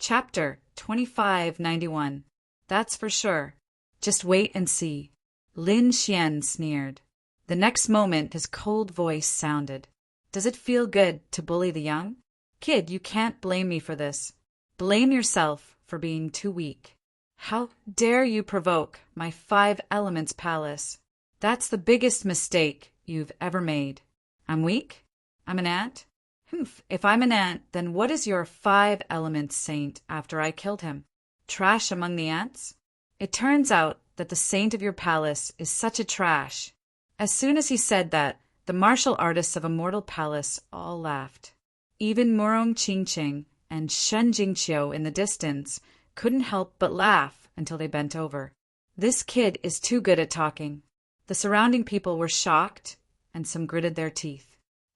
Chapter 2591. That's for sure. Just wait and see. Lin Xian sneered. The next moment his cold voice sounded. Does it feel good to bully the young? Kid, you can't blame me for this. Blame yourself for being too weak. How dare you provoke my 5 Elements Palace? That's the biggest mistake you've ever made. I'm weak? I'm an ant? Humph, if I'm an ant, then what is your 5 Elements saint after I killed him? Trash among the ants? It turns out that the saint of your palace is such a trash. As soon as he said that, the martial artists of a mortal palace all laughed. Even Murong Qingqing and Shen Jingqiu in the distance couldn't help but laugh until they bent over. This kid is too good at talking. The surrounding people were shocked, and some gritted their teeth.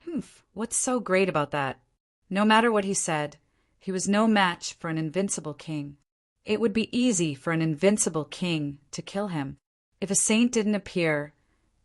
Humph, what's so great about that? No matter what he said, he was no match for an invincible king. It would be easy for an invincible king to kill him. If a saint didn't appear,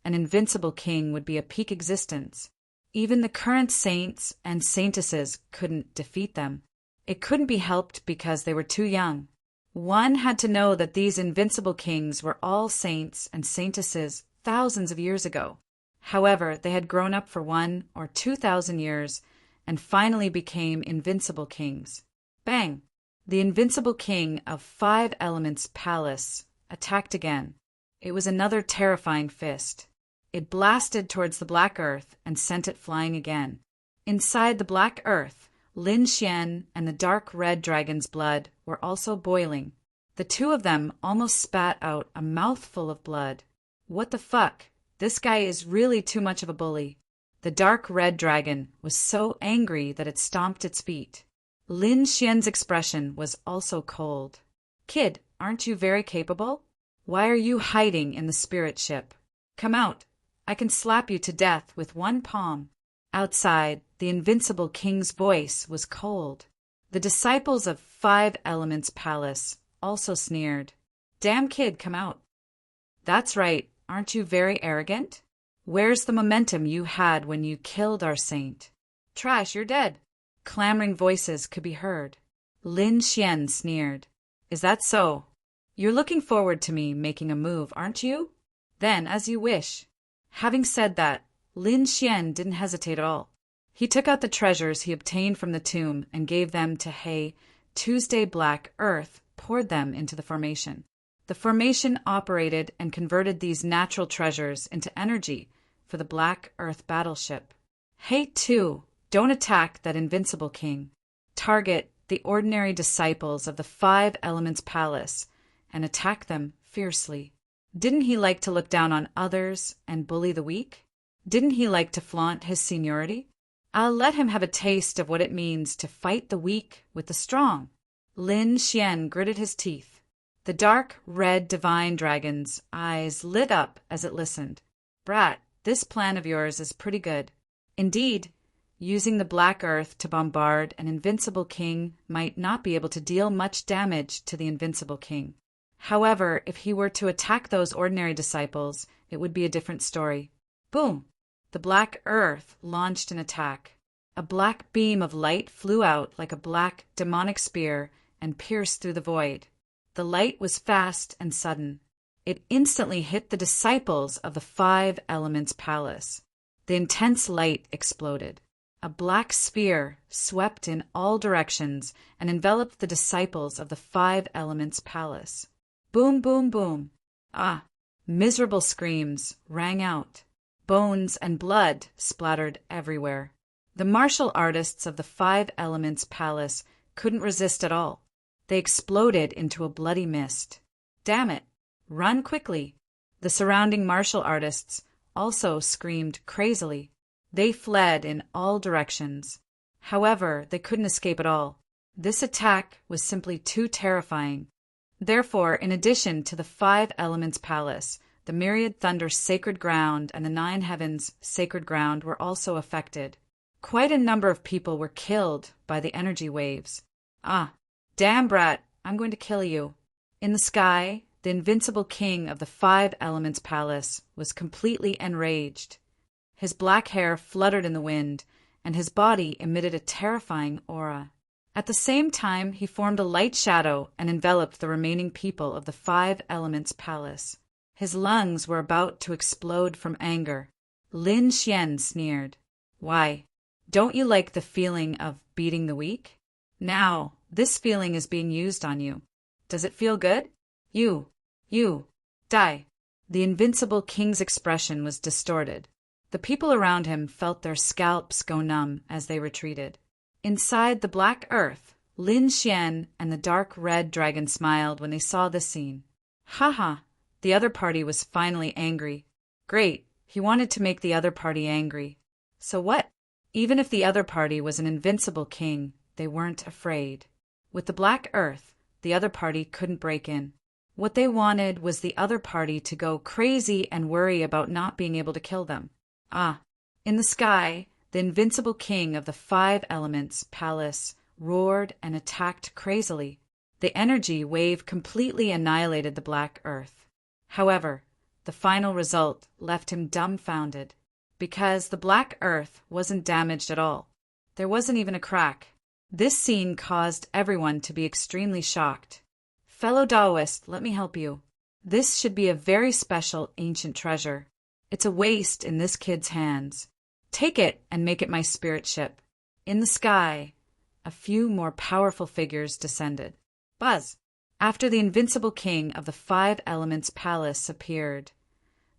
an invincible king would be a peak existence. Even the current saints and saintesses couldn't defeat them. It couldn't be helped because they were too young. One had to know that these invincible kings were all saints and saintesses thousands of years ago. However, they had grown up for 1 or 2,000 years and finally became invincible kings. Bang! The invincible king of 5 Elements Palace attacked again. It was another terrifying fist. It blasted towards the black earth and sent it flying again. Inside the black earth, Lin Xian and the dark red dragon's blood were also boiling. The two of them almost spat out a mouthful of blood. What the fuck? This guy is really too much of a bully. The dark red dragon was so angry that it stomped its feet. Lin Xian's expression was also cold. Kid, aren't you very capable? Why are you hiding in the spirit ship? Come out. I can slap you to death with one palm. Outside, the invincible king's voice was cold. The disciples of 5 Elements Palace also sneered. Damn kid, come out. That's right. Aren't you very arrogant? Where's the momentum you had when you killed our saint? Trash, you're dead. Clamoring voices could be heard. Lin Xian sneered. Is that so? You're looking forward to me making a move, aren't you? Then, as you wish. Having said that, Lin Xian didn't hesitate at all. He took out the treasures he obtained from the tomb and gave them to Hay. Tuesday Black Earth poured them into the formation. The formation operated and converted these natural treasures into energy for the Black Earth battleship. Hey, too, don't attack that invincible king. Target the ordinary disciples of the 5 Elements Palace and attack them fiercely. Didn't he like to look down on others and bully the weak? Didn't he like to flaunt his seniority? I'll let him have a taste of what it means to fight the weak with the strong. Lin Xian gritted his teeth. The dark red divine dragon's eyes lit up as it listened. Brat, this plan of yours is pretty good. Indeed, using the black earth to bombard an invincible king might not be able to deal much damage to the invincible king. However, if he were to attack those ordinary disciples, it would be a different story. Boom! The black earth launched an attack. A black beam of light flew out like a black demonic spear and pierced through the void. The light was fast and sudden. It instantly hit the disciples of the 5 Elements Palace. The intense light exploded. A black sphere swept in all directions and enveloped the disciples of the 5 Elements Palace. Boom, boom, boom. Ah! Miserable screams rang out. Bones and blood splattered everywhere. The martial artists of the 5 Elements Palace couldn't resist at all. They exploded into a bloody mist. Damn it! Run quickly! The surrounding martial artists also screamed crazily. They fled in all directions. However, they couldn't escape at all. This attack was simply too terrifying. Therefore, in addition to the 5 Elements Palace, the Myriad Thunder's sacred ground and the 9 Heavens' sacred ground were also affected. Quite a number of people were killed by the energy waves. Ah! Damn brat, I'm going to kill you. In the sky, the invincible king of the 5 Elements Palace was completely enraged. His black hair fluttered in the wind, and his body emitted a terrifying aura. At the same time, he formed a light shadow and enveloped the remaining people of the Five Elements Palace. His lungs were about to explode from anger. Lin Xian sneered. Why? Don't you like the feeling of beating the weak? Now, this feeling is being used on you. Does it feel good? You, die. The invincible king's expression was distorted. The people around him felt their scalps go numb as they retreated. Inside the black earth, Lin Xian and the dark red dragon smiled when they saw this scene. Haha, the other party was finally angry. Great, he wanted to make the other party angry. So what? Even if the other party was an invincible king, they weren't afraid. With the black earth, the other party couldn't break in. What they wanted was the other party to go crazy and worry about not being able to kill them. In the sky, the invincible king of the Five Elements Palace roared and attacked crazily. The energy wave completely annihilated the black earth. However, the final result left him dumbfounded, because the black earth wasn't damaged at all. There wasn't even a crack. This scene caused everyone to be extremely shocked. Fellow Taoist, let me help you. This should be a very special ancient treasure. It's a waste in this kid's hands. Take it and make it my spirit ship. In the sky, a few more powerful figures descended. Buzz! After the invincible king of the Five Elements Palace appeared,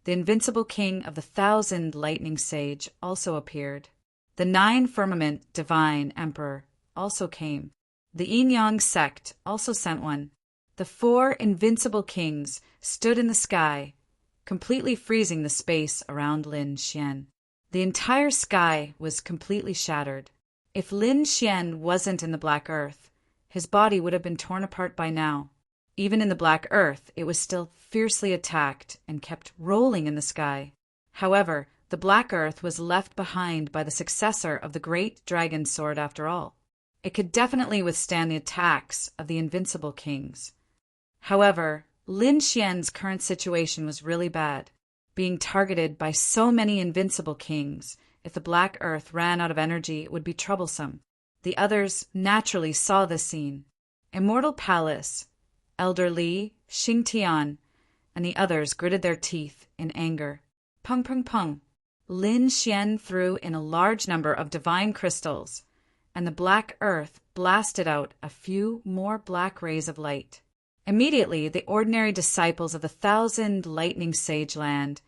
the invincible king of the 1,000 Lightning Sage also appeared. The 9 Firmament Divine Emperor also came. The Yin-Yang sect also sent one. The 4 invincible kings stood in the sky, completely freezing the space around Lin Xian. The entire sky was completely shattered. If Lin Xian wasn't in the black earth, his body would have been torn apart by now. Even in the black earth, it was still fiercely attacked and kept rolling in the sky. However, the black earth was left behind by the successor of the great dragon sword after all. It could definitely withstand the attacks of the invincible kings. However, Lin Xian's current situation was really bad. Being targeted by so many invincible kings, if the black earth ran out of energy, it would be troublesome. The others naturally saw this scene. Immortal Palace, Elder Li, Xing Tian, and the others gritted their teeth in anger. Pung pung pung. Lin Xian threw in a large number of divine crystals, and the black earth blasted out a few more black rays of light. Immediately, the ordinary disciples of the 1,000 Lightning Sage land,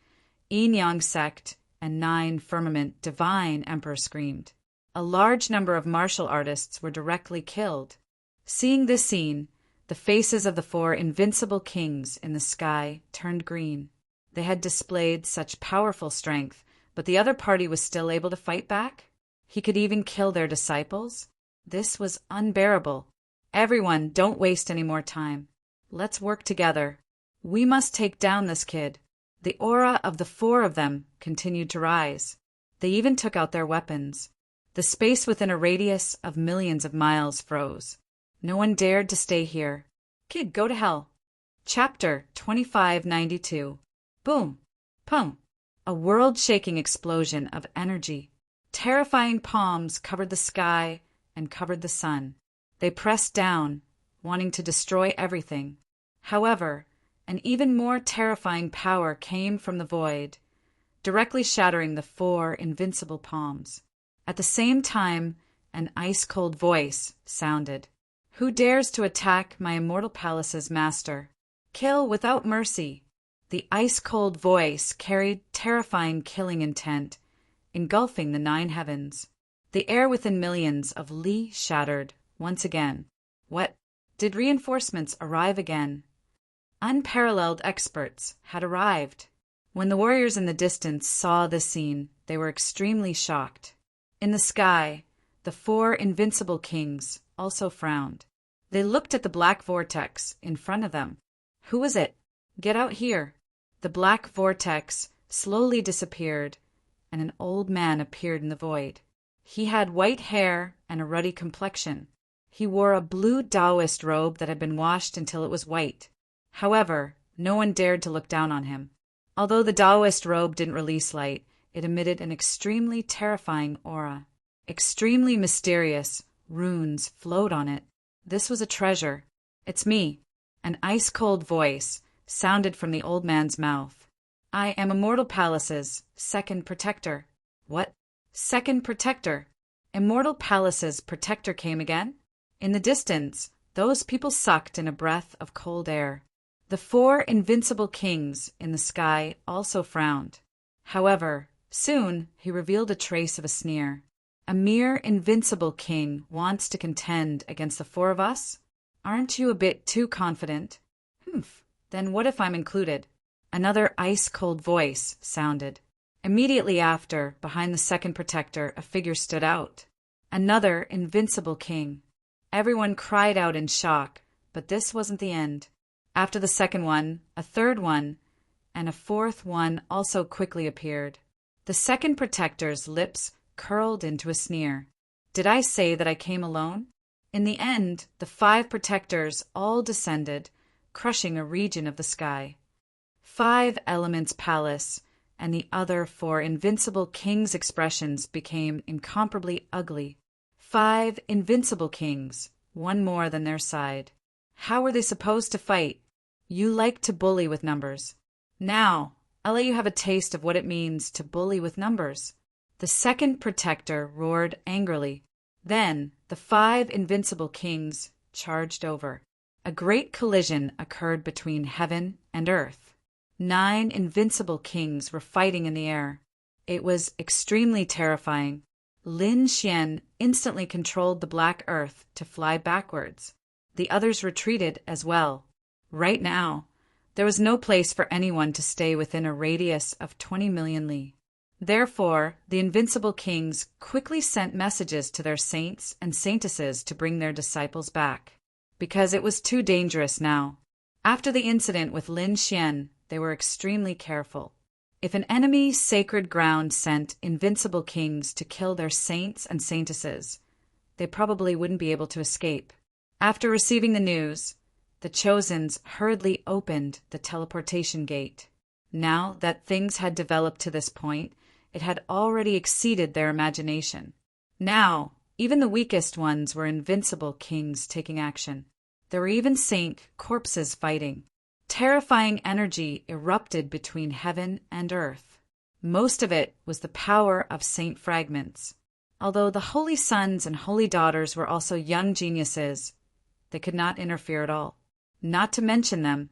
Yin-Yang sect, and 9 Firmament Divine Emperor screamed. A large number of martial artists were directly killed. Seeing this scene, the faces of the 4 invincible kings in the sky turned green. They had displayed such powerful strength, but the other party was still able to fight back? He could even kill their disciples? This was unbearable. Everyone, don't waste any more time. Let's work together. We must take down this kid. The aura of the 4 of them continued to rise. They even took out their weapons. The space within a radius of millions of miles froze. No one dared to stay here. Kid, go to hell. Chapter 2592. Boom. Pum. A world-shaking explosion of energy. Terrifying palms covered the sky and covered the sun. They pressed down, wanting to destroy everything. However, an even more terrifying power came from the void, directly shattering the 4 invincible palms. At the same time, an ice-cold voice sounded. Who dares to attack my immortal palace's master? Kill without mercy. The ice-cold voice carried terrifying killing intent, engulfing the 9 heavens. The air within millions of li shattered once again. What? Did reinforcements arrive again? Unparalleled experts had arrived. When the warriors in the distance saw this scene, they were extremely shocked. In the sky, the 4 invincible kings also frowned. They looked at the black vortex in front of them. Who was it? Get out here. The black vortex slowly disappeared, and an old man appeared in the void. He had white hair and a ruddy complexion. He wore a blue Taoist robe that had been washed until it was white. However, no one dared to look down on him. Although the Taoist robe didn't release light, it emitted an extremely terrifying aura. Extremely mysterious, Runes float on it. This was a treasure. "It's me." An ice-cold voice sounded from the old man's mouth. "I am Immortal Palace's second protector." "What? Second protector?" Immortal Palace's protector came again? In the distance, those people sucked in a breath of cold air. The 4 invincible kings in the sky also frowned. However, soon he revealed a trace of a sneer. "A mere invincible king wants to contend against the 4 of us? Aren't you a bit too confident?" "Humph, then what if I'm included?" Another ice-cold voice sounded. Immediately after, behind the second protector, a figure stood out. Another invincible king. Everyone cried out in shock, but this wasn't the end. After the second one, a third one, and a fourth one also quickly appeared. The second protector's lips curled into a sneer. "Did I say that I came alone?" In the end, the 5 protectors all descended, crushing a region of the sky. 5 Elements Palace and the other 4 invincible kings' expressions became incomparably ugly. 5 invincible kings, one more than their side. How were they supposed to fight? You like to bully with numbers. Now, I'll let you have a taste of what it means to bully with numbers. The second protector roared angrily. Then the 5 invincible kings charged over. A great collision occurred between heaven and earth. 9 invincible kings were fighting in the air. It was extremely terrifying. Lin Xian instantly controlled the black earth to fly backwards. The others retreated as well. Right now, there was no place for anyone to stay within a radius of 20 million li. Therefore, the invincible kings quickly sent messages to their saints and saintesses to bring their disciples back, because it was too dangerous now. After the incident with Lin Xian, they were extremely careful. If an enemy sacred ground sent invincible kings to kill their saints and saintesses, they probably wouldn't be able to escape. After receiving the news, the Chosens hurriedly opened the teleportation gate. Now that things had developed to this point, it had already exceeded their imagination. Now, even the weakest ones were invincible kings taking action. There were even saint corpses fighting. Terrifying energy erupted between heaven and earth. Most of it was the power of saint fragments. Although the holy sons and holy daughters were also young geniuses, they could not interfere at all. Not to mention them,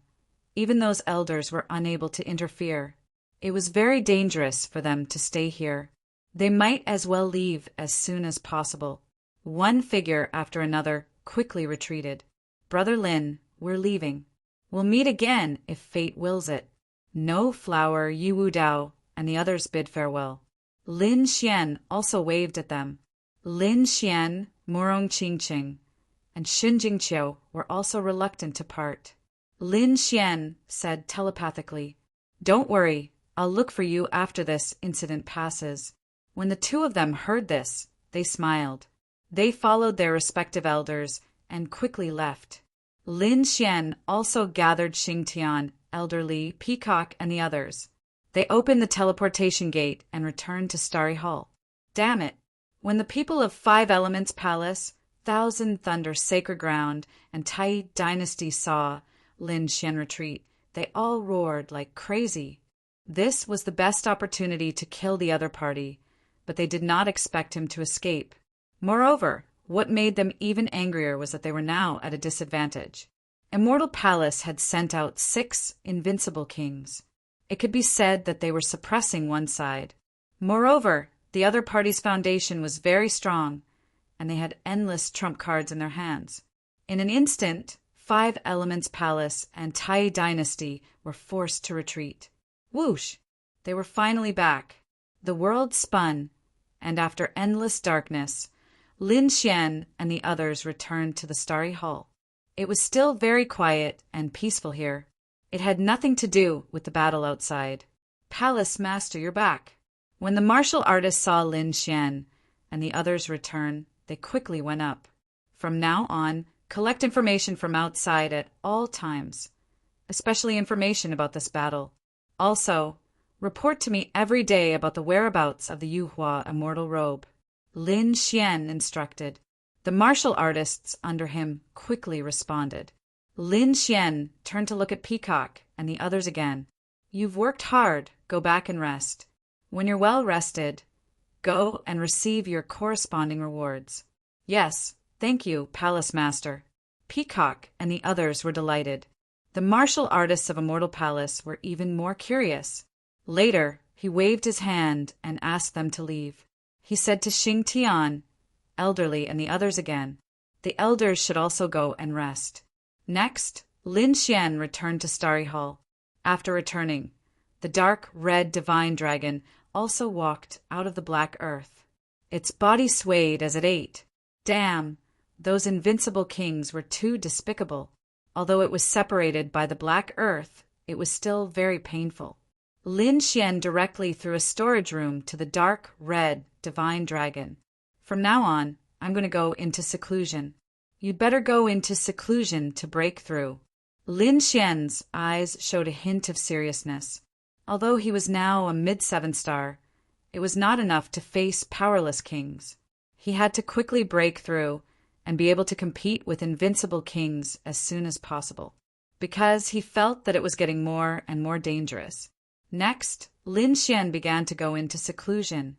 even those elders were unable to interfere. It was very dangerous for them to stay here. They might as well leave as soon as possible. One figure after another quickly retreated. "Brother Lin, we're leaving. We'll meet again if fate wills it." No Flower, Yiwu Dao, and the others bid farewell. Lin Xian also waved at them. Lin Xian, Murong Qingqing, and Xun Jingqiu were also reluctant to part. Lin Xian said telepathically, "Don't worry, I'll look for you after this incident passes." When the 2 of them heard this, they smiled. They followed their respective elders and quickly left. Lin Xian also gathered Xingtian, Elder Li, Peacock, and the others. They opened the teleportation gate and returned to Starry Hall. Damn it! When the people of 5 Elements Palace, Thousand Thunder Sacred Ground, and Tai Dynasty saw Lin Xian retreat, they all roared like crazy. This was the best opportunity to kill the other party, but they did not expect him to escape. Moreover, what made them even angrier was that they were now at a disadvantage. Immortal Palace had sent out 6 invincible kings. It could be said that they were suppressing one side. Moreover, the other party's foundation was very strong, and they had endless trump cards in their hands. In an instant, 5 Elements Palace and Tai Dynasty were forced to retreat. Whoosh! They were finally back. The world spun, and after endless darkness, Lin Xian and the others returned to the Starry Hall. It was still very quiet and peaceful here. It had nothing to do with the battle outside. "Palace Master, you're back." When the martial artist saw Lin Xian and the others return, they quickly went up. "From now on, collect information from outside at all times, especially information about this battle. Also, report to me every day about the whereabouts of the Yuhua Immortal Robe." Lin Xian instructed. The martial artists under him quickly responded. Lin Xian turned to look at Peacock and the others again. You've worked hard, go back and rest. When you're well rested, go and receive your corresponding rewards. Yes, thank you, Palace Master. Peacock and the others were delighted. The martial artists of Immortal Palace were even more curious. Later, he waved his hand and asked them to leave. He said to Xing Tian, elderly, and the others again, the elders should also go and rest. Next, Lin Xian returned to Starry Hall. After returning, the dark red divine dragon also walked out of the black earth. Its body swayed as it ate. Damn, those invincible kings were too despicable. Although it was separated by the black earth, it was still very painful. Lin Xian directly through a storage room to the dark red divine dragon. From now on, I'm going to go into seclusion. You'd better go into seclusion to break through. Lin Xian's eyes showed a hint of seriousness. Although he was now a mid-7 star, it was not enough to face powerless kings. He had to quickly break through and be able to compete with invincible kings as soon as possible, because he felt that it was getting more and more dangerous. Next, Lin Xian began to go into seclusion.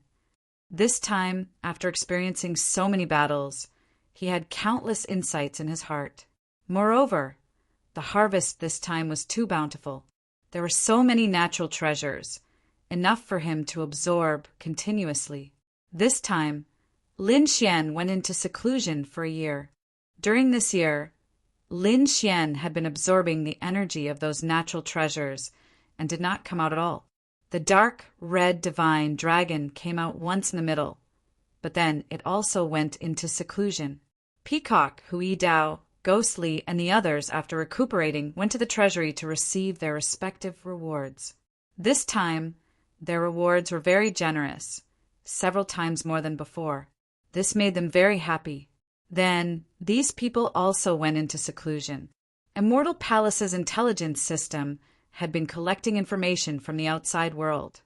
This time, after experiencing so many battles, he had countless insights in his heart. Moreover, the harvest this time was too bountiful. There were so many natural treasures, enough for him to absorb continuously. This time, Lin Xian went into seclusion for a year. During this year, Lin Xian had been absorbing the energy of those natural treasures and did not come out at all. The dark red divine dragon came out once in the middle, but then it also went into seclusion. Peacock, Hui Dao, Ghostly, and the others, after recuperating, went to the treasury to receive their respective rewards. This time, their rewards were very generous, several times more than before. This made them very happy. Then, these people also went into seclusion. Immortal Palace's intelligence system had been collecting information from the outside world.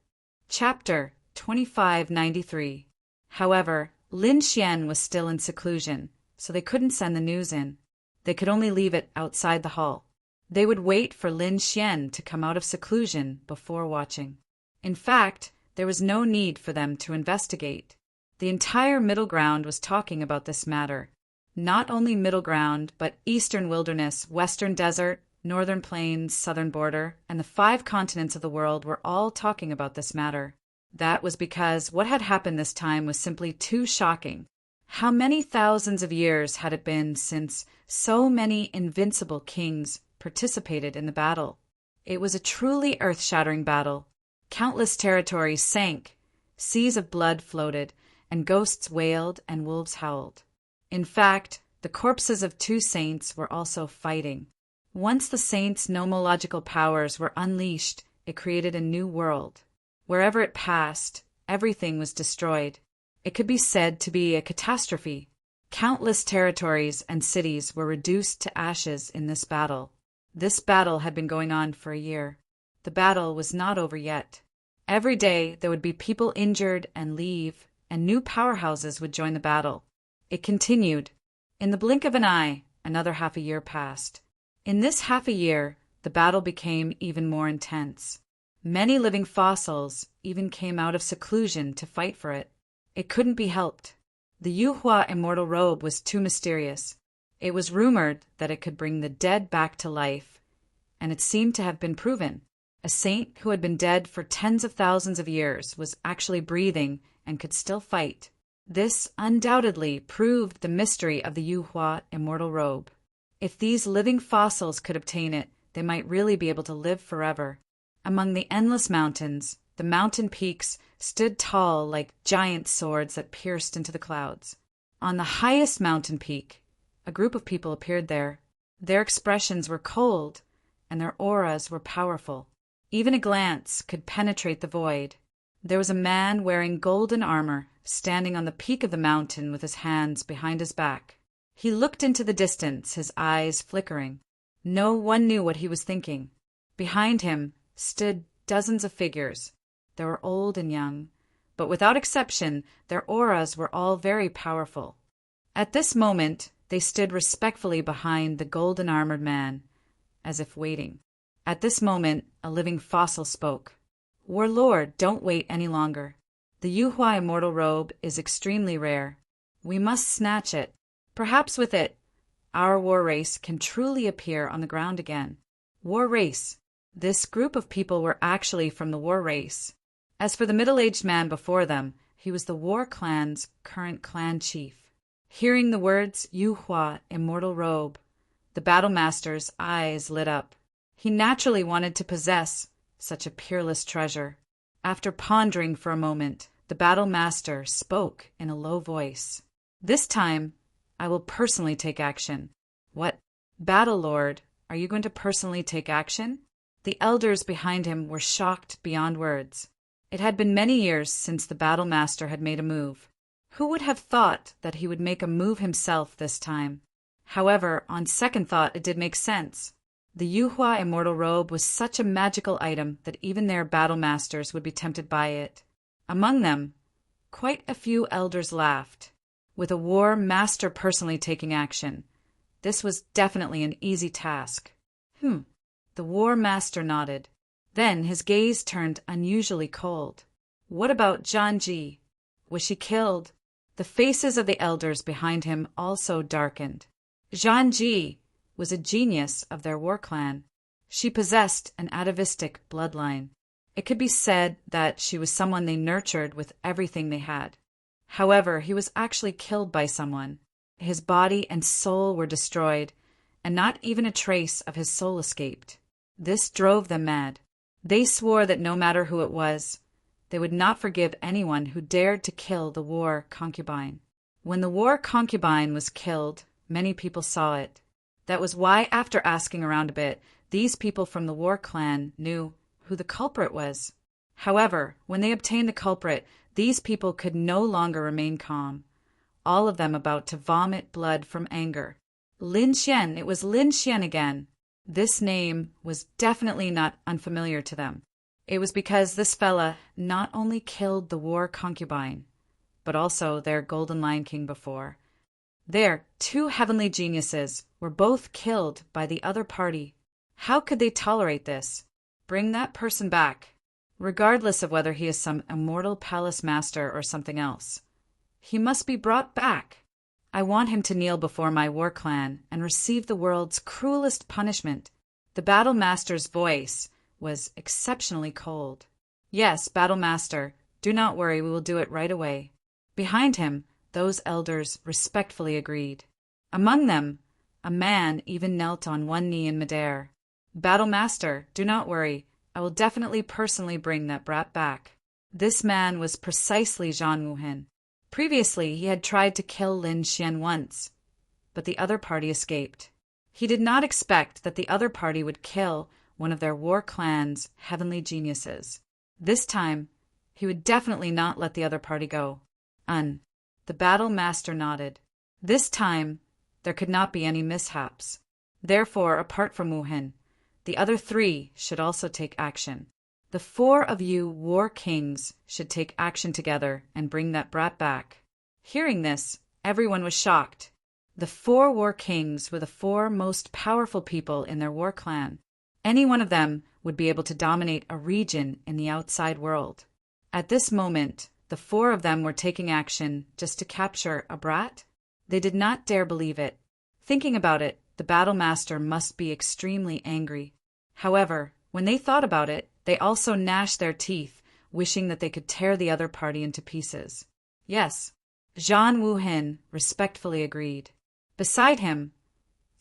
Chapter 2593. However, Lin Xian was still in seclusion, so they couldn't send the news in. They could only leave it outside the hall. They would wait for Lin Xian to come out of seclusion before watching. In fact, there was no need for them to investigate. The entire Middle Ground was talking about this matter. Not only Middle Ground, but Eastern Wilderness, Western Desert, Northern Plains, Southern Border, and the 5 continents of the world were all talking about this matter. That was because what had happened this time was simply too shocking. How many thousands of years had it been since so many invincible kings participated in the battle? It was a truly earth-shattering battle. Countless territories sank, seas of blood floated, and ghosts wailed and wolves howled. In fact, the corpses of 2 saints were also fighting. Once the saints' nomological powers were unleashed, it created a new world. Wherever it passed, everything was destroyed. It could be said to be a catastrophe. Countless territories and cities were reduced to ashes in this battle. This battle had been going on for a year. The battle was not over yet. Every day there would be people injured and leave, and new powerhouses would join the battle. It continued. In the blink of an eye, another half a year passed. In this half a year, the battle became even more intense. Many living fossils even came out of seclusion to fight for it. It couldn't be helped. The Yuhua immortal robe was too mysterious. It was rumored that it could bring the dead back to life, and it seemed to have been proven. A saint who had been dead for tens of thousands of years was actually breathing and could still fight. This undoubtedly proved the mystery of the Yuhua immortal robe. If these living fossils could obtain it, they might really be able to live forever. Among the endless mountains, the mountain peaks stood tall like giant swords that pierced into the clouds. On the highest mountain peak, a group of people appeared there. Their expressions were cold, and their auras were powerful. Even a glance could penetrate the void. There was a man wearing golden armor, standing on the peak of the mountain with his hands behind his back. He looked into the distance, his eyes flickering. No one knew what he was thinking. Behind him stood dozens of figures. They were old and young, but without exception, their auras were all very powerful. At this moment, they stood respectfully behind the golden-armored man, as if waiting. At this moment, a living fossil spoke. Warlord, don't wait any longer. The Yuhua immortal robe is extremely rare. We must snatch it. Perhaps with it, our war race can truly appear on the ground again. War race. This group of people were actually from the war race. As for the middle-aged man before them, he was the war clan's current clan chief. Hearing the words Yuhua immortal robe, the battle master's eyes lit up. He naturally wanted to possess such a peerless treasure. After pondering for a moment, the battle master spoke in a low voice. This time, I will personally take action. What? Battle Lord, are you going to personally take action? The elders behind him were shocked beyond words. It had been many years since the battle master had made a move. Who would have thought that he would make a move himself this time? However, on second thought, it did make sense. The Yuhua immortal robe was such a magical item that even their battle masters would be tempted by it. Among them, quite a few elders laughed. With a war master personally taking action, this was definitely an easy task. The war master nodded. Then his gaze turned unusually cold. What about Zhanji? Was she killed? The faces of the elders behind him also darkened. Zhanji was a genius of their war clan. She possessed an atavistic bloodline. It could be said that she was someone they nurtured with everything they had. However, he was actually killed by someone. His body and soul were destroyed, and not even a trace of his soul escaped. This drove them mad. They swore that no matter who it was, they would not forgive anyone who dared to kill the war concubine. When the war concubine was killed, many people saw it. That was why, after asking around a bit, these people from the war clan knew who the culprit was. However, when they obtained the culprit, these people could no longer remain calm, all of them about to vomit blood from anger. Lin Xian, it was Lin Xian again. This name was definitely not unfamiliar to them. It was because this fella not only killed the war concubine, but also their Golden Lion King before. Their two heavenly geniuses were both killed by the other party. How could they tolerate this? Bring that person back, regardless of whether he is some immortal palace master or something else. He must be brought back. I want him to kneel before my war clan and receive the world's cruelest punishment. The battle master's voice was exceptionally cold. Yes, battle master, do not worry, we will do it right away. Behind him, those elders respectfully agreed. Among them, a man even knelt on one knee in midair. Battle master, do not worry, I will definitely personally bring that brat back. This man was precisely Zhan Wuhen. Previously, he had tried to kill Lin Xian once, but the other party escaped. He did not expect that the other party would kill one of their war clan's heavenly geniuses. This time, he would definitely not let the other party go. The battle master nodded. This time, there could not be any mishaps. Therefore, apart from Wuhen, the other three should also take action. The four of you war kings should take action together and bring that brat back. Hearing this, everyone was shocked. The four war kings were the four most powerful people in their war clan. Any one of them would be able to dominate a region in the outside world. At this moment, the four of them were taking action just to capture a brat? They did not dare believe it. Thinking about it, the battle master must be extremely angry. However, when they thought about it, they also gnashed their teeth, wishing that they could tear the other party into pieces. Yes, Zhan Wuhen respectfully agreed. Beside him,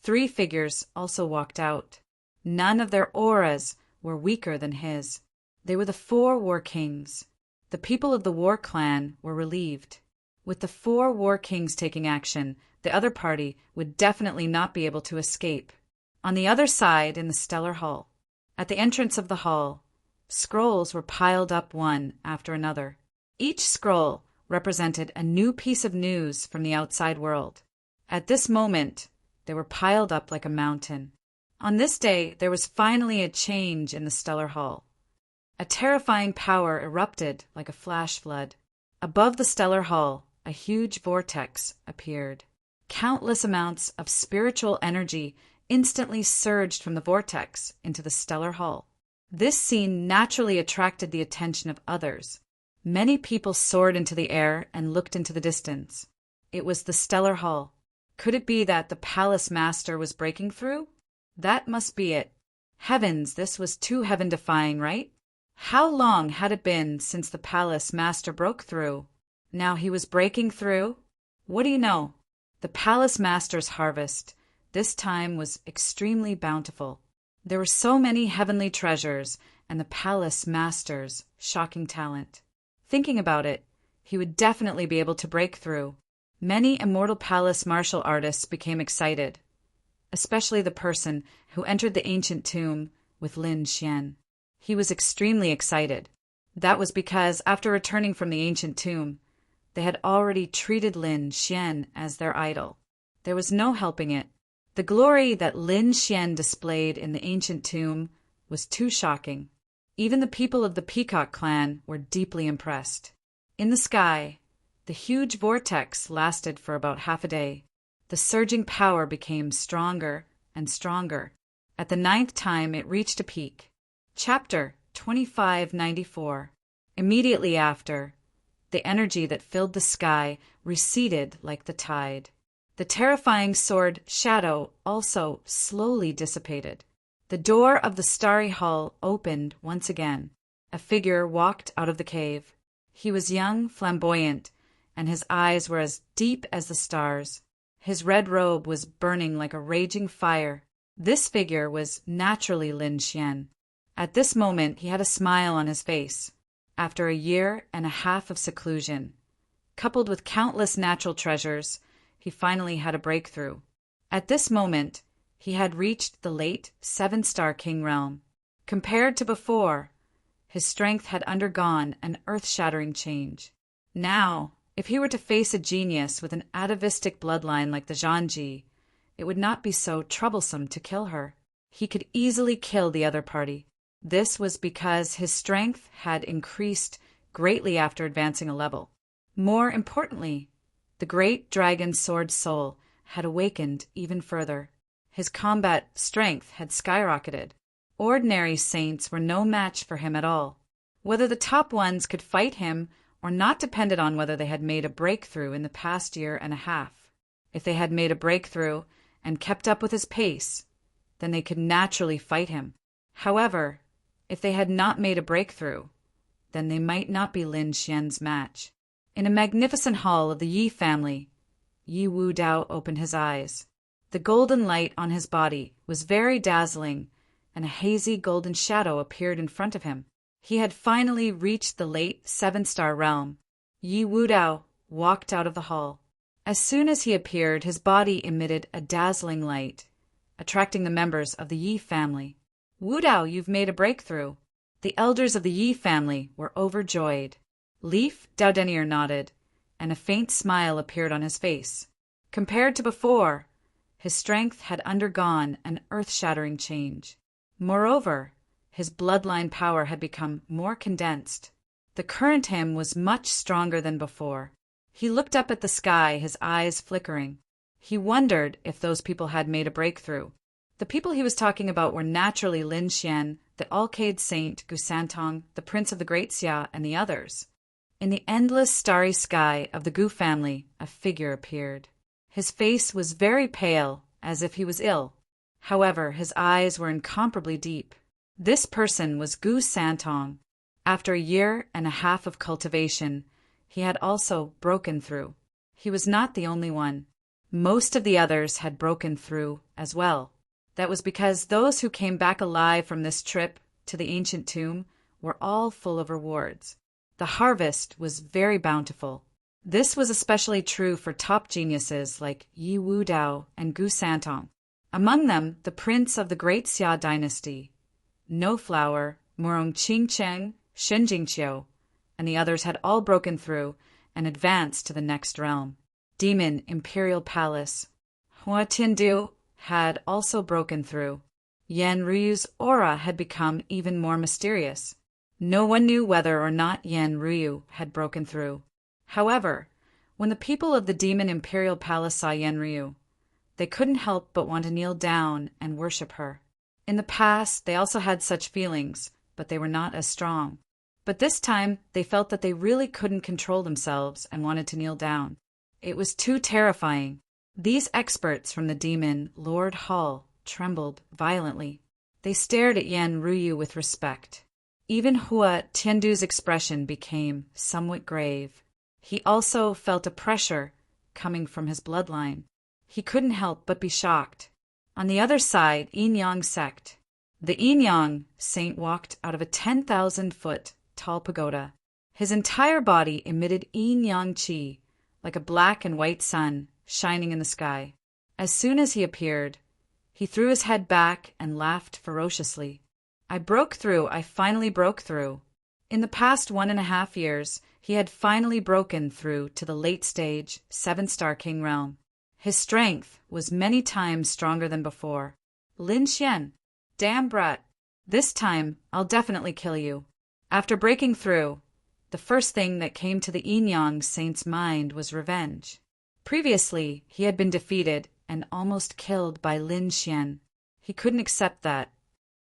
three figures also walked out. None of their auras were weaker than his. They were the four war kings. The people of the war clan were relieved. With the four war kings taking action, the other party would definitely not be able to escape. On the other side, in the stellar hall, at the entrance of the hall, scrolls were piled up one after another. Each scroll represented a new piece of news from the outside world. At this moment, they were piled up like a mountain. On this day, there was finally a change in the stellar hall. A terrifying power erupted like a flash flood. Above the stellar hall, a huge vortex appeared. Countless amounts of spiritual energy instantly surged from the vortex into the stellar hall. This scene naturally attracted the attention of others. Many people soared into the air and looked into the distance. It was the stellar hall. Could it be that the palace master was breaking through? That must be it. Heavens, this was too heaven-defying, right? How long had it been since the palace master broke through? Now he was breaking through? What do you know? The palace master's harvest this time was extremely bountiful. There were so many heavenly treasures and the palace master's shocking talent. Thinking about it, he would definitely be able to break through. Many immortal palace martial artists became excited, especially the person who entered the ancient tomb with Lin Xian. He was extremely excited. That was because after returning from the ancient tomb, they had already treated Lin Xian as their idol. There was no helping it. The glory that Lin Xian displayed in the ancient tomb was too shocking. Even the people of the Peacock clan were deeply impressed. In the sky, the huge vortex lasted for about half a day. The surging power became stronger and stronger. At the 9th time, it reached a peak. Chapter 2594. Immediately after, the energy that filled the sky receded like the tide. The terrifying sword shadow also slowly dissipated. The door of the starry hall opened once again. A figure walked out of the cave. He was young, flamboyant, and his eyes were as deep as the stars. His red robe was burning like a raging fire. This figure was naturally Lin Xian. At this moment, he had a smile on his face. After a year and a half of seclusion, coupled with countless natural treasures, he finally had a breakthrough. At this moment, he had reached the late 7-star king realm. Compared to before, his strength had undergone an earth-shattering change. Now, if he were to face a genius with an atavistic bloodline like the Zhanji, it would not be so troublesome to kill her. He could easily kill the other party. This was because his strength had increased greatly after advancing a level. More importantly, the great dragon sword soul had awakened even further. His combat strength had skyrocketed. Ordinary saints were no match for him at all. Whether the top ones could fight him or not depended on whether they had made a breakthrough in the past year and a half. If they had made a breakthrough and kept up with his pace, then they could naturally fight him. However, if they had not made a breakthrough, then they might not be Lin Xian's match. In a magnificent hall of the Yi family, Yi Wu Dao opened his eyes. The golden light on his body was very dazzling, and a hazy golden shadow appeared in front of him. He had finally reached the late 7-star realm. Yi Wu Dao walked out of the hall. As soon as he appeared, his body emitted a dazzling light, attracting the members of the Yi family. Wu Dao, you've made a breakthrough. The elders of the Yi family were overjoyed. Leaf Daodenier nodded, and a faint smile appeared on his face. Compared to before, his strength had undergone an earth-shattering change. Moreover, his bloodline power had become more condensed. The current him was much stronger than before. He looked up at the sky, his eyes flickering. He wondered if those people had made a breakthrough. The people he was talking about were naturally Lin Xian, the Alcade Saint, Gu Santong, the Prince of the Great Xia, and the others. In the endless starry sky of the Gu family, a figure appeared. His face was very pale, as if he was ill. However, his eyes were incomparably deep. This person was Gu Santong. After a year and a half of cultivation, he had also broken through. He was not the only one. Most of the others had broken through as well. That was because those who came back alive from this trip to the ancient tomb were all full of rewards. The harvest was very bountiful. This was especially true for top geniuses like Yi Wu Dao and Gu Santong. Among them, the prince of the Great Xia dynasty, No Flower, Murong Qingcheng, Shen Jingqiu, and the others had all broken through and advanced to the next realm. Demon Imperial Palace, Hua Tiandu, had also broken through. Yan Ruyu's aura had become even more mysterious. No one knew whether or not Yan Ruyu had broken through. However, When the people of the Demon Imperial Palace saw Yenryu, they couldn't help but want to kneel down and worship her. In the past, they also had such feelings, but they were not as strong. But this time, they felt that they really couldn't control themselves and wanted to kneel down. It was too terrifying. These experts from the demon Lord Hall trembled violently. They stared at Yenryu with respect. Even Hua Tiandu's expression became somewhat grave. He also felt a pressure coming from his bloodline. He couldn't help but be shocked. On the other side, Yin-Yang sect. The Yin-Yang saint walked out of a 10,000-foot tall pagoda. His entire body emitted Yin-Yang qi, like a black and white sun shining in the sky. As soon as he appeared, he threw his head back and laughed ferociously. I finally broke through. In the past 1.5 years, he had finally broken through to the late-stage 7-star king realm. His strength was many times stronger than before. Lin Xian, damn brat, this time I'll definitely kill you. After breaking through, the first thing that came to the Yin-Yang saint's mind was revenge. Previously, he had been defeated and almost killed by Lin Xian. He couldn't accept that.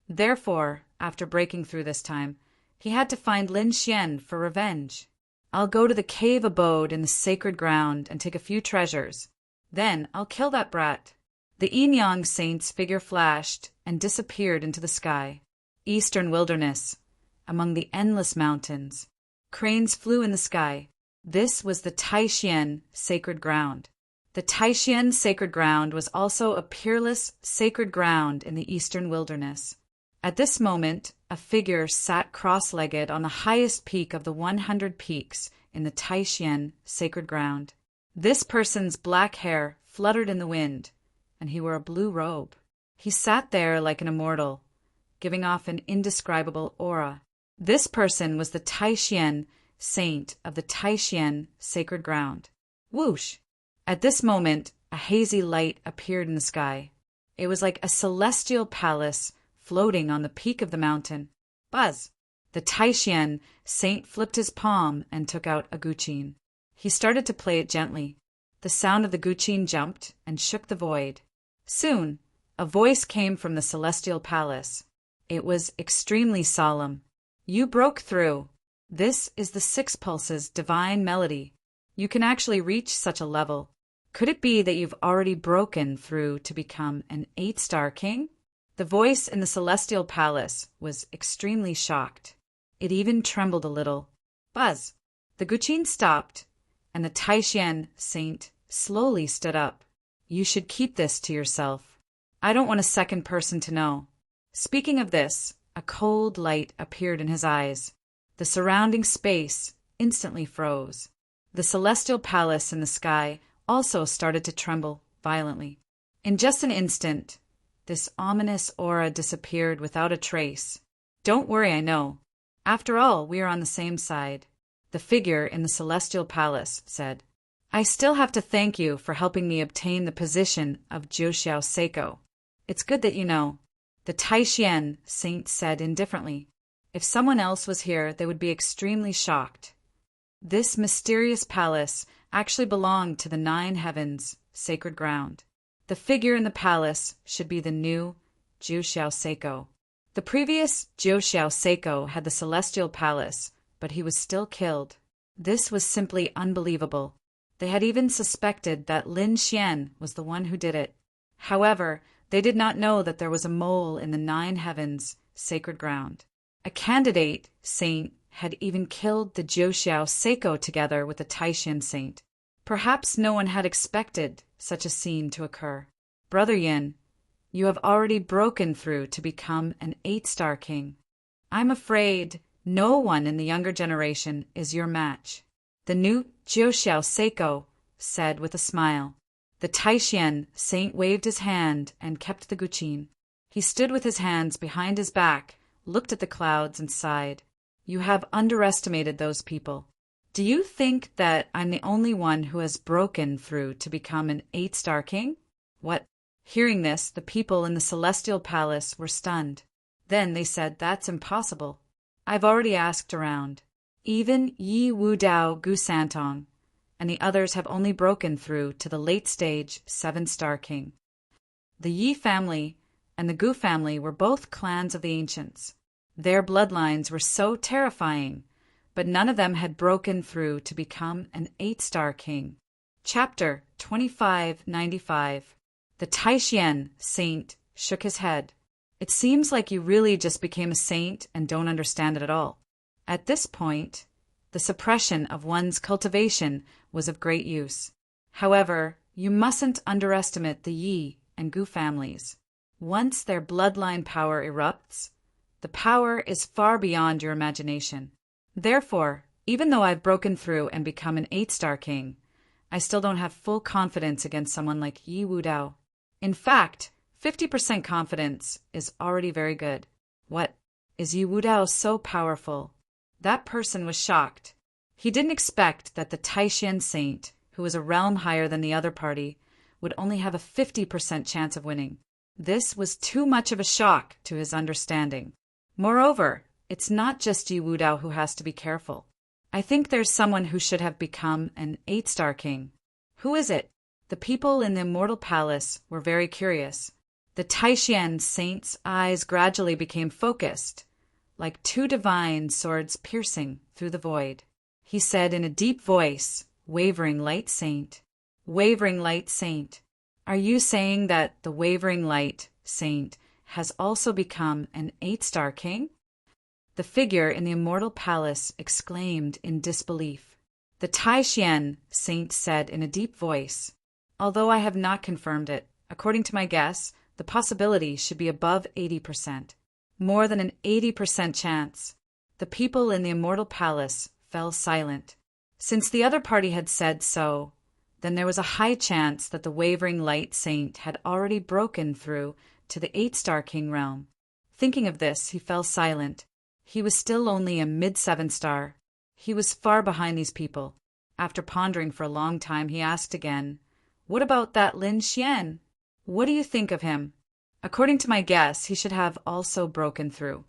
Therefore, after breaking through this time, he had to find Lin Xian for revenge. I'll go to the cave abode in the sacred ground and take a few treasures. Then I'll kill that brat. The Yin-Yang saint's figure flashed and disappeared into the sky. Eastern wilderness, among the endless mountains. Cranes flew in the sky. This was the Taishan sacred ground. The Taishan sacred ground was also a peerless sacred ground in the eastern wilderness. At this moment, a figure sat cross-legged on the highest peak of the 100 peaks in the Taishan sacred ground. This person's black hair fluttered in the wind, and he wore a blue robe. He sat there like an immortal, giving off an indescribable aura. This person was the Taishan saint of the Taishan sacred ground. Whoosh! At this moment, a hazy light appeared in the sky. It was like a celestial palace floating on the peak of the mountain. Buzz! The Taishan saint flipped his palm and took out a guqin. He started to play it gently. The sound of the guqin jumped and shook the void. Soon, a voice came from the celestial palace. It was extremely solemn. You broke through. This is the Six Pulses' divine melody. You can actually reach such a level. Could it be that you've already broken through to become an 8-star king? The voice in the celestial palace was extremely shocked. It even trembled a little. Buzz! The guqin stopped, and the Taishan saint slowly stood up. You should keep this to yourself. I don't want a second person to know. Speaking of this, a cold light appeared in his eyes. The surrounding space instantly froze. The celestial palace in the sky also started to tremble violently. In just an instant, this ominous aura disappeared without a trace. Don't worry, I know. After all, we are on the same side. The figure in the celestial palace said, I still have to thank you for helping me obtain the position of Jiuxiao Seiko. It's good that you know. The Taishan saint said indifferently. If someone else was here, they would be extremely shocked. This mysterious palace actually belonged to the 9 heavens, sacred ground. The figure in the palace should be the new Jiuxiao Seiko. The previous Jiuxiao Seiko had the celestial palace, but he was still killed. This was simply unbelievable. They had even suspected that Lin Xian was the one who did it. However, they did not know that there was a mole in the 9 heavens, sacred ground. A candidate saint had even killed the Jiuxiao Seiko together with the Taishan saint. Perhaps no one had expected such a scene to occur. Brother Yin, you have already broken through to become an 8-star king. I'm afraid no one in the younger generation is your match. The new Jiuxiao Seiko said with a smile. The Taishan saint waved his hand and kept the guqin. He stood with his hands behind his back, looked at the clouds and sighed. You have underestimated those people. Do you think that I'm the only one who has broken through to become an 8-star king? What? Hearing this, the people in the celestial palace were stunned. Then they said, that's impossible. I've already asked around. Even Yi Wudao Gu Santong, and the others have only broken through to the late stage 7-star king. The Yi family and the Gu family were both clans of the ancients. Their bloodlines were so terrifying, but none of them had broken through to become an 8-star king. Chapter 2595. The Taishian saint shook his head. It seems like you really just became a saint and don't understand it at all. At this point, the suppression of one's cultivation was of great use. However, you mustn't underestimate the Yi and Gu families. Once their bloodline power erupts, the power is far beyond your imagination. Therefore, even though I've broken through and become an 8-star king, I still don't have full confidence against someone like Yi Wudao. In fact, 50% confidence is already very good. What? Is Yi Wudao so powerful? That person was shocked. He didn't expect that the Taishian saint, who was a realm higher than the other party, would only have a 50% chance of winning. This was too much of a shock to his understanding. Moreover, it's not just Yi Wudao who has to be careful. I think there's someone who should have become an 8-star king. Who is it? The people in the Immortal Palace were very curious. The Taishian saint's eyes gradually became focused, like two divine swords piercing through the void. He said in a deep voice, "Wavering light saint. Wavering light saint. Are you saying that the wavering light saint has also become an 8-star king?" The figure in the Immortal Palace exclaimed in disbelief. The Taishian saint said in a deep voice, "Although I have not confirmed it, according to my guess, the possibility should be above 80%. More than an 80% chance." The people in the Immortal Palace fell silent. Since the other party had said so, then there was a high chance that the wavering light saint had already broken through to the 8-star king realm. Thinking of this, he fell silent. He was still only a mid-7-star. He was far behind these people. After pondering for a long time, he asked again, "What about that Lin Xian? What do you think of him?" According to my guess, he should have also broken through.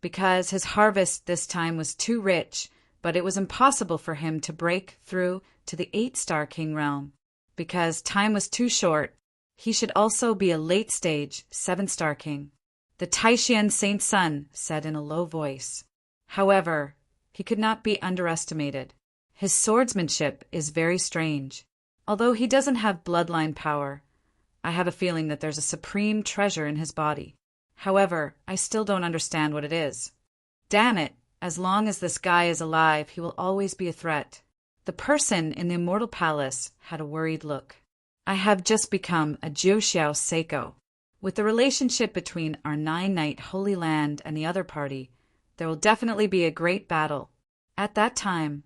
Because his harvest this time was too rich, but it was impossible for him to break through to the 8-star king realm. Because time was too short, he should also be a late-stage 7-star king. The Taishian saint's son said in a low voice. However, he could not be underestimated. His swordsmanship is very strange. Although he doesn't have bloodline power, I have a feeling that there's a supreme treasure in his body. However, I still don't understand what it is. Damn it, as long as this guy is alive, he will always be a threat. The person in the Immortal Palace had a worried look. I have just become a Jiuxiao Seiko. With the relationship between our 9-night Holy Land and the other party, there will definitely be a great battle. At that time,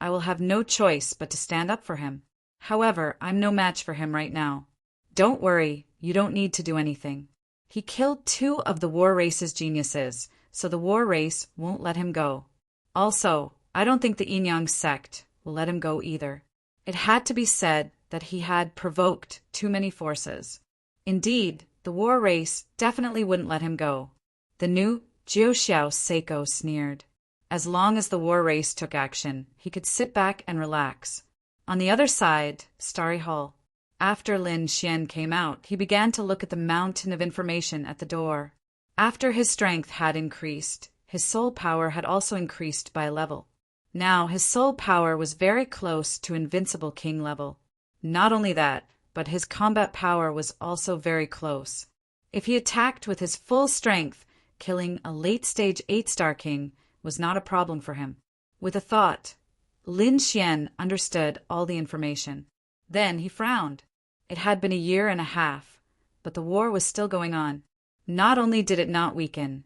I will have no choice but to stand up for him. However, I'm no match for him right now. Don't worry, you don't need to do anything. He killed 2 of the war race's geniuses, so the war race won't let him go. Also, I don't think the Yin-Yang sect will let him go either. It had to be said that he had provoked too many forces. Indeed, the war race definitely wouldn't let him go. The new Jiuxiao Seiko sneered. As long as the war race took action, he could sit back and relax. On the other side, Starry Hall. After Lin Xian came out, he began to look at the mountain of information at the door. After his strength had increased, his soul power had also increased by a level. Now his soul power was very close to invincible king level. Not only that, but his combat power was also very close. If he attacked with his full strength, killing a late-stage 8-star king was not a problem for him. With a thought, Lin Xian understood all the information. Then he frowned. It had been a year and a half, but the war was still going on. Not only did it not weaken,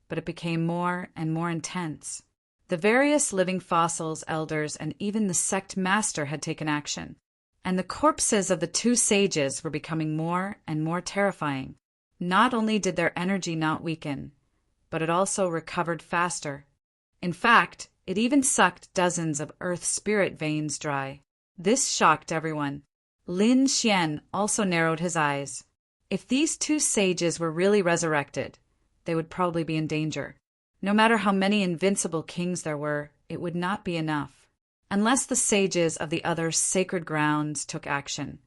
but it became more and more intense. The various living fossils, elders, and even the sect master had taken action, and the corpses of the 2 sages were becoming more and more terrifying. Not only did their energy not weaken, but it also recovered faster. In fact, it even sucked dozens of earth spirit veins dry. This shocked everyone. Lin Xian also narrowed his eyes. If these 2 sages were really resurrected, they would probably be in danger. No matter how many invincible kings there were, it would not be enough. Unless the sages of the other sacred grounds took action,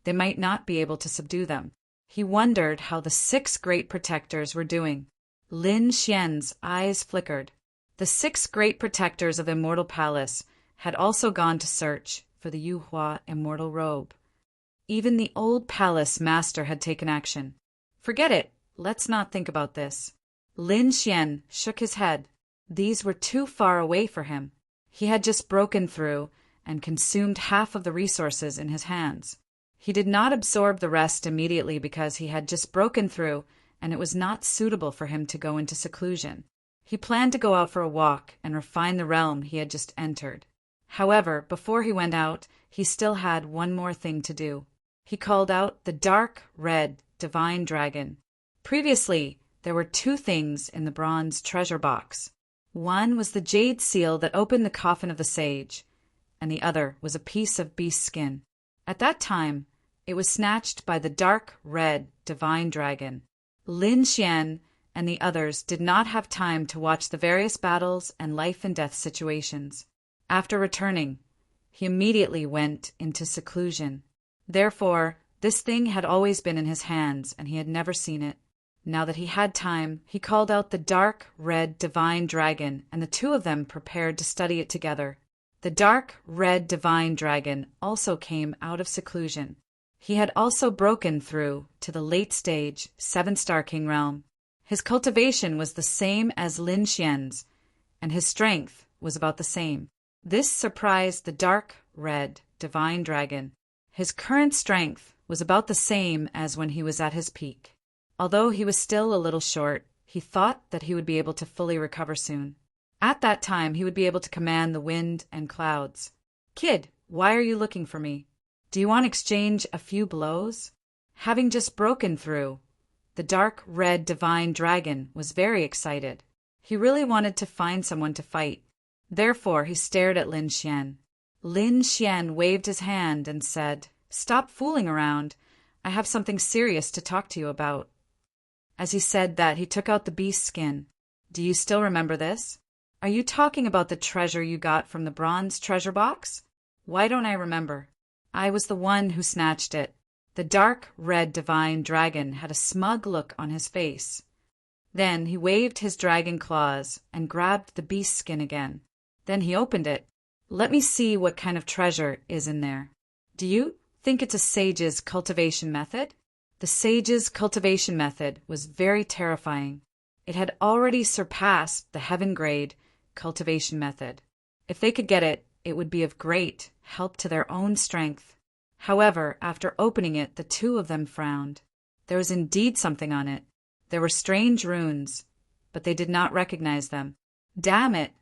they might not be able to subdue them. He wondered how the 6 great protectors were doing. Lin Xian's eyes flickered. The 6 great protectors of the Immortal Palace had also gone to search for the Yuhua Immortal Robe. Even the old palace master had taken action. Forget it. Let's not think about this. Lin Xian shook his head. These were too far away for him. He had just broken through and consumed half of the resources in his hands. He did not absorb the rest immediately because he had just broken through and it was not suitable for him to go into seclusion. He planned to go out for a walk and refine the realm he had just entered. However, before he went out, he still had one more thing to do. He called out the dark red divine dragon. Previously, there were 2 things in the bronze treasure box. One was the jade seal that opened the coffin of the sage, and the other was a piece of beast skin. At that time, it was snatched by the dark red divine dragon. Lin Xian and the others did not have time to watch the various battles and life and death situations. After returning, he immediately went into seclusion. Therefore, this thing had always been in his hands and he had never seen it. Now that he had time, he called out the dark red divine dragon and the 2 of them prepared to study it together. The dark red divine dragon also came out of seclusion. He had also broken through to the late stage 7-star king realm. His cultivation was the same as Lin Xian's, and his strength was about the same. This surprised the dark red divine dragon. His current strength was about the same as when he was at his peak. Although he was still a little short, he thought that he would be able to fully recover soon. At that time, he would be able to command the wind and clouds. "Kid, why are you looking for me? Do you want to exchange a few blows?" Having just broken through, the dark red divine dragon was very excited. He really wanted to find someone to fight. Therefore, he stared at Lin Xian. Lin Xian waved his hand and said, "Stop fooling around. I have something serious to talk to you about." As he said that, he took out the beast skin. "Do you still remember this? Are you talking about the treasure you got from the bronze treasure box?" "Why don't I remember? I was the one who snatched it." The dark red divine dragon had a smug look on his face. Then he waved his dragon claws and grabbed the beast skin again. Then he opened it. "Let me see what kind of treasure is in there. Do you think it's a sage's cultivation method?" The sage's cultivation method was very terrifying. It had already surpassed the heaven-grade cultivation method. If they could get it, it would be of great help to their own strength. However, after opening it, the 2 of them frowned. There was indeed something on it. There were strange runes, but they did not recognize them. Damn it!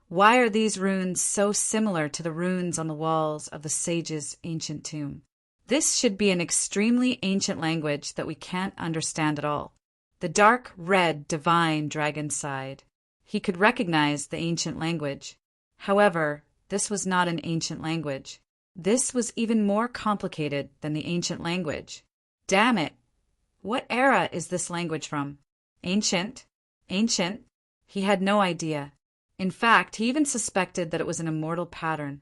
Why are these runes so similar to the runes on the walls of the sage's ancient tomb? This should be an extremely ancient language that we can't understand at all. The dark red divine dragon sighed. He could recognize the ancient language. However, this was not an ancient language. This was even more complicated than the ancient language. Damn it! What era is this language from? Ancient? Ancient? He had no idea. In fact, he even suspected that it was an immortal pattern.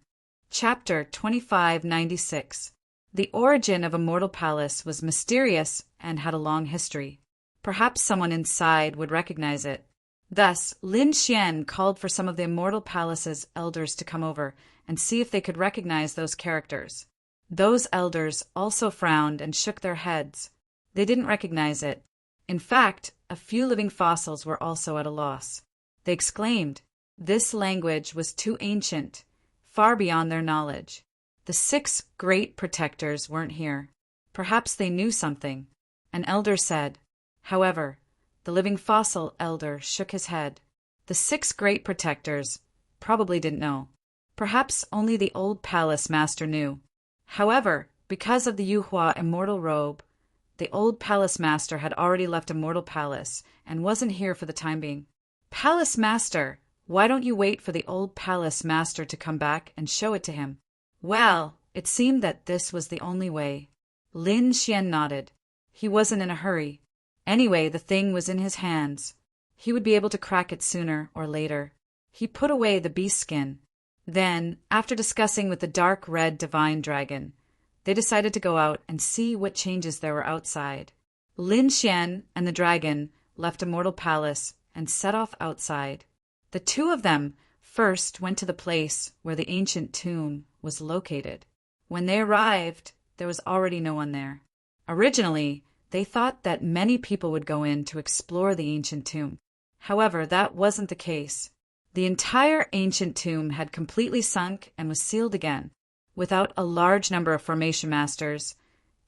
Chapter 2596. The origin of Immortal Palace was mysterious and had a long history. Perhaps someone inside would recognize it. Thus, Lin Xian called for some of the Immortal Palace's elders to come over and see if they could recognize those characters. Those elders also frowned and shook their heads. They didn't recognize it. In fact, a few living fossils were also at a loss. They exclaimed, this language was too ancient, far beyond their knowledge. The 6 great protectors weren't here. Perhaps they knew something. An elder said. However, the living fossil elder shook his head. The 6 great protectors probably didn't know. Perhaps only the old palace master knew. However, because of the Yuhua immortal robe, the old palace master had already left Immortal Palace and wasn't here for the time being. Palace master, why don't you wait for the old palace master to come back and show it to him? Well, it seemed that this was the only way. Lin Xian nodded. He wasn't in a hurry. Anyway, the thing was in his hands. He would be able to crack it sooner or later. He put away the beast skin. Then, after discussing with the dark red divine dragon, they decided to go out and see what changes there were outside. Lin Xian and the dragon left a mortal palace and set off outside. The two of them first went to the place where the ancient tomb was located. When they arrived, there was already no one there. Originally, they thought that many people would go in to explore the ancient tomb. However, that wasn't the case. The entire ancient tomb had completely sunk and was sealed again. Without a large number of formation masters,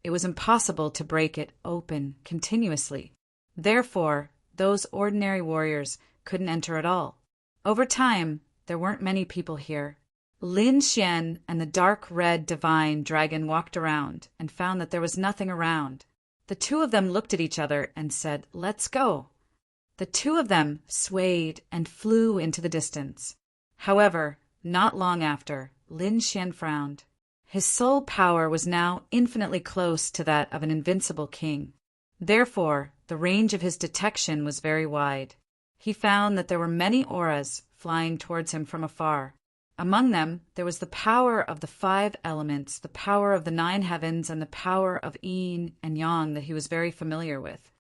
it was impossible to break it open continuously. Therefore, those ordinary warriors couldn't enter at all. Over time, there weren't many people here. Lin Xian and the dark red divine dragon walked around and found that there was nothing around. The two of them looked at each other and said, "Let's go." The two of them swayed and flew into the distance. However, not long after, Lin Xian frowned. His soul power was now infinitely close to that of an invincible king. Therefore, the range of his detection was very wide. He found that there were many auras flying towards him from afar. Among them, there was the power of the 5 elements, the power of the 9 heavens, and the power of yin and yang that he was very familiar with.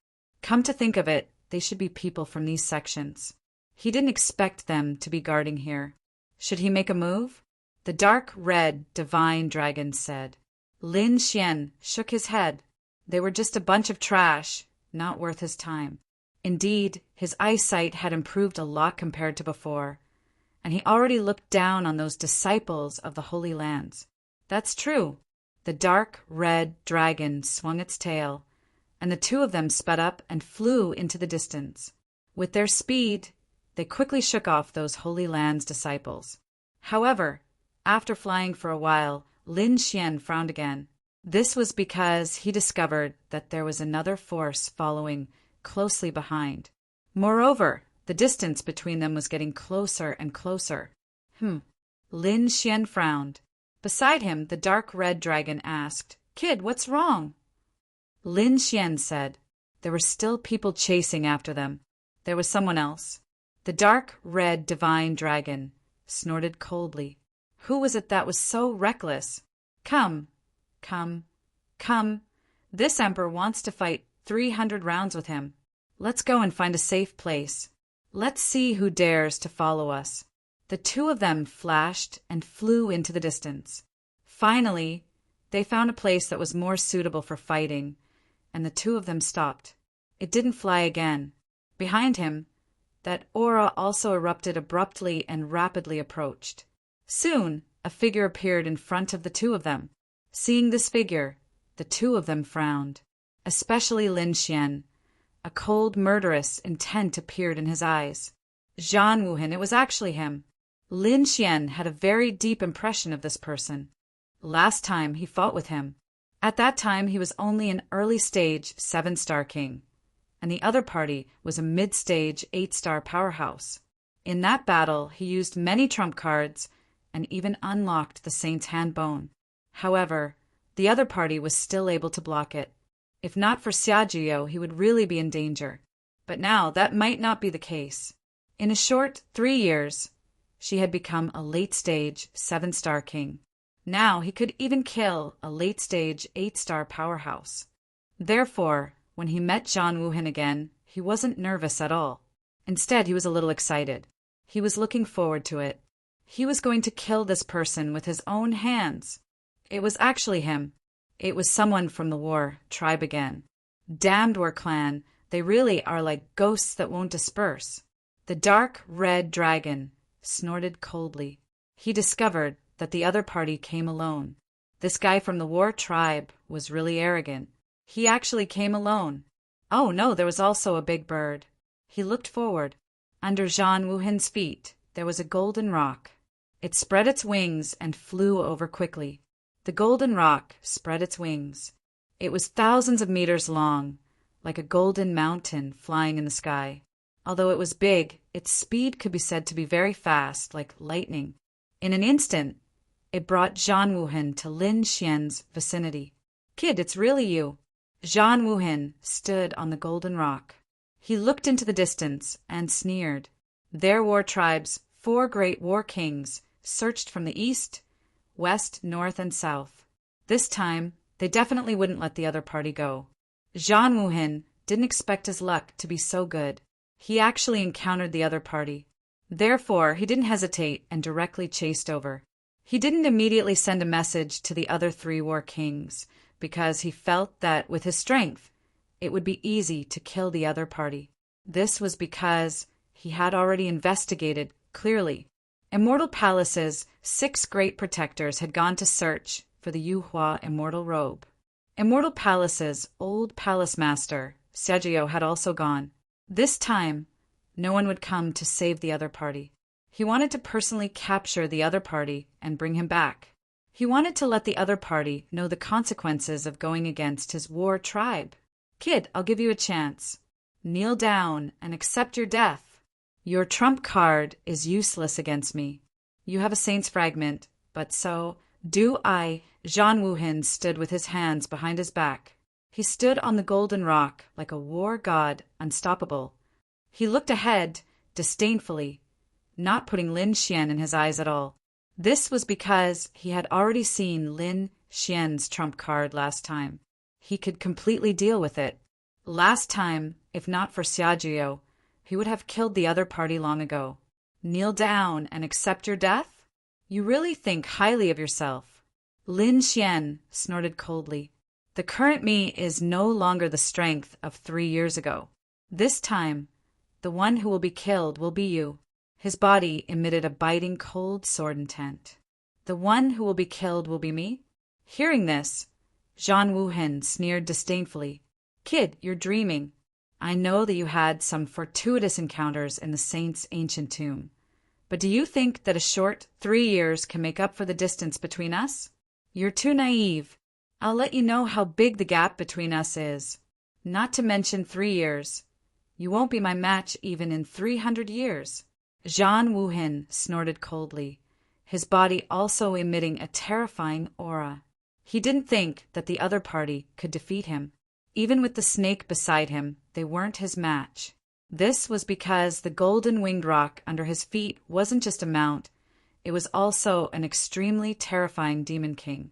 Come to think of it, they should be people from these sections. He didn't expect them to be guarding here. Should he make a move? The dark red divine dragon said. Lin Xian shook his head. They were just a bunch of trash, not worth his time. Indeed, his eyesight had improved a lot compared to before, and he already looked down on those disciples of the Holy Lands. That's true. The dark red dragon swung its tail, and the two of them sped up and flew into the distance. With their speed, they quickly shook off those Holy Lands disciples. However, after flying for a while, Lin Xian frowned again. This was because he discovered that there was another force following closely behind. Moreover, the distance between them was getting closer and closer. Lin Xian frowned. Beside him, the dark red dragon asked, "Kid, what's wrong?" Lin Xian said, "There were still people chasing after them. There was someone else." The dark red divine dragon snorted coldly. Who was it that was so reckless? Come. This emperor wants to fight 300 rounds with him. Let's go and find a safe place. Let's see who dares to follow us. The two of them flashed and flew into the distance. Finally, they found a place that was more suitable for fighting, and the two of them stopped. It didn't fly again. Behind him, that aura also erupted abruptly and rapidly approached. Soon, a figure appeared in front of the two of them. Seeing this figure, the two of them frowned, especially Lin Xian. A cold, murderous intent appeared in his eyes. Zhan Wuhan, it was actually him. Lin Xian had a very deep impression of this person. Last time he fought with him. At that time he was only an early-stage 7-star king, and the other party was a mid-stage 8-star powerhouse. In that battle he used many trump cards and even unlocked the Saint's Hand Bone. However, the other party was still able to block it. If not for Xiajiao, he would really be in danger. But now that might not be the case. In a short 3 years, she had become a late-stage 7-star king. Now he could even kill a late-stage 8-star powerhouse. Therefore, when he met Zhan Wuhan again, he wasn't nervous at all. Instead, he was a little excited. He was looking forward to it. He was going to kill this person with his own hands. It was actually him. It was someone from the war tribe again. Damned War clan, they really are like ghosts that won't disperse. The dark red dragon snorted coldly. He discovered that the other party came alone. This guy from the war tribe was really arrogant. He actually came alone. Oh no, there was also a big bird. He looked forward. Under Zhan Wuhan's feet, there was a golden rock. It spread its wings and flew over quickly. The golden rock spread its wings. It was thousands of meters long, like a golden mountain flying in the sky. Although it was big, its speed could be said to be very fast, like lightning. In an instant, it brought Zhan Wuhan to Lin Xian's vicinity. "Kid, it's really you." Zhan Wuhan stood on the golden rock. He looked into the distance and sneered. Their war tribes, 4 great war kings, searched from the east, west, north, and south. This time, they definitely wouldn't let the other party go. Zhang Wuhin didn't expect his luck to be so good. He actually encountered the other party. Therefore, he didn't hesitate and directly chased over. He didn't immediately send a message to the other 3 war kings, because he felt that with his strength, it would be easy to kill the other party. This was because he had already investigated clearly. Immortal Palace's 6 great protectors had gone to search for the Yuhua immortal robe. Immortal Palace's old palace master, Xiajiao, had also gone. This time, no one would come to save the other party. He wanted to personally capture the other party and bring him back. He wanted to let the other party know the consequences of going against his war tribe. Kid, I'll give you a chance. Kneel down and accept your death. Your trump card is useless against me. You have a saint's fragment, but so do I. Zhang Wuhin stood with his hands behind his back. He stood on the golden rock like a war god, unstoppable. He looked ahead, disdainfully, not putting Lin Xian in his eyes at all. This was because he had already seen Lin Xian's trump card last time. He could completely deal with it. Last time, if not for Xiajiao, he would have killed the other party long ago. Kneel down and accept your death? You really think highly of yourself. Lin Xian snorted coldly. The current me is no longer the strength of 3 years ago. This time, the one who will be killed will be you. His body emitted a biting cold sword intent. The one who will be killed will be me? Hearing this, Zhang Wuhin sneered disdainfully. Kid, you're dreaming. I know that you had some fortuitous encounters in the saint's ancient tomb. But do you think that a short 3 years can make up for the distance between us? You're too naive. I'll let you know how big the gap between us is. Not to mention 3 years. You won't be my match even in 300 years. Zhang Wuhin snorted coldly, his body also emitting a terrifying aura. He didn't think that the other party could defeat him. Even with the snake beside him, they weren't his match. This was because the golden winged rock under his feet wasn't just a mount, it was also an extremely terrifying demon king.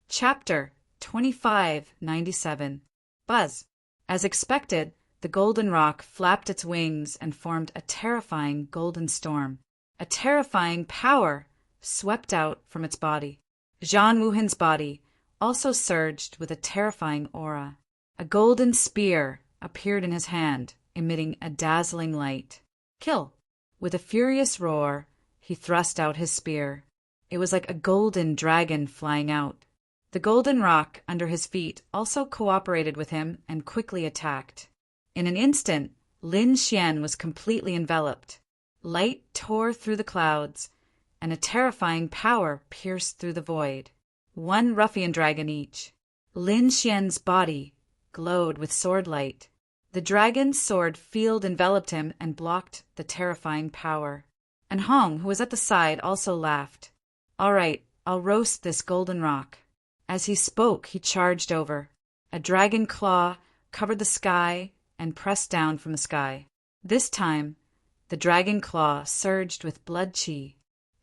Chapter 2597. Buzz. As expected, the golden rock flapped its wings and formed a terrifying golden storm. A terrifying power swept out from its body. Zhang Wuhin's body also surged with a terrifying aura. A golden spear appeared in his hand, emitting a dazzling light. Kill! With a furious roar, he thrust out his spear. It was like a golden dragon flying out. The golden rock under his feet also cooperated with him and quickly attacked. In an instant, Lin Xian was completely enveloped. Light tore through the clouds, and a terrifying power pierced through the void. 1 ruffian dragon each. Lin Xian's body glowed with sword light. The dragon's sword field enveloped him and blocked the terrifying power. And Hong, who was at the side, also laughed. All right, I'll roast this golden rock. As he spoke, he charged over. A dragon claw covered the sky and pressed down from the sky. This time, the dragon claw surged with blood chi.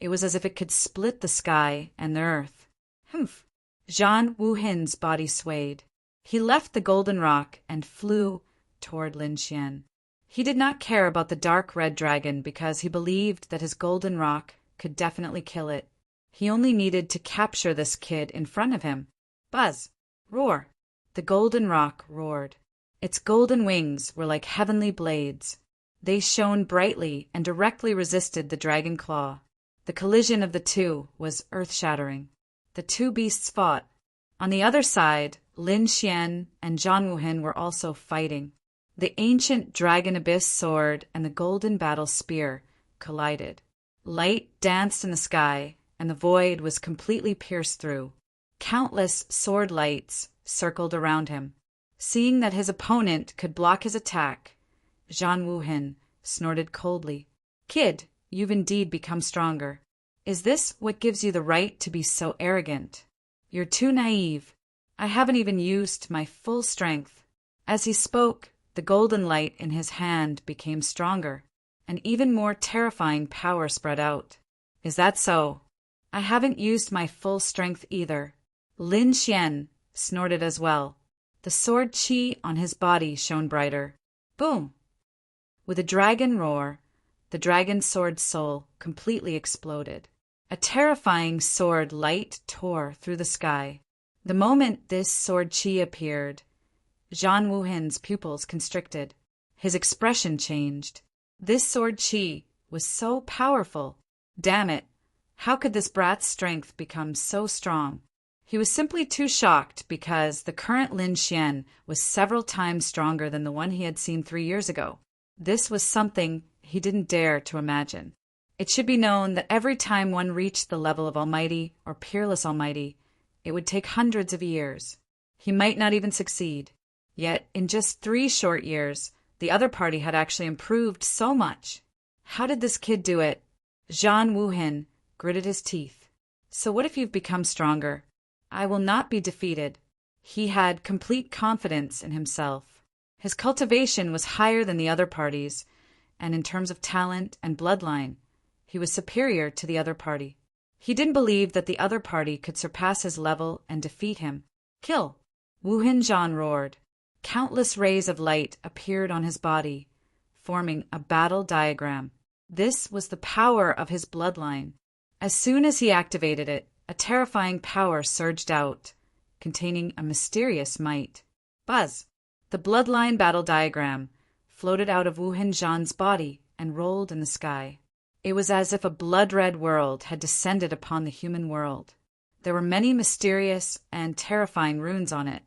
It was as if it could split the sky and the earth. Humph! Zhang Wuhin's body swayed. He left the golden rock and flew toward Lin Xian. He did not care about the dark red dragon because he believed that his golden rock could definitely kill it. He only needed to capture this kid in front of him. Buzz! Roar! The golden rock roared. Its golden wings were like heavenly blades. They shone brightly and directly resisted the dragon claw. The collision of the two was earth-shattering. The two beasts fought. On the other side, Lin Xian and Zhang Wuhin were also fighting. The ancient dragon abyss sword and the golden battle spear collided. Light danced in the sky, and the void was completely pierced through. Countless sword lights circled around him. Seeing that his opponent could block his attack, Zhang Wuhin snorted coldly. Kid, you've indeed become stronger. Is this what gives you the right to be so arrogant? You're too naive. I haven't even used my full strength. As he spoke, the golden light in his hand became stronger. An even more terrifying power spread out. Is that so? I haven't used my full strength either. Lin Xian snorted as well. The sword qi on his body shone brighter. Boom! With a dragon roar, the dragon sword soul completely exploded. A terrifying sword light tore through the sky. The moment this sword qi appeared, Zhan Wuhen's pupils constricted. His expression changed. This sword qi was so powerful. Damn it! How could this brat's strength become so strong? He was simply too shocked because the current Lin Xian was several times stronger than the one he had seen 3 years ago. This was something he didn't dare to imagine. It should be known that every time one reached the level of Almighty or Peerless Almighty, it would take hundreds of years. He might not even succeed. Yet, in just 3 short years, the other party had actually improved so much. How did this kid do it? Zhan Wuhen gritted his teeth. So what if you've become stronger? I will not be defeated. He had complete confidence in himself. His cultivation was higher than the other parties, and in terms of talent and bloodline, he was superior to the other party. He didn't believe that the other party could surpass his level and defeat him. Kill! Wuhen Zhan roared. Countless rays of light appeared on his body, forming a battle diagram. This was the power of his bloodline. As soon as he activated it, a terrifying power surged out, containing a mysterious might. Buzz! The bloodline battle diagram floated out of Wuhen Zhan's body and rolled in the sky. It was as if a blood-red world had descended upon the human world. There were many mysterious and terrifying runes on it.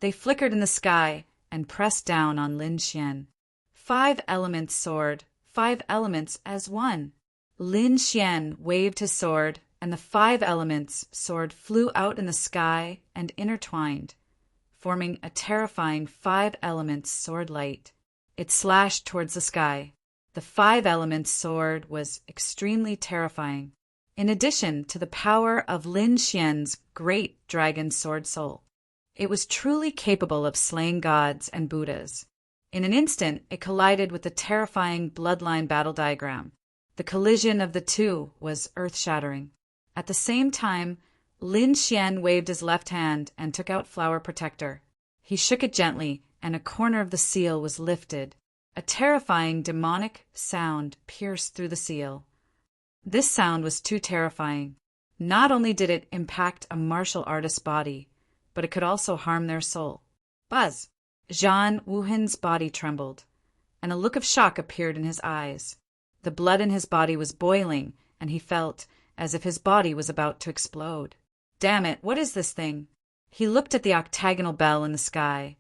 They flickered in the sky and pressed down on Lin Xian. 5 elements sword, 5 elements as one. Lin Xian waved his sword, and the 5 elements sword flew out in the sky and intertwined, forming a terrifying 5 elements sword light. It slashed towards the sky. The 5 elements sword was extremely terrifying, in addition to the power of Lin Xian's great dragon sword soul. It was truly capable of slaying gods and Buddhas. In an instant, it collided with the terrifying bloodline battle diagram. The collision of the two was earth-shattering. At the same time, Lin Xian waved his left hand and took out Flower Protector. He shook it gently, and a corner of the seal was lifted. A terrifying demonic sound pierced through the seal. This sound was too terrifying. Not only did it impact a martial artist's body, but it could also harm their soul. Buzz! Zhan Wuhen's body trembled, and a look of shock appeared in his eyes. The blood in his body was boiling, and he felt as if his body was about to explode. Damn it, what is this thing? He looked at the octagonal bell in the sky,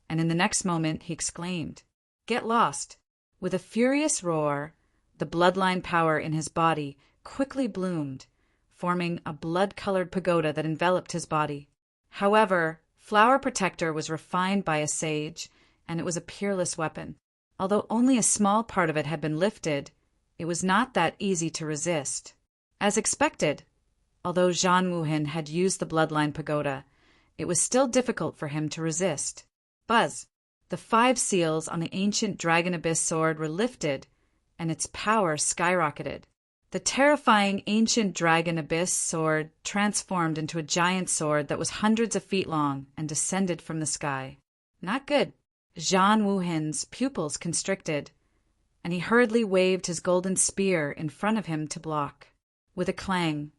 and in the next moment he exclaimed, "Get lost!" With a furious roar, the bloodline power in his body quickly bloomed, forming a blood-colored pagoda that enveloped his body. However, Flower Protector was refined by a sage, and it was a peerless weapon. Although only a small part of it had been lifted, it was not that easy to resist. As expected, although Zhan Wuhen had used the bloodline pagoda, it was still difficult for him to resist. Buzz! The 5 seals on the ancient Dragon Abyss sword were lifted, and its power skyrocketed. The terrifying ancient Dragon Abyss sword transformed into a giant sword that was hundreds of feet long and descended from the sky. Not good. Zhan Wuhen's pupils constricted, and he hurriedly waved his golden spear in front of him to block. With a clang,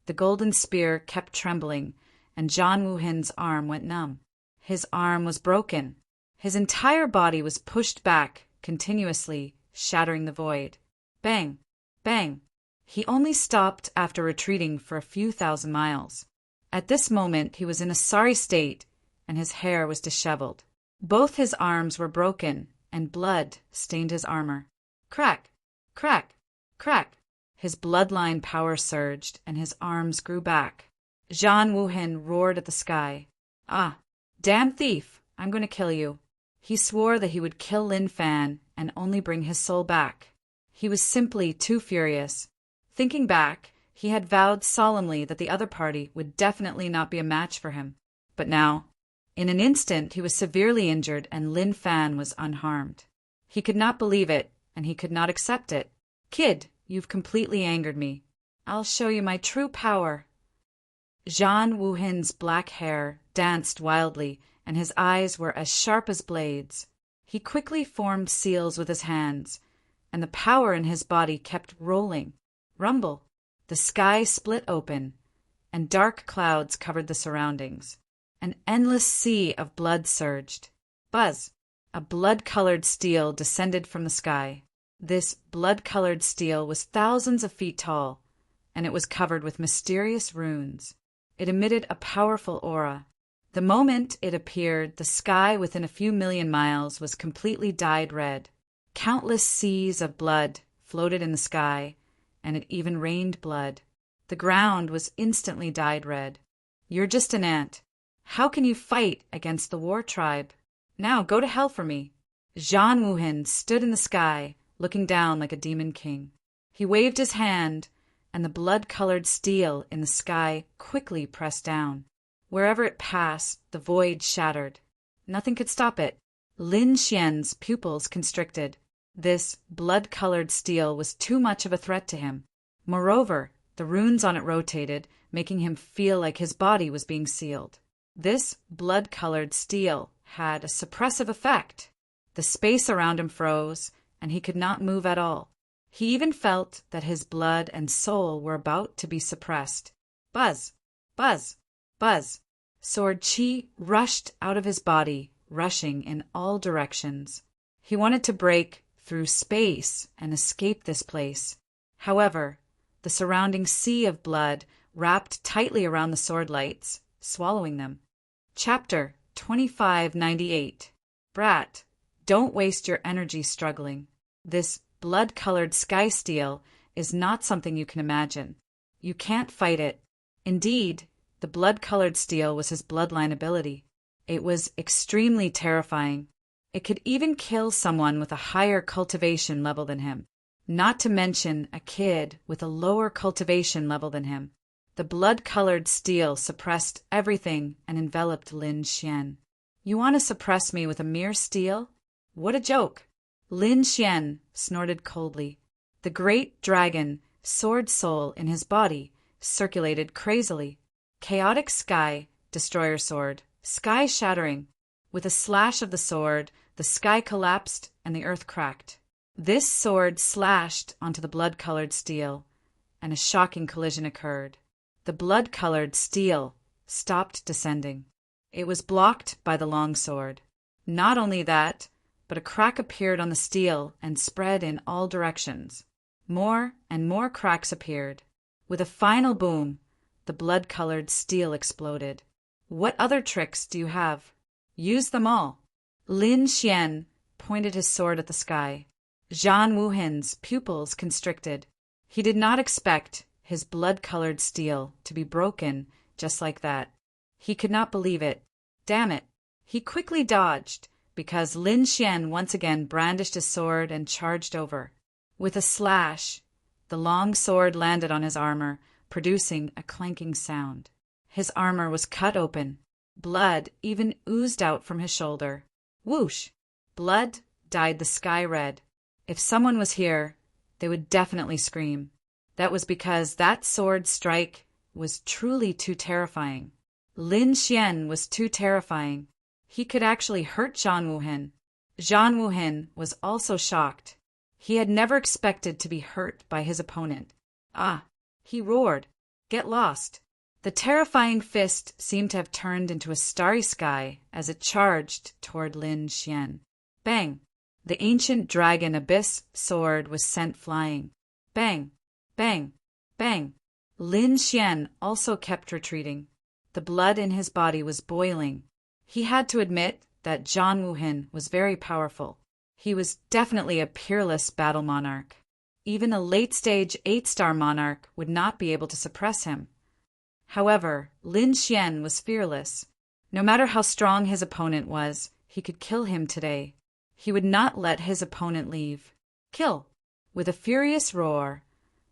the golden spear kept trembling, and Zhan Wuhen's arm went numb. His arm was broken. His entire body was pushed back continuously, shattering the void. Bang! Bang! He only stopped after retreating for a few thousand miles. At this moment he was in a sorry state, and his hair was disheveled. Both his arms were broken, and blood stained his armor. Crack! Crack! Crack! His bloodline power surged, and his arms grew back. Zhan Wuhen roared at the sky. "Ah, damn thief! I'm going to kill you." He swore that he would kill Lin Fan and only bring his soul back. He was simply too furious. Thinking back, he had vowed solemnly that the other party would definitely not be a match for him. But now, in an instant, he was severely injured and Lin Fan was unharmed. He could not believe it, and he could not accept it. "Kid, you've completely angered me. I'll show you my true power." Zhan Wuhin's black hair danced wildly, and his eyes were as sharp as blades. He quickly formed seals with his hands, and the power in his body kept rolling. Rumble! The sky split open, and dark clouds covered the surroundings. An endless sea of blood surged. Buzz! A blood-colored steel descended from the sky. This blood-colored steel was thousands of feet tall, and it was covered with mysterious runes. It emitted a powerful aura. The moment it appeared, the sky within a few million miles was completely dyed red. Countless seas of blood floated in the sky, and it even rained blood. The ground was instantly dyed red. "You're just an ant. How can you fight against the war tribe? Now go to hell for me." Zhan Wuhin stood in the sky, looking down like a demon king. He waved his hand, and the blood-colored steel in the sky quickly pressed down. Wherever it passed, the void shattered. Nothing could stop it. Lin Xian's pupils constricted. This blood-colored steel was too much of a threat to him. Moreover, the runes on it rotated, making him feel like his body was being sealed. This blood-colored steel had a suppressive effect. The space around him froze, and he could not move at all. He even felt that his blood and soul were about to be suppressed. Buzz! Buzz! Buzz! Sword chi rushed out of his body, rushing in all directions. He wanted to break through space and escape this place. However, the surrounding sea of blood wrapped tightly around the sword lights, swallowing them. Chapter 2598. Brat, don't waste your energy struggling. This blood-colored sky steel is not something you can imagine. You can't fight it. Indeed, the blood-colored steel was his bloodline ability. It was extremely terrifying. It could even kill someone with a higher cultivation level than him, not to mention a kid with a lower cultivation level than him. The blood-colored steel suppressed everything and enveloped Lin Xian. "You want to suppress me with a mere steel? What a joke!" Lin Xian snorted coldly. The great dragon, sword soul in his body, circulated crazily. Chaotic sky, destroyer sword, sky shattering. With a slash of the sword, the sky collapsed and the earth cracked. This sword slashed onto the blood-colored steel, and a shocking collision occurred. The blood-colored steel stopped descending. It was blocked by the long sword. Not only that, but a crack appeared on the steel and spread in all directions. More and more cracks appeared. With a final boom, the blood-colored steel exploded. "What other tricks do you have? Use them all." Lin Xian pointed his sword at the sky. Zhan Wuhin's pupils constricted. He did not expect his blood-colored steel to be broken just like that. He could not believe it. Damn it! He quickly dodged, because Lin Xian once again brandished his sword and charged over. With a slash, the long sword landed on his armor, producing a clanking sound. His armor was cut open. Blood even oozed out from his shoulder. Whoosh! Blood dyed the sky red. If someone was here, they would definitely scream. That was because that sword strike was truly too terrifying. Lin Xian was too terrifying. He could actually hurt Zhan Wuhin. Zhan Wuhin was also shocked. He had never expected to be hurt by his opponent. "Ah!" he roared. "Get lost!" The terrifying fist seemed to have turned into a starry sky as it charged toward Lin Xian. Bang! The ancient dragon abyss sword was sent flying. Bang! Bang! Bang! Lin Xian also kept retreating. The blood in his body was boiling. He had to admit that Zhan Wuhin was very powerful. He was definitely a peerless battle monarch. Even a late-stage 8-star monarch would not be able to suppress him. However, Lin Xian was fearless. No matter how strong his opponent was, he could kill him today. He would not let his opponent leave. Kill! With a furious roar,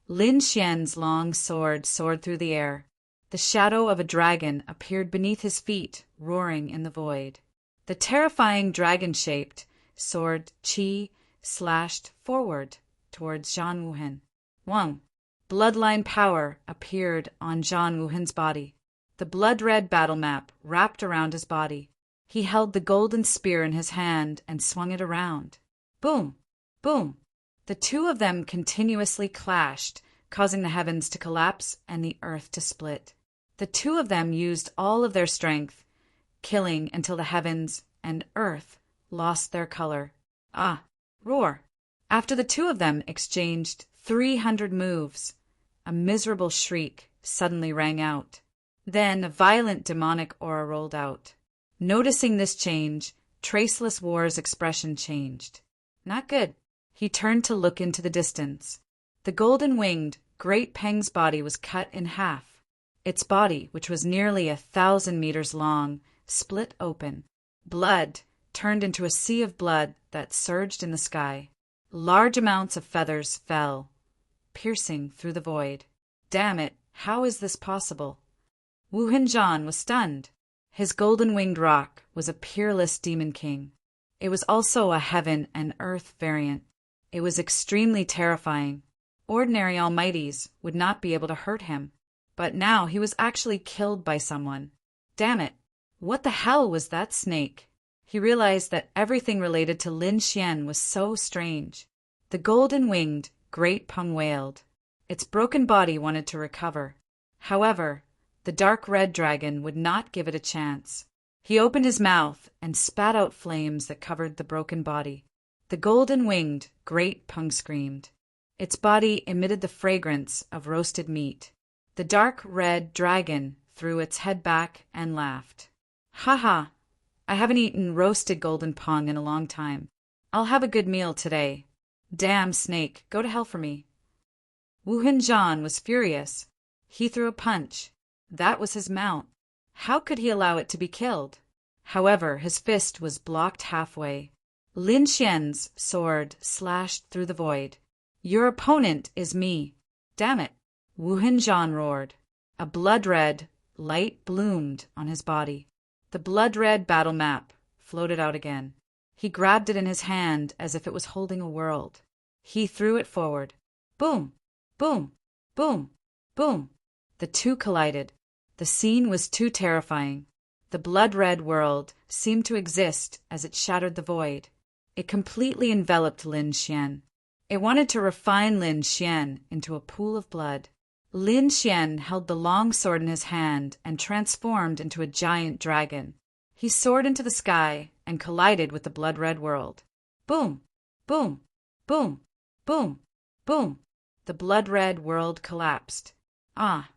Lin Xian's long sword soared through the air. The shadow of a dragon appeared beneath his feet, roaring in the void. The terrifying dragon-shaped sword Qi slashed forward towards Zhan Wuhin. Wang! Bloodline power appeared on Zhan Wuhen's body. The blood-red battle map wrapped around his body. He held the golden spear in his hand and swung it around. Boom! Boom! The two of them continuously clashed, causing the heavens to collapse and the earth to split. The two of them used all of their strength, killing until the heavens and earth lost their color. Ah! Roar! After the two of them exchanged 300 moves, a miserable shriek suddenly rang out. Then a violent demonic aura rolled out. Noticing this change, Traceless War's expression changed. Not good. He turned to look into the distance. The golden-winged, Great Peng's body was cut in half. Its body, which was nearly 1,000 meters long, split open. Blood turned into a sea of blood that surged in the sky. Large amounts of feathers fell, piercing through the void. Damn it, how is this possible? Wuhen Zhan was stunned. His golden-winged rock was a peerless demon king. It was also a heaven and earth variant. It was extremely terrifying. Ordinary almighties would not be able to hurt him. But now he was actually killed by someone. Damn it, what the hell was that snake? He realized that everything related to Lin Xian was so strange. The golden-winged Great Peng wailed. Its broken body wanted to recover. However, the dark red dragon would not give it a chance. He opened his mouth and spat out flames that covered the broken body. The golden-winged Great Peng screamed. Its body emitted the fragrance of roasted meat. The dark red dragon threw its head back and laughed. Ha ha! I haven't eaten roasted golden peng in a long time. I'll have a good meal today. Damn snake, go to hell for me. Wuhen Zhan was furious. He threw a punch. That was his mount. How could he allow it to be killed? However, his fist was blocked halfway. Lin Xian's sword slashed through the void. Your opponent is me. Damn it! Wuhen Zhan roared. A blood-red light bloomed on his body. The blood-red battle map floated out again. He grabbed it in his hand as if it was holding a world. He threw it forward. Boom! Boom! Boom! Boom! The two collided. The scene was too terrifying. The blood-red world seemed to exist as it shattered the void. It completely enveloped Lin Xian. It wanted to refine Lin Xian into a pool of blood. Lin Xian held the long sword in his hand and transformed into a giant dragon. He soared into the sky and collided with the blood-red world. Boom! Boom! Boom! Boom! Boom! The blood-red world collapsed. Ah!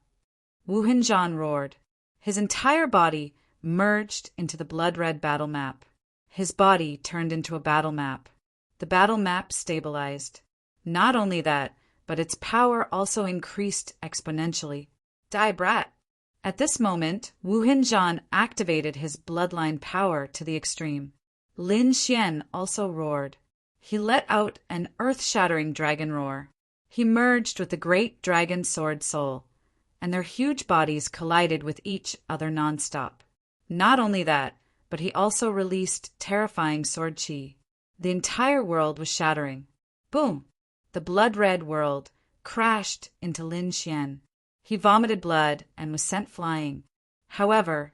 Wuhen Zhan roared. His entire body merged into the blood-red battle map. His body turned into a battle map. The battle map stabilized. Not only that, but its power also increased exponentially. Die, brat! At this moment, Wuhen Zhan activated his bloodline power to the extreme. Lin Xian also roared. He let out an earth-shattering dragon roar. He merged with the great dragon sword soul, and their huge bodies collided with each other nonstop. Not only that, but he also released terrifying sword chi. The entire world was shattering. Boom! The blood-red world crashed into Lin Xian. He vomited blood and was sent flying. However,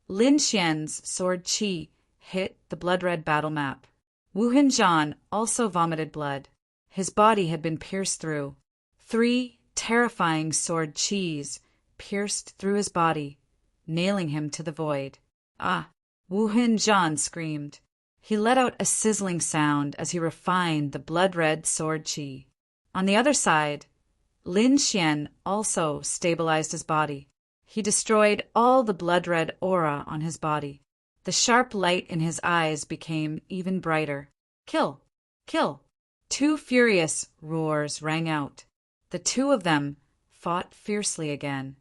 Lin Xian's sword chi hit the blood-red battle map. Wuhen Zhan also vomited blood. His body had been pierced through. 3 terrifying sword chis pierced through his body, nailing him to the void. Ah! Wuhen Zhan screamed. He let out a sizzling sound as he refined the blood-red sword chi. On the other side, Lin Xian also stabilized his body. He destroyed all the blood-red aura on his body. The sharp light in his eyes became even brighter. Kill! Kill! 2 furious roars rang out. The two of them fought fiercely again.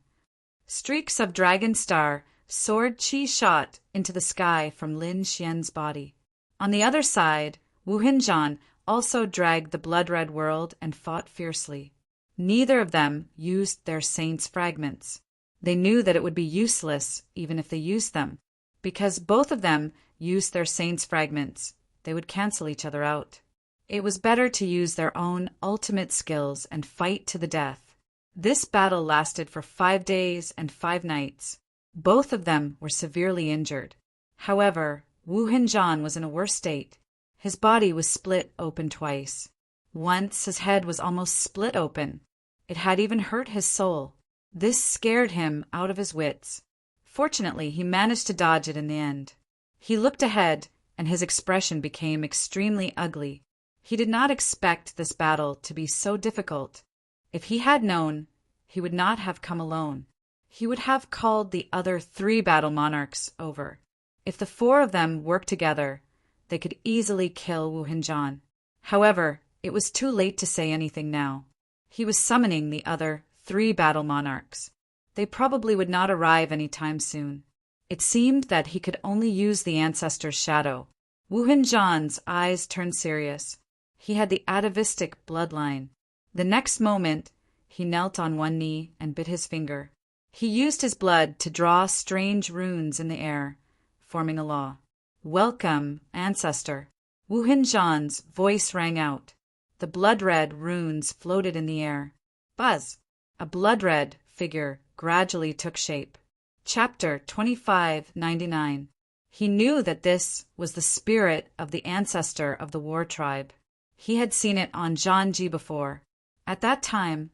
Streaks of dragon star sword chi shot into the sky from Lin Xian's body. On the other side, Wuhen Zhan also dragged the blood-red world and fought fiercely. Neither of them used their saint's fragments. They knew that it would be useless even if they used them. Because both of them used their saint's fragments, they would cancel each other out. It was better to use their own ultimate skills and fight to the death. This battle lasted for 5 days and 5 nights. Both of them were severely injured. However, Wu Hinjan was in a worse state. His body was split open twice. Once his head was almost split open. It had even hurt his soul. This scared him out of his wits. Fortunately, he managed to dodge it in the end. He looked ahead, and his expression became extremely ugly. He did not expect this battle to be so difficult. If he had known, he would not have come alone. He would have called the other 3 battle monarchs over. If the 4 of them worked together, they could easily kill Wu Hinjan. However, it was too late to say anything now. He was summoning the other 3 battle monarchs. They probably would not arrive any time soon. It seemed that he could only use the ancestor's shadow. Wu Hinjan's eyes turned serious. He had the atavistic bloodline. The next moment, he knelt on one knee and bit his finger. He used his blood to draw strange runes in the air, forming a law. "Welcome, ancestor." Wu Hinjan's voice rang out. The blood-red runes floated in the air. Buzz! A blood-red figure gradually took shape. Chapter 2599. He knew that this was the spirit of the ancestor of the war tribe. He had seen it on Zhang Ji before. At that time,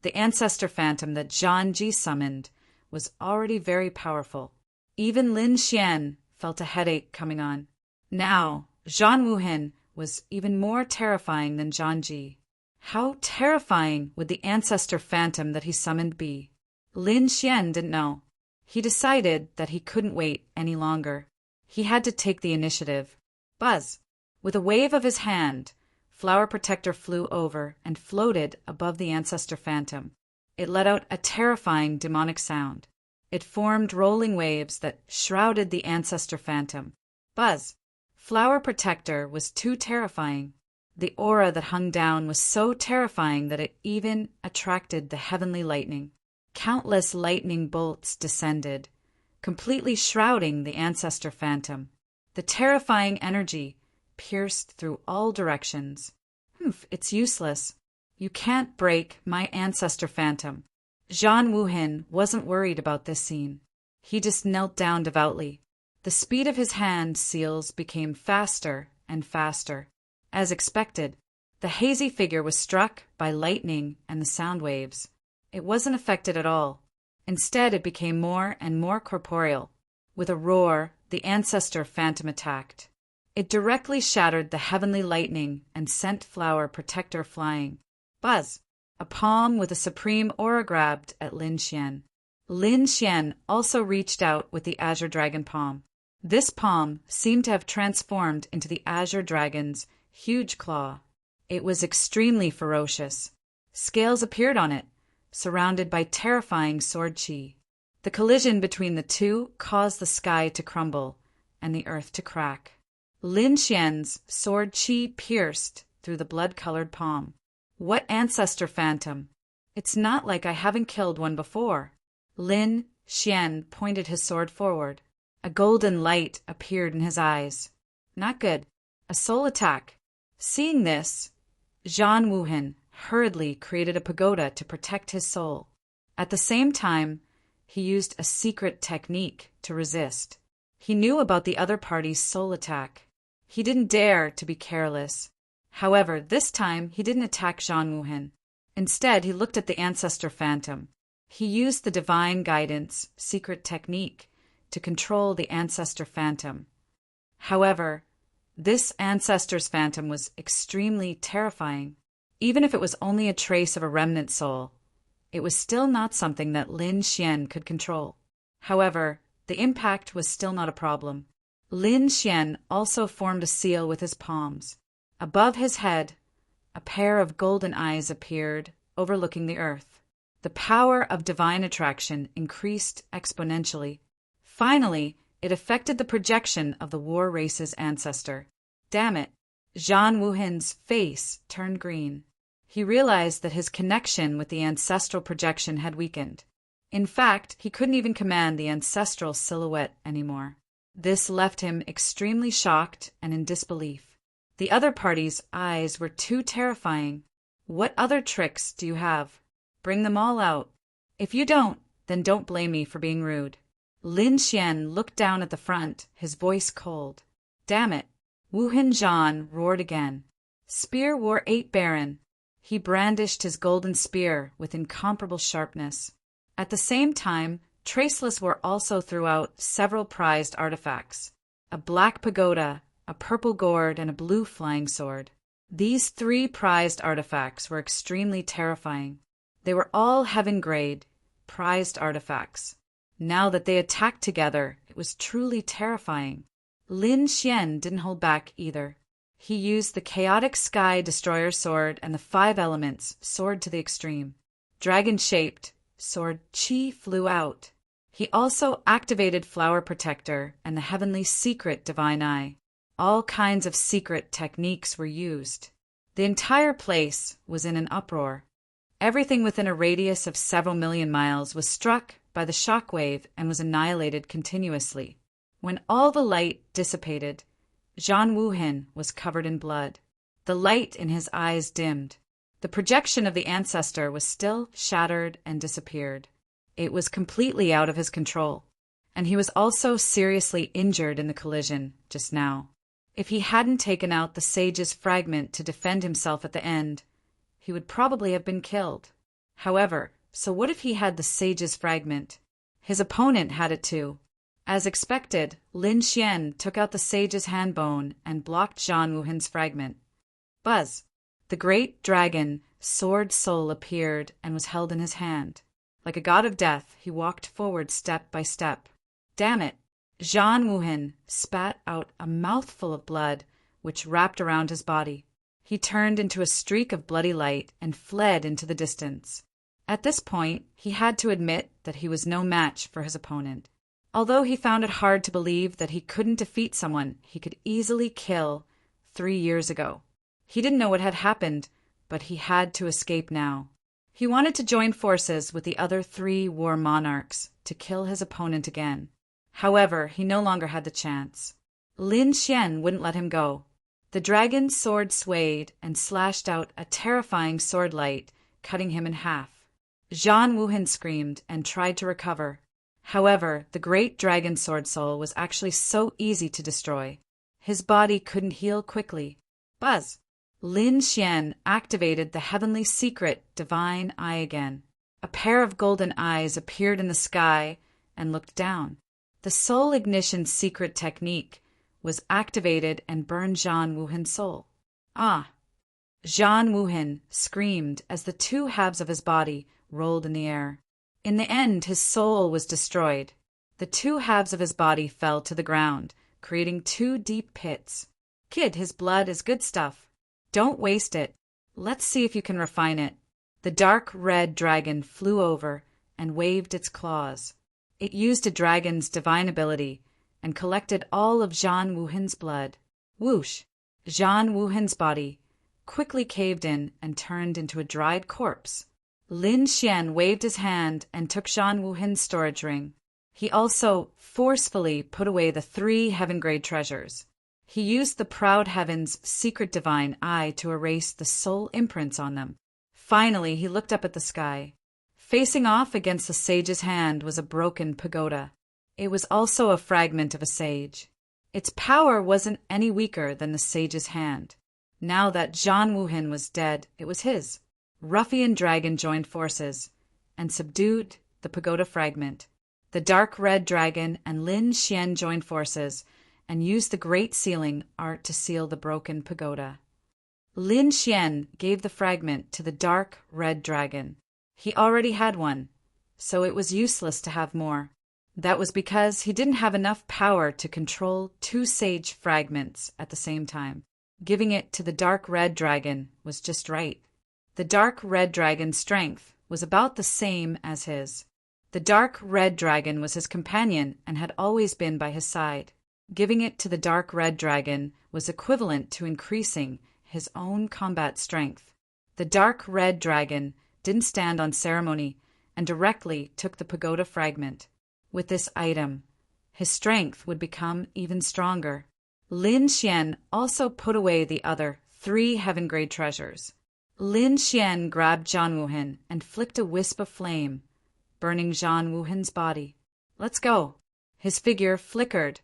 the ancestor phantom that Zhang Ji summoned was already very powerful. Even Lin Xian felt a headache coming on. Now, Zhang Wuhen was even more terrifying than Zhang Ji. How terrifying would the ancestor phantom that he summoned be? Lin Xian didn't know. He decided that he couldn't wait any longer. He had to take the initiative. Buzz! With a wave of his hand, Flower Protector flew over and floated above the ancestor phantom. It let out a terrifying demonic sound. It formed rolling waves that shrouded the ancestor phantom. Buzz! Flower Protector was too terrifying. The aura that hung down was so terrifying that it even attracted the heavenly lightning. Countless lightning bolts descended, completely shrouding the ancestor phantom. The terrifying energy pierced through all directions. It's useless. You can't break my ancestor phantom. Zhang Wuhen wasn't worried about this scene. He just knelt down devoutly. The speed of his hand seals became faster and faster. As expected, the hazy figure was struck by lightning and the sound waves. It wasn't affected at all. Instead, it became more and more corporeal. With a roar, the ancestor phantom attacked. It directly shattered the heavenly lightning and sent Flower Protector flying. Buzz! A palm with a supreme aura grabbed at Lin Xian. Lin Xian also reached out with the Azure Dragon palm. This palm seemed to have transformed into the Azure Dragon's huge claw. It was extremely ferocious. Scales appeared on it, surrounded by terrifying sword chi. The collision between the two caused the sky to crumble and the earth to crack. Lin Xian's sword chi pierced through the blood-colored palm. What ancestor phantom? It's not like I haven't killed one before. Lin Xian pointed his sword forward. A golden light appeared in his eyes. Not good. A soul attack. Seeing this, Zhang Wuhen hurriedly created a pagoda to protect his soul. At the same time, he used a secret technique to resist. He knew about the other party's soul attack. He didn't dare to be careless. However, this time he didn't attack Zhang Wuhen. Instead, he looked at the ancestor phantom. He used the divine guidance secret technique to control the ancestor phantom. However, this ancestor's phantom was extremely terrifying. Even if it was only a trace of a remnant soul, it was still not something that Lin Xian could control. However, the impact was still not a problem. Lin Xian also formed a seal with his palms. Above his head, a pair of golden eyes appeared, overlooking the earth. The power of divine attraction increased exponentially. Finally, it affected the projection of the war race's ancestor. Damn it! Zhang Wuhen's face turned green. He realized that his connection with the ancestral projection had weakened. In fact, he couldn't even command the ancestral silhouette anymore. This left him extremely shocked and in disbelief. The other party's eyes were too terrifying. What other tricks do you have? Bring them all out. If you don't, then don't blame me for being rude. Lin Xian looked down at the front, his voice cold. Damn it. Wu Hinzhan roared again. Spear War 8 Baron. He brandished his golden spear with incomparable sharpness. At the same time, Traceless War also threw out several prized artifacts. A black pagoda, a purple gourd, and a blue flying sword. These 3 prized artifacts were extremely terrifying. They were all heaven-grade, prized artifacts. Now that they attacked together, it was truly terrifying. Lin Xian didn't hold back either. He used the Chaotic Sky Destroyer Sword and the 5 Elements Sword to the extreme. Dragon-shaped, sword Qi flew out. He also activated Flower Protector and the Heavenly Secret Divine Eye. All kinds of secret techniques were used. The entire place was in an uproar. Everything within a radius of several million miles was struck by the shockwave and was annihilated continuously. When all the light dissipated, Zhan Wuhin was covered in blood. The light in his eyes dimmed. The projection of the ancestor was still shattered and disappeared. It was completely out of his control, and he was also seriously injured in the collision just now. If he hadn't taken out the sage's fragment to defend himself at the end, he would probably have been killed. However, so what if he had the sage's fragment? His opponent had it too. As expected, Lin Xian took out the sage's hand bone and blocked Zhan Wuhin's fragment. Buzz! The great dragon, Sword Soul, appeared and was held in his hand. Like a god of death, he walked forward step by step. Damn it! Zhan Wuhin spat out a mouthful of blood, which wrapped around his body. He turned into a streak of bloody light and fled into the distance. At this point, he had to admit that he was no match for his opponent. Although he found it hard to believe that he couldn't defeat someone he could easily kill 3 years ago. He didn't know what had happened, but he had to escape now. He wanted to join forces with the other 3 war monarchs to kill his opponent again. However, he no longer had the chance. Lin Xian wouldn't let him go. The dragon's sword swayed and slashed out a terrifying sword light, cutting him in half. Zhan Wuhin screamed and tried to recover. However, the great dragon sword soul was actually so easy to destroy. His body couldn't heal quickly. Buzz! Lin Xian activated the Heavenly Secret Divine Eye again. A pair of golden eyes appeared in the sky and looked down. The Soul Ignition secret technique was activated and burned Zhan Wuhin's soul. Ah! Zhan Wuhin screamed as the 2 halves of his body rolled in the air. In the end, his soul was destroyed. The 2 halves of his body fell to the ground, creating 2 deep pits. Kid, his blood is good stuff. Don't waste it. Let's see if you can refine it. The dark red dragon flew over and waved its claws. It used a dragon's divine ability and collected all of Zhan Wuhin's blood. Whoosh! Zhan Wuhin's body quickly caved in and turned into a dried corpse. Lin Xian waved his hand and took Zhan Wuhin's storage ring. He also forcefully put away the 3 heaven-grade treasures. He used the Proud Heaven's secret divine eye to erase the soul imprints on them. Finally, he looked up at the sky. Facing off against the sage's hand was a broken pagoda. It was also a fragment of a sage. Its power wasn't any weaker than the sage's hand. Now that Zhan Wuhin was dead, it was his. Ruffian Dragon joined forces and subdued the pagoda fragment. The dark red dragon and Lin Xian joined forces and used the great sealing art to seal the broken pagoda. Lin Xian gave the fragment to the dark red dragon. He already had one, so it was useless to have more. That was because he didn't have enough power to control 2 sage fragments at the same time. Giving it to the dark red dragon was just right. The dark red dragon's strength was about the same as his. The dark red dragon was his companion and had always been by his side. Giving it to the dark red dragon was equivalent to increasing his own combat strength. The dark red dragon didn't stand on ceremony and directly took the pagoda fragment. With this item, his strength would become even stronger. Lin Xian also put away the other 3 heaven-grade treasures. Lin Xian grabbed Zhang Wuhan and flicked a wisp of flame, burning Zhang Wuhan's body. "Let's go." His figure flickered,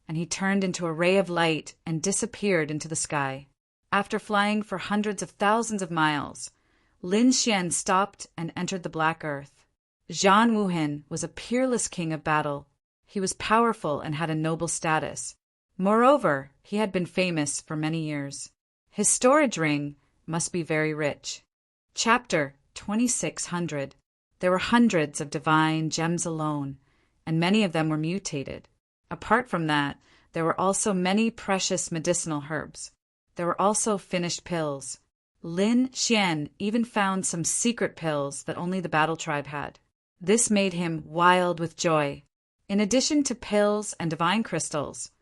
and he turned into a ray of light and disappeared into the sky. After flying for hundreds of thousands of miles, Lin Xian stopped and entered the Black Earth. Zhang Wuhan was a peerless king of battle. He was powerful and had a noble status. Moreover, he had been famous for many years. His storage ring must be very rich. Chapter 2600. There were hundreds of divine gems alone, and many of them were mutated. Apart from that, there were also many precious medicinal herbs. There were also finished pills. Lin Xian even found some secret pills that only the battle tribe had. This made him wild with joy. In addition to pills and divine crystals,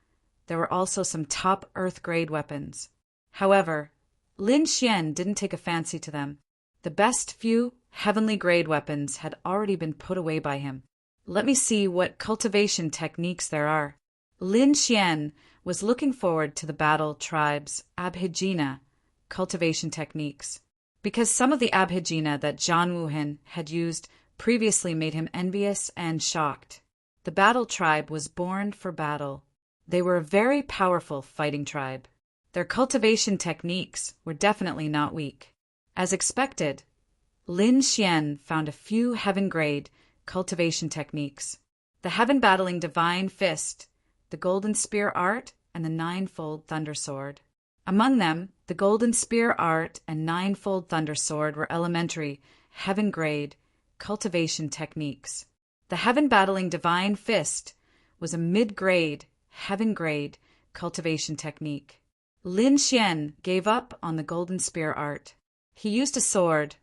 there were also some top Earth-grade weapons. However, Lin Xian didn't take a fancy to them. The best few heavenly-grade weapons had already been put away by him. Let me see what cultivation techniques there are. Lin Xian was looking forward to the battle tribe's Abhijna cultivation techniques, because some of the Abhijna that Zhang Wuhan had used previously made him envious and shocked. The battle tribe was born for battle. They were a very powerful fighting tribe. Their cultivation techniques were definitely not weak. As expected, Lin Xian found a few heaven-grade cultivation techniques: the heaven-battling divine fist, the golden spear art, and the ninefold thunder sword. Among them, the golden spear art and ninefold thunder sword were elementary, heaven-grade cultivation techniques. The heaven-battling divine fist was a mid-grade, heaven-grade cultivation technique. Lin Xian gave up on the golden spear art. He used a sword,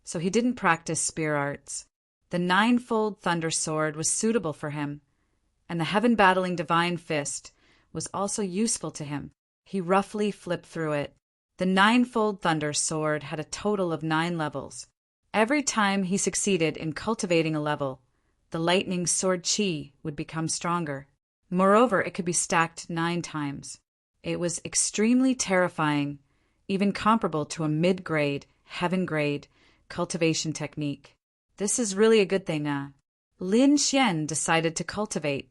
so he didn't practice spear arts. The ninefold thunder sword was suitable for him, and the heaven-battling divine fist was also useful to him. He roughly flipped through it. The ninefold thunder sword had a total of 9 levels. Every time he succeeded in cultivating a level, the lightning sword chi would become stronger. Moreover, it could be stacked 9 times. It was extremely terrifying, even comparable to a mid-grade, heaven-grade cultivation technique. This is really a good thing, Lin Xian decided to cultivate.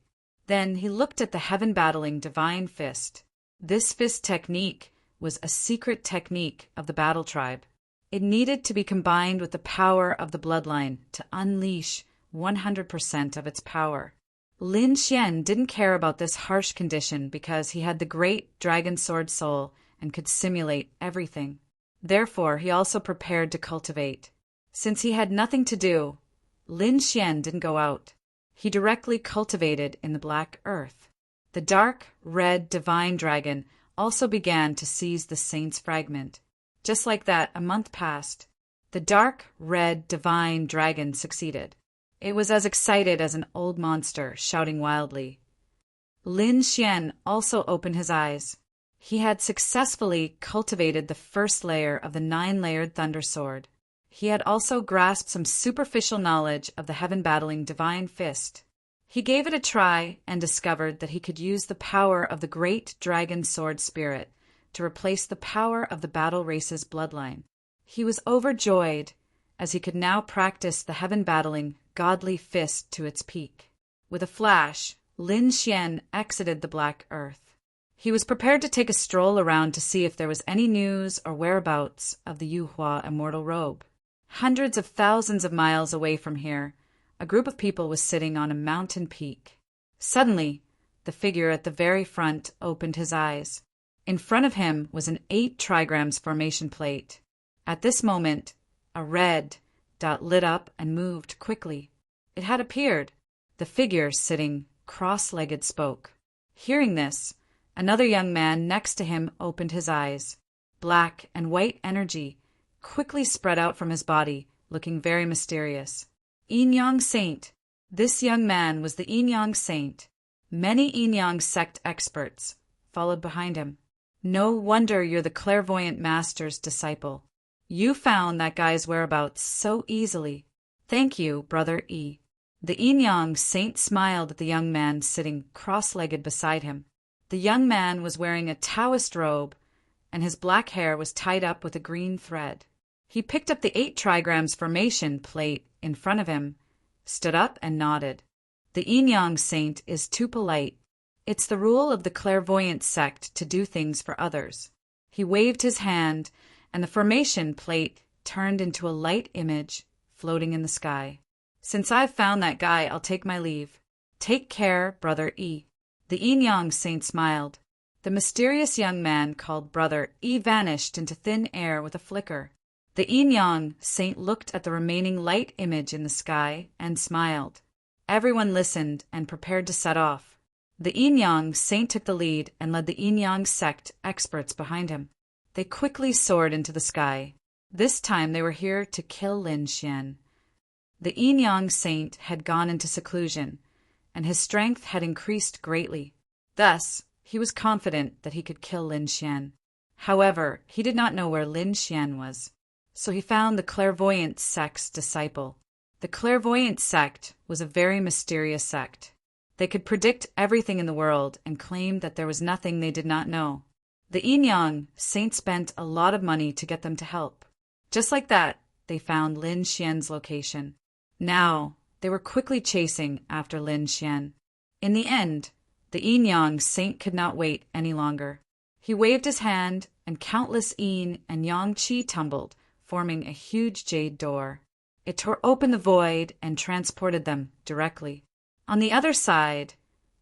Then he looked at the heaven-battling divine fist. This fist technique was a secret technique of the battle tribe. It needed to be combined with the power of the bloodline to unleash 100% of its power. Lin Xian didn't care about this harsh condition because he had the great dragon sword soul and could simulate everything. Therefore, he also prepared to cultivate. Since he had nothing to do, Lin Xian didn't go out. He directly cultivated in the Black Earth. The dark, red divine dragon also began to seize the saint's fragment. Just like that, a month passed. The dark, red divine dragon succeeded. It was as excited as an old monster, shouting wildly. Lin Xian also opened his eyes. He had successfully cultivated the first layer of the 9-layered thunder sword. He had also grasped some superficial knowledge of the heaven-battling divine fist. He gave it a try and discovered that he could use the power of the great dragon sword spirit to replace the power of the battle race's bloodline. He was overjoyed, as he could now practice the heaven-battling godly fist to its peak. With a flash, Lin Xian exited the Black Earth. He was prepared to take a stroll around to see if there was any news or whereabouts of the Yuhua immortal robe. Hundreds of thousands of miles away from here, a group of people was sitting on a mountain peak. Suddenly, the figure at the very front opened his eyes. In front of him was an 8 trigrams formation plate. At this moment, a red dot lit up and moved quickly. It had appeared. The figure sitting cross-legged spoke. Hearing this, another young man next to him opened his eyes. Black and white energy quickly spread out from his body, looking very mysterious. Yin Yang Saint. This young man was the Yin Yang Saint. Many Yin Yang sect experts followed behind him. No wonder you're the clairvoyant master's disciple. You found that guy's whereabouts so easily. Thank you, Brother E. The Yin Yang Saint smiled at the young man sitting cross-legged beside him. The young man was wearing a Taoist robe, and his black hair was tied up with a green thread. He picked up the 8 trigrams formation plate in front of him, stood up and nodded. The Yin-Yang Saint is too polite. It's the rule of the clairvoyant sect to do things for others. He waved his hand, and the formation plate turned into a light image floating in the sky. Since I've found that guy, I'll take my leave. Take care, Brother E. The Yin-Yang Saint smiled. The mysterious young man called Brother E vanished into thin air with a flicker. The Yin-Yang Saint looked at the remaining light image in the sky and smiled. Everyone listened and prepared to set off. The Yin-Yang Saint took the lead and led the Yin-Yang sect experts behind him. They quickly soared into the sky. This time they were here to kill Lin Xian. The Yin-Yang Saint had gone into seclusion, and his strength had increased greatly. Thus, he was confident that he could kill Lin Xian. However, he did not know where Lin Xian was. So he found the clairvoyant sect's disciple. The clairvoyant sect was a very mysterious sect. They could predict everything in the world and claimed that there was nothing they did not know. The Yin-Yang Saint spent a lot of money to get them to help. Just like that, they found Lin Xian's location. Now, they were quickly chasing after Lin Xian. In the end, the Yin-Yang Saint could not wait any longer. He waved his hand, and countless Yin and Yang Qi tumbled, forming a huge jade door. It tore open the void and transported them directly. On the other side,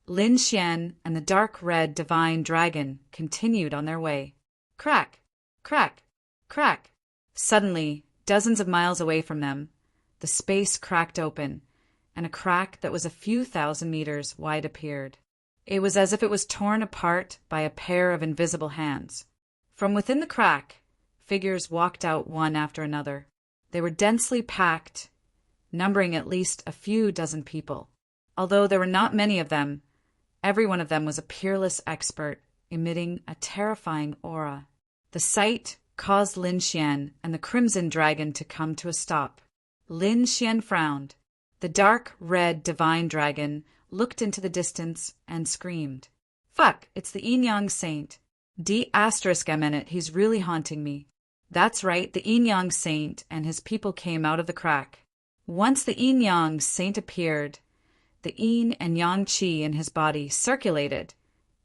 Lin Xian and the dark red divine dragon continued on their way. Crack! Crack! Crack! Suddenly, dozens of miles away from them, the space cracked open, and a crack that was a few thousand meters wide appeared. It was as if it was torn apart by a pair of invisible hands. From within the crack, figures walked out one after another. They were densely packed, numbering at least a few dozen people. Although there were not many of them, every one of them was a peerless expert, emitting a terrifying aura. The sight caused Lin Xian and the Crimson Dragon to come to a stop. Lin Xian frowned. The dark red divine dragon looked into the distance and screamed. Fuck, it's the Yin-Yang Saint. D***, he's really haunting me. That's right, the Yin-Yang Saint and his people came out of the crack. Once the Yin-Yang Saint appeared, the Yin and Yang Qi in his body circulated,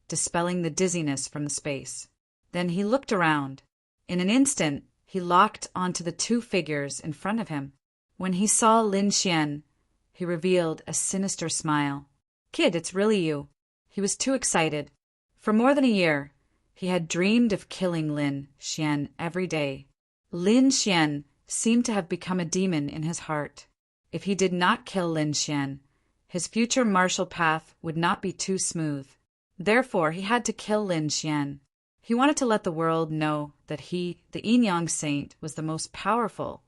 dispelling the dizziness from the space. Then he looked around. In an instant, he locked onto the 2 figures in front of him. When he saw Lin Xian, he revealed a sinister smile. Kid, it's really you. He was too excited. For more than a year, he had dreamed of killing Lin Xian every day. Lin Xian seemed to have become a demon in his heart. If he did not kill Lin Xian, his future martial path would not be too smooth. Therefore, he had to kill Lin Xian. He wanted to let the world know that he, the Yin-Yang Saint, was the most powerful.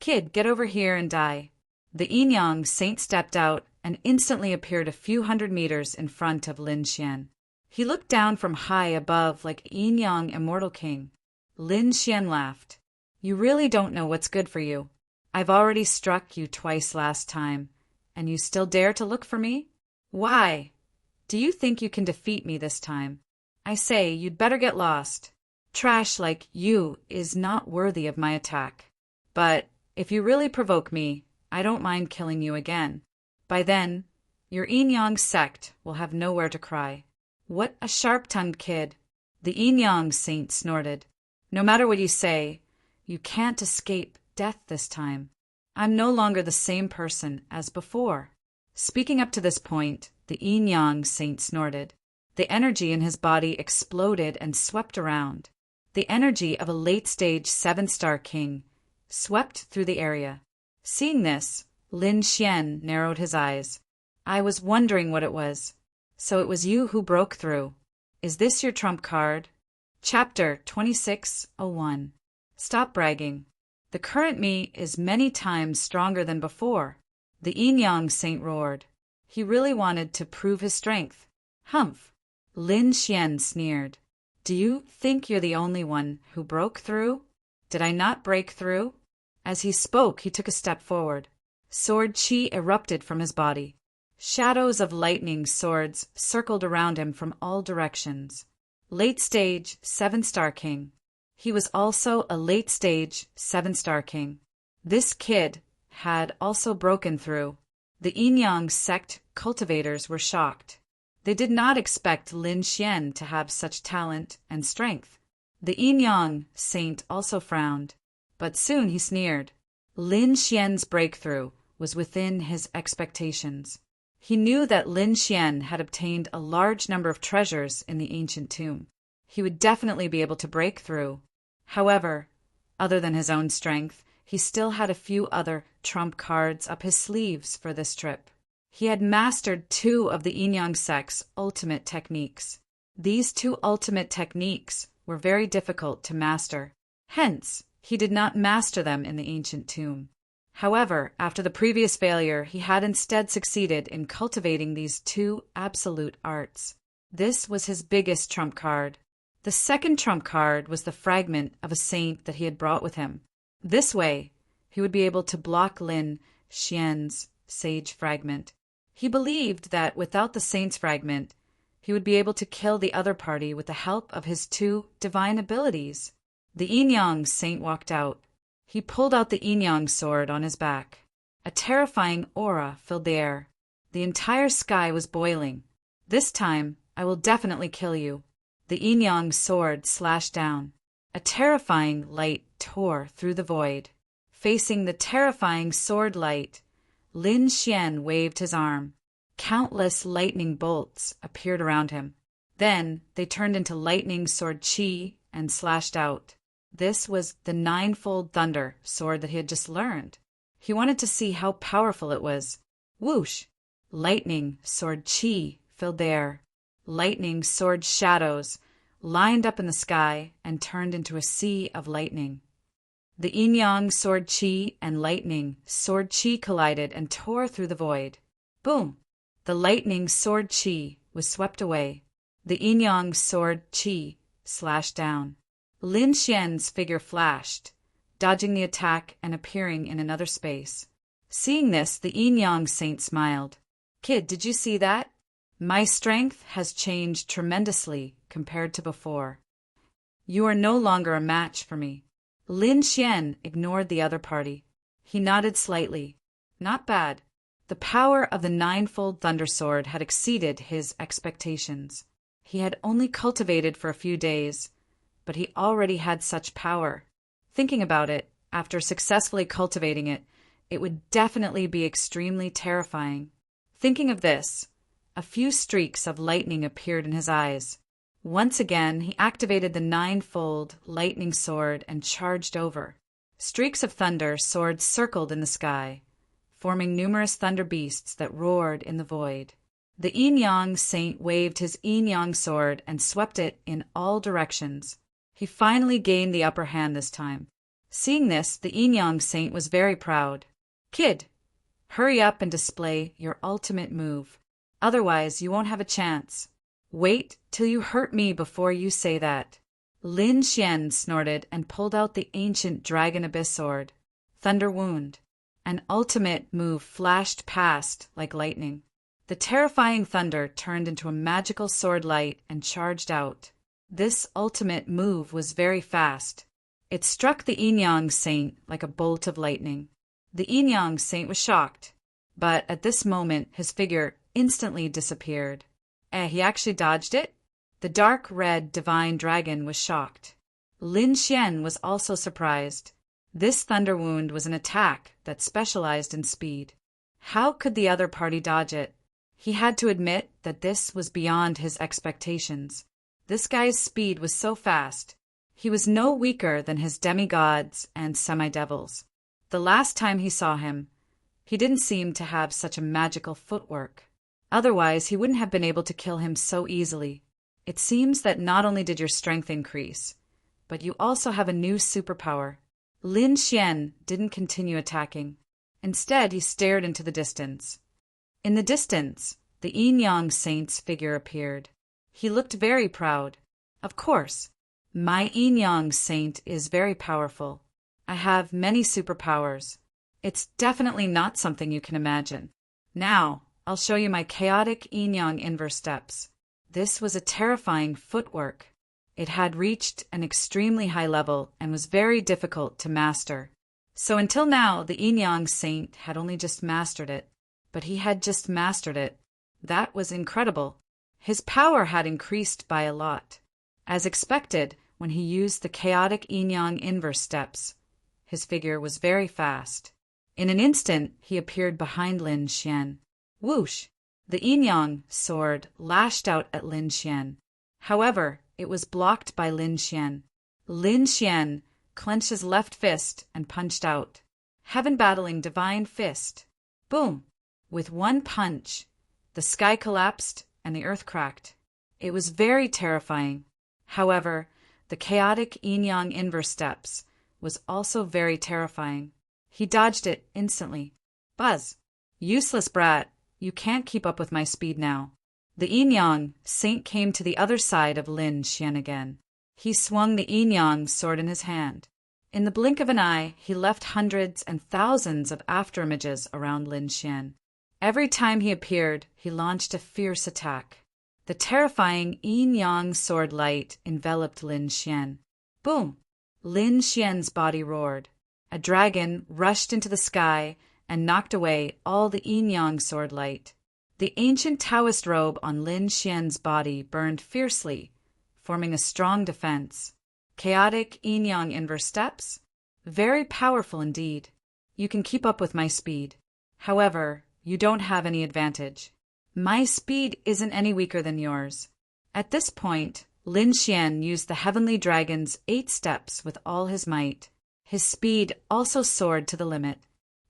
Kid, get over here and die. The Yin-Yang Saint stepped out and instantly appeared a few hundred meters in front of Lin Xian. He looked down from high above like Yin-Yang Immortal King. Lin Xian laughed. You really don't know what's good for you. I've already struck you twice last time, and you still dare to look for me? Why? Do you think you can defeat me this time? I say, you'd better get lost. Trash like you is not worthy of my attack. But if you really provoke me, I don't mind killing you again. By then, your Yin-Yang sect will have nowhere to cry. What a sharp-tongued kid. The Yin-Yang Saint snorted. No matter what you say, you can't escape death this time. I'm no longer the same person as before. Speaking up to this point, the Yin-Yang Saint snorted. The energy in his body exploded and swept around. The energy of a late-stage 7-star king swept through the area. Seeing this, Lin Xian narrowed his eyes. I was wondering what it was. So it was you who broke through. Is this your trump card? Chapter 2601. Stop bragging. The current me is many times stronger than before. The Yin-Yang Saint roared. He really wanted to prove his strength. Humph. Lin Xian sneered. Do you think you're the only one who broke through? Did I not break through? As he spoke, he took a step forward. Sword chi erupted from his body. Shadows of lightning swords circled around him from all directions. Late stage 7-star king. He was also a late-stage 7-star king. This kid had also broken through. The Yin-Yang sect cultivators were shocked. They did not expect Lin Xian to have such talent and strength. The Yin-Yang saint also frowned, but soon he sneered. Lin Xian's breakthrough was within his expectations. He knew that Lin Xian had obtained a large number of treasures in the ancient tomb. He would definitely be able to break through. However, other than his own strength, he still had a few other trump cards up his sleeves for this trip. He had mastered 2 of the Yin-Yang sect's ultimate techniques. These 2 ultimate techniques were very difficult to master. Hence, he did not master them in the ancient tomb. However, after the previous failure, he had instead succeeded in cultivating these 2 absolute arts. This was his biggest trump card. The second trump card was the fragment of a saint that he had brought with him. This way, he would be able to block Lin Xian's sage fragment. He believed that without the saint's fragment, he would be able to kill the other party with the help of his 2 divine abilities. The Yin-Yang saint walked out. He pulled out the Yin-Yang sword on his back. A terrifying aura filled the air. The entire sky was boiling. This time, I will definitely kill you. The Yin-Yang sword slashed down. A terrifying light tore through the void. Facing the terrifying sword light, Lin Xian waved his arm. Countless lightning bolts appeared around him. Then they turned into lightning sword chi and slashed out. This was the 9-fold thunder sword that he had just learned. He wanted to see how powerful it was. Whoosh! Lightning sword chi filled the air. Lightning sword shadows lined up in the sky and turned into a sea of lightning. The Yin-Yang sword chi and lightning sword chi collided and tore through the void. Boom! The lightning sword chi was swept away. The Yin-Yang sword chi slashed down. Lin Xian's figure flashed, dodging the attack and appearing in another space. Seeing this, the Yin-Yang saint smiled. Kid, did you see that? My strength has changed tremendously compared to before. You are no longer a match for me. Lin Xian ignored the other party. He nodded slightly. Not bad. The power of the 9-fold thunder sword had exceeded his expectations. He had only cultivated for a few days, but he already had such power. Thinking about it, after successfully cultivating it, it would definitely be extremely terrifying. Thinking of this, a few streaks of lightning appeared in his eyes. Once again, he activated the 9-fold lightning sword and charged over. Streaks of thunder swords circled in the sky, forming numerous thunder beasts that roared in the void. The Yin-Yang saint waved his Yin-Yang sword and swept it in all directions. He finally gained the upper hand this time. Seeing this, the Yin-Yang saint was very proud. Kid, hurry up and display your ultimate move. Otherwise, you won't have a chance. Wait till you hurt me before you say that. Lin Xian snorted and pulled out the ancient Dragon Abyss sword. Thunder Wound. An ultimate move flashed past like lightning. The terrifying thunder turned into a magical sword light and charged out. This ultimate move was very fast. It struck the Yin-Yang saint like a bolt of lightning. The Yin-Yang saint was shocked, but at this moment his figure instantly disappeared. He actually dodged it? The dark red divine dragon was shocked. Lin Xian was also surprised. This thunder wound was an attack that specialized in speed. How could the other party dodge it? He had to admit that this was beyond his expectations. This guy's speed was so fast. He was no weaker than his demigods and semi-devils. The last time he saw him, he didn't seem to have such a magical footwork. Otherwise, he wouldn't have been able to kill him so easily. It seems that not only did your strength increase, but you also have a new superpower. Lin Xian didn't continue attacking. Instead, he stared into the distance. In the distance, the Yin-Yang saint's figure appeared. He looked very proud. Of course, my Yin-Yang saint is very powerful. I have many superpowers. It's definitely not something you can imagine. Now, I'll show you my chaotic Yin-Yang inverse steps. This was a terrifying footwork. It had reached an extremely high level and was very difficult to master. So until now, the Yin Yang Saint had only just mastered it. But he had just mastered it. That was incredible. His power had increased by a lot. As expected, when he used the chaotic yin-yang inverse steps, his figure was very fast. In an instant, he appeared behind Lin Xian. Whoosh! The yin-yang sword lashed out at Lin Xian. However, it was blocked by Lin Xian. Lin Xian clenched his left fist and punched out. Heaven battling divine fist. Boom! With one punch, the sky collapsed and the earth cracked. It was very terrifying. However, the chaotic yin-yang inverse steps was also very terrifying. He dodged it instantly. Buzz! Useless brat, you can't keep up with my speed now. The yin-yang saint came to the other side of Lin Xian again. He swung the yin-yang sword in his hand. In the blink of an eye, he left hundreds and thousands of afterimages around Lin Xian. Every time he appeared, he launched a fierce attack. The terrifying yin-yang sword light enveloped Lin Xian. Boom! Lin Xian's body roared. A dragon rushed into the sky and knocked away all the yin-yang sword light. The ancient Taoist robe on Lin Xian's body burned fiercely, forming a strong defense. Chaotic yin-yang inverse steps? Very powerful indeed. You can keep up with my speed. However, you don't have any advantage. My speed isn't any weaker than yours. At this point, Lin Xian used the heavenly dragon's 8 steps with all his might. His speed also soared to the limit.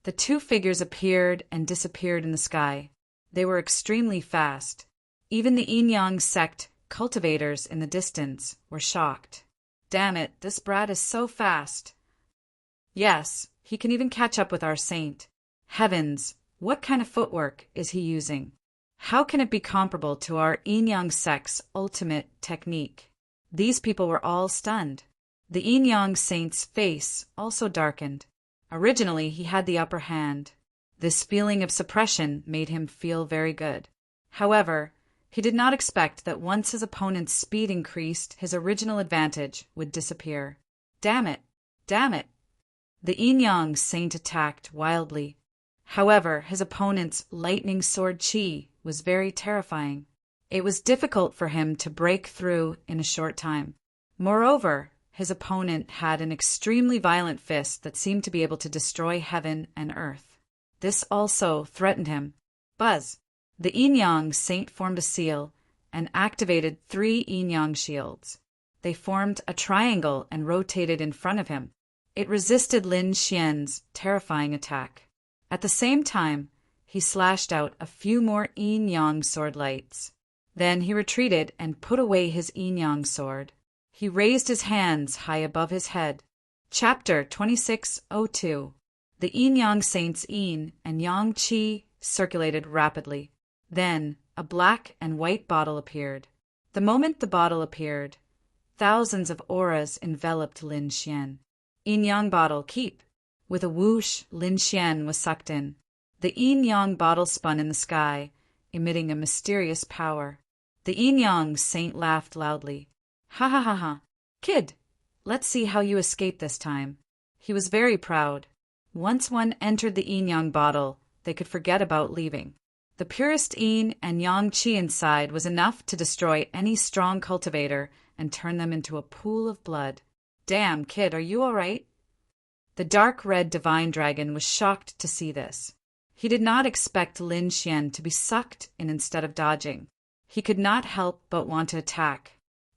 The two figures appeared and disappeared in the sky. They were extremely fast. Even the yin-yang sect cultivators in the distance were shocked. Damn it, this brat is so fast. Yes, he can even catch up with our saint. Heavens, what kind of footwork is he using? How can it be comparable to our yin-yang sect's ultimate technique? These people were all stunned. The yin-yang saint's face also darkened. Originally, he had the upper hand. This feeling of suppression made him feel very good. However, he did not expect that once his opponent's speed increased, his original advantage would disappear. Damn it! Damn it! The yin-yang saint attacked wildly. However, his opponent's lightning sword chi was very terrifying. It was difficult for him to break through in a short time. Moreover, his opponent had an extremely violent fist that seemed to be able to destroy heaven and earth. This also threatened him. Buzz! The yin-yang saint formed a seal and activated 3 yin-yang shields. They formed a triangle and rotated in front of him. It resisted Lin Xian's terrifying attack. At the same time, he slashed out a few more yin-yang sword lights. Then he retreated and put away his yin-yang sword. He raised his hands high above his head. Chapter 2602. The yin-yang saint's yin and yang qi circulated rapidly. Then a black and white bottle appeared. The moment the bottle appeared, thousands of auras enveloped Lin Xian. Yin-yang bottle, keep. With a whoosh, Lin Xian was sucked in. The yin-yang bottle spun in the sky, emitting a mysterious power. The yin-yang saint laughed loudly. Ha ha ha ha. Kid, let's see how you escape this time. He was very proud. Once one entered the yin-yang bottle, they could forget about leaving. The purest yin and yang qi inside was enough to destroy any strong cultivator and turn them into a pool of blood. Damn, kid, are you all right? The dark red divine dragon was shocked to see this. He did not expect Lin Xian to be sucked in instead of dodging. He could not help but want to attack.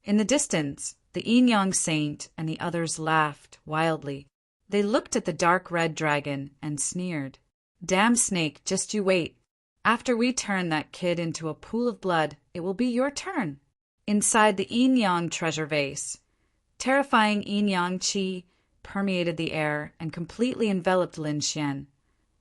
In the distance, the yin-yang saint and the others laughed wildly. They looked at the dark red dragon and sneered. Damn snake, just you wait. After we turn that kid into a pool of blood, it will be your turn. Inside the yin-yang treasure vase, terrifying yin-yang qi permeated the air and completely enveloped Lin Xian,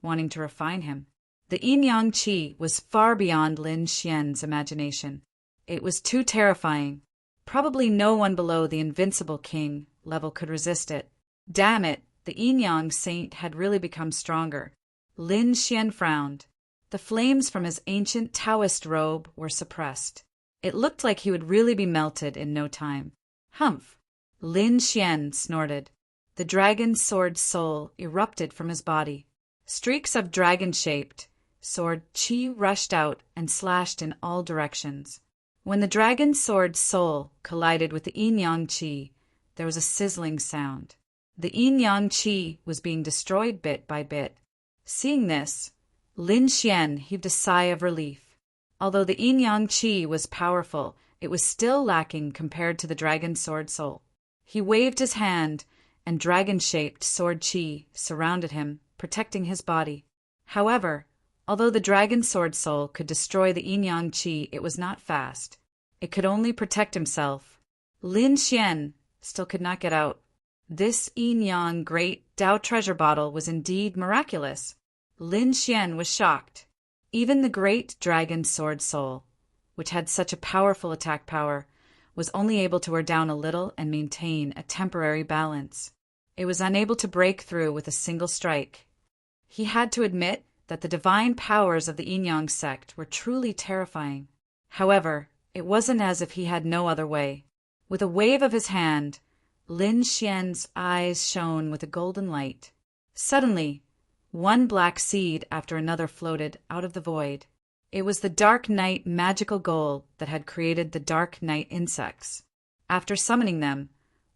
wanting to refine him. The yin-yang qi was far beyond Lin Xian's imagination. It was too terrifying. Probably no one below the invincible king level could resist it. Damn it, the yin-yang saint had really become stronger. Lin Xian frowned. The flames from his ancient Taoist robe were suppressed. It looked like he would really be melted in no time. Humph! Lin Xian snorted. The dragon sword soul erupted from his body. Streaks of dragon-shaped sword qi rushed out and slashed in all directions. When the dragon sword soul collided with the yin-yang qi, there was a sizzling sound. The yin-yang qi was being destroyed bit by bit. Seeing this, Lin Xian heaved a sigh of relief. Although the yin-yang qi was powerful, it was still lacking compared to the dragon sword soul. He waved his hand, and dragon-shaped sword qi surrounded him, protecting his body. However, although the dragon sword soul could destroy the yin-yang qi, it was not fast. It could only protect himself. Lin Xian still could not get out. This yin-yang great Tao treasure bottle was indeed miraculous. Lin Xian was shocked. Even the great dragon sword soul, which had such a powerful attack power, was only able to wear down a little and maintain a temporary balance. It was unable to break through with a single strike. He had to admit that the divine powers of the yin-yang sect were truly terrifying. However, it wasn't as if he had no other way. With a wave of his hand, Lin Xian's eyes shone with a golden light. Suddenly, one black seed after another floated out of the void. It was the Dark Night magical goal that had created the Dark Night insects. After summoning them,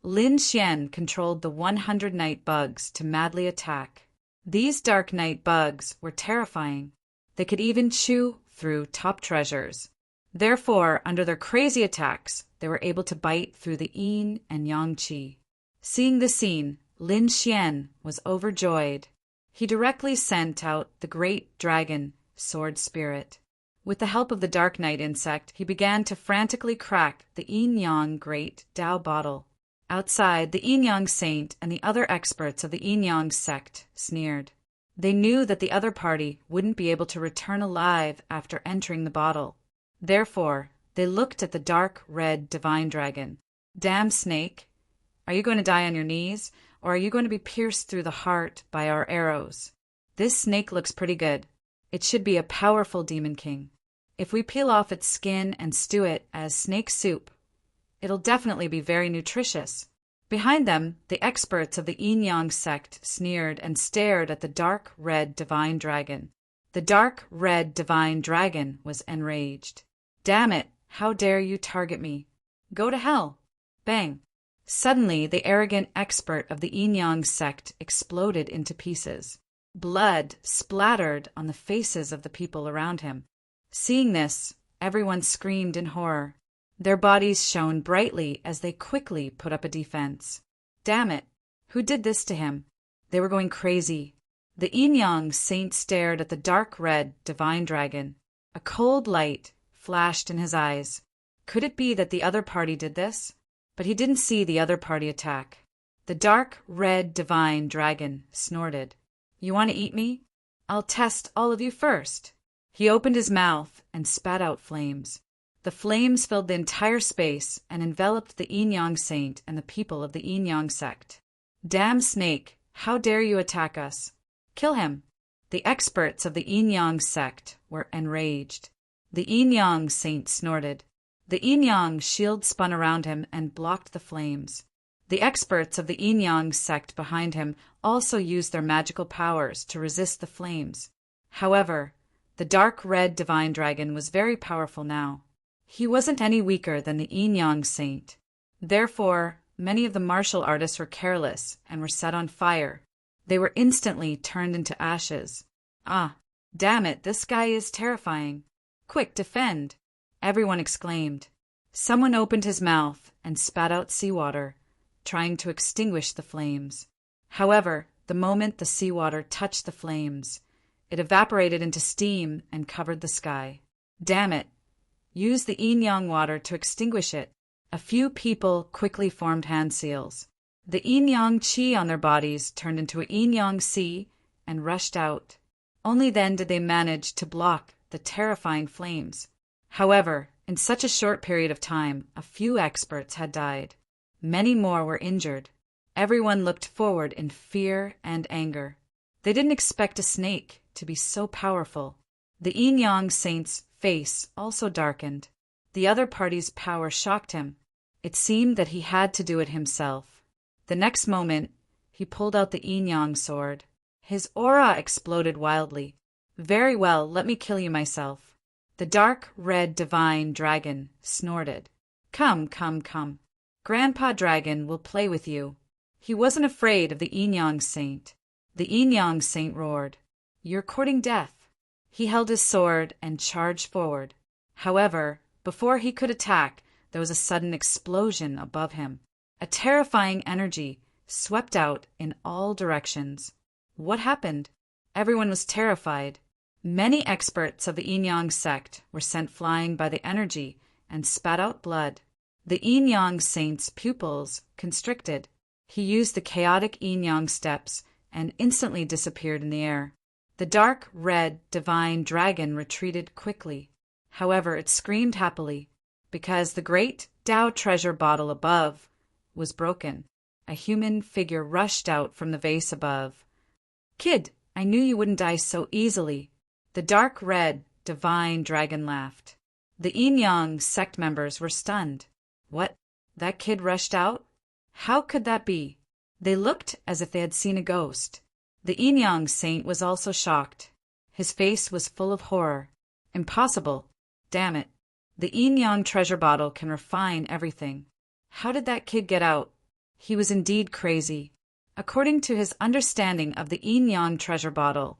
Lin Xian controlled the 100 night bugs to madly attack. These Dark Night bugs were terrifying. They could even chew through top treasures. Therefore, under their crazy attacks, they were able to bite through the yin and yang qi. Seeing the scene, Lin Xian was overjoyed. He directly sent out the great dragon sword spirit. With the help of the Dark Night insect, he began to frantically crack the yin-yang great Tao bottle. Outside, the yin-yang saint and the other experts of the yin-yang sect sneered. They knew that the other party wouldn't be able to return alive after entering the bottle. Therefore, they looked at the dark red divine dragon. Damn snake! Are you going to die on your knees, or are you going to be pierced through the heart by our arrows? This snake looks pretty good. It should be a powerful demon king. If we peel off its skin and stew it as snake soup, it'll definitely be very nutritious. Behind them, the experts of the yin-yang sect sneered and stared at the dark red divine dragon. The dark red divine dragon was enraged. Damn it! How dare you target me? Go to hell! Bang! Suddenly, the arrogant expert of the yin-yang sect exploded into pieces. Blood splattered on the faces of the people around him. Seeing this, everyone screamed in horror. Their bodies shone brightly as they quickly put up a defense. Damn it! Who did this to him? They were going crazy. The yin-yang saint stared at the dark red divine dragon. A cold light flashed in his eyes. Could it be that the other party did this? But he didn't see the other party attack. The dark red divine dragon snorted. You want to eat me? I'll test all of you first. He opened his mouth and spat out flames. The flames filled the entire space and enveloped the yin-yang saint and the people of the yin-yang sect. Damn snake, how dare you attack us? Kill him! The experts of the yin-yang sect were enraged. The yin-yang saint snorted. The yin-yang shield spun around him and blocked the flames. The experts of the yin-yang sect behind him also used their magical powers to resist the flames. However, the dark red divine dragon was very powerful now. He wasn't any weaker than the yin-yang saint. Therefore, many of the martial artists were careless and were set on fire. They were instantly turned into ashes. Ah, damn it, this guy is terrifying. Quick, defend! Everyone exclaimed. Someone opened his mouth and spat out seawater, trying to extinguish the flames. However, the moment the seawater touched the flames, it evaporated into steam and covered the sky. Damn it! Use the yin-yang water to extinguish it. A few people quickly formed hand seals. The yin-yang qi on their bodies turned into a yin-yang sea and rushed out. Only then did they manage to block the terrifying flames. However, in such a short period of time, a few experts had died. Many more were injured. Everyone looked forward in fear and anger. They didn't expect a snake to be so powerful. The yin-yang saint's face also darkened. The other party's power shocked him. It seemed that he had to do it himself. The next moment, he pulled out the yin-yang sword. His aura exploded wildly. Very well, let me kill you myself. The dark red divine dragon snorted. Come, come, come. Grandpa Dragon will play with you. He wasn't afraid of the yin-yang saint. The yin-yang saint roared. You're courting death. He held his sword and charged forward. However, before he could attack, there was a sudden explosion above him. A terrifying energy swept out in all directions. What happened? Everyone was terrified. Many experts of the yin-yang sect were sent flying by the energy and spat out blood. The yin-yang saint's pupils constricted. He used the chaotic yin-yang steps and instantly disappeared in the air. The dark red divine dragon retreated quickly. However, it screamed happily, because the great Tao treasure bottle above was broken. A human figure rushed out from the vase above. Kid, I knew you wouldn't die so easily. The dark red divine dragon laughed. The yin-yang sect members were stunned. What? That kid rushed out? How could that be? They looked as if they had seen a ghost. The yin-yang saint was also shocked. His face was full of horror. Impossible. Damn it. The yin-yang treasure bottle can refine everything. How did that kid get out? He was indeed crazy. According to his understanding of the yin-yang treasure bottle,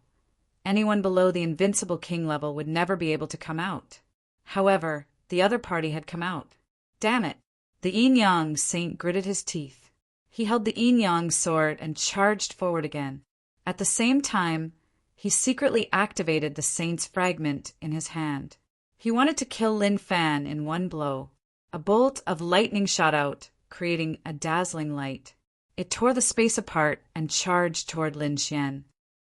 anyone below the invincible king level would never be able to come out. However, the other party had come out. Damn it. The yin-yang saint gritted his teeth. He held the yin-yang sword and charged forward again. At the same time, he secretly activated the saint's fragment in his hand. He wanted to kill Lin Fan in one blow. A bolt of lightning shot out, creating a dazzling light. It tore the space apart and charged toward Lin Xian.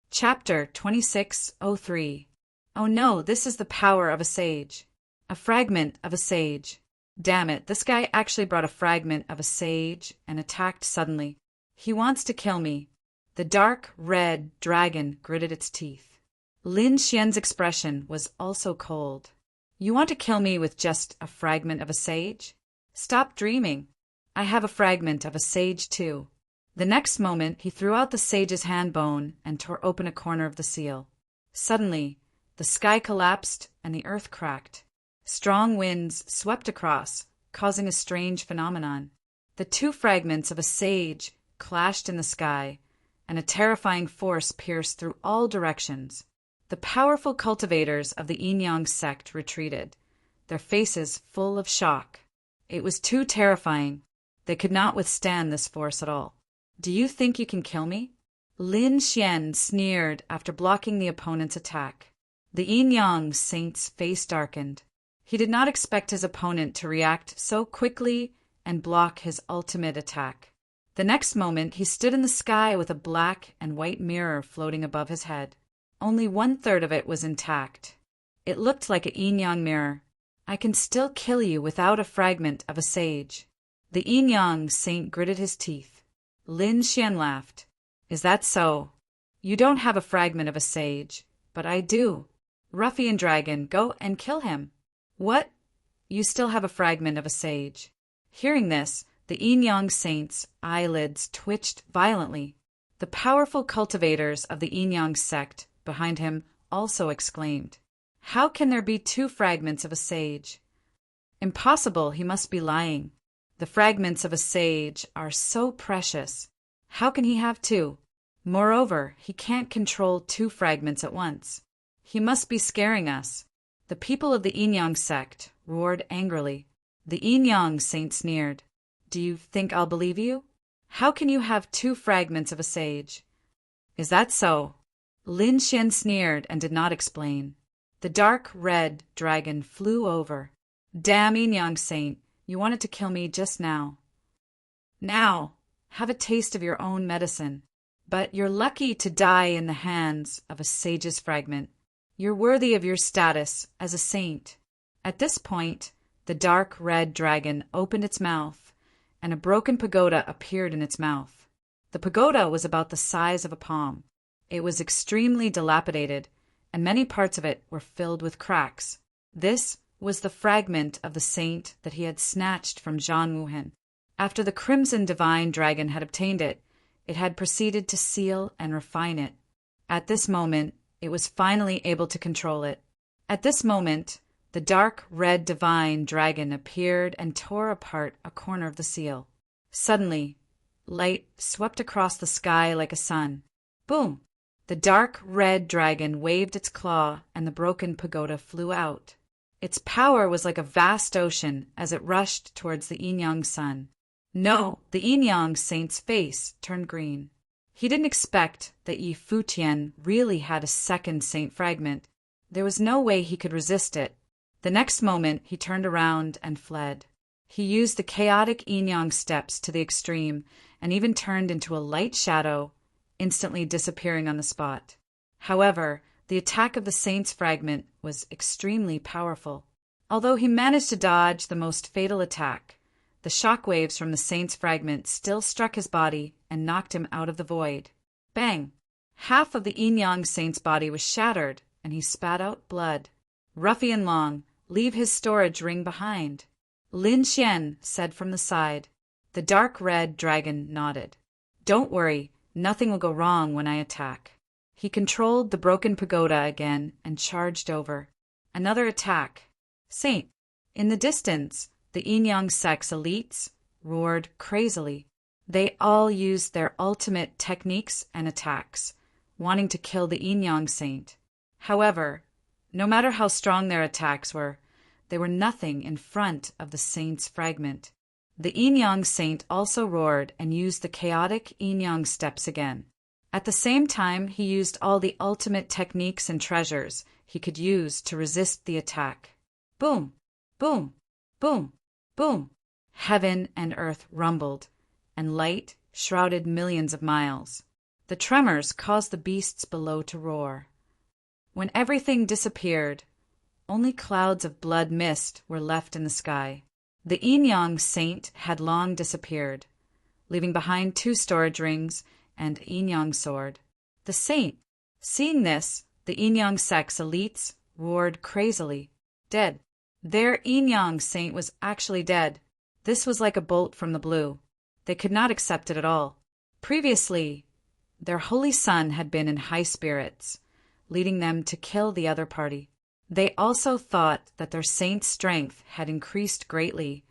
Chapter 2603. Oh no, this is the power of a sage. A fragment of a sage. Damn it, this guy actually brought a fragment of a sage and attacked suddenly. He wants to kill me. The dark red dragon gritted its teeth. Lin Xian's expression was also cold. You want to kill me with just a fragment of a sage? Stop dreaming. I have a fragment of a sage too. The next moment, he threw out the sage's hand bone and tore open a corner of the seal. Suddenly, the sky collapsed and the earth cracked. Strong winds swept across, causing a strange phenomenon. The two fragments of a sage clashed in the sky, and a terrifying force pierced through all directions. The powerful cultivators of the yin-yang sect retreated, their faces full of shock. It was too terrifying. They could not withstand this force at all. Do you think you can kill me? Lin Xian sneered after blocking the opponent's attack. The yin-yang saint's face darkened. He did not expect his opponent to react so quickly and block his ultimate attack. The next moment, he stood in the sky with a black and white mirror floating above his head. Only 1/3 of it was intact. It looked like a yin-yang mirror. I can still kill you without a fragment of a sage. The yin-yang saint gritted his teeth. Lin Xian laughed. Is that so? You don't have a fragment of a sage, but I do. Ruffian dragon, go and kill him. What? You still have a fragment of a sage. Hearing this, the yin-yang saint's eyelids twitched violently. The powerful cultivators of the yin-yang sect behind him also exclaimed, How can there be 2 fragments of a sage? Impossible, he must be lying. The fragments of a sage are so precious. How can he have 2? Moreover, he can't control 2 fragments at once. He must be scaring us. The people of the yin-yang sect roared angrily. The yin-yang saint sneered. Do you think I'll believe you? How can you have 2 fragments of a sage? Is that so? Lin Xian sneered and did not explain. The dark red dragon flew over. Damn yin-yang saint, you wanted to kill me just now. Now, have a taste of your own medicine. But you're lucky to die in the hands of a sage's fragment. You're worthy of your status as a saint. At this point, the dark red dragon opened its mouth, and a broken pagoda appeared in its mouth. The pagoda was about the size of a palm. It was extremely dilapidated, and many parts of it were filled with cracks. This was the fragment of the saint that he had snatched from Zhang Wuhan. After the Crimson Divine Dragon had obtained it, it had proceeded to seal and refine it. At this moment, it was finally able to control it. At this moment, the dark red divine dragon appeared and tore apart a corner of the seal. Suddenly, light swept across the sky like a sun. Boom! The dark red dragon waved its claw and the broken pagoda flew out. Its power was like a vast ocean as it rushed towards the Yin-Yang sun. No, the Yin-Yang saint's face turned green. He didn't expect that Yi Futian really had a second saint fragment. There was no way he could resist it. The next moment, he turned around and fled. He used the chaotic Yin-Yang steps to the extreme and even turned into a light shadow, instantly disappearing on the spot. However, the attack of the saint's fragment was extremely powerful. Although he managed to dodge the most fatal attack, the shockwaves from the saint's fragment still struck his body and knocked him out of the void. Bang! Half of the Yin-Yang saint's body was shattered, and he spat out blood. "Ruffian Long, leave his storage ring behind," Lin Xian said from the side. The dark red dragon nodded. "Don't worry, nothing will go wrong when I attack." He controlled the broken pagoda again and charged over. Another attack. Saint! In the distance, the Yin-Yang sect's elites roared crazily. They all used their ultimate techniques and attacks, wanting to kill the Yin-Yang saint. However, no matter how strong their attacks were, they were nothing in front of the saint's fragment. The Yin-Yang saint also roared and used the chaotic Yin-Yang steps again. At the same time, he used all the ultimate techniques and treasures he could use to resist the attack. Boom! Boom! Boom! Boom! Heaven and earth rumbled, and light shrouded millions of miles. The tremors caused the beasts below to roar. When everything disappeared, only clouds of blood mist were left in the sky. The Yin-Yang saint had long disappeared, leaving behind 2 storage rings and a Yin-Yang sword. The saint, seeing this, the Yin-Yang sect's elites roared crazily. Dead. Their Yin-Yang saint was actually dead. This was like a bolt from the blue. They could not accept it at all. Previously, their holy son had been in high spirits, leading them to kill the other party. They also thought that their saint's strength had increased greatly,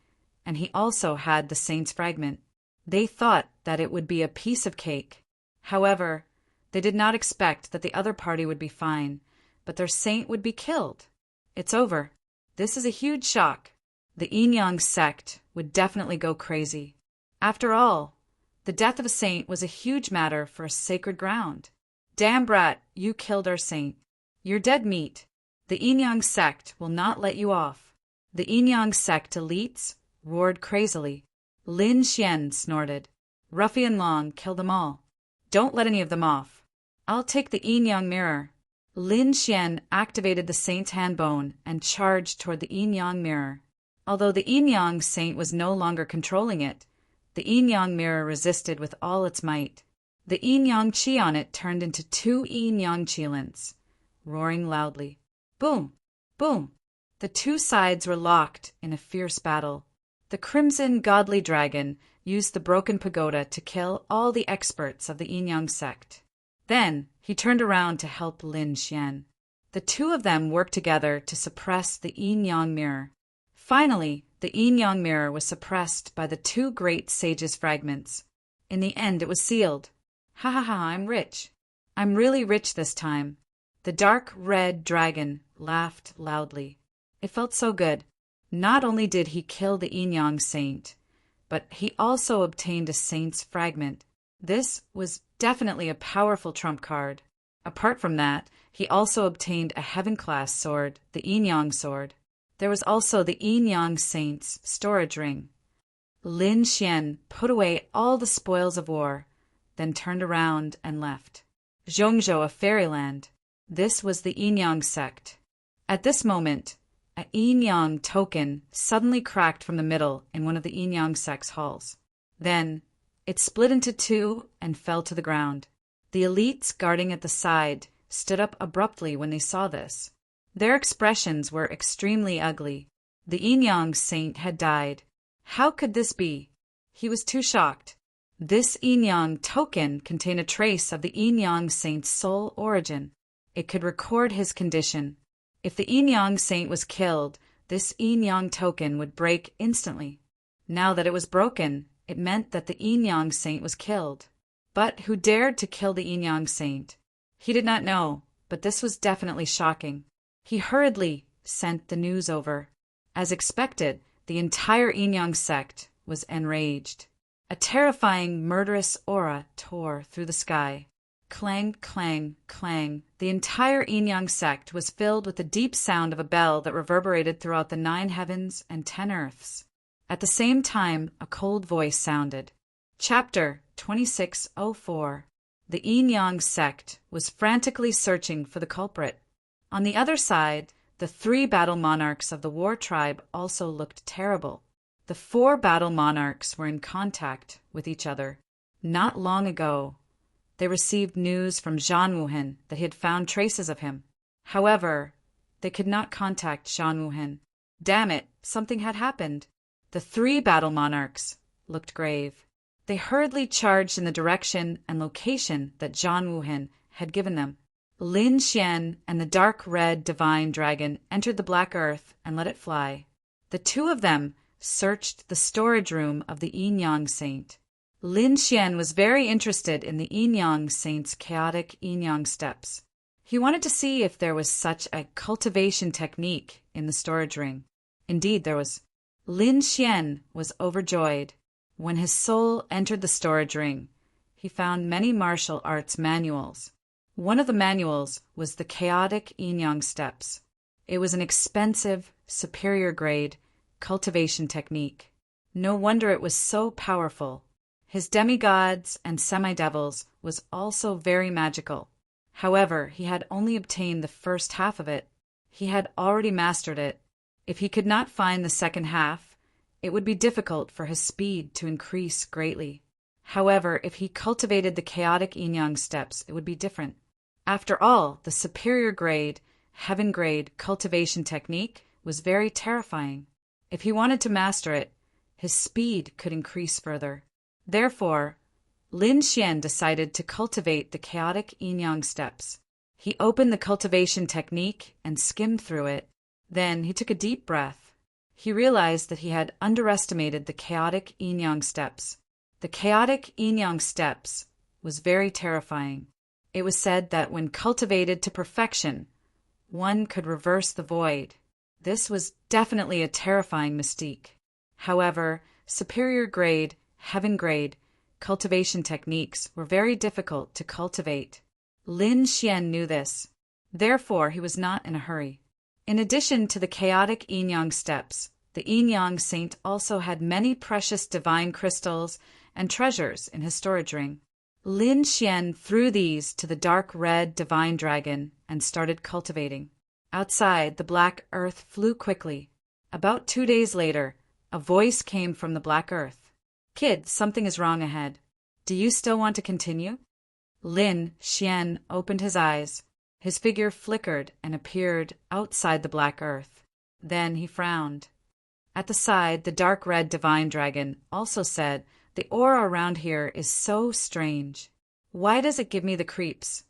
and he also had the saint's fragment. They thought that it would be a piece of cake. However, they did not expect that the other party would be fine, but their saint would be killed. It's over. This is a huge shock. The Yin-Yang sect would definitely go crazy. After all, the death of a saint was a huge matter for a sacred ground. Damn brat, you killed our saint. You're dead meat. The Yin-Yang sect will not let you off. The Yin-Yang sect elites roared crazily. Lin Xian snorted. Ruffian Long, kill them all. Don't let any of them off. I'll take the Yin-Yang mirror. Lin Xian activated the saint's handbone and charged toward the Yin-Yang mirror. Although the Yin-Yang saint was no longer controlling it, the Yin-Yang mirror resisted with all its might. The Yin-Yang chi on it turned into 2 Yin-Yang chilins, roaring loudly. Boom! Boom! The 2 sides were locked in a fierce battle. The Crimson Godly Dragon used the broken pagoda to kill all the experts of the Yin-Yang sect. Then he turned around to help Lin Xian. The 2 of them worked together to suppress the Yin-Yang mirror. Finally, the Yin-Yang mirror was suppressed by the 2 great sages' fragments. In the end, it was sealed. Ha ha ha, I'm rich. I'm really rich this time. The dark red dragon laughed loudly. It felt so good. Not only did he kill the Yin-Yang saint, but he also obtained a saint's fragment. This was definitely a powerful trump card. Apart from that, he also obtained a heaven-class sword, the Yin-Yang sword. There was also the Yin-Yang saint's storage ring. Lin Xian put away all the spoils of war, then turned around and left. Zhongzhou of Fairyland. This was the Yin-Yang sect. At this moment, a Yin-Yang token suddenly cracked from the middle in one of the Yin-Yang sect's halls. Then, it split into 2 and fell to the ground. The elites guarding at the side stood up abruptly when they saw this. Their expressions were extremely ugly. The Yin saint had died. How could this be? He was too shocked. This Yin token contained a trace of the Yin saint's soul origin. It could record his condition. If the Yin saint was killed, this Yin token would break instantly. Now that it was broken, it meant that the Yin saint was killed. But who dared to kill the Yin saint? He did not know, but this was definitely shocking. He hurriedly sent the news over. As expected, the entire Yin sect was enraged. A terrifying, murderous aura tore through the sky. Clang, clang, clang. The entire Yin sect was filled with the deep sound of a bell that reverberated throughout the 9 heavens and 10 earths. At the same time, a cold voice sounded. Chapter 2604. The Yin sect was frantically searching for the culprit. On the other side, the 3 battle monarchs of the war tribe also looked terrible. The 4 battle monarchs were in contact with each other. Not long ago, they received news from Zhan Wuhen that he had found traces of him. However, they could not contact Zhan Wuhen. Damn it, something had happened. The 3 battle monarchs looked grave. They hurriedly charged in the direction and location that Zhan Wuhen had given them. Lin Xian and the dark red divine dragon entered the black earth and let it fly. The 2 of them searched the storage room of the Yin saint. Lin Xian was very interested in the Yin saint's chaotic Yin steps. He wanted to see if there was such a cultivation technique in the storage ring. Indeed, there was. Lin Xian was overjoyed. When his soul entered the storage ring, he found many martial arts manuals. One of the manuals was the chaotic Yin steps. It was an expensive, superior grade cultivation technique. No wonder it was so powerful. His demigods and semi-devils was also very magical. However, he had only obtained the first half of it. He had already mastered it. If he could not find the second half, it would be difficult for his speed to increase greatly. However, if he cultivated the chaotic Yin steps, it would be different. After all, the superior grade, heaven grade cultivation technique was very terrifying. If he wanted to master it, his speed could increase further. Therefore, Lin Xian decided to cultivate the chaotic Yin steps. He opened the cultivation technique and skimmed through it. Then he took a deep breath. He realized that he had underestimated the chaotic Yin steps. The chaotic Yin steps was very terrifying. It was said that when cultivated to perfection, one could reverse the void. This was definitely a terrifying mystique. However, superior grade, heaven grade, cultivation techniques were very difficult to cultivate. Lin Xian knew this. Therefore, he was not in a hurry. In addition to the chaotic Yin steps, the Yin saint also had many precious divine crystals and treasures in his storage ring. Lin Xian threw these to the dark red divine dragon and started cultivating. Outside, the black earth flew quickly. About 2 days later, a voice came from the black earth. "Kid, something is wrong ahead. Do you still want to continue?" Lin Xian opened his eyes. His figure flickered and appeared outside the black earth. Then he frowned. At the side, the dark red divine dragon also said, "The aura around here is so strange. Why does it give me the creeps?"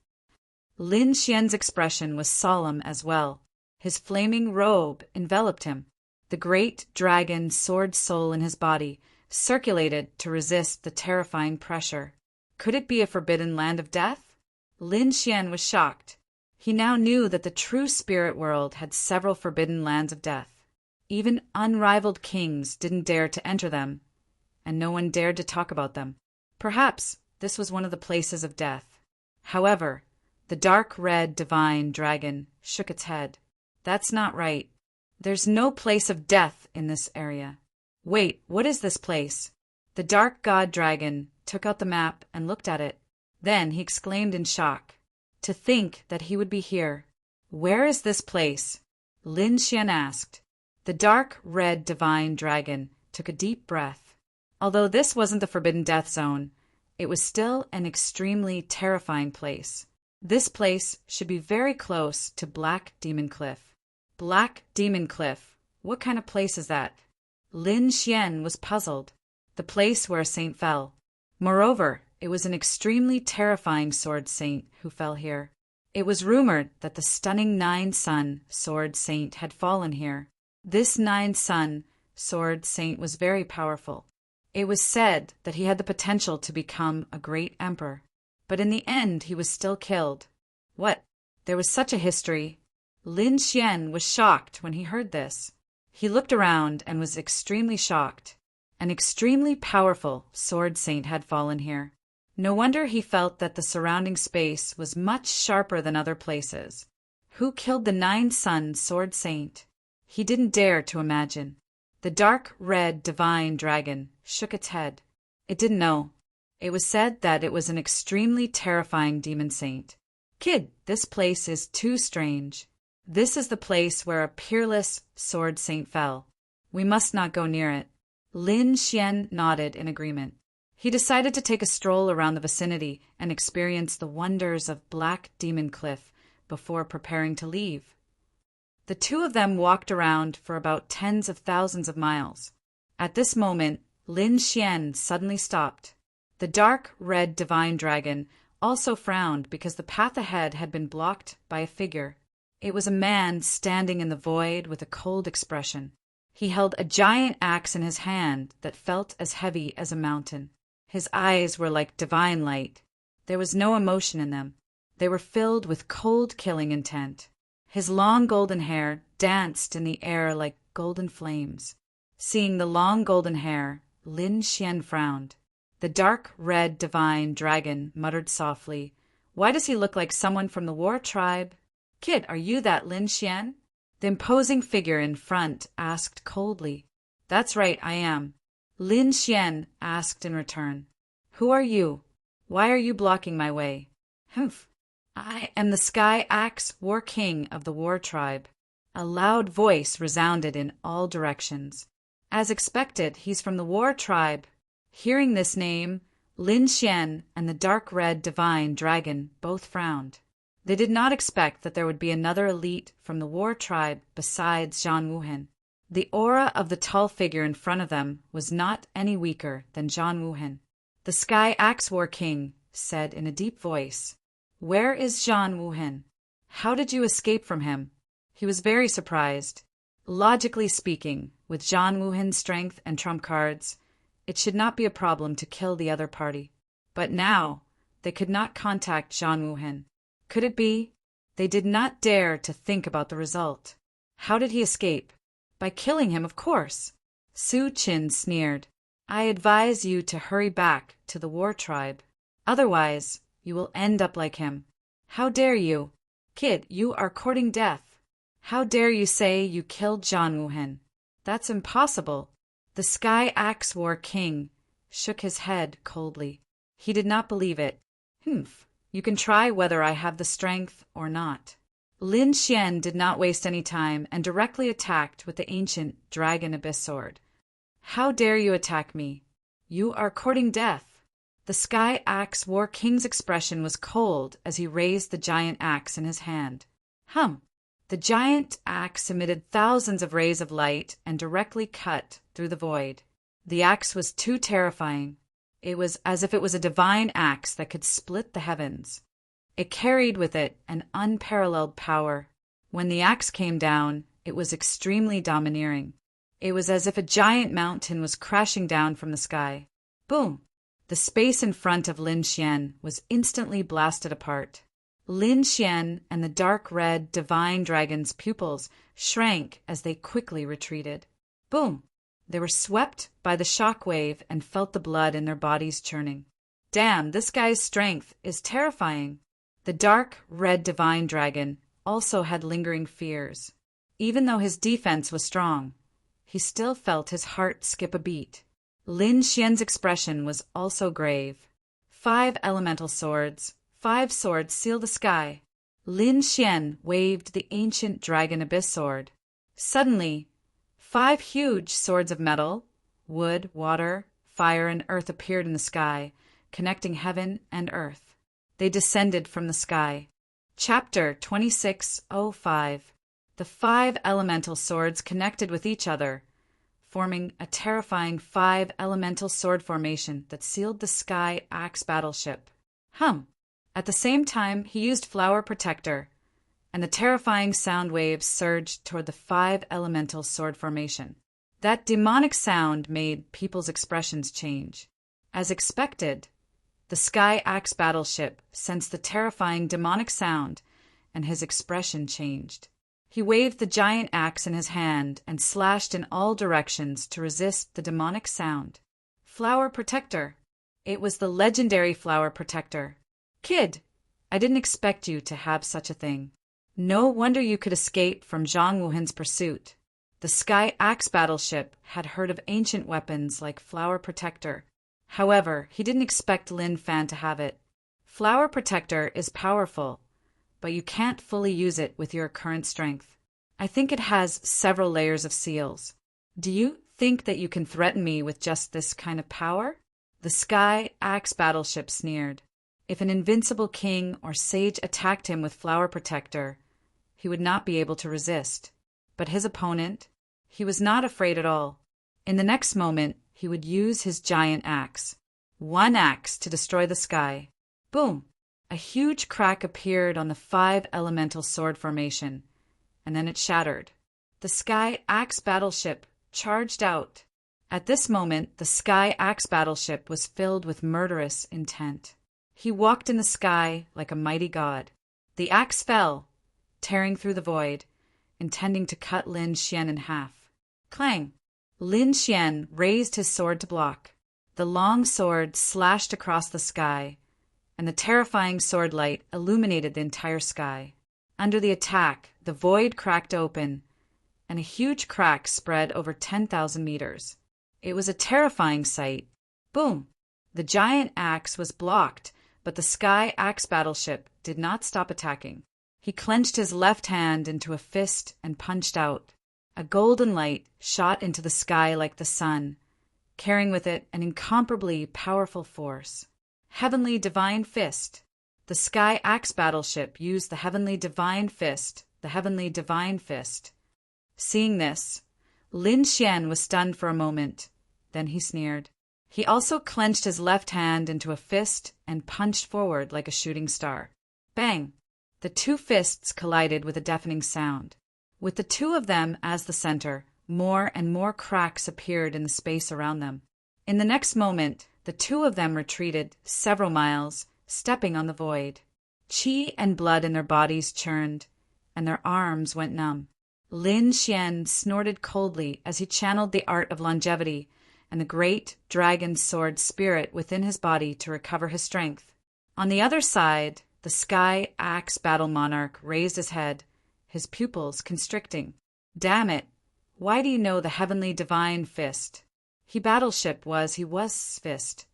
Lin Xian's expression was solemn as well. His flaming robe enveloped him. The great dragon sword soul in his body circulated to resist the terrifying pressure. Could it be a forbidden land of death? Lin Xian was shocked. He now knew that the true spirit world had several forbidden lands of death. Even unrivaled kings didn't dare to enter them, and no one dared to talk about them. Perhaps this was one of the places of death. However, the dark red divine dragon shook its head. "That's not right. There's no place of death in this area." "Wait, what is this place?" The dark god dragon took out the map and looked at it. Then he exclaimed in shock. "To think that he would be here. Where is this place?" Lin Xian asked. The dark red divine dragon took a deep breath. Although this wasn't the forbidden death zone, it was still an extremely terrifying place. This place should be very close to Black Demon Cliff. Black Demon Cliff? What kind of place is that? Lin Xian was puzzled. The place where a saint fell. Moreover, it was an extremely terrifying sword saint who fell here. It was rumored that the stunning Nine-Sun sword saint had fallen here. This Nine-Sun sword saint was very powerful. It was said that he had the potential to become a great emperor. But in the end he was still killed. What? There was such a history. Lin Xian was shocked when he heard this. He looked around and was extremely shocked. An extremely powerful sword saint had fallen here. No wonder he felt that the surrounding space was much sharper than other places. Who killed the Nine-Sun sword saint? He didn't dare to imagine. The dark red divine dragon shook its head. It didn't know. It was said that it was an extremely terrifying demon saint. Kid, this place is too strange. This is the place where a peerless sword saint fell. We must not go near it. Lin Xian nodded in agreement. He decided to take a stroll around the vicinity and experience the wonders of Black Demon Cliff before preparing to leave. The two of them walked around for about tens of thousands of miles. At this moment, Lin Xian suddenly stopped. The dark red divine dragon also frowned because the path ahead had been blocked by a figure. It was a man standing in the void with a cold expression. He held a giant axe in his hand that felt as heavy as a mountain. His eyes were like divine light. There was no emotion in them. They were filled with cold killing intent. His long golden hair danced in the air like golden flames. Seeing the long golden hair, Lin Xian frowned. The dark red divine dragon muttered softly, "Why does he look like someone from the war tribe?" "Kid, are you that Lin Xian?" The imposing figure in front asked coldly. "That's right, I am." Lin Xian asked in return, "Who are you? Why are you blocking my way?" "Humph. I am the Sky Axe War King of the War Tribe." A loud voice resounded in all directions. As expected, he's from the War Tribe. Hearing this name, Lin Xian and the dark red divine dragon both frowned. They did not expect that there would be another elite from the War Tribe besides Zhang Wuhan. The aura of the tall figure in front of them was not any weaker than Zhang Wuhan. The Sky Axe War King said in a deep voice, "Where is Zhang Wuhan? How did you escape from him?" He was very surprised. Logically speaking, with Zhang Wuhan's strength and trump cards, it should not be a problem to kill the other party. But now, they could not contact Zhang Wuhan. Could it be? They did not dare to think about the result. How did he escape? By killing him, of course. Su Qin sneered. "I advise you to hurry back to the war tribe. Otherwise, you will end up like him." "How dare you? Kid, you are courting death. How dare you say you killed Zhang Wuhan? That's impossible." The Sky Axe War King shook his head coldly. He did not believe it. "Humph. You can try whether I have the strength or not." Lin Xian did not waste any time and directly attacked with the ancient Dragon Abyss Sword. "How dare you attack me? You are courting death." The Sky Axe War King's expression was cold as he raised the giant axe in his hand. The giant axe emitted thousands of rays of light and directly cut through the void. The axe was too terrifying. It was as if it was a divine axe that could split the heavens. It carried with it an unparalleled power. When the axe came down, it was extremely domineering. It was as if a giant mountain was crashing down from the sky. Boom! The space in front of Lin Xian was instantly blasted apart. Lin Xian and the dark red divine dragon's pupils shrank as they quickly retreated. Boom! They were swept by the shock wave and felt the blood in their bodies churning. Damn, this guy's strength is terrifying. The dark red divine dragon also had lingering fears. Even though his defense was strong, he still felt his heart skip a beat. Lin Xian's expression was also grave. 5 elemental swords, 5 swords seal the sky. Lin Xian waved the ancient Dragon Abyss Sword. Suddenly, 5 huge swords of metal, wood, water, fire, and earth appeared in the sky, connecting heaven and earth. They descended from the sky. Chapter 2605. The 5 elemental swords connected with each other, forming a terrifying 5 elemental sword formation that sealed the Sky Axe battleship. At the same time, he used Flower Protector, and the terrifying sound waves surged toward the 5 elemental sword formation. That demonic sound made people's expressions change. As expected, the Sky Axe battleship sensed the terrifying demonic sound, and his expression changed. He waved the giant axe in his hand and slashed in all directions to resist the demonic sound. Flower Protector. It was the legendary Flower Protector. Kid, I didn't expect you to have such a thing. No wonder you could escape from Zhang Wuhan's pursuit. The Sky Axe battleship had heard of ancient weapons like Flower Protector. However, he didn't expect Lin Fan to have it. Flower Protector is powerful, but you can't fully use it with your current strength. I think it has several layers of seals. Do you think that you can threaten me with just this kind of power? The Sky Axe battleship sneered. If an invincible king or sage attacked him with Flower Protector, he would not be able to resist. But his opponent, he was not afraid at all. In the next moment, he would use his giant axe. One axe to destroy the sky. Boom! A huge crack appeared on the 5 elemental sword formation, and then it shattered. The Sky Axe battleship charged out. At this moment, the Sky Axe battleship was filled with murderous intent. He walked in the sky like a mighty god. The axe fell, tearing through the void, intending to cut Lin Xian in half. Clang! Lin Xian raised his sword to block. The long sword slashed across the sky, and the terrifying sword light illuminated the entire sky. Under the attack, the void cracked open, and a huge crack spread over 10,000 meters. It was a terrifying sight. Boom! The giant axe was blocked, but the Sky Axe battleship did not stop attacking. He clenched his left hand into a fist and punched out. A golden light shot into the sky like the sun, carrying with it an incomparably powerful force. Heavenly Divine Fist. The Sky Axe battleship used the Heavenly Divine Fist, Seeing this, Lin Xian was stunned for a moment. Then he sneered. He also clenched his left hand into a fist and punched forward like a shooting star. Bang! The 2 fists collided with a deafening sound. With the 2 of them as the center, more and more cracks appeared in the space around them. In the next moment, the 2 of them retreated several miles, stepping on the void. Qi and blood in their bodies churned, and their arms went numb. Lin Xian snorted coldly as he channeled the art of longevity and the great dragon sword spirit within his body to recover his strength. On the other side, the Sky Axe battle monarch raised his head, his pupils constricting. Damn it! Why do you know the Heavenly Divine Fist? He was fist.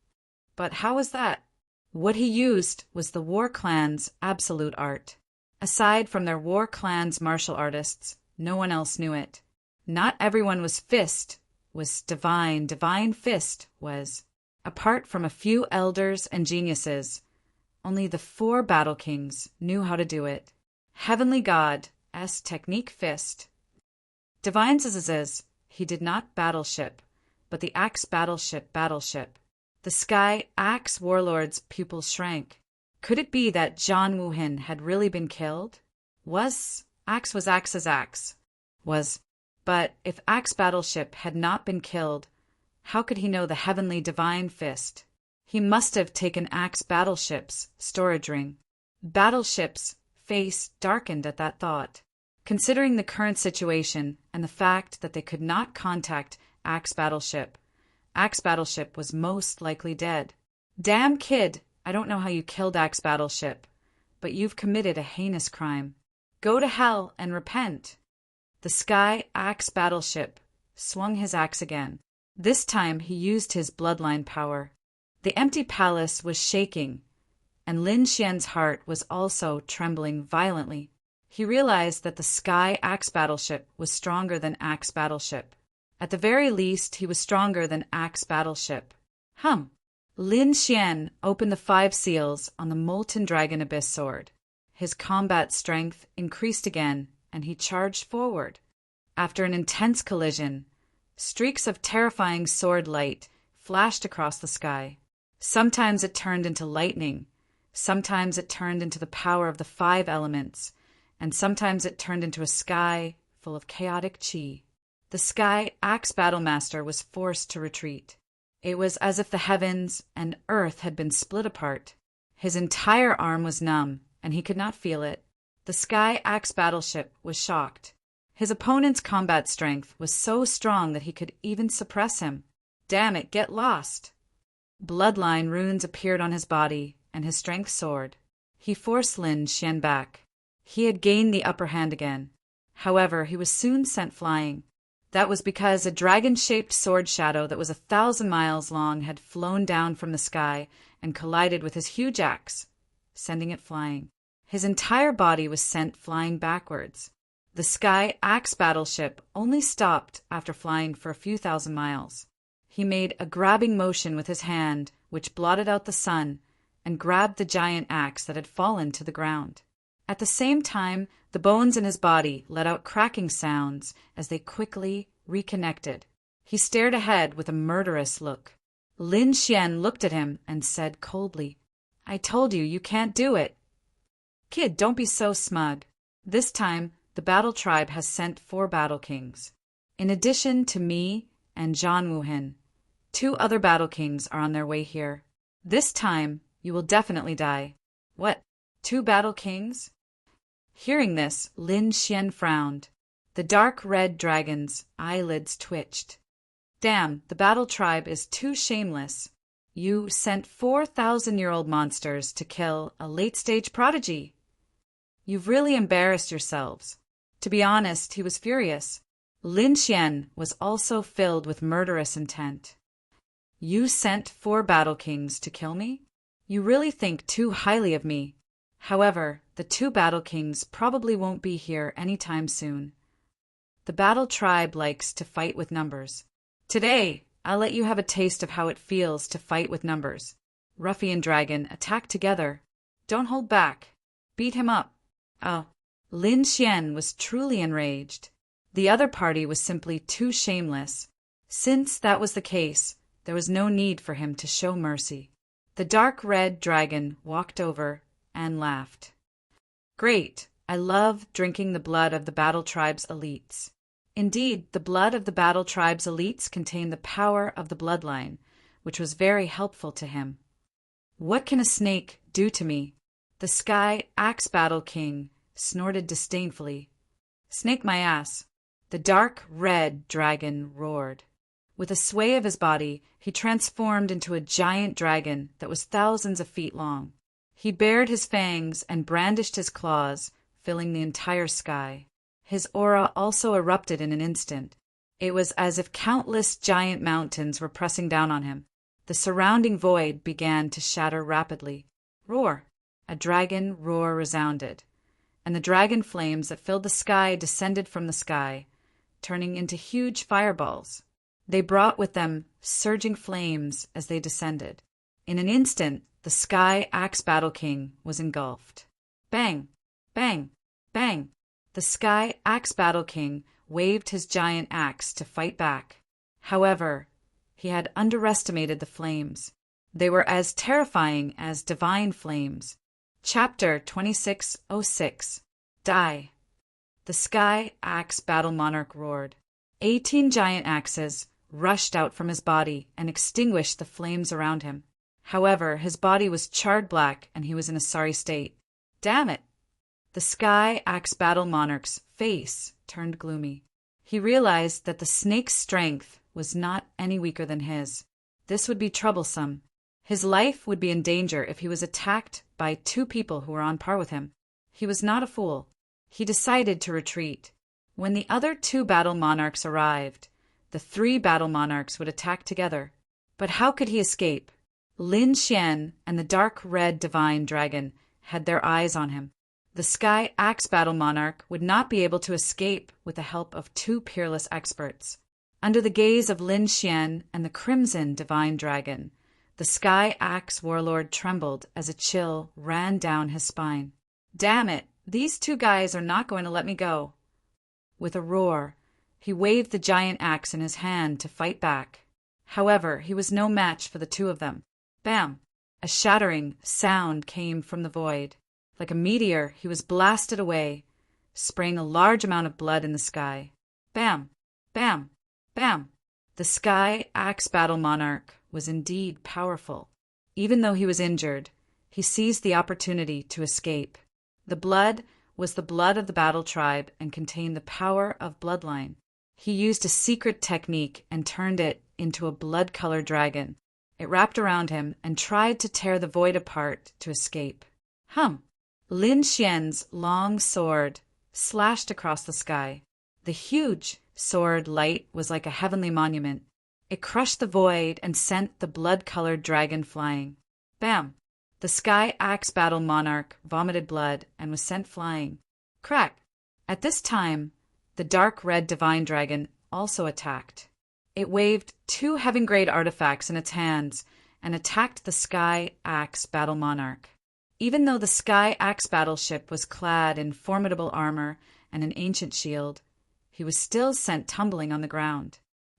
But how was that? What he used was the War Clan's absolute art. Aside from their War Clan's martial artists, no one else knew it. Not everyone was divine. Divine Fist was. Apart from a few elders and geniuses, only the 4 battle kings knew how to do it. Heavenly God's Technique Fist. Divine Zzzz, he did not battleship, but the Axe battleship. The Sky Axe warlord's pupils shrank. Could it be that Zhang Wuhan had really been killed? Axe was Axe's axe. But if Axe battleship had not been killed, how could he know the Heavenly Divine Fist? He must have taken Axe battleship's storage ring. Battleship's face darkened at that thought. Considering the current situation and the fact that they could not contact Axe battleship was most likely dead. Damn kid, I don't know how you killed Axe battleship, but you've committed a heinous crime. Go to hell and repent. The Sky Axe battleship swung his axe again. This time he used his bloodline power. The empty palace was shaking, and Lin Xian's heart was also trembling violently. He realized that the Sky Axe battleship was stronger than Axe battleship. At the very least, he was stronger than Axe battleship. Lin Xian opened the 5 seals on the Molten Dragon Abyss sword. His combat strength increased again, and he charged forward. After an intense collision, streaks of terrifying sword light flashed across the sky. Sometimes it turned into lightning, sometimes it turned into the power of the 5 elements, and sometimes it turned into a sky full of chaotic chi. The Sky Axe Battlemaster was forced to retreat. It was as if the heavens and earth had been split apart. His entire arm was numb, and he could not feel it. The Sky Axe battleship was shocked. His opponent's combat strength was so strong that he could even suppress him. Damn it, get lost! Bloodline runes appeared on his body, and his strength soared. He forced Lin Xian back. He had gained the upper hand again. However, he was soon sent flying. That was because a dragon-shaped sword shadow that was 1,000 miles long had flown down from the sky and collided with his huge axe, sending it flying. His entire body was sent flying backwards. The Sky Axe battleship only stopped after flying for a few thousand miles. He made a grabbing motion with his hand, which blotted out the sun, and grabbed the giant axe that had fallen to the ground. At the same time, the bones in his body let out cracking sounds as they quickly reconnected. He stared ahead with a murderous look. Lin Xian looked at him and said coldly, "I told you, you can't do it." "Kid, don't be so smug. This time, the battle tribe has sent 4 battle kings. In addition to me and Zhan Wuhen, 2 other battle kings are on their way here. This time, you will definitely die." "What? 2 battle kings?" Hearing this, Lin Xian frowned. The dark red dragon's eyelids twitched. "Damn, the battle tribe is too shameless. You sent 4,000-year-old monsters to kill a late-stage prodigy. You've really embarrassed yourselves." To be honest, he was furious. Lin Xian was also filled with murderous intent. "You sent 4 battle kings to kill me? You really think too highly of me. However, the 2 battle kings probably won't be here anytime soon. The battle tribe likes to fight with numbers. Today, I'll let you have a taste of how it feels to fight with numbers. Ruffian Dragon, attack together. Don't hold back. Beat him up." Oh, Lin Xian was truly enraged. The other party was simply too shameless. Since that was the case, there was no need for him to show mercy. The dark red dragon walked over and laughed. "Great, I love drinking the blood of the battle tribe's elites." Indeed, the blood of the battle tribe's elites contained the power of the bloodline, which was very helpful to him. "What can a snake do to me?" The Sky Axe Battle King snorted disdainfully. "Snake my ass." The dark red dragon roared. With a sway of his body, he transformed into a giant dragon that was thousands of feet long. He bared his fangs and brandished his claws, filling the entire sky. His aura also erupted in an instant. It was as if countless giant mountains were pressing down on him. The surrounding void began to shatter rapidly. Roar! A dragon roar resounded, and the dragon flames that filled the sky descended from the sky, turning into huge fireballs. They brought with them surging flames as they descended. In an instant, the Sky Axe Battle King was engulfed. Bang! Bang! Bang! The Sky Axe Battle King waved his giant axe to fight back. However, he had underestimated the flames. They were as terrifying as divine flames. Chapter 2606. Die. The Sky Axe Battle Monarch roared. 18 giant axes rushed out from his body and extinguished the flames around him. However, his body was charred black and he was in a sorry state. Damn it! The Sky Axe Battle Monarch's face turned gloomy. He realized that the snake's strength was not any weaker than his. This would be troublesome. His life would be in danger if he was attacked by 2 people who were on par with him. He was not a fool. He decided to retreat. When the other 2 battle monarchs arrived, the 3 battle monarchs would attack together. But how could he escape? Lin Xian and the dark red divine dragon had their eyes on him. The Sky Axe Battle Monarch would not be able to escape with the help of 2 peerless experts. Under the gaze of Lin Xian and the crimson divine dragon, the Sky Axe Warlord trembled as a chill ran down his spine. Damn it, these two guys are not going to let me go. With a roar, he waved the giant axe in his hand to fight back. However, he was no match for the two of them. Bam! A shattering sound came from the void. Like a meteor, he was blasted away, spraying a large amount of blood in the sky. Bam! Bam! Bam! The Sky Axe Battle Monarch was indeed powerful. Even though he was injured, he seized the opportunity to escape. The blood was the blood of the battle tribe and contained the power of bloodline. He used a secret technique and turned it into a blood-colored dragon. It wrapped around him and tried to tear the void apart to escape. Lin Xian's long sword slashed across the sky. The huge sword light was like a heavenly monument. It crushed the void and sent the blood-colored dragon flying. Bam! The Sky Axe Battle Monarch vomited blood and was sent flying. Crack! At this time, the dark red divine dragon also attacked. It waved two heaven-grade artifacts in its hands and attacked the Sky Axe Battle Monarch. Even though the Sky Axe battleship was clad in formidable armor and an ancient shield, he was still sent tumbling on the ground.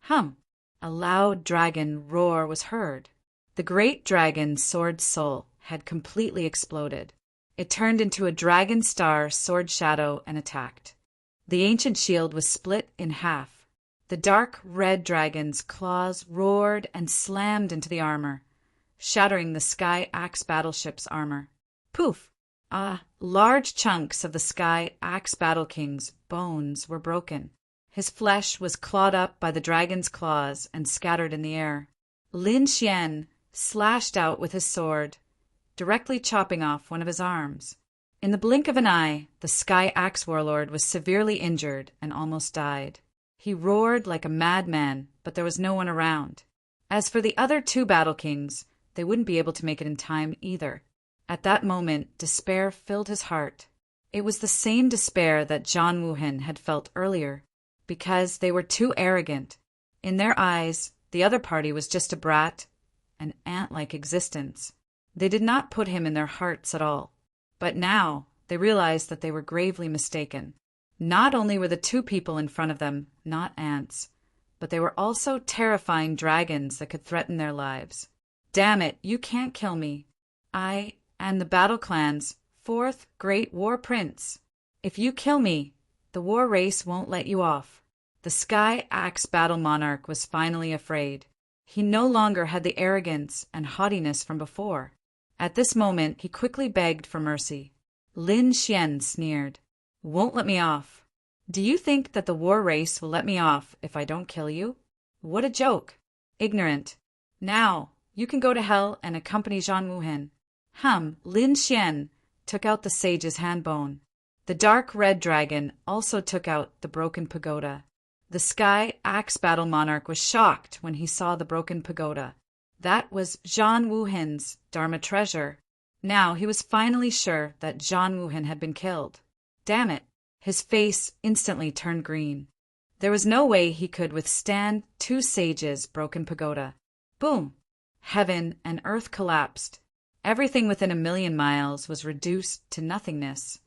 A loud dragon roar was heard. The great dragon's sword soul had completely exploded. It turned into a dragon star sword shadow and attacked. The ancient shield was split in half. The dark red dragon's claws roared and slammed into the armor, shattering the Sky Axe battleship's armor. Poof! Large chunks of the Sky Axe Battle King's bones were broken. His flesh was clawed up by the dragon's claws and scattered in the air. Lin Xian slashed out with his sword, directly chopping off one of his arms. In the blink of an eye, the Sky Axe warlord was severely injured and almost died. He roared like a madman, but there was no one around. As for the other two Battle Kings, they wouldn't be able to make it in time either. At that moment, despair filled his heart. It was the same despair that Zhang Wuhen had felt earlier, because they were too arrogant. In their eyes, the other party was just a brat, an ant-like existence. They did not put him in their hearts at all. But now, they realized that they were gravely mistaken. Not only were the two people in front of them not ants, but they were also terrifying dragons that could threaten their lives. Damn it, you can't kill me. I am the Battle Clan's fourth great war prince. If you kill me, the war race won't let you off. The Sky Axe Battle Monarch was finally afraid. He no longer had the arrogance and haughtiness from before. At this moment, he quickly begged for mercy. Lin Xian sneered. Won't let me off. Do you think that the war race will let me off if I don't kill you? What a joke. Ignorant. Now, you can go to hell and accompany Zhang Wuhen. Lin Xian took out the sage's handbone. The dark red dragon also took out the broken pagoda. The Sky Axe Battle Monarch was shocked when he saw the broken pagoda. That was Zhang Wuhen's Dharma treasure. Now he was finally sure that Zhang Wuhen had been killed. Damn it! His face instantly turned green. There was no way he could withstand two sages' broken pagoda. Boom! Heaven and earth collapsed. Everything within 1,000,000 miles was reduced to nothingness.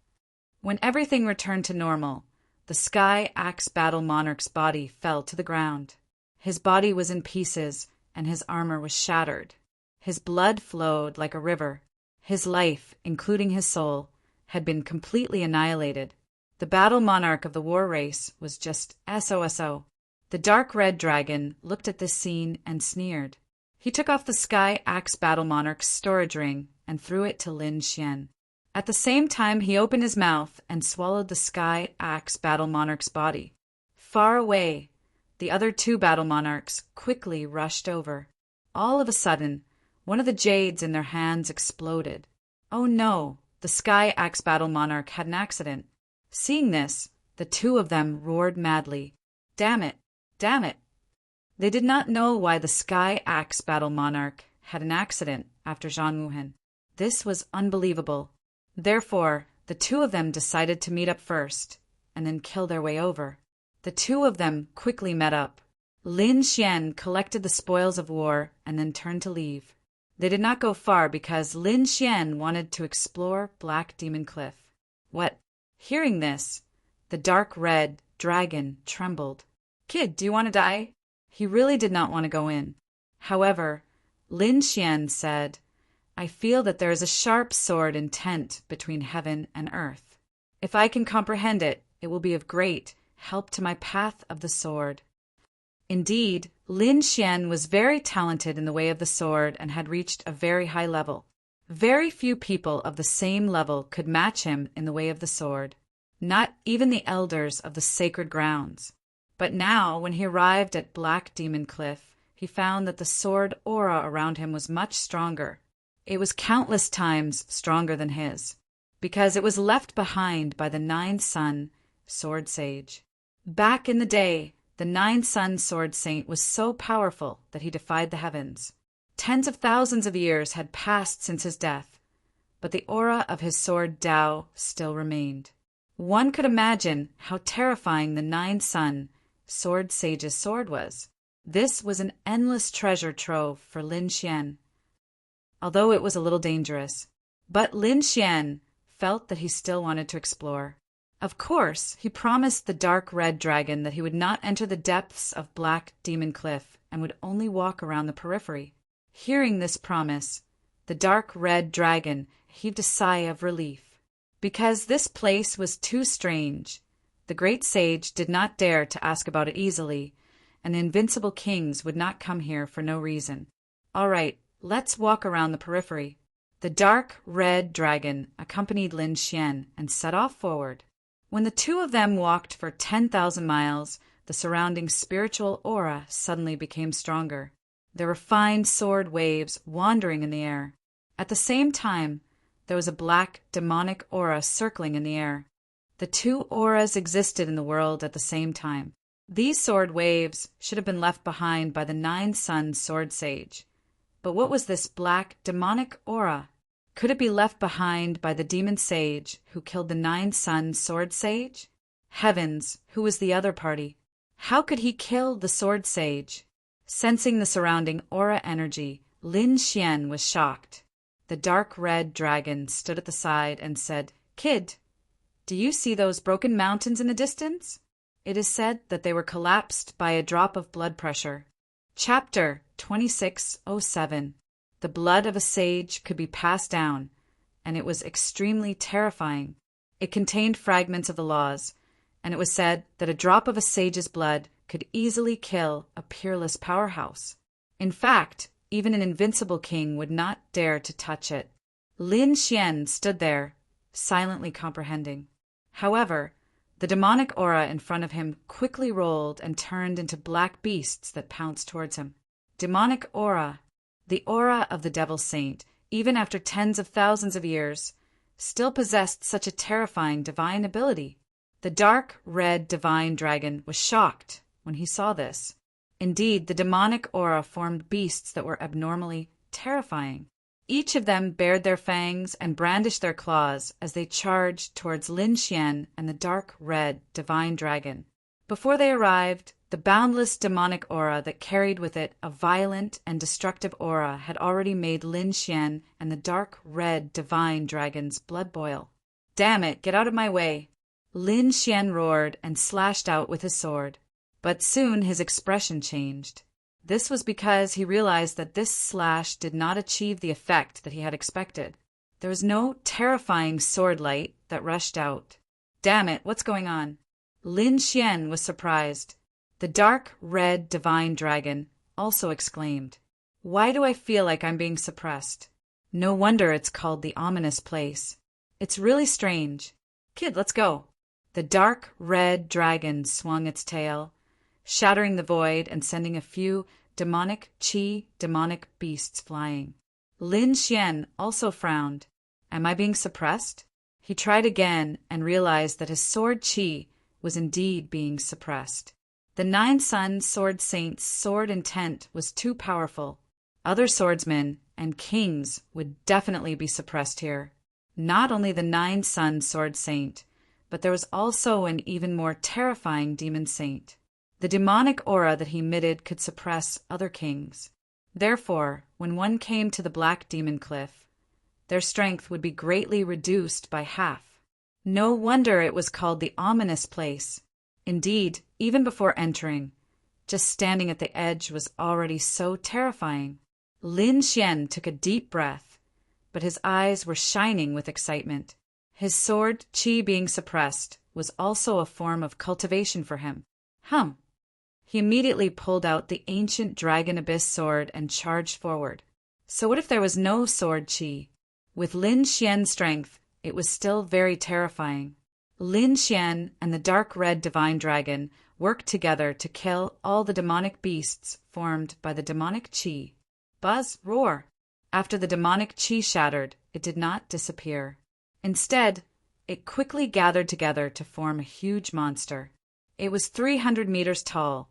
When everything returned to normal, the Sky Axe Battle Monarch's body fell to the ground. His body was in pieces, and his armor was shattered. His blood flowed like a river. His life, including his soul, had been completely annihilated. The Battle Monarch of the war race was just SOSO. The dark red dragon looked at this scene and sneered. He took off the Sky Axe Battle Monarch's storage ring and threw it to Lin Xian. At the same time, he opened his mouth and swallowed the Sky Axe Battle Monarch's body. Far away, the other two Battle Monarchs quickly rushed over. All of a sudden, one of the jades in their hands exploded. Oh no, the Sky Axe Battle Monarch had an accident. Seeing this, the two of them roared madly. Damn it! Damn it! They did not know why the Sky Axe Battle Monarch had an accident after Zhang Wuhen. This was unbelievable. Therefore, the two of them decided to meet up first, and then kill their way over. The two of them quickly met up. Lin Xian collected the spoils of war and then turned to leave. They did not go far because Lin Xian wanted to explore Black Demon Cliff. What? Hearing this, the dark red dragon trembled. Kid, do you want to die? He really did not want to go in. However, Lin Xian said, I feel that there is a sharp sword intent between heaven and earth. If I can comprehend it, it will be of great help to my path of the sword. Indeed, Lin Xian was very talented in the way of the sword and had reached a very high level. Very few people of the same level could match him in the way of the sword, not even the elders of the sacred grounds. But now, when he arrived at Black Demon Cliff, he found that the sword aura around him was much stronger. It was countless times stronger than his, because it was left behind by the Nine-Sun Sword Sage. Back in the day, the Nine-Sun Sword Saint was so powerful that he defied the heavens. Tens of thousands of years had passed since his death, but the aura of his sword Tao still remained. One could imagine how terrifying the Nine-Sun Sword Sage's sword was. This was an endless treasure trove for Lin Xian, although it was a little dangerous. But Lin Xian felt that he still wanted to explore. Of course, he promised the dark red dragon that he would not enter the depths of Black Demon Cliff and would only walk around the periphery. Hearing this promise, the dark red dragon heaved a sigh of relief. Because this place was too strange, the great sage did not dare to ask about it easily, and the invincible kings would not come here for no reason. All right, let's walk around the periphery. The dark red dragon accompanied Lin Xian and set off forward. When the two of them walked for 10,000 miles, the surrounding spiritual aura suddenly became stronger. There were fine sword waves wandering in the air. At the same time, there was a black demonic aura circling in the air. The two auras existed in the world at the same time. These sword waves should have been left behind by the Nine-Sun Sword Sage. But what was this black demonic aura? Could it be left behind by the demon sage who killed the Nine-Sun Sword Sage? Heavens, who was the other party? How could he kill the Sword Sage? Sensing the surrounding aura energy, Lin Xian was shocked. The dark red dragon stood at the side and said, Kid, do you see those broken mountains in the distance? It is said that they were collapsed by a drop of blood pressure. Chapter 2607. The blood of a sage could be passed down, and it was extremely terrifying. It contained fragments of the laws, and it was said that a drop of a sage's blood could easily kill a peerless powerhouse. In fact, even an invincible king would not dare to touch it. Lin Xian stood there, silently comprehending. However, the demonic aura in front of him quickly rolled and turned into black beasts that pounced towards him. Demonic aura, the aura of the devil saint, even after tens of thousands of years, still possessed such a terrifying divine ability. The dark red divine dragon was shocked when he saw this. Indeed, the demonic aura formed beasts that were abnormally terrifying. Each of them bared their fangs and brandished their claws as they charged towards Lin Xian and the dark red divine dragon. Before they arrived, the boundless demonic aura that carried with it a violent and destructive aura had already made Lin Xian and the dark red divine dragon's blood boil. Damn it, get out of my way! Lin Xian roared and slashed out with his sword. But soon his expression changed. This was because he realized that this slash did not achieve the effect that he had expected. There was no terrifying sword light that rushed out. Damn it, what's going on? Lin Xian was surprised. The dark red divine dragon also exclaimed, Why do I feel like I'm being suppressed? No wonder it's called the ominous place. It's really strange. Kid, let's go. The dark red dragon swung its tail, shattering the void and sending a few demonic beasts flying. Lin Xian also frowned. Am I being suppressed? He tried again and realized that his sword qi was indeed being suppressed. The Nine-Sun Sword Saint's sword intent was too powerful. Other swordsmen and kings would definitely be suppressed here. Not only the Nine-Sun Sword Saint, but there was also an even more terrifying demon saint. The demonic aura that he emitted could suppress other kings. Therefore, when one came to the Black Demon Cliff, their strength would be greatly reduced by half. No wonder it was called the ominous place. Indeed, even before entering, just standing at the edge was already so terrifying. Lin Xian took a deep breath, but his eyes were shining with excitement. His sword qi being suppressed was also a form of cultivation for him. He immediately pulled out the ancient Dragon Abyss sword and charged forward. So what if there was no sword qi? With Lin Xian's strength, it was still very terrifying. Lin Xian and the dark red divine dragon worked together to kill all the demonic beasts formed by the demonic qi. Buzz, roar! After the demonic qi shattered, it did not disappear. Instead, it quickly gathered together to form a huge monster. It was 300 meters tall,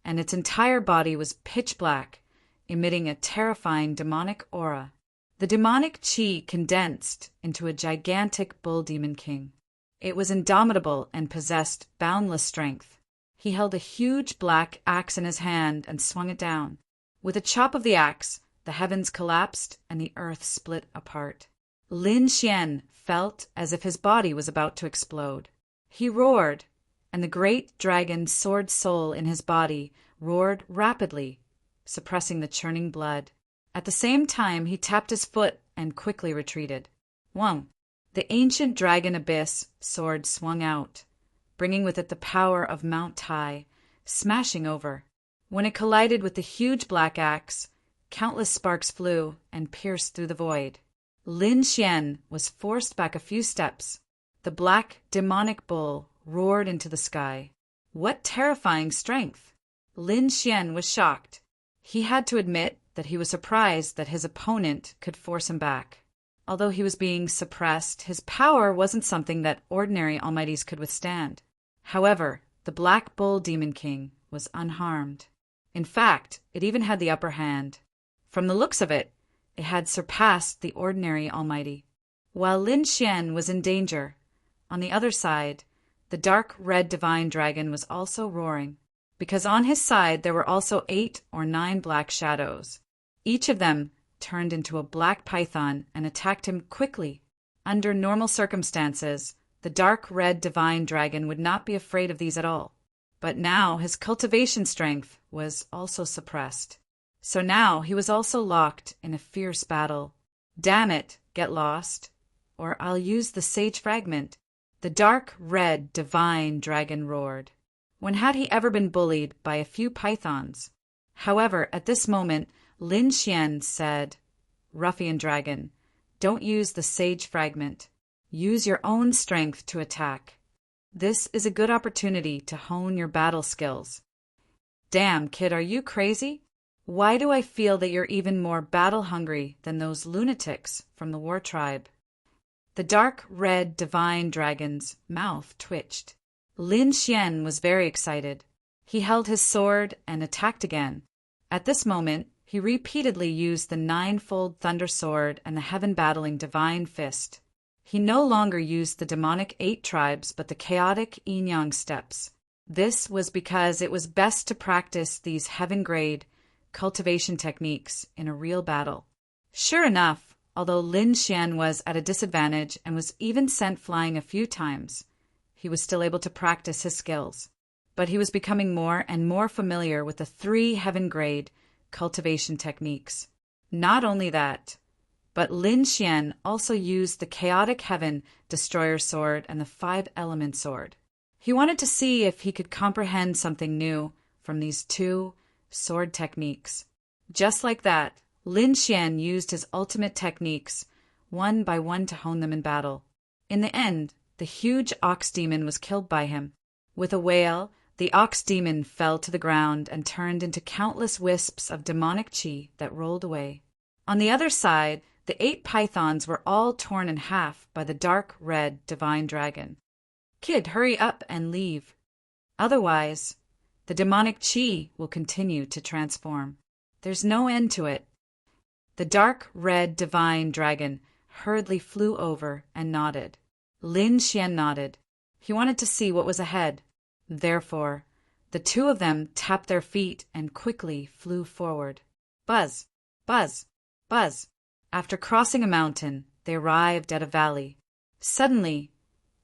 and its entire body was pitch black, emitting a terrifying demonic aura. The demonic qi condensed into a gigantic bull demon king. It was indomitable and possessed boundless strength. He held a huge black axe in his hand and swung it down. With a chop of the axe, the heavens collapsed and the earth split apart. Lin Xian felt as if his body was about to explode. He roared, and the great dragon's sword soul in his body roared rapidly, suppressing the churning blood. At the same time, he tapped his foot and quickly retreated. Wang! The ancient Dragon Abyss sword swung out, bringing with it the power of Mount Tai, smashing over. When it collided with the huge black axe, countless sparks flew and pierced through the void. Lin Xian was forced back a few steps. The black, demonic bull roared into the sky. What terrifying strength! Lin Xian was shocked. He had to admit that he was surprised that his opponent could force him back. Although he was being suppressed, his power wasn't something that ordinary almighties could withstand. However, the Black Bull Demon King was unharmed. In fact, it even had the upper hand. From the looks of it, it had surpassed the ordinary almighty. While Lin Xian was in danger, on the other side, the dark red divine dragon was also roaring, because on his side there were also 8 or 9 black shadows. Each of them turned into a black python and attacked him quickly. Under normal circumstances, the dark red divine dragon would not be afraid of these at all. But now his cultivation strength was also suppressed. So now he was also locked in a fierce battle. Damn it, get lost, or I'll use the sage fragment. The dark red divine dragon roared. When had he ever been bullied by a few pythons? However, at this moment, Lin Xian said, "Ruffian dragon, don't use the sage fragment. Use your own strength to attack. This is a good opportunity to hone your battle skills." Damn, kid, are you crazy? Why do I feel that you're even more battle-hungry than those lunatics from the war tribe? The dark red divine dragon's mouth twitched. Lin Xian was very excited. He held his sword and attacked again. At this moment, he repeatedly used the 9-fold thunder sword and the heaven-battling divine fist. He no longer used the demonic 8 tribes but the chaotic yin-yang steps. This was because it was best to practice these heaven-grade cultivation techniques in a real battle. Sure enough, although Lin Xian was at a disadvantage and was even sent flying a few times, he was still able to practice his skills. But he was becoming more and more familiar with the 3 heaven-grade cultivation techniques. Not only that, but Lin Xian also used the chaotic heaven destroyer sword and the 5-element sword. He wanted to see if he could comprehend something new from these 2 sword techniques. Just like that, Lin Xian used his ultimate techniques one by one to hone them in battle. In the end, the huge ox demon was killed by him. With a wail, the ox demon fell to the ground and turned into countless wisps of demonic qi that rolled away. On the other side, the 8 pythons were all torn in half by the dark red divine dragon. Kid, hurry up and leave. Otherwise, the demonic qi will continue to transform. There's no end to it. The dark red divine dragon hurriedly flew over and nodded. Lin Xian nodded. He wanted to see what was ahead. Therefore, the 2 of them tapped their feet and quickly flew forward. Buzz, buzz, buzz. After crossing a mountain, they arrived at a valley. Suddenly,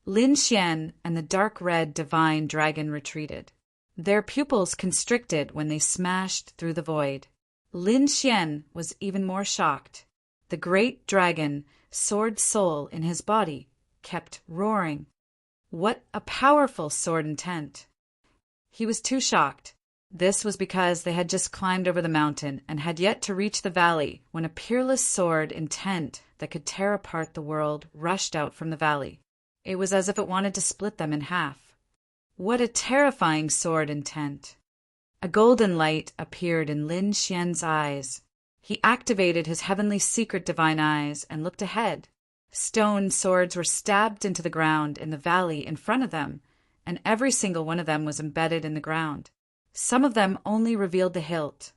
Lin Xian and the dark red divine dragon retreated. Their pupils constricted when they smashed through the void. Lin Xian was even more shocked. The great dragon, sword soul in his body, kept roaring. What a powerful sword intent! He was too shocked. This was because they had just climbed over the mountain and had yet to reach the valley when a peerless sword intent that could tear apart the world rushed out from the valley. It was as if it wanted to split them in half. What a terrifying sword intent! A golden light appeared in Lin Xian's eyes. He activated his heavenly secret divine eyes and looked ahead. Stone swords were stabbed into the ground in the valley in front of them, and every single one of them was embedded in the ground. Some of them only revealed the hilt,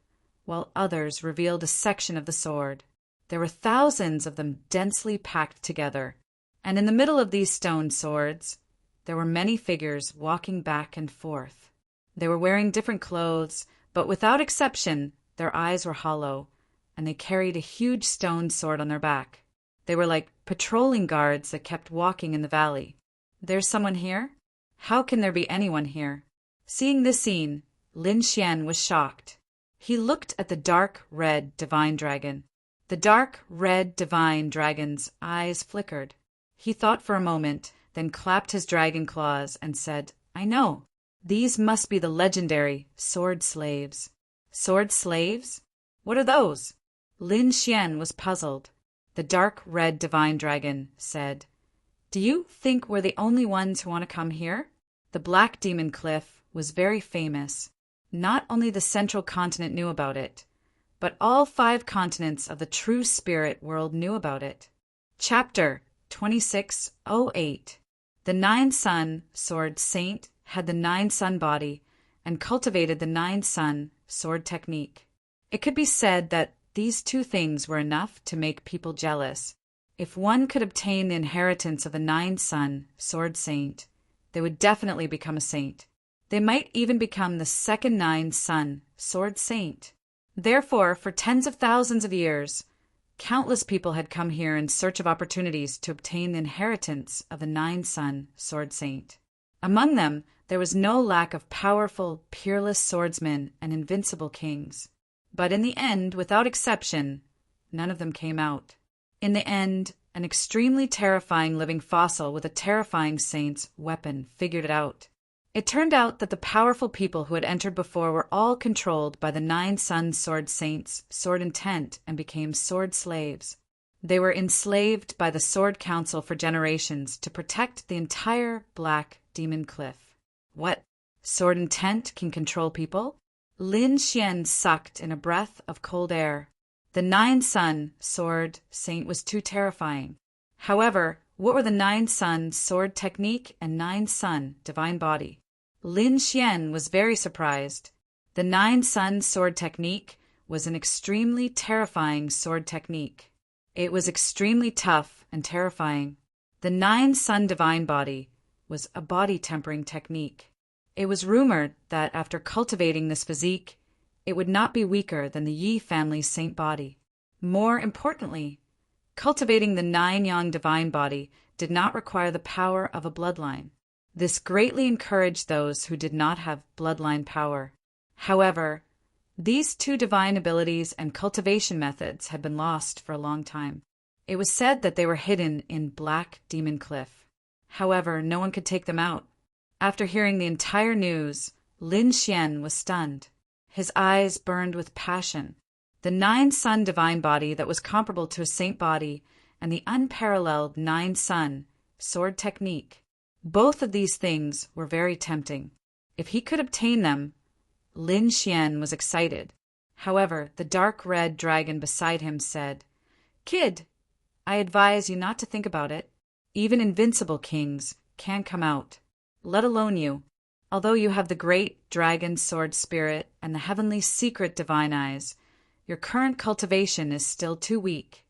while others revealed a section of the sword. There were thousands of them densely packed together, and in the middle of these stone swords, there were many figures walking back and forth. They were wearing different clothes, but without exception, their eyes were hollow, and they carried a huge stone sword on their back. They were like patrolling guards that kept walking in the valley. There's someone here? How can there be anyone here? Seeing this scene, Lin Xian was shocked. He looked at the dark red divine dragon. The dark red divine dragon's eyes flickered. He thought for a moment, then clapped his dragon claws and said, "I know. These must be the legendary sword slaves." Sword slaves? What are those? Lin Xian was puzzled. The dark red divine dragon said, "Do you think we're the only ones who want to come here?" The Black Demon Cliff was very famous. Not only the central continent knew about it, but all 5 continents of the true spirit world knew about it. Chapter 2608. The 9-sun sword saint had the 9-sun body and cultivated the 9-sun sword technique. It could be said that these 2 things were enough to make people jealous. If one could obtain the inheritance of the 9-sun sword saint, they would definitely become a saint. They might even become the second 9-sun sword saint. Therefore, for tens of thousands of years, countless people had come here in search of opportunities to obtain the inheritance of the 9-sun sword saint. Among them, there was no lack of powerful, peerless swordsmen and invincible kings. But in the end, without exception, none of them came out. In the end, an extremely terrifying living fossil with a terrifying saint's weapon figured it out. It turned out that the powerful people who had entered before were all controlled by the 9-sun sword saint's sword intent and became sword slaves. They were enslaved by the Sword Council for generations to protect the entire Black Demon Cliff. What? Sword intent can control people? Lin Xian sucked in a breath of cold air. The 9-sun sword saint was too terrifying. However, what were the 9-sun sword technique and 9-sun divine body? Lin Xian was very surprised. The 9-sun sword technique was an extremely terrifying sword technique. It was extremely tough and terrifying. The 9-sun divine body was a body tempering technique. It was rumored that after cultivating this physique, it would not be weaker than the Yi family's saint body. More importantly, cultivating the 9-yang divine body did not require the power of a bloodline. This greatly encouraged those who did not have bloodline power. However, these 2 divine abilities and cultivation methods had been lost for a long time. It was said that they were hidden in Black Demon Cliff. However, no one could take them out. After hearing the entire news, Lin Xian was stunned. His eyes burned with passion. The 9-sun divine body that was comparable to a saint body and the unparalleled 9-sun sword technique. Both of these things were very tempting. If he could obtain them, Lin Xian was excited. However, the dark red dragon beside him said, "Kid, I advise you not to think about it. Even invincible kings can come out, let alone you. Although you have the great dragon sword spirit and the heavenly secret divine eyes, your current cultivation is still too weak.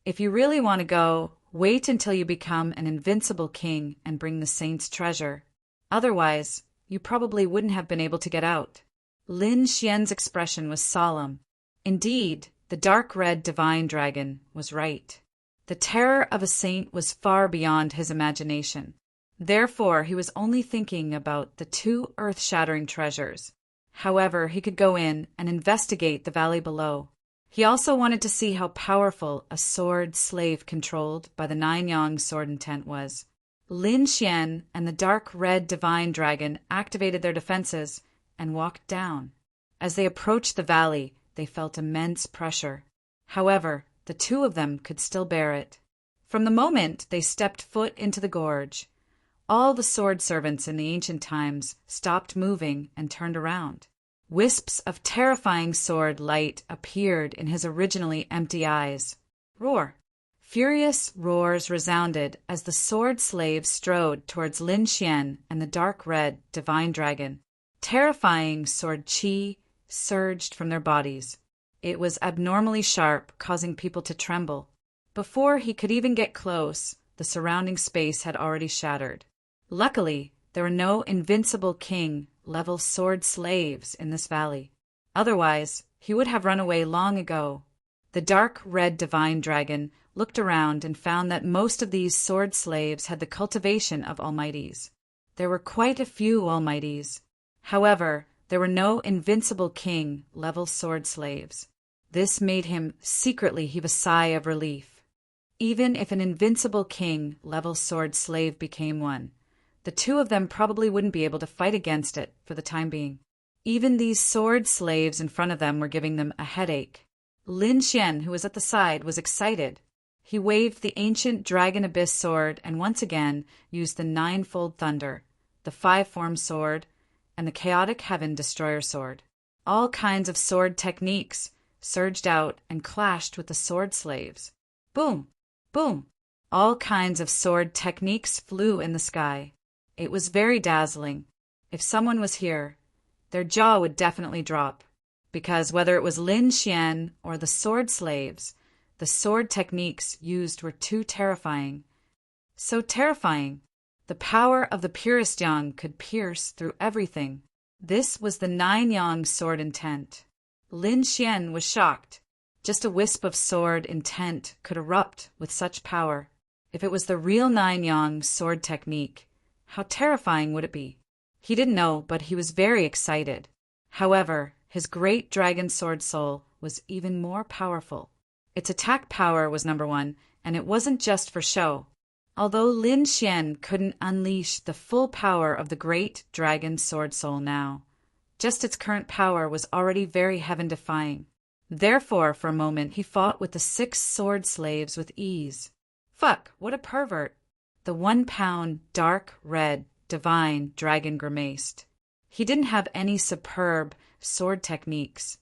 If you really want to go, wait until you become an invincible king and bring the saint's treasure. Otherwise, you probably wouldn't have been able to get out." Lin Xian's expression was solemn. Indeed, the dark red divine dragon was right. The terror of a saint was far beyond his imagination. Therefore, he was only thinking about the two earth-shattering treasures. However, he could go in and investigate the valley below. He also wanted to see how powerful a sword slave controlled by the Nine-Yang sword intent was. Lin Xian and the dark red divine dragon activated their defenses and walked down. As they approached the valley, they felt immense pressure. However, the two of them could still bear it. From the moment they stepped foot into the gorge, all the sword servants in the ancient times stopped moving and turned around. Wisps of terrifying sword light appeared in his originally empty eyes. Roar! Furious roars resounded as the sword slaves strode towards Lin Xian and the dark red divine dragon. Terrifying sword chi surged from their bodies. It was abnormally sharp, causing people to tremble. Before he could even get close, the surrounding space had already shattered. Luckily, there were no invincible king-level sword slaves in this valley. Otherwise, he would have run away long ago. The dark red divine dragon looked around and found that most of these sword slaves had the cultivation of almighties. There were quite a few almighties. However, there were no invincible king-level sword slaves. This made him secretly heave a sigh of relief. Even if an invincible king-level sword slave became one, the two of them probably wouldn't be able to fight against it for the time being. Even these sword slaves in front of them were giving them a headache. Lin Xian, who was at the side, was excited. He waved the ancient Dragon Abyss sword and once again used the Ninefold Thunder, the Five-Form sword, and the Chaotic Heaven Destroyer sword. All kinds of sword techniques surged out and clashed with the sword slaves. Boom! Boom! All kinds of sword techniques flew in the sky. It was very dazzling. If someone was here, their jaw would definitely drop, because whether it was Lin Xian or the sword slaves, the sword techniques used were too terrifying. So terrifying. The power of the purest yang could pierce through everything. This was the Nine-Yang sword intent. Lin Xian was shocked. Just a wisp of sword intent could erupt with such power. If it was the real Nine-Yang sword technique, how terrifying would it be? He didn't know, but he was very excited. However, his great dragon sword soul was even more powerful. Its attack power was number one, and it wasn't just for show. Although Lin Xian couldn't unleash the full power of the great dragon sword soul now, just its current power was already very heaven-defying. Therefore, for a moment, he fought with the 6 sword slaves with ease. Fuck, what a pervert! The 1-pound, dark red, divine dragon grimaced. He didn't have any superb sword techniques,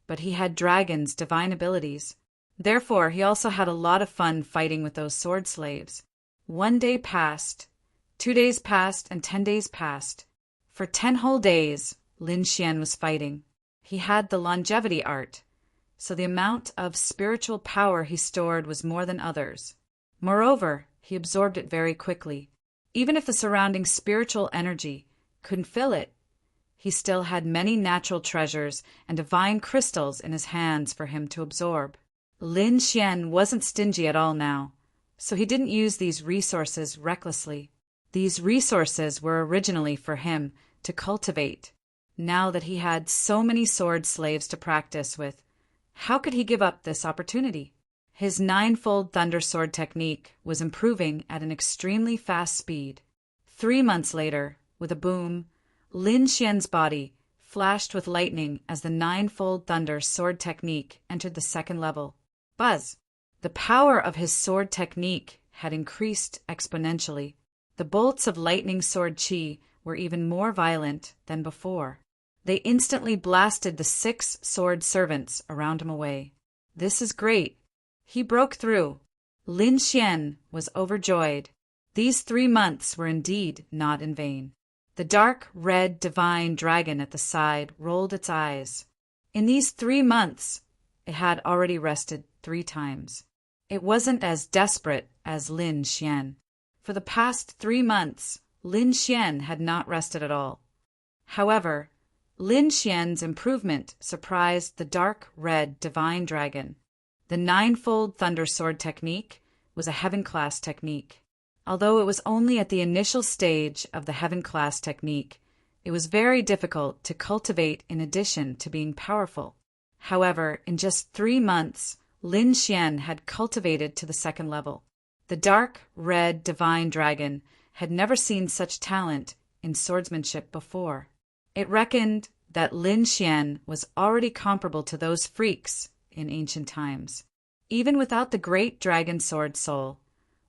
but he had dragon's divine abilities. Therefore, he also had a lot of fun fighting with those sword slaves. 1 day passed, 2 days passed, and 10 days passed. For 10 whole days, Lin Xian was fighting. He had the longevity art, so the amount of spiritual power he stored was more than others. Moreover, he absorbed it very quickly. Even if the surrounding spiritual energy couldn't fill it, he still had many natural treasures and divine crystals in his hands for him to absorb. Lin Xian wasn't stingy at all now, so he didn't use these resources recklessly. These resources were originally for him to cultivate. Now that he had so many sword slaves to practice with, how could he give up this opportunity? His ninefold thunder sword technique was improving at an extremely fast speed. 3 months later, with a boom, Lin Xian's body flashed with lightning as the ninefold thunder sword technique entered the 2nd level. Buzz! The power of his sword technique had increased exponentially. The bolts of lightning sword chi were even more violent than before. They instantly blasted the 6 sword servants around him away. This is great. He broke through. Lin Xian was overjoyed. These 3 months were indeed not in vain. The dark red divine dragon at the side rolled its eyes. In these 3 months, it had already rested 3 times. It wasn't as desperate as Lin Xian. For the past 3 months, Lin Xian had not rested at all. However, Lin Xian's improvement surprised the dark red divine dragon. The ninefold thunder sword technique was a heaven-class technique. Although it was only at the initial stage of the heaven class technique, it was very difficult to cultivate in addition to being powerful. However, in just 3 months, Lin Xian had cultivated to the second level. The dark, red, divine dragon had never seen such talent in swordsmanship before. It reckoned that Lin Xian was already comparable to those freaks in ancient times. Even without the great dragon sword soul,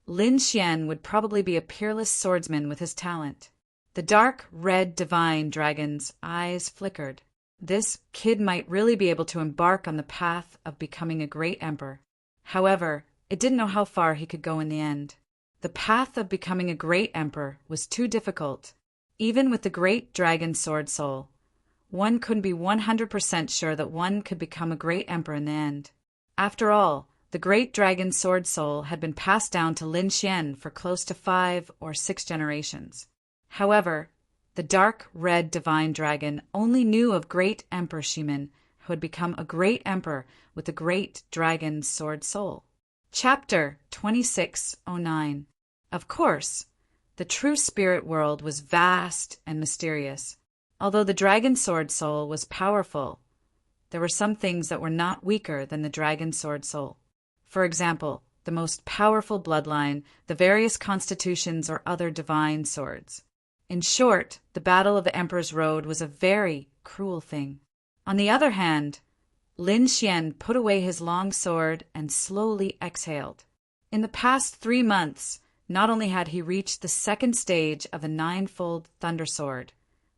Lin Xian would probably be a peerless swordsman with his talent. The dark, red, divine dragon's eyes flickered. This kid might really be able to embark on the path of becoming a great emperor. However, it didn't know how far he could go in the end. The path of becoming a great emperor was too difficult. Even with the great dragon sword soul, one couldn't be 100% sure that one could become a great emperor in the end. After all, the great dragon sword soul had been passed down to Lin Xian for close to 5 or 6 generations. However, the dark red divine dragon only knew of great Emperor Shimin, who had become a great emperor with the great dragon sword soul. Chapter 2609. Of course, the true spirit world was vast and mysterious. Although the dragon sword soul was powerful, there were some things that were not weaker than the dragon sword soul. For example, the most powerful bloodline, the various constitutions or other divine swords. In short, the Battle of the Emperor's Road was a very cruel thing. On the other hand, Lin Xian put away his long sword and slowly exhaled. In the past 3 months, not only had he reached the second stage of the ninefold thunder sword,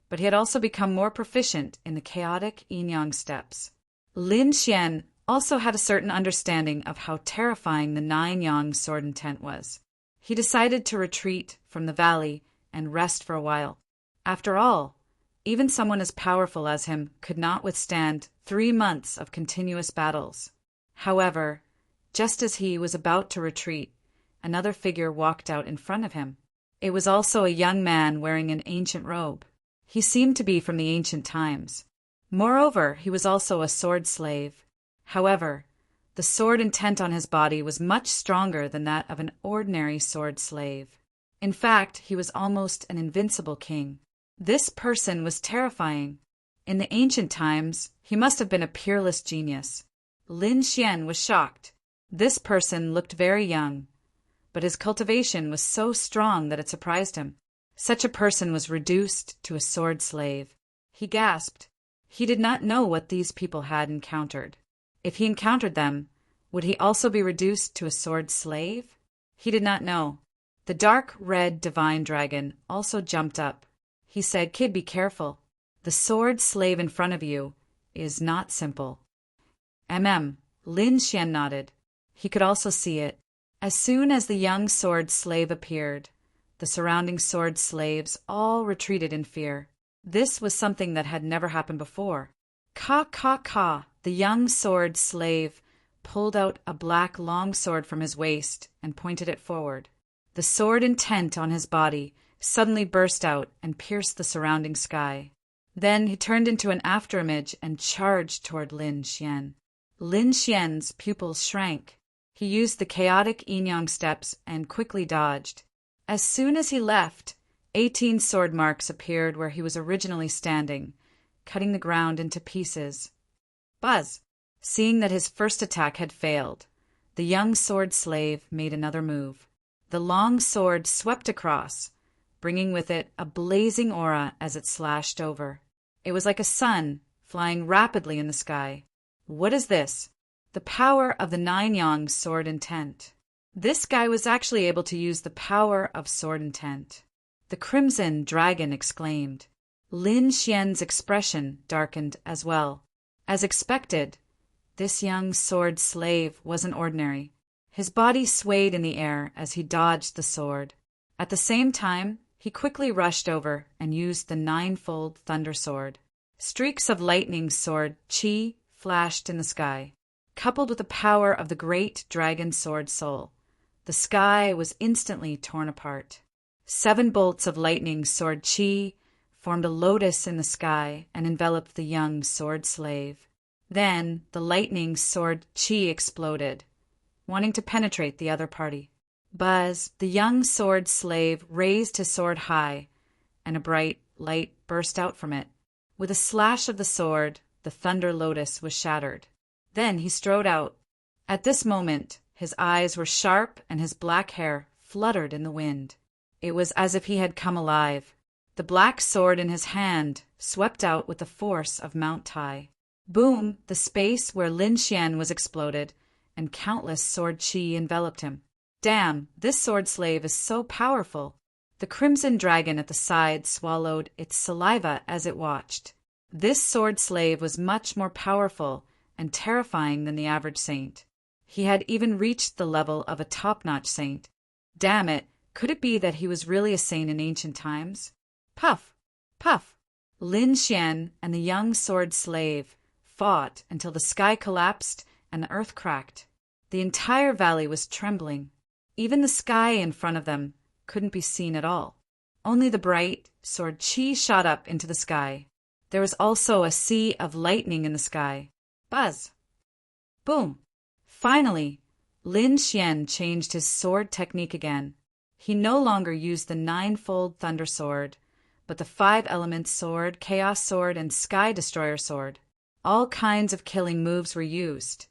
but he had also become more proficient in the chaotic yin-yang steps. Lin Xian also had a certain understanding of how terrifying the 9-yang sword intent was. He decided to retreat from the valley and rest for a while. After all, even someone as powerful as him could not withstand 3 months of continuous battles. However, just as he was about to retreat, another figure walked out in front of him. It was also a young man wearing an ancient robe. He seemed to be from the ancient times. Moreover, he was also a sword slave. However, the sword intent on his body was much stronger than that of an ordinary sword slave. In fact, he was almost an invincible king. This person was terrifying. In the ancient times, he must have been a peerless genius. Lin Xian was shocked. This person looked very young, but his cultivation was so strong that it surprised him. Such a person was reduced to a sword slave. He gasped. He did not know what these people had encountered. If he encountered them, would he also be reduced to a sword slave? He did not know. The dark red divine dragon also jumped up. He said, "Kid, be careful. The sword slave in front of you is not simple." Lin Xian nodded. He could also see it. As soon as the young sword slave appeared, the surrounding sword slaves all retreated in fear. This was something that had never happened before. Ka ka ka, the young sword slave pulled out a black long sword from his waist and pointed it forward. The sword intent on his body suddenly burst out and pierced the surrounding sky. Then he turned into an afterimage and charged toward Lin Xian. Lin Xian's pupils shrank. He used the chaotic yin-yang steps and quickly dodged. As soon as he left, 18 sword marks appeared where he was originally standing, cutting the ground into pieces. Buzz! Seeing that his first attack had failed, the young sword slave made another move. The long sword swept across, bringing with it a blazing aura as it slashed over. It was like a sun flying rapidly in the sky. What is this? The power of the 9-yang sword intent. This guy was actually able to use the power of sword intent. The crimson dragon exclaimed. Lin Xian's expression darkened as well. As expected, this young sword slave wasn't ordinary. His body swayed in the air as he dodged the sword. At the same time, he quickly rushed over and used the ninefold thunder sword. Streaks of lightning sword chi flashed in the sky. Coupled with the power of the great dragon sword soul, the sky was instantly torn apart. 7 bolts of lightning sword chi formed a lotus in the sky and enveloped the young sword slave. Then the lightning sword chi exploded, wanting to penetrate the other party. Buzz, the young sword slave, raised his sword high, and a bright light burst out from it. With a slash of the sword, the Thunder Lotus was shattered. Then he strode out. At this moment, his eyes were sharp and his black hair fluttered in the wind. It was as if he had come alive. The black sword in his hand swept out with the force of Mount Tai. Boom! The space where Lin Xian was exploded, and countless sword chi enveloped him. Damn, this sword slave is so powerful. The crimson dragon at the side swallowed its saliva as it watched. This sword slave was much more powerful and terrifying than the average saint. He had even reached the level of a top-notch saint. Damn it, could it be that he was really a saint in ancient times? Puff! Puff! Lin Xian and the young sword slave fought until the sky collapsed and the earth cracked. The entire valley was trembling. Even the sky in front of them couldn't be seen at all. Only the bright sword chi shot up into the sky. There was also a sea of lightning in the sky. Buzz! Boom! Finally, Lin Xian changed his sword technique again. He no longer used the ninefold thunder sword, but the 5-element sword, chaos sword, and sky destroyer sword. All kinds of killing moves were used,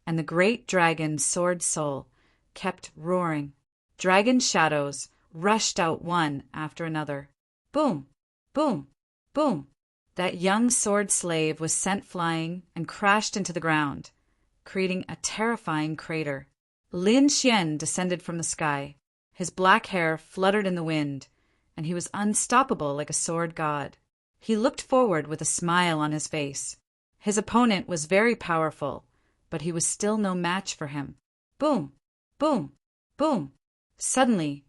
and the great dragon sword soul kept roaring. Dragon shadows rushed out one after another. Boom! Boom! Boom! That young sword slave was sent flying and crashed into the ground, creating a terrifying crater. Lin Xian descended from the sky. His black hair fluttered in the wind, and he was unstoppable like a sword god. He looked forward with a smile on his face. His opponent was very powerful, but he was still no match for him. Boom! Boom! Boom! Suddenly,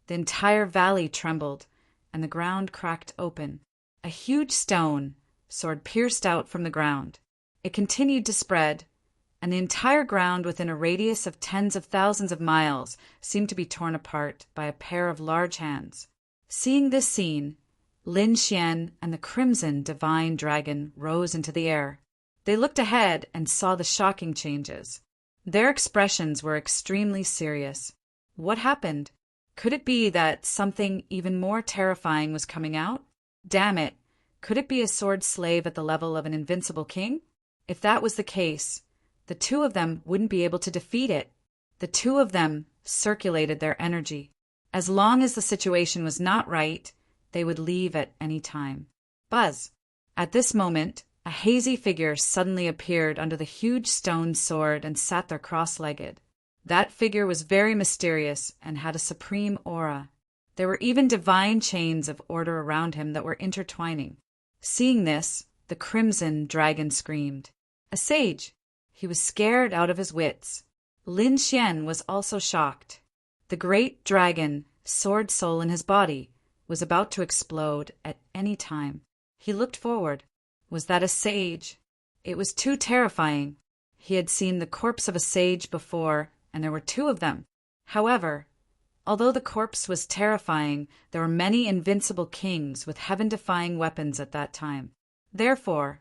the entire valley trembled, and the ground cracked open. A huge stone sword pierced out from the ground. It continued to spread, and the entire ground within a radius of tens of thousands of miles seemed to be torn apart by a pair of large hands. Seeing this scene, Lin Xian and the crimson divine dragon rose into the air. They looked ahead and saw the shocking changes. Their expressions were extremely serious. What happened? Could it be that something even more terrifying was coming out? Damn it! Could it be a sword slave at the level of an invincible king? If that was the case, the two of them wouldn't be able to defeat it. The two of them circulated their energy. As long as the situation was not right, they would leave at any time. Buzz! At this moment, a hazy figure suddenly appeared under the huge stone sword and sat there cross-legged. That figure was very mysterious and had a supreme aura. There were even divine chains of order around him that were intertwining. Seeing this, the crimson dragon screamed. A sage! He was scared out of his wits. Lin Xian was also shocked. The great dragon, sword soul in his body, was about to explode at any time. He looked forward. Was that a sage? It was too terrifying. He had seen the corpse of a sage before, and there were two of them. However, although the corpse was terrifying, there were many invincible kings with heaven-defying weapons at that time. Therefore,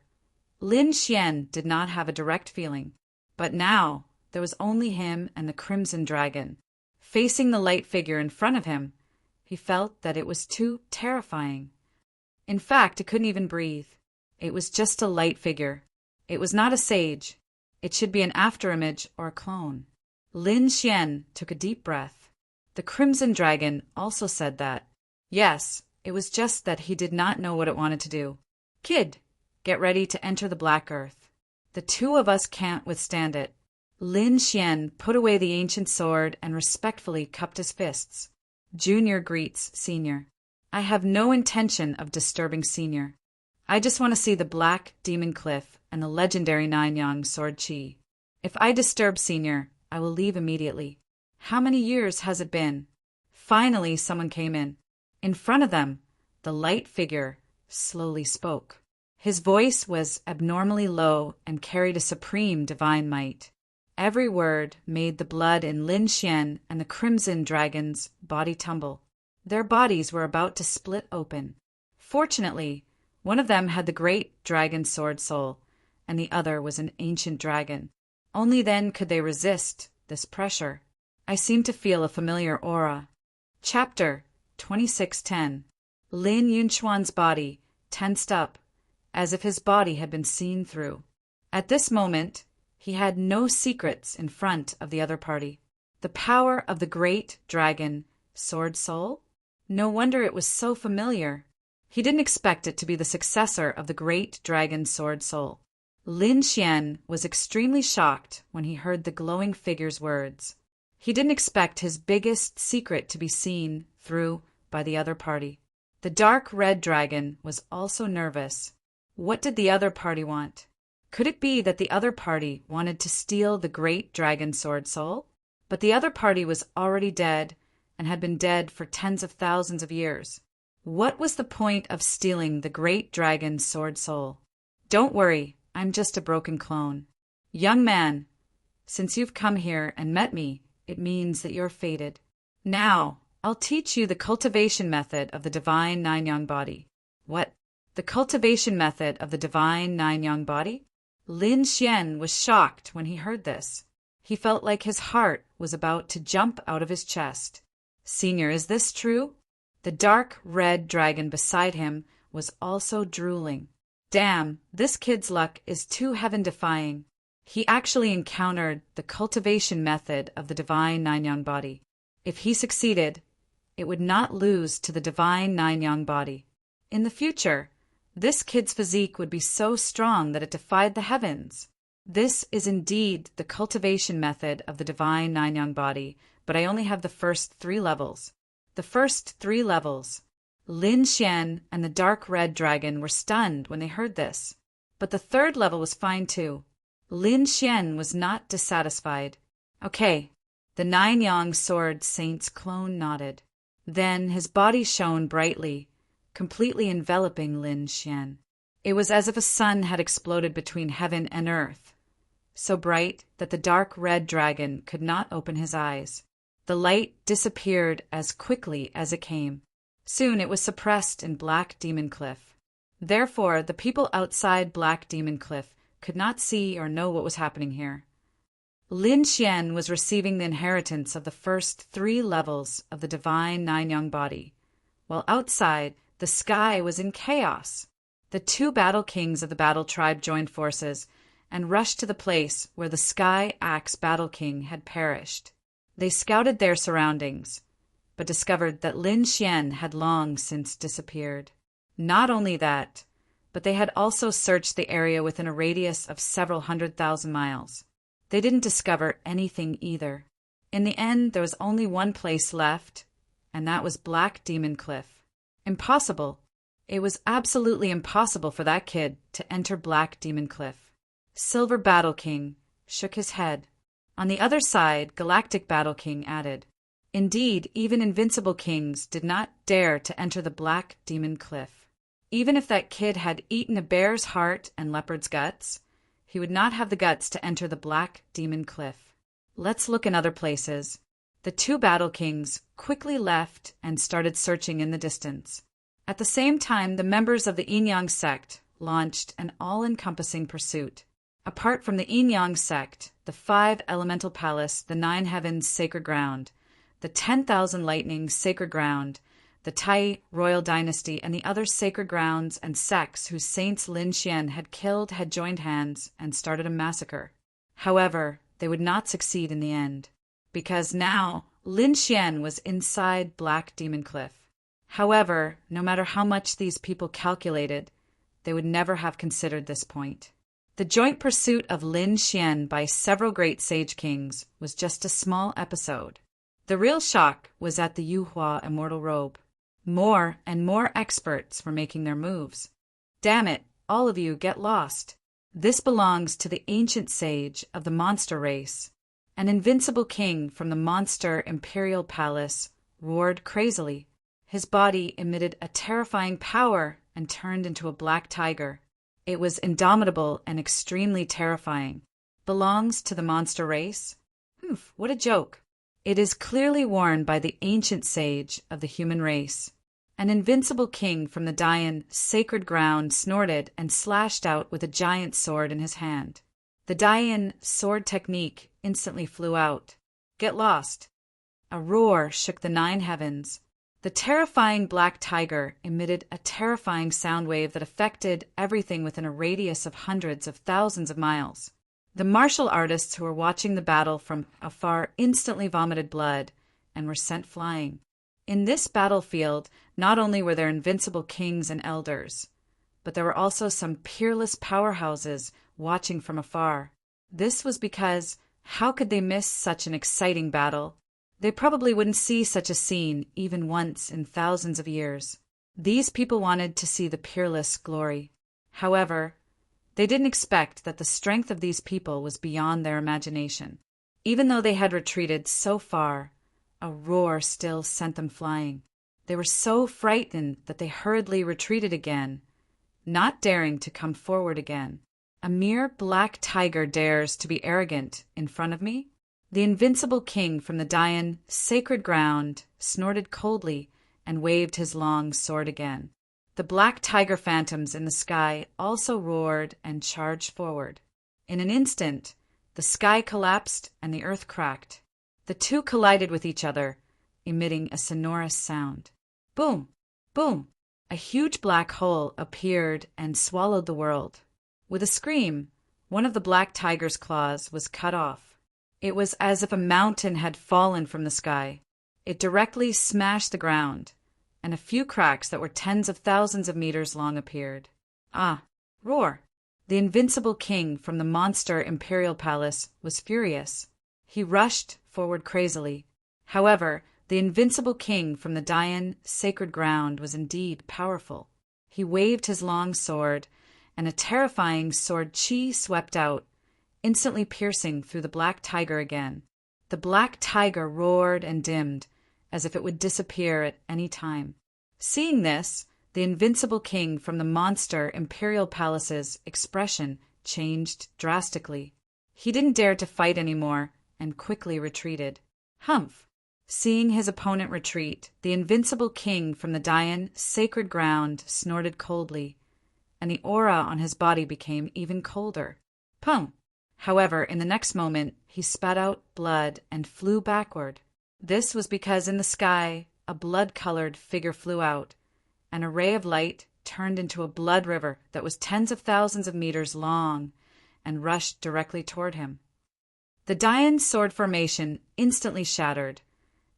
Lin Xian did not have a direct feeling. But now, there was only him and the crimson dragon. Facing the light figure in front of him, he felt that it was too terrifying. In fact, it couldn't even breathe. It was just a light figure. It was not a sage. It should be an afterimage or a clone. Lin Xian took a deep breath. The crimson dragon also said that. Yes, it was just that he did not know what it wanted to do. Kid, get ready to enter the Black Earth. The two of us can't withstand it. Lin Xian put away the ancient sword and respectfully cupped his fists. Junior greets Senior. I have no intention of disturbing Senior. I just want to see the Black Demon Cliff and the legendary Nine-Yang Sword Chi. If I disturb Senior, I will leave immediately. How many years has it been? Finally, someone came in. In front of them, the light figure slowly spoke. His voice was abnormally low and carried a supreme divine might. Every word made the blood in Lin Xian and the crimson dragon's body tumble. Their bodies were about to split open. Fortunately, one of them had the great dragon sword soul, and the other was an ancient dragon. Only then could they resist this pressure. I seem to feel a familiar aura. Chapter 2610. Lin Yunchuan's body tensed up, as if his body had been seen through. At this moment, he had no secrets in front of the other party. The power of the great dragon, Sword Soul? No wonder it was so familiar. He didn't expect it to be the successor of the great dragon Sword Soul. Lin Xian was extremely shocked when he heard the glowing figure's words. He didn't expect his biggest secret to be seen through by the other party. The dark red dragon was also nervous. What did the other party want? Could it be that the other party wanted to steal the great dragon Sword Soul? But the other party was already dead and had been dead for tens of thousands of years. What was the point of stealing the great dragon Sword Soul? Don't worry, I'm just a broken clone. Young man, since you've come here and met me, it means that you're fated. Now, I'll teach you the cultivation method of the divine nine-yang body. What? The cultivation method of the divine nine-yang body? Lin Xian was shocked when he heard this. He felt like his heart was about to jump out of his chest. Senior, is this true? The dark red dragon beside him was also drooling. Damn, this kid's luck is too heaven-defying. He actually encountered the cultivation method of the divine nine-yang body. If he succeeded, it would not lose to the divine nine-yang body. In the future, this kid's physique would be so strong that it defied the heavens. This is indeed the cultivation method of the divine nine-yang body, but I only have the first 3 levels. The first 3 levels. Lin Xian and the dark red dragon were stunned when they heard this. But the 3rd level was fine too. Lin Xian was not dissatisfied. Okay, the nine-yang sword saint's clone nodded. Then his body shone brightly, completely enveloping Lin Xian. It was as if a sun had exploded between heaven and earth, so bright that the dark red dragon could not open his eyes. The light disappeared as quickly as it came. Soon it was suppressed in Black Demon Cliff. Therefore, the people outside Black Demon Cliff could not see or know what was happening here. Lin Xian was receiving the inheritance of the first 3 levels of the divine nine-yang body, while outside, the sky was in chaos. The 2 battle kings of the battle tribe joined forces and rushed to the place where the Sky Axe Battle King had perished. They scouted their surroundings, but discovered that Lin Xian had long since disappeared. Not only that, but they had also searched the area within a radius of several 100,000 miles. They didn't discover anything either. In the end, there was only one place left, and that was Black Demon Cliff. Impossible. It was absolutely impossible for that kid to enter Black Demon Cliff. Silver Battle King shook his head. On the other side, Galactic Battle King added, indeed, even invincible kings did not dare to enter the Black Demon Cliff. Even if that kid had eaten a bear's heart and leopard's guts, he would not have the guts to enter the Black Demon Cliff. Let's look in other places. The 2 battle kings quickly left and started searching in the distance. At the same time, the members of the Yin-Yang sect launched an all-encompassing pursuit. Apart from the Yin-Yang sect, the 5 Elemental Palace, the 9 Heavens Sacred Ground, the 10,000 Lightnings Sacred Ground, the Tai Royal Dynasty, and the other sacred grounds and sects whose saints Lin Xian had killed had joined hands and started a massacre. However, they would not succeed in the end, because now Lin Xian was inside Black Demon Cliff. However, no matter how much these people calculated, they would never have considered this point. The joint pursuit of Lin Xian by several great sage kings was just a small episode. The real shock was at the Yuhua Immortal Robe. More and more experts were making their moves. Damn it, all of you get lost. This belongs to the ancient sage of the monster race. An invincible king from the monster imperial palace roared crazily. His body emitted a terrifying power and turned into a black tiger. It was indomitable and extremely terrifying. Belongs to the monster race? What a joke. It is clearly worn by the ancient sage of the human race. An invincible king from the Dayan sacred ground snorted and slashed out with a giant sword in his hand. The Dayan sword technique instantly flew out. Get lost. A roar shook the 9 heavens. The terrifying black tiger emitted a terrifying sound wave that affected everything within a radius of hundreds of thousands of miles. The martial artists who were watching the battle from afar instantly vomited blood and were sent flying. In this battlefield, not only were there invincible kings and elders, but there were also some peerless powerhouses watching from afar. This was because how could they miss such an exciting battle? They probably wouldn't see such a scene even once in thousands of years. These people wanted to see the peerless glory. However, they didn't expect that the strength of these people was beyond their imagination. Even though they had retreated so far, a roar still sent them flying. They were so frightened that they hurriedly retreated again, not daring to come forward again. A mere black tiger dares to be arrogant in front of me? The invincible king from the Dayan sacred ground snorted coldly and waved his long sword again. The black tiger phantoms in the sky also roared and charged forward. In an instant, the sky collapsed and the earth cracked. The two collided with each other, emitting a sonorous sound. Boom! Boom! A huge black hole appeared and swallowed the world. With a scream, one of the black tiger's claws was cut off. It was as if a mountain had fallen from the sky. It directly smashed the ground, and a few cracks that were tens of thousands of meters long appeared. Ah! Roar! The invincible king from the monster imperial palace was furious. He rushed forward crazily. However, the invincible king from the Dayan sacred ground was indeed powerful. He waved his long sword, and a terrifying sword chi swept out, instantly piercing through the black tiger again. The black tiger roared and dimmed, as if it would disappear at any time. Seeing this, the invincible king from the monster imperial palace's expression changed drastically. He didn't dare to fight anymore and quickly retreated. Humph! Seeing his opponent retreat, the invincible king from the Dayan sacred ground snorted coldly, and the aura on his body became even colder. Pum! However, in the next moment, he spat out blood and flew backward. This was because in the sky, a blood-colored figure flew out. An ray of light turned into a blood river that was tens of thousands of meters long and rushed directly toward him. The Dayan sword formation instantly shattered.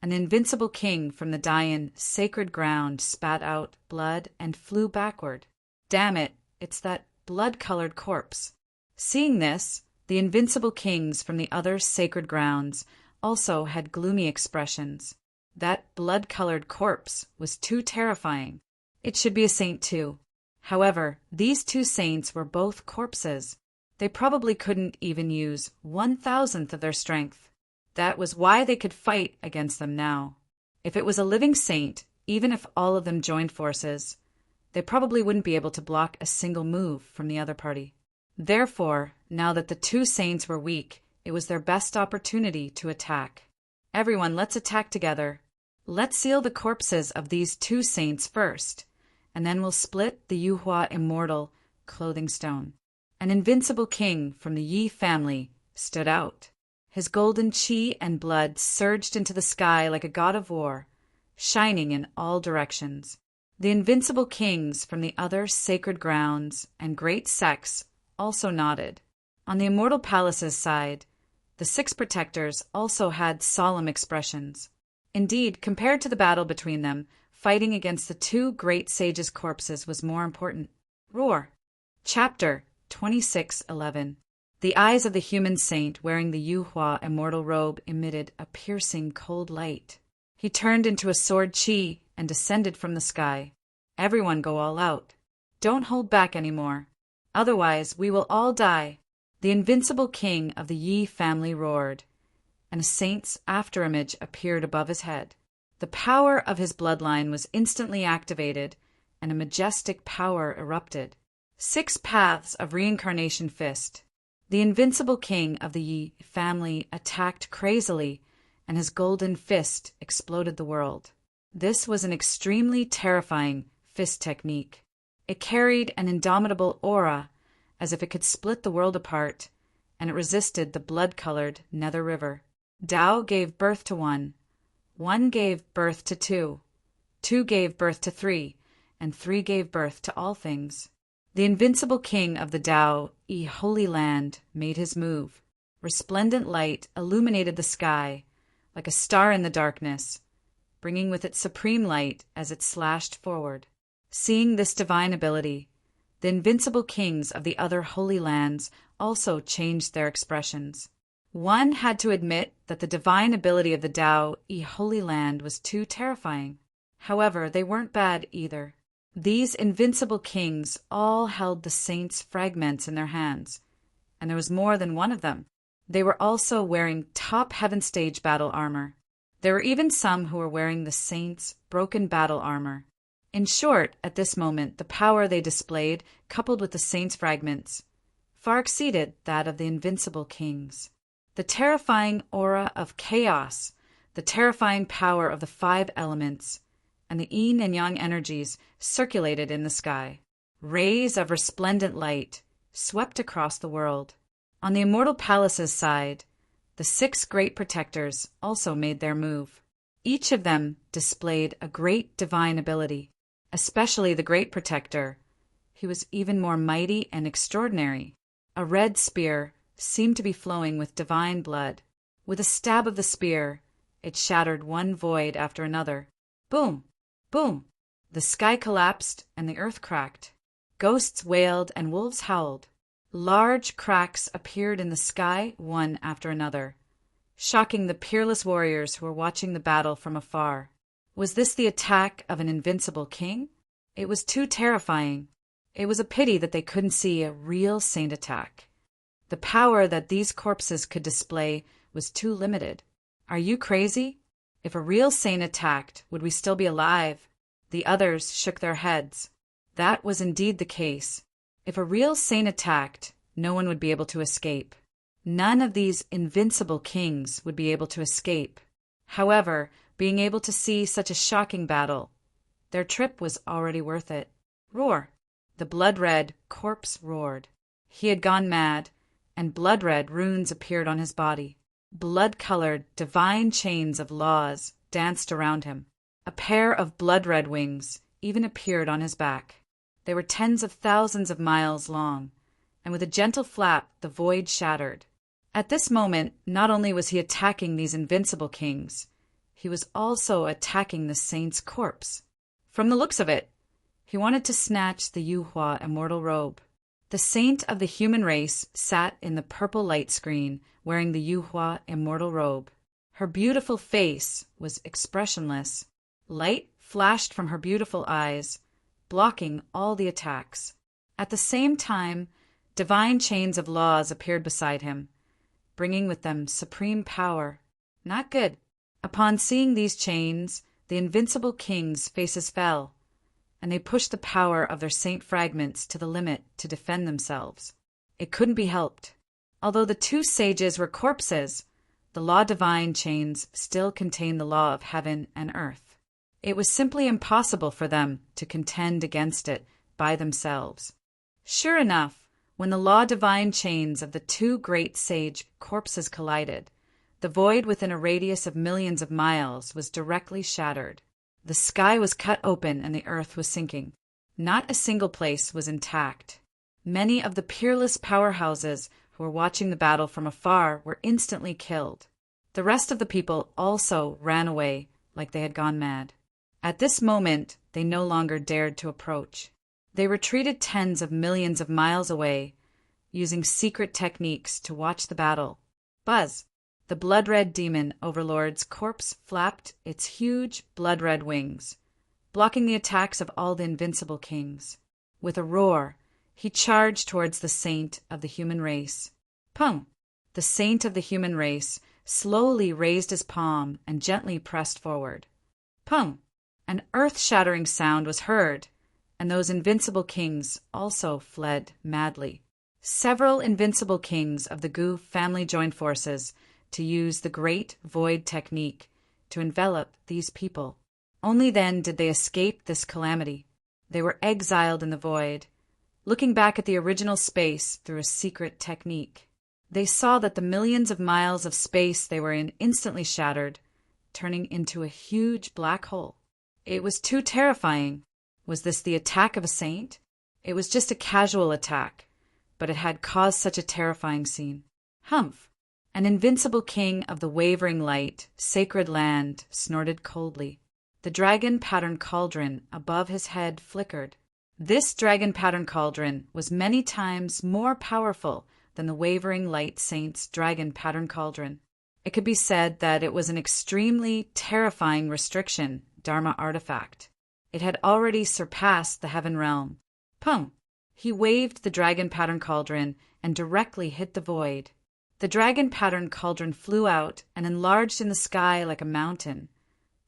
An invincible king from the Dayan sacred ground spat out blood and flew backward. Damn it, it's that blood-colored corpse. Seeing this, the invincible kings from the other sacred grounds also had gloomy expressions. That blood-colored corpse was too terrifying. It should be a saint too. However, these two saints were both corpses. They probably couldn't even use 1,000th of their strength. That was why they could fight against them now. If it was a living saint, even if all of them joined forces, they probably wouldn't be able to block a single move from the other party. Therefore, now that the two saints were weak, it was their best opportunity to attack. Everyone, let's attack together. Let's seal the corpses of these two saints first, and then we'll split the Yuhua immortal clothing stone. An invincible king from the Yi family stood out. His golden chi and blood surged into the sky like a god of war, shining in all directions. The invincible kings from the other sacred grounds and great sects also nodded. On the immortal palace's side, the 6 protectors also had solemn expressions. Indeed, compared to the battle between them, fighting against the 2 great sages' corpses was more important. Roar! Chapter 26:11. The eyes of the human saint wearing the Yuhua immortal robe emitted a piercing cold light. He turned into a sword chi and descended from the sky. Everyone go all out. Don't hold back anymore. Otherwise, we will all die. The invincible king of the Yi family roared, and a saint's afterimage appeared above his head. The power of his bloodline was instantly activated, and a majestic power erupted. 6 paths of reincarnation fist. The invincible king of the Yi family attacked crazily, and his golden fist exploded the world. This was an extremely terrifying fist technique. It carried an indomitable aura, as if it could split the world apart, and it resisted the blood-colored Nether River. Tao gave birth to one, 1 gave birth to 2, 2 gave birth to 3, and 3 gave birth to all things. The invincible king of the Tao, Holy Land, made his move. Resplendent light illuminated the sky like a star in the darkness, bringing with it supreme light as it slashed forward. Seeing this divine ability, the invincible kings of the other holy lands also changed their expressions. One had to admit that the divine ability of the Tao, Holy Land, was too terrifying. However, they weren't bad either. These invincible kings all held the saints' fragments in their hands, and there was more than one of them. They were also wearing top heaven stage battle armor. There were even some who were wearing the saints' broken battle armor. In short, at this moment, the power they displayed, coupled with the saints' fragments, far exceeded that of the invincible kings. The terrifying aura of chaos, the terrifying power of the 5 elements, and the yin and yang energies circulated in the sky. Rays of resplendent light swept across the world. On the Immortal Palace's side, the 6 great protectors also made their move. Each of them displayed a great divine ability, especially the great protector. He was even more mighty and extraordinary. A red spear seemed to be flowing with divine blood. With a stab of the spear, it shattered one void after another. Boom! Boom! The sky collapsed and the earth cracked. Ghosts wailed and wolves howled. Large cracks appeared in the sky one after another, shocking the peerless warriors who were watching the battle from afar. Was this the attack of an invincible king? It was too terrifying. It was a pity that they couldn't see a real saint attack. The power that these corpses could display was too limited. Are you crazy? If a real saint attacked, would we still be alive? The others shook their heads. That was indeed the case. If a real saint attacked, no one would be able to escape. None of these invincible kings would be able to escape. However, being able to see such a shocking battle, their trip was already worth it. Roar! The blood-red corpse roared. He had gone mad, and blood-red runes appeared on his body. Blood-colored, divine chains of laws danced around him. A pair of blood-red wings even appeared on his back. They were tens of thousands of miles long, and with a gentle flap the void shattered. At this moment, not only was he attacking these invincible kings, he was also attacking the saint's corpse. From the looks of it, he wanted to snatch the Yuhua immortal robe. The saint of the human race sat in the purple light screen wearing the Yuhua immortal robe. Her beautiful face was expressionless. Light flashed from her beautiful eyes, blocking all the attacks. At the same time, divine chains of laws appeared beside him, bringing with them supreme power. Not good. Upon seeing these chains, the invincible kings' faces fell, and they pushed the power of their saint fragments to the limit to defend themselves. It couldn't be helped. Although the 2 sages were corpses, the law divine chains still contained the law of heaven and earth. It was simply impossible for them to contend against it by themselves. Sure enough, when the law divine chains of the 2 great sage corpses collided, the void within a radius of millions of miles was directly shattered. The sky was cut open and the earth was sinking. Not a single place was intact. Many of the peerless powerhouses who were watching the battle from afar were instantly killed. The rest of the people also ran away like they had gone mad. At this moment, they no longer dared to approach. They retreated tens of millions of miles away, using secret techniques to watch the battle. Buzz! The blood-red demon overlord's corpse flapped its huge blood-red wings, blocking the attacks of all the invincible kings. With a roar, he charged towards the saint of the human race. Pum! The saint of the human race slowly raised his palm and gently pressed forward. Pum! An earth-shattering sound was heard, and those invincible kings also fled madly. Several invincible kings of the Gu family joined forces to use the Great Void technique to envelop these people. Only then did they escape this calamity. They were exiled in the void, looking back at the original space through a secret technique. They saw that the millions of miles of space they were in instantly shattered, turning into a huge black hole. It was too terrifying. Was this the attack of a saint? It was just a casual attack, but it had caused such a terrifying scene. Humph! An invincible king of the wavering light, sacred land, snorted coldly. The dragon-patterned cauldron above his head flickered. This dragon-patterned cauldron was many times more powerful than the wavering light saint's dragon-patterned cauldron. It could be said that it was an extremely terrifying restriction Dharma artifact. It had already surpassed the heaven realm. Pung! He waved the dragon-patterned cauldron and directly hit the void. The dragon-patterned cauldron flew out and enlarged in the sky like a mountain,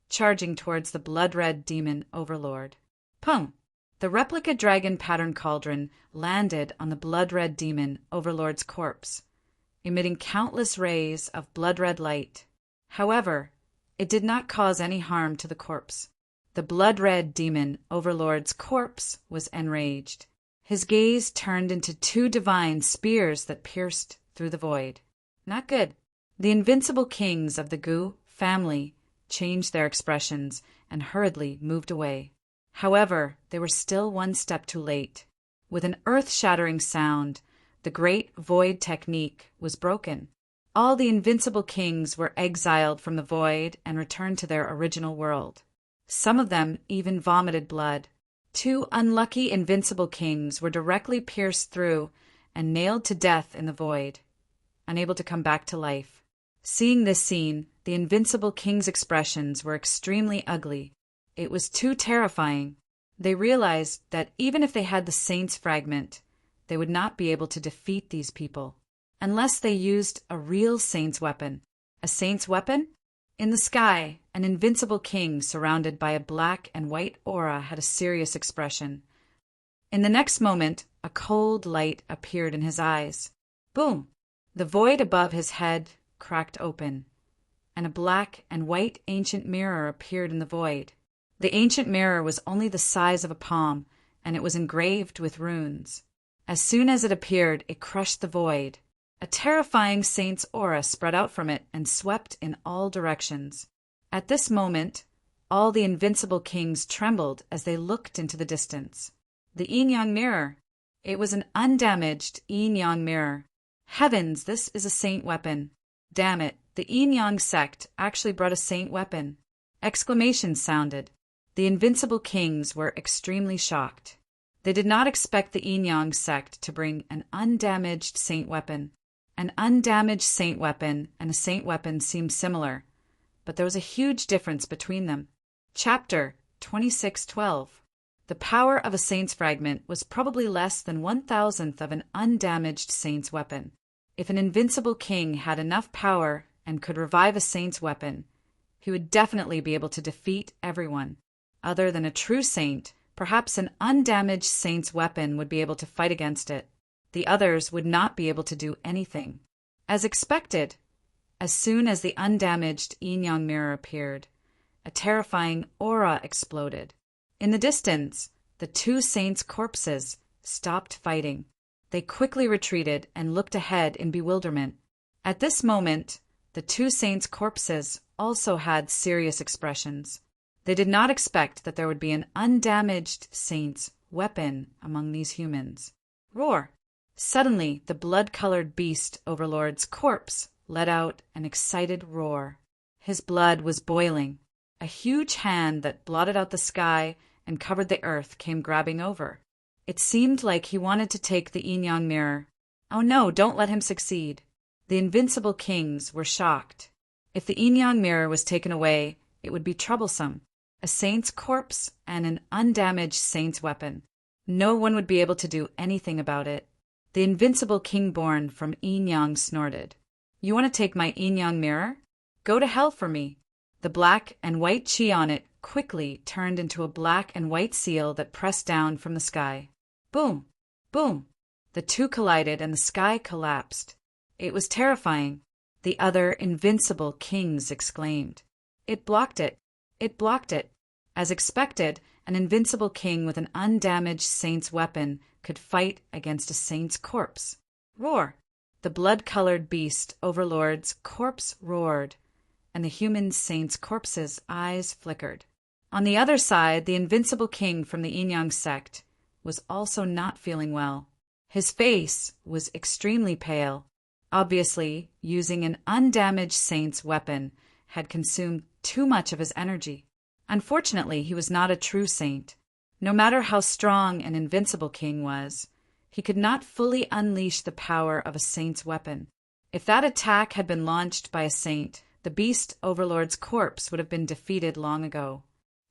charging towards the blood-red demon overlord. Pung! The replica dragon-patterned cauldron landed on the blood-red demon overlord's corpse, emitting countless rays of blood-red light. However, it did not cause any harm to the corpse. The blood-red demon overlord's corpse was enraged. His gaze turned into two divine spears that pierced through the void. Not good. The invincible kings of the Gu family changed their expressions and hurriedly moved away. However, they were still one step too late. With an earth-shattering sound, the great void technique was broken. All the invincible kings were exiled from the void and returned to their original world. Some of them even vomited blood. Two unlucky invincible kings were directly pierced through and nailed to death in the void, unable to come back to life. Seeing this scene, the invincible king's expressions were extremely ugly. It was too terrifying. They realized that even if they had the saint's fragment, they would not be able to defeat these people, unless they used a real saint's weapon. A saint's weapon? In the sky, an invincible king surrounded by a black and white aura had a serious expression. In the next moment, a cold light appeared in his eyes. Boom! The void above his head cracked open, and a black and white ancient mirror appeared in the void. The ancient mirror was only the size of a palm, and it was engraved with runes. As soon as it appeared, it crushed the void. A terrifying saint's aura spread out from it and swept in all directions. At this moment, all the invincible kings trembled as they looked into the distance. The yin-yang mirror. It was an undamaged yin-yang mirror. Heavens, this is a saint weapon. Damn it, the yin-yang sect actually brought a saint weapon. Exclamations sounded. The invincible kings were extremely shocked. They did not expect the yin-yang sect to bring an undamaged saint weapon. An undamaged saint weapon and a saint weapon seemed similar, but there was a huge difference between them. Chapter 26:12. The power of a saint's fragment was probably less than 1,000th of an undamaged saint's weapon. If an invincible king had enough power and could revive a saint's weapon, he would definitely be able to defeat everyone. Other than a true saint, perhaps an undamaged saint's weapon would be able to fight against it. The others would not be able to do anything. As expected, as soon as the undamaged yin-yang mirror appeared, a terrifying aura exploded. In the distance, the two saints' corpses stopped fighting. They quickly retreated and looked ahead in bewilderment. At this moment, the two saints' corpses also had serious expressions. They did not expect that there would be an undamaged saint's weapon among these humans. Roar! Suddenly, the blood-colored beast overlord's corpse let out an excited roar. His blood was boiling. A huge hand that blotted out the sky and covered the earth came grabbing over. It seemed like he wanted to take the yin-yang mirror. Oh no, don't let him succeed. The invincible kings were shocked. If the yin-yang mirror was taken away, it would be troublesome. A saint's corpse and an undamaged saint's weapon. No one would be able to do anything about it. The invincible king born from yin-yang snorted. You want to take my yin-yang mirror? Go to hell for me. The black and white chi on it quickly turned into a black and white seal that pressed down from the sky. Boom! Boom! The two collided and the sky collapsed. It was terrifying. The other invincible kings exclaimed. It blocked it. It blocked it. As expected, an invincible king with an undamaged saint's weapon could fight against a saint's corpse. Roar! The blood-colored beast overlord's corpse roared, and the human saints' corpses' eyes flickered. On the other side, the invincible king from the Yin sect was also not feeling well. His face was extremely pale. Obviously, using an undamaged saint's weapon had consumed too much of his energy. Unfortunately, he was not a true saint. No matter how strong an invincible king was, he could not fully unleash the power of a saint's weapon. If that attack had been launched by a saint, the beast overlord's corpse would have been defeated long ago.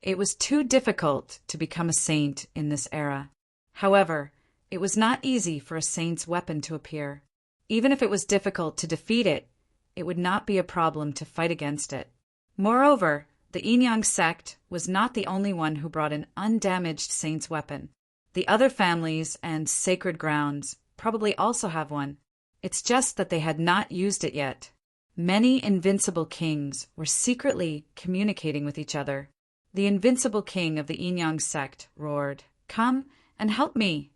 It was too difficult to become a saint in this era. However, it was not easy for a saint's weapon to appear. Even if it was difficult to defeat it, it would not be a problem to fight against it. Moreover, the Yin sect was not the only one who brought an undamaged saint's weapon. The other families and sacred grounds probably also have one. It's just that they had not used it yet. Many invincible kings were secretly communicating with each other. The invincible king of the Yin sect roared, "Come and help me!"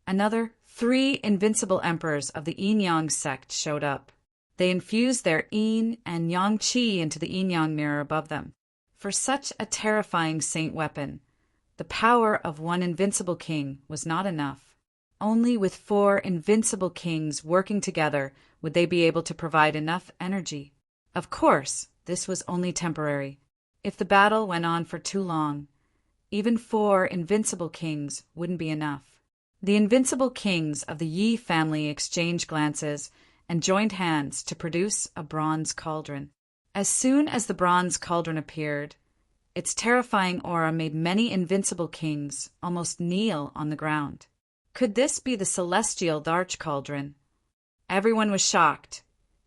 Another 3 invincible emperors of the Yin sect showed up. They infused their yin and yang qi into the yin-yang mirror above them. For such a terrifying saint weapon, the power of one invincible king was not enough. Only with 4 invincible kings working together would they be able to provide enough energy. Of course, this was only temporary. If the battle went on for too long, even 4 invincible kings wouldn't be enough. The invincible kings of the Yi family exchanged glances and joined hands to produce a bronze cauldron. As soon as the bronze cauldron appeared, its terrifying aura made many invincible kings almost kneel on the ground. Could this be the celestial Darch cauldron? Everyone was shocked,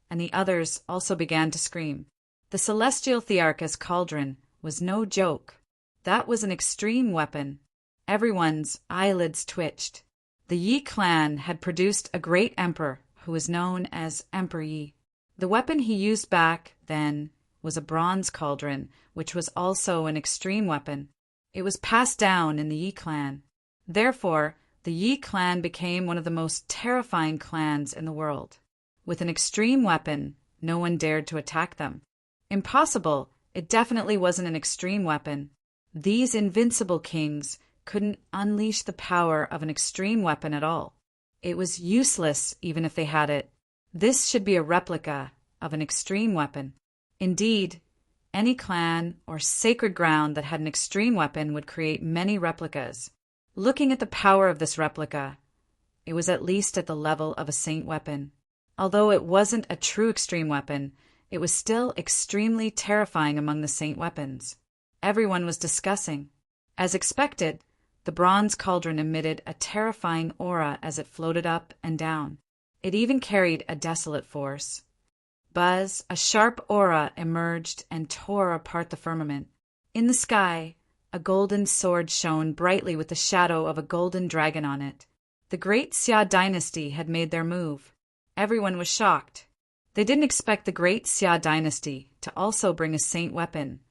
and the others also began to scream. The celestial Thearchus cauldron was no joke. That was an extreme weapon. Everyone's eyelids twitched. The Yi clan had produced a great emperor who was known as Emperor Yi. The weapon he used back then was a bronze cauldron, which was also an extreme weapon. It was passed down in the Yi clan. Therefore, the Yi clan became one of the most terrifying clans in the world. With an extreme weapon, no one dared to attack them. Impossible! It definitely wasn't an extreme weapon. These invincible kings couldn't unleash the power of an extreme weapon at all. It was useless even if they had it. This should be a replica of an extreme weapon. Indeed, any clan or sacred ground that had an extreme weapon would create many replicas. Looking at the power of this replica, it was at least at the level of a saint weapon. Although it wasn't a true extreme weapon, it was still extremely terrifying among the saint weapons. Everyone was discussing. As expected, the bronze cauldron emitted a terrifying aura as it floated up and down. It even carried a desolate force. Buzz, a sharp aura emerged and tore apart the firmament. In the sky, a golden sword shone brightly with the shadow of a golden dragon on it. The great Xia dynasty had made their move. Everyone was shocked. They didn't expect the great Xia dynasty to also bring a saint weapon,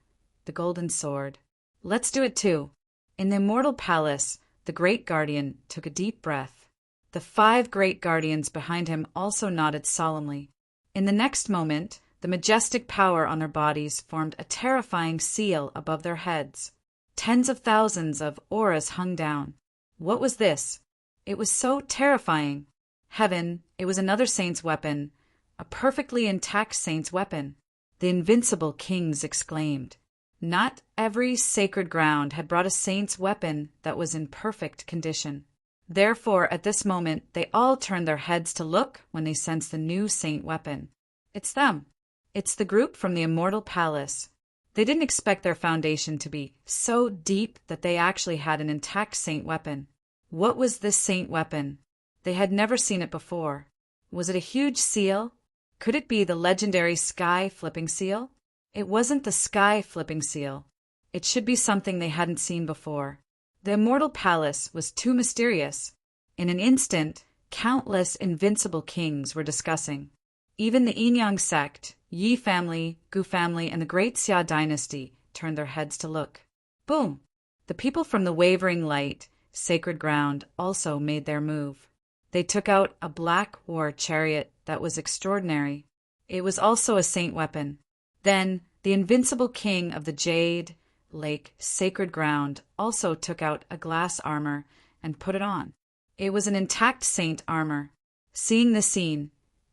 the golden sword. Let's do it too. In the immortal palace, the great guardian took a deep breath. The 5 great guardians behind him also nodded solemnly. In the next moment, the majestic power on their bodies formed a terrifying seal above their heads. Tens of thousands of auras hung down. What was this? It was so terrifying. Heaven, it was another saint's weapon, a perfectly intact saint's weapon. The invincible kings exclaimed. Not every sacred ground had brought a saint's weapon that was in perfect condition. Therefore, at this moment, they all turned their heads to look when they sensed the new saint weapon. It's them. It's the group from the immortal palace. They didn't expect their foundation to be so deep that they actually had an intact saint weapon. What was this saint weapon? They had never seen it before. Was it a huge seal? Could it be the legendary sky-flipping seal? It wasn't the sky-flipping seal. It should be something they hadn't seen before. The immortal palace was too mysterious. In an instant, countless invincible kings were discussing. Even the Yin sect, Yi family, Gu family, and the great Xia dynasty turned their heads to look. Boom! The people from the wavering light, sacred ground, also made their move. They took out a black war chariot that was extraordinary. It was also a saint weapon. Then the invincible king of the Jade Lake Sacred Ground also took out a glass armor and put it on. It was an intact saint armor. Seeing the scene,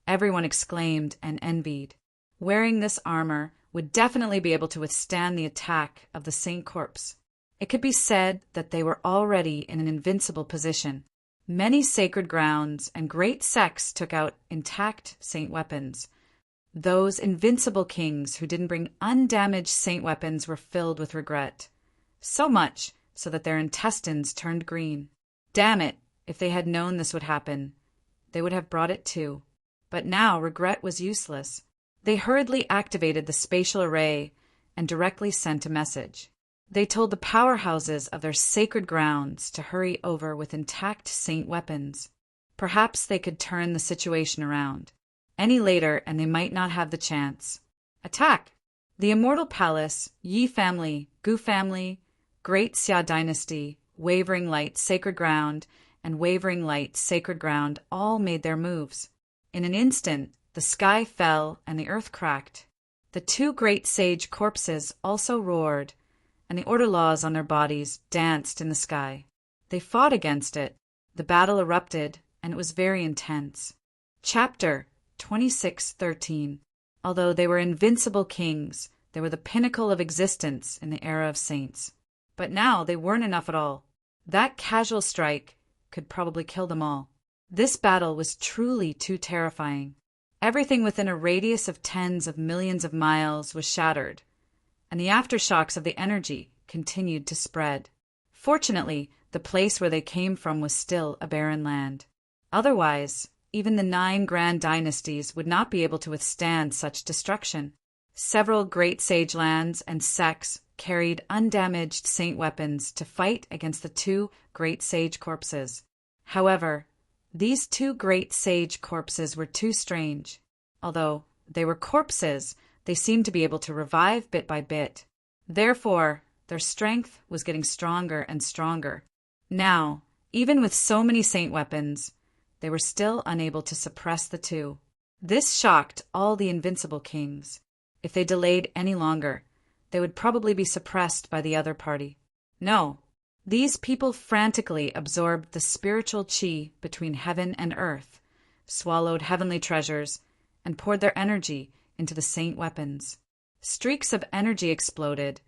everyone exclaimed and envied. Wearing this armor would definitely be able to withstand the attack of the saint corpse. It could be said that they were already in an invincible position. Many sacred grounds and great sects took out intact saint weapons. Those invincible kings who didn't bring undamaged saint weapons were filled with regret. So much so that their intestines turned green. Damn it, if they had known this would happen, they would have brought it too. But now regret was useless. They hurriedly activated the spatial array and directly sent a message. They told the powerhouses of their sacred grounds to hurry over with intact saint weapons. Perhaps they could turn the situation around. Any later and they might not have the chance. Attack! The Immortal Palace, Yi family, Gu family, Great Xia dynasty, Wavering Light Sacred Ground, and Wavering Light Sacred Ground all made their moves. In an instant, the sky fell and the earth cracked. The two great sage corpses also roared, and the order laws on their bodies danced in the sky. They fought against it. The battle erupted, and it was very intense. Chapter 26:13. Although they were invincible kings, they were the pinnacle of existence in the era of saints. But now they weren't enough at all. That casual strike could probably kill them all. This battle was truly too terrifying. Everything within a radius of tens of millions of miles was shattered, and the aftershocks of the energy continued to spread. Fortunately, the place where they came from was still a barren land. Otherwise, even the 9 grand dynasties would not be able to withstand such destruction. Several great sage lands and sects carried undamaged saint weapons to fight against the 2 great sage corpses. However, these 2 great sage corpses were too strange. Although they were corpses, they seemed to be able to revive bit by bit. Therefore, their strength was getting stronger and stronger. Now, even with so many saint weapons, they were still unable to suppress the 2. This shocked all the invincible kings. If they delayed any longer, they would probably be suppressed by the other party. No, these people frantically absorbed the spiritual chi between heaven and earth, swallowed heavenly treasures, and poured their energy into the saint weapons. Streaks of energy exploded,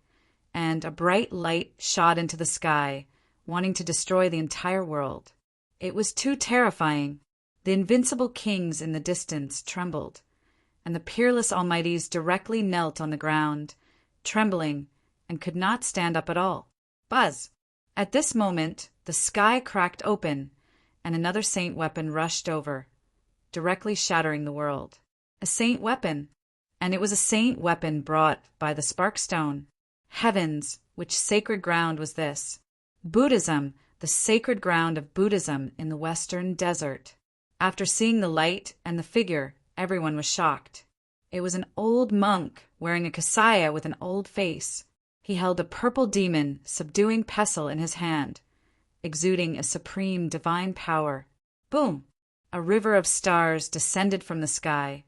and a bright light shot into the sky, wanting to destroy the entire world. It was too terrifying. The invincible kings in the distance trembled, and the peerless almighties directly knelt on the ground, trembling, and could not stand up at all. Buzz! At this moment, the sky cracked open, and another saint weapon rushed over, directly shattering the world. A saint weapon, and it was a saint weapon brought by the Sparkstone. Heavens, which sacred ground was this? Buddhism, the sacred ground of Buddhism in the Western Desert. After seeing the light and the figure, everyone was shocked. It was an old monk wearing a kasaya with an old face. He held a purple demon subduing pestle in his hand, exuding a supreme divine power. Boom! A river of stars descended from the sky,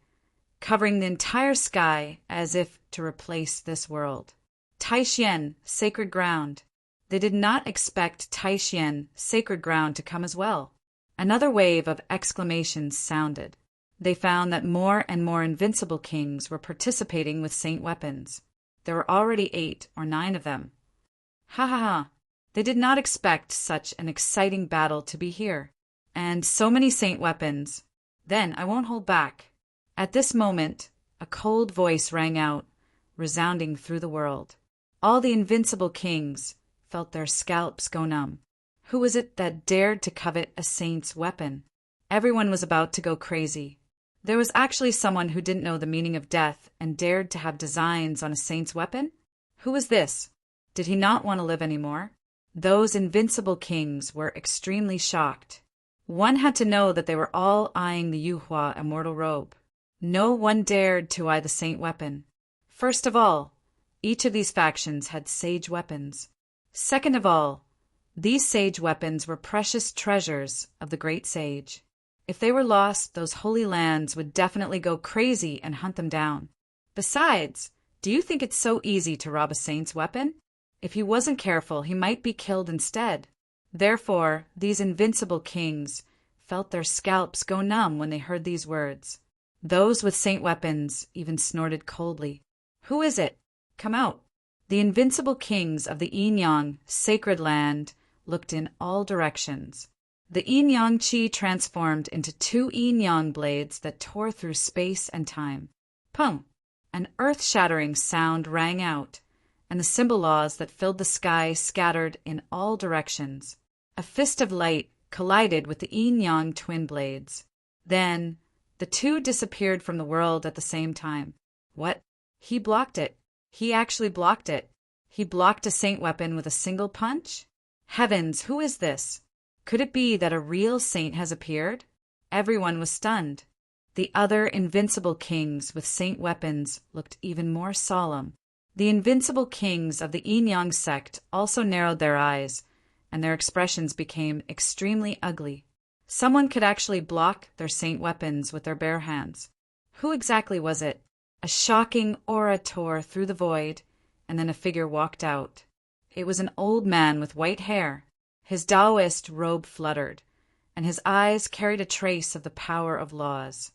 covering the entire sky as if to replace this world. Taixien, sacred ground. They did not expect Taixien, sacred ground, to come as well. Another wave of exclamations sounded. They found that more and more invincible kings were participating with saint weapons. There were already 8 or 9 of them. Ha ha ha! They did not expect such an exciting battle to be here. And so many saint weapons. Then I won't hold back. At this moment, a cold voice rang out, resounding through the world. All the invincible kings felt their scalps go numb. Who was it that dared to covet a saint's weapon? Everyone was about to go crazy. There was actually someone who didn't know the meaning of death and dared to have designs on a saint's weapon? Who was this? Did he not want to live anymore? Those invincible kings were extremely shocked. One had to know that they were all eyeing the Yuhua immortal robe. No one dared to eye the saint weapon. First of all, each of these factions had sage weapons. Second of all, these sage weapons were precious treasures of the great sage. If they were lost, those holy lands would definitely go crazy and hunt them down. Besides, Do you think it's so easy to rob a saint's weapon? If he wasn't careful, he might be killed instead. Therefore, these invincible kings felt their scalps go numb when they heard these words. Those with saint weapons even snorted coldly. Who is it? Come out. The invincible kings of the Yin-Yang sacred land looked in all directions. The Yin-Yang Chi transformed into two Yin-Yang blades that tore through space and time. Pum! An earth-shattering sound rang out, and the symbol laws that filled the sky scattered in all directions. A fist of light collided with the Yin-Yang twin blades. Then, the two disappeared from the world at the same time. What? He blocked it. He actually blocked it. He blocked a saint weapon with a single punch? Heavens, who is this? Could it be that a real saint has appeared? Everyone was stunned. The other invincible kings with saint weapons looked even more solemn. The invincible kings of the Yin-Yang sect also narrowed their eyes, and their expressions became extremely ugly. Someone could actually block their saint weapons with their bare hands. Who exactly was it? A shocking aura tore through the void, and then a figure walked out. It was an old man with white hair. His Taoist robe fluttered, and his eyes carried a trace of the power of laws.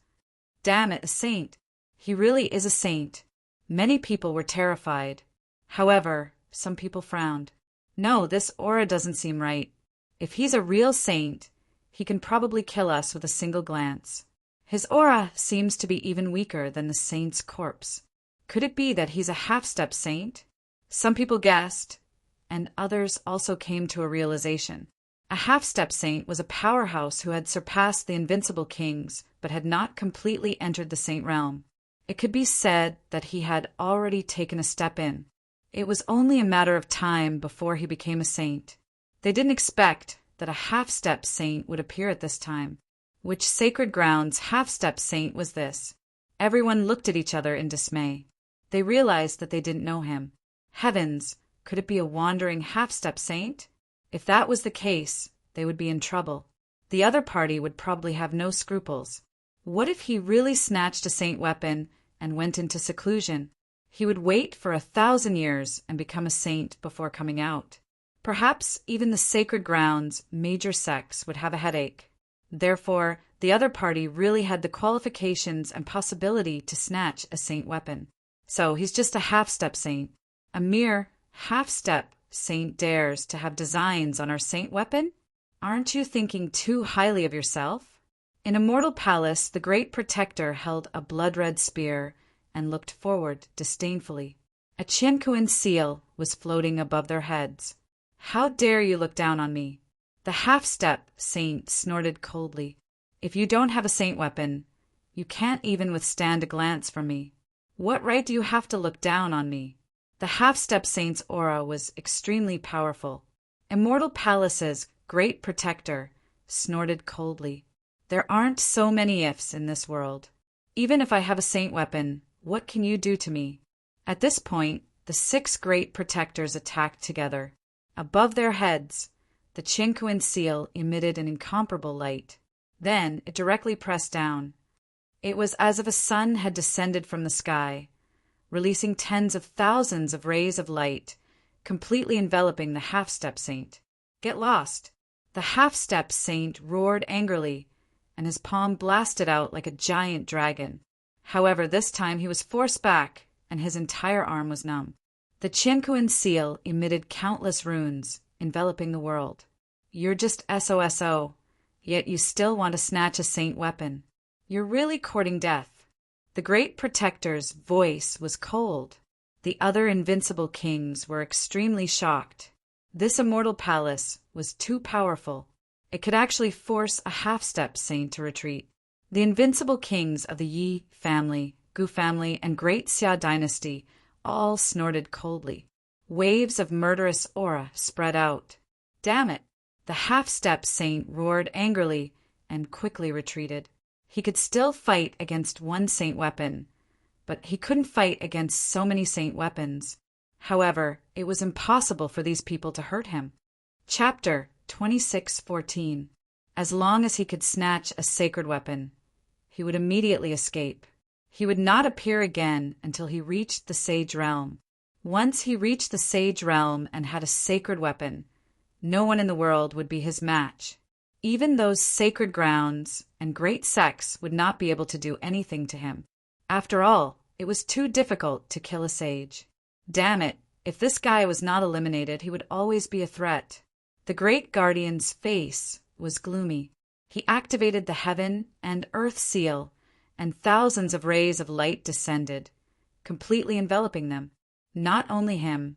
Damn it, a saint! He really is a saint. Many people were terrified. However, some people frowned. No, this aura doesn't seem right. If he's a real saint, he can probably kill us with a single glance. His aura seems to be even weaker than the saint's corpse. Could it be that he's a half-step saint? Some people guessed, and others also came to a realization. A half-step saint was a powerhouse who had surpassed the invincible kings, but had not completely entered the saint realm. It could be said that he had already taken a step in. It was only a matter of time before he became a saint. They didn't expect that a half-step saint would appear at this time. Which sacred grounds half-step saint was this? Everyone looked at each other in dismay. They realized that they didn't know him. Heavens, could it be a wandering half-step saint? If that was the case, they would be in trouble. The other party would probably have no scruples. What if he really snatched a saint weapon and went into seclusion? He would wait for 1,000 years and become a saint before coming out. Perhaps even the sacred grounds' major sects would have a headache. Therefore, the other party really had the qualifications and possibility to snatch a saint weapon. So he's just a half-step saint. A mere half-step saint dares to have designs on our saint weapon? Aren't you thinking too highly of yourself? In Immortal Palace, the great protector held a blood-red spear and looked forward disdainfully. A Qianquan seal was floating above their heads. How dare you look down on me? The half-step saint snorted coldly. If you don't have a saint weapon, you can't even withstand a glance from me. What right do you have to look down on me? The half-step saint's aura was extremely powerful. Immortal Palace's great protector snorted coldly. There aren't so many ifs in this world. Even if I have a saint weapon, what can you do to me? At this point, the 6 great protectors attacked together. Above their heads, the Qianquan seal emitted an incomparable light. Then it directly pressed down. It was as if a sun had descended from the sky, releasing tens of thousands of rays of light, completely enveloping the half-step saint. Get lost! The half-step saint roared angrily, and his palm blasted out like a giant dragon. However, this time he was forced back, and his entire arm was numb. The Qianquan seal emitted countless runes, enveloping the world. You're just SOSO, yet you still want to snatch a saint weapon. You're really courting death. The great protector's voice was cold. The other invincible kings were extremely shocked. This immortal palace was too powerful. It could actually force a half-step saint to retreat. The invincible kings of the Yi family, Gu family, and Great Xia dynasty all snorted coldly. Waves of murderous aura spread out. Damn it! The half-step saint roared angrily and quickly retreated. He could still fight against one saint weapon, but he couldn't fight against so many saint weapons. However, it was impossible for these people to hurt him. Chapter 26:14. As long as he could snatch a sacred weapon, he would immediately escape. He would not appear again until he reached the Sage Realm. Once he reached the Sage Realm and had a sacred weapon, no one in the world would be his match. Even those sacred grounds and great sects would not be able to do anything to him. After all, it was too difficult to kill a sage. Damn it, if this guy was not eliminated, he would always be a threat. The Great Guardian's face was gloomy. He activated the heaven and earth seal, and thousands of rays of light descended, completely enveloping them. Not only him,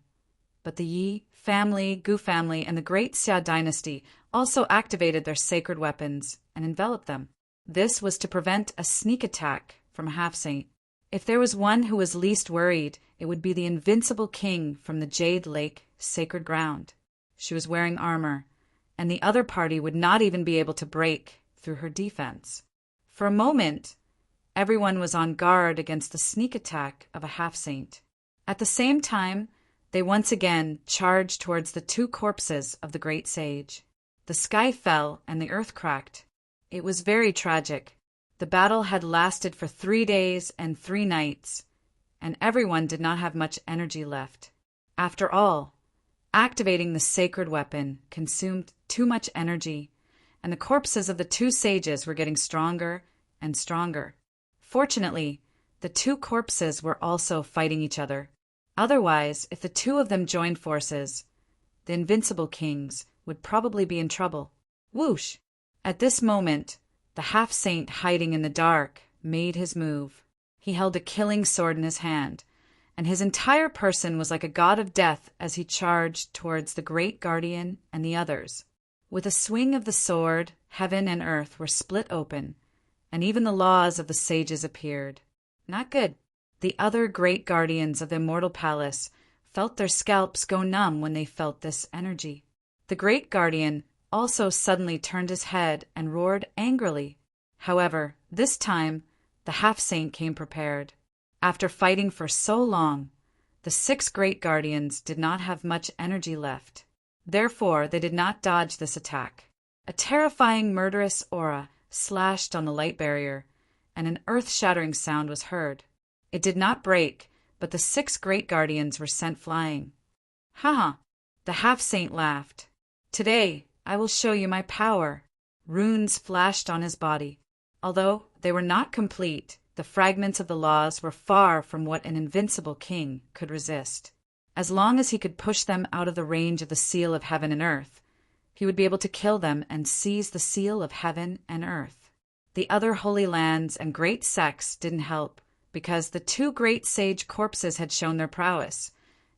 but the Yi family, Gu family, and the Great Xia dynasty also activated their sacred weapons and enveloped them. This was to prevent a sneak attack from a half-saint. If there was one who was least worried, it would be the invincible king from the Jade Lake sacred ground. She was wearing armor, and the other party would not even be able to break through her defense. For a moment, everyone was on guard against the sneak attack of a half-saint. At the same time, they once again charged towards the two corpses of the great sage. The sky fell and the earth cracked. It was very tragic. The battle had lasted for 3 days and 3 nights, and everyone did not have much energy left. After all, activating the sacred weapon consumed too much energy, and the corpses of the two sages were getting stronger and stronger. Fortunately, the two corpses were also fighting each other. Otherwise, if the two of them joined forces, the invincible kings would probably be in trouble. Whoosh! At this moment, the half-saint hiding in the dark made his move. He held a killing sword in his hand, and his entire person was like a god of death as he charged towards the Great Guardian and the others. With a swing of the sword, heaven and earth were split open, and even the laws of the sages appeared. Not good. The other great guardians of the immortal palace felt their scalps go numb when they felt this energy. The great guardian also suddenly turned his head and roared angrily. However, this time, the half-saint came prepared. After fighting for so long, the 6 great guardians did not have much energy left. Therefore, they did not dodge this attack. A terrifying murderous aura slashed on the light barrier, and an earth-shattering sound was heard. It did not break, but the 6 great guardians were sent flying. "Haha!" The half-saint laughed. "Today, I will show you my power." Runes flashed on his body. Although they were not complete, the fragments of the laws were far from what an invincible king could resist. As long as he could push them out of the range of the seal of heaven and earth, he would be able to kill them and seize the seal of heaven and earth. The other holy lands and great sects didn't help, because the 2 great sage corpses had shown their prowess,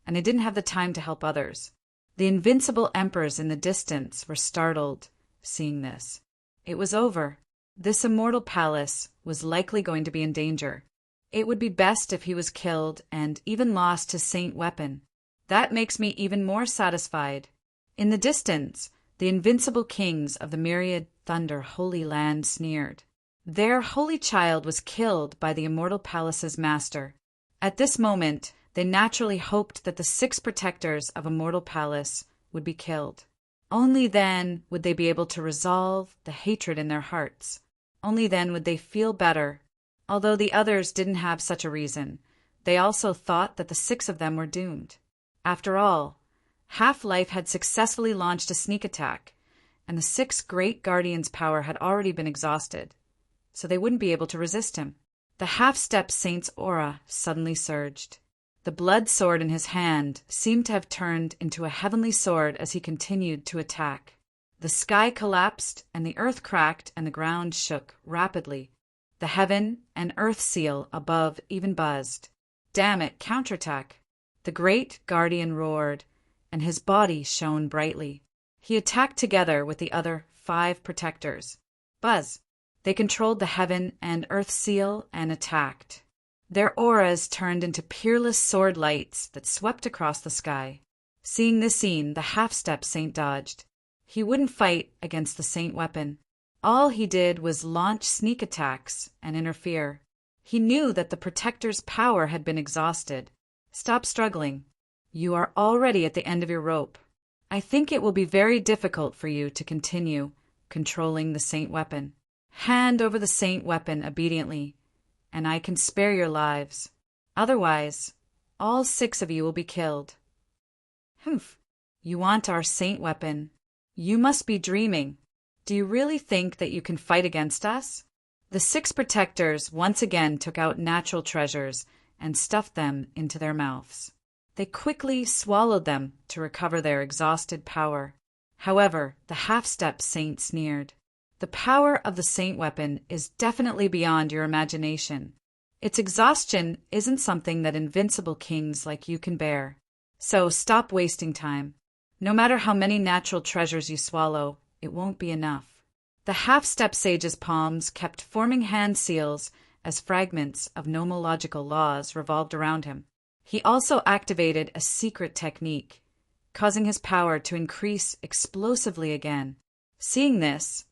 and they didn't have the time to help others. The invincible emperors in the distance were startled, seeing this. It was over. This immortal palace was likely going to be in danger. It would be best if he was killed and even lost his saint weapon. That makes me even more satisfied. In the distance, the invincible kings of the myriad thunder holy land sneered. Their holy child was killed by the immortal palace's master. At this moment, they naturally hoped that the 6 protectors of immortal palace would be killed. Only then would they be able to resolve the hatred in their hearts. Only then would they feel better. Although the others didn't have such a reason, they also thought that the 6 of them were doomed. After all, Half-Life had successfully launched a sneak attack, and the 6 great guardians' power had already been exhausted, so they wouldn't be able to resist him. The half-step saint's aura suddenly surged. The blood sword in his hand seemed to have turned into a heavenly sword as he continued to attack. The sky collapsed, and the earth cracked, and the ground shook rapidly. The heaven and earth seal above even buzzed. Damn it, counterattack! The great guardian roared, and his body shone brightly. He attacked together with the other 5 protectors. Buzz! They controlled the heaven and earth seal and attacked. Their auras turned into peerless sword lights that swept across the sky. Seeing this scene, the half-step saint dodged. He wouldn't fight against the saint weapon. All he did was launch sneak attacks and interfere. He knew that the protector's power had been exhausted. Stop struggling. You are already at the end of your rope. I think it will be very difficult for you to continue controlling the saint weapon. Hand over the saint weapon obediently, and I can spare your lives. Otherwise, all 6 of you will be killed." "Humph! You want our saint weapon. You must be dreaming. Do you really think that you can fight against us?" The 6 protectors once again took out natural treasures and stuffed them into their mouths. They quickly swallowed them to recover their exhausted power. However, the half-step saint sneered. "The power of the saint weapon is definitely beyond your imagination. Its exhaustion isn't something that invincible kings like you can bear. So stop wasting time. No matter how many natural treasures you swallow, it won't be enough." The half-step sage's palms kept forming hand seals as fragments of nomological laws revolved around him. He also activated a secret technique, causing his power to increase explosively again. Seeing this,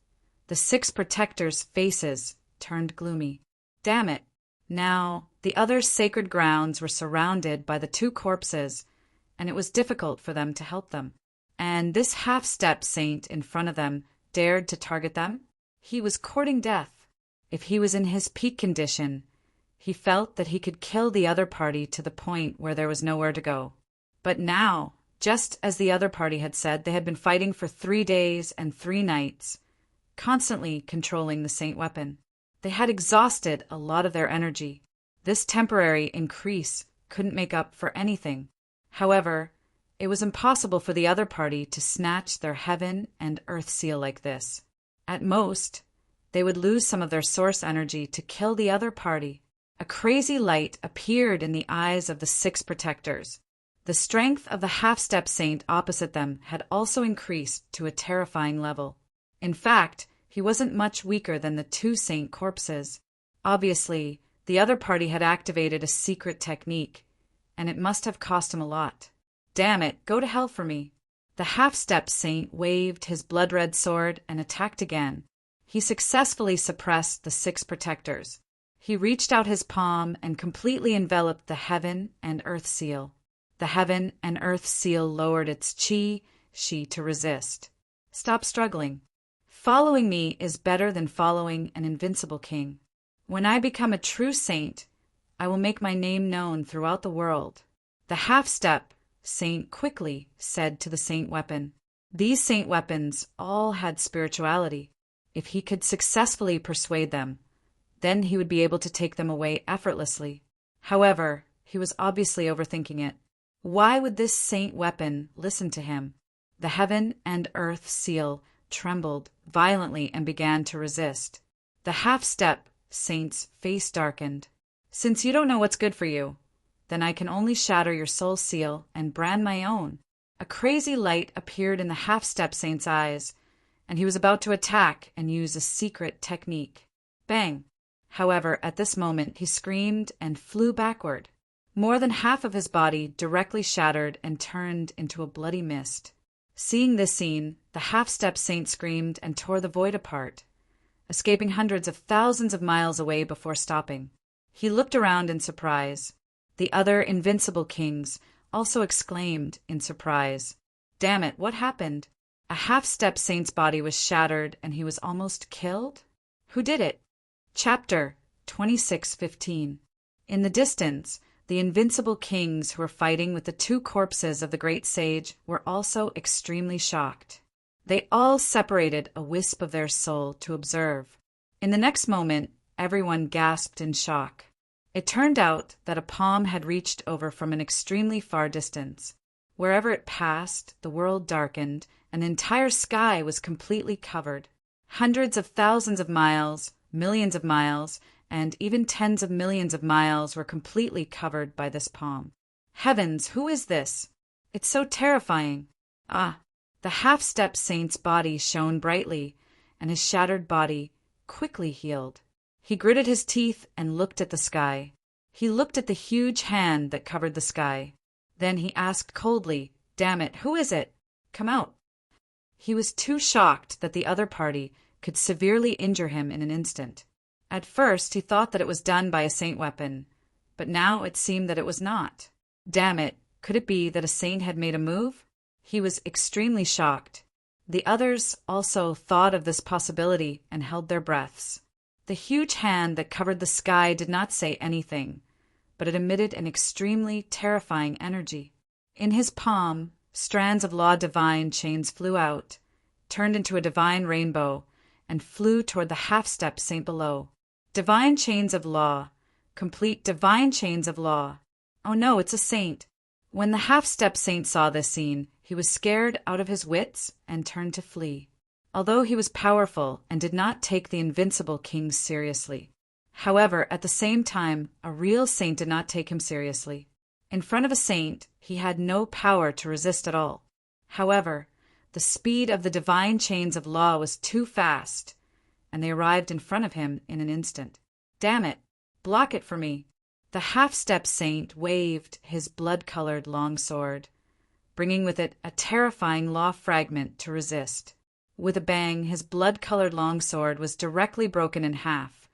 the 6 protectors' faces turned gloomy. Damn it! Now, the other sacred grounds were surrounded by the 2 corpses, and it was difficult for them to help them. And this half-step saint in front of them dared to target them? He was courting death. If he was in his peak condition, he felt that he could kill the other party to the point where there was nowhere to go. But now, just as the other party had said, they had been fighting for 3 days and 3 nights, constantly controlling the saint weapon. They had exhausted a lot of their energy. This temporary increase couldn't make up for anything. However, it was impossible for the other party to snatch their heaven and earth seal like this. At most, they would lose some of their source energy to kill the other party. A crazy light appeared in the eyes of the 6 protectors. The strength of the half-step saint opposite them had also increased to a terrifying level. In fact, he wasn't much weaker than the 2 saint corpses. Obviously, the other party had activated a secret technique, and it must have cost him a lot. "Damn it, go to hell for me." The half-step saint waved his blood-red sword and attacked again. He successfully suppressed the 6 protectors. He reached out his palm and completely enveloped the heaven and earth seal. The heaven and earth seal lowered its chi to resist. "Stop struggling. Following me is better than following an invincible king. When I become a true saint, I will make my name known throughout the world." The half-step saint quickly said to the saint weapon. These saint weapons all had spirituality. If he could successfully persuade them, then he would be able to take them away effortlessly. However, he was obviously overthinking it. Why would this saint weapon listen to him? The heaven and earth seal trembled violently and began to resist. The half-step saint's face darkened. "Since you don't know what's good for you, then I can only shatter your soul seal and brand my own." A crazy light appeared in the half-step saint's eyes, and he was about to attack and use a secret technique. Bang! However, at this moment, he screamed and flew backward. More than half of his body directly shattered and turned into a bloody mist. Seeing this scene, the half-step saint screamed and tore the void apart, escaping hundreds of thousands of miles away before stopping. He looked around in surprise. The other invincible kings also exclaimed in surprise. Damn it, what happened? A half-step saint's body was shattered and he was almost killed? Who did it? Chapter 26:15. In the distance, the invincible kings who were fighting with the 2 corpses of the great sage were also extremely shocked. They all separated a wisp of their soul to observe. In the next moment, everyone gasped in shock. It turned out that a palm had reached over from an extremely far distance. Wherever it passed, the world darkened, and the entire sky was completely covered. Hundreds of thousands of miles, millions of miles, and even tens of millions of miles were completely covered by this palm. Heavens, who is this? It's so terrifying. Ah, the half-step saint's body shone brightly, and his shattered body quickly healed. He gritted his teeth and looked at the sky. He looked at the huge hand that covered the sky. Then he asked coldly, "Damn it, who is it? Come out." He was too shocked that the other party could severely injure him in an instant. At first, he thought that it was done by a saint weapon, but now it seemed that it was not. Damn it, could it be that a saint had made a move? He was extremely shocked. The others also thought of this possibility and held their breaths. The huge hand that covered the sky did not say anything, but it emitted an extremely terrifying energy. In his palm, strands of law divine chains flew out, turned into a divine rainbow, and flew toward the half-step saint below. Divine chains of law, complete divine chains of law. Oh no, it's a saint. When the half-step saint saw this scene, he was scared out of his wits and turned to flee. Although he was powerful and did not take the invincible king seriously. However, at the same time, a real saint did not take him seriously. In front of a saint, he had no power to resist at all. However, the speed of the divine chains of law was too fast, and they arrived in front of him in an instant. Damn it! Block it for me! The half-step saint waved his blood-colored long sword, bringing with it a terrifying law fragment to resist. With a bang, his blood-colored longsword was directly broken in half,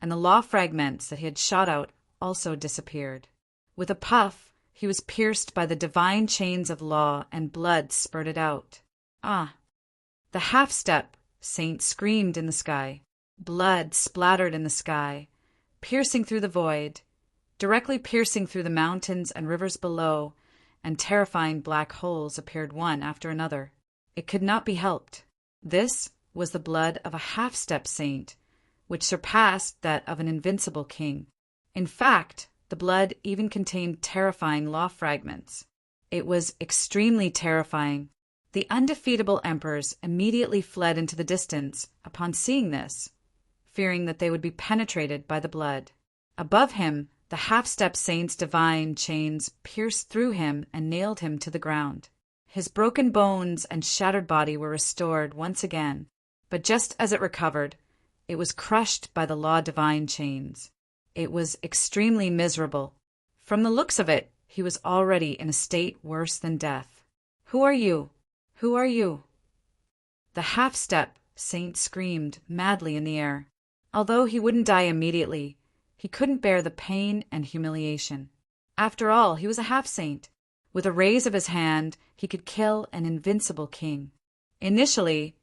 and the law fragments that he had shot out also disappeared. With a puff, he was pierced by the divine chains of law, and blood spurted out. Ah! The half-step saint screamed in the sky. Blood splattered in the sky, piercing through the void, directly piercing through the mountains and rivers below, and terrifying black holes appeared one after another. It could not be helped. This was the blood of a half-step saint, which surpassed that of an invincible king. In fact, the blood even contained terrifying law fragments. It was extremely terrifying. The undefeatable emperors immediately fled into the distance upon seeing this, fearing that they would be penetrated by the blood. Above him, the half-step saint's divine chains pierced through him and nailed him to the ground. His broken bones and shattered body were restored once again, but just as it recovered, it was crushed by the law divine chains. It was extremely miserable. From the looks of it, he was already in a state worse than death. Who are you? Who are you? The half-step saint screamed madly in the air. Although he wouldn't die immediately, he couldn't bear the pain and humiliation. After all, he was a half-saint. With a raise of his hand, he could kill an invincible king. Initially,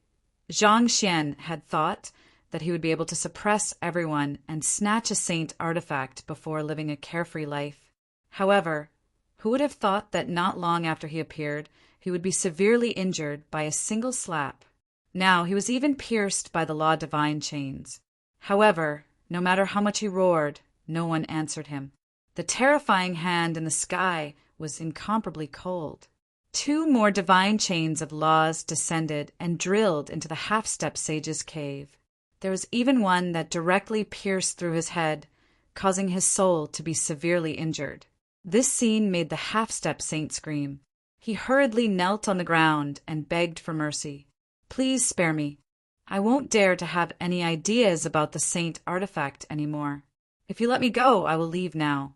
Zhang Xian had thought that he would be able to suppress everyone and snatch a saint artifact before living a carefree life. However, who would have thought that not long after he appeared, he would be severely injured by a single slap? Now he was even pierced by the law divine chains. However, no matter how much he roared, no one answered him. The terrifying hand in the sky was incomparably cold. 2 more divine chains of laws descended and drilled into the half-step sage's cave. There was even one that directly pierced through his head, causing his soul to be severely injured. This scene made the half-step saint scream. He hurriedly knelt on the ground and begged for mercy. Please spare me. I won't dare to have any ideas about the saint artifact anymore. If you let me go, I will leave now.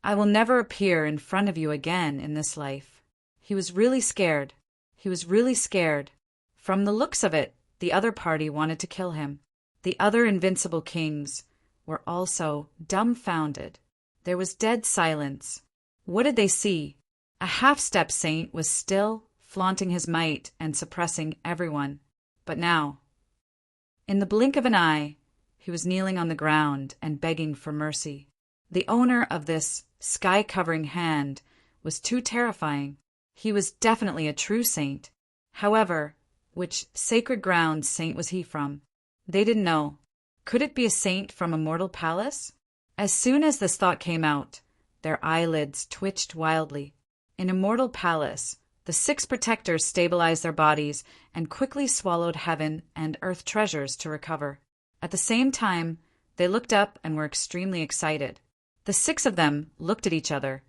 I will never appear in front of you again in this life. He was really scared. He was really scared. From the looks of it, the other party wanted to kill him. The other invincible kings were also dumbfounded. There was dead silence. What did they see? A half-step saint was still flaunting his might and suppressing everyone. But now, in the blink of an eye, he was kneeling on the ground and begging for mercy. The owner of this sky-covering hand was too terrifying. He was definitely a true saint. However, which sacred ground saint was he from? They didn't know. Could it be a saint from a mortal palace? As soon as this thought came out, their eyelids twitched wildly. In a mortal palace, the 6 protectors stabilized their bodies and quickly swallowed heaven and earth treasures to recover. At the same time, they looked up and were extremely excited. The 6 of them looked at each other,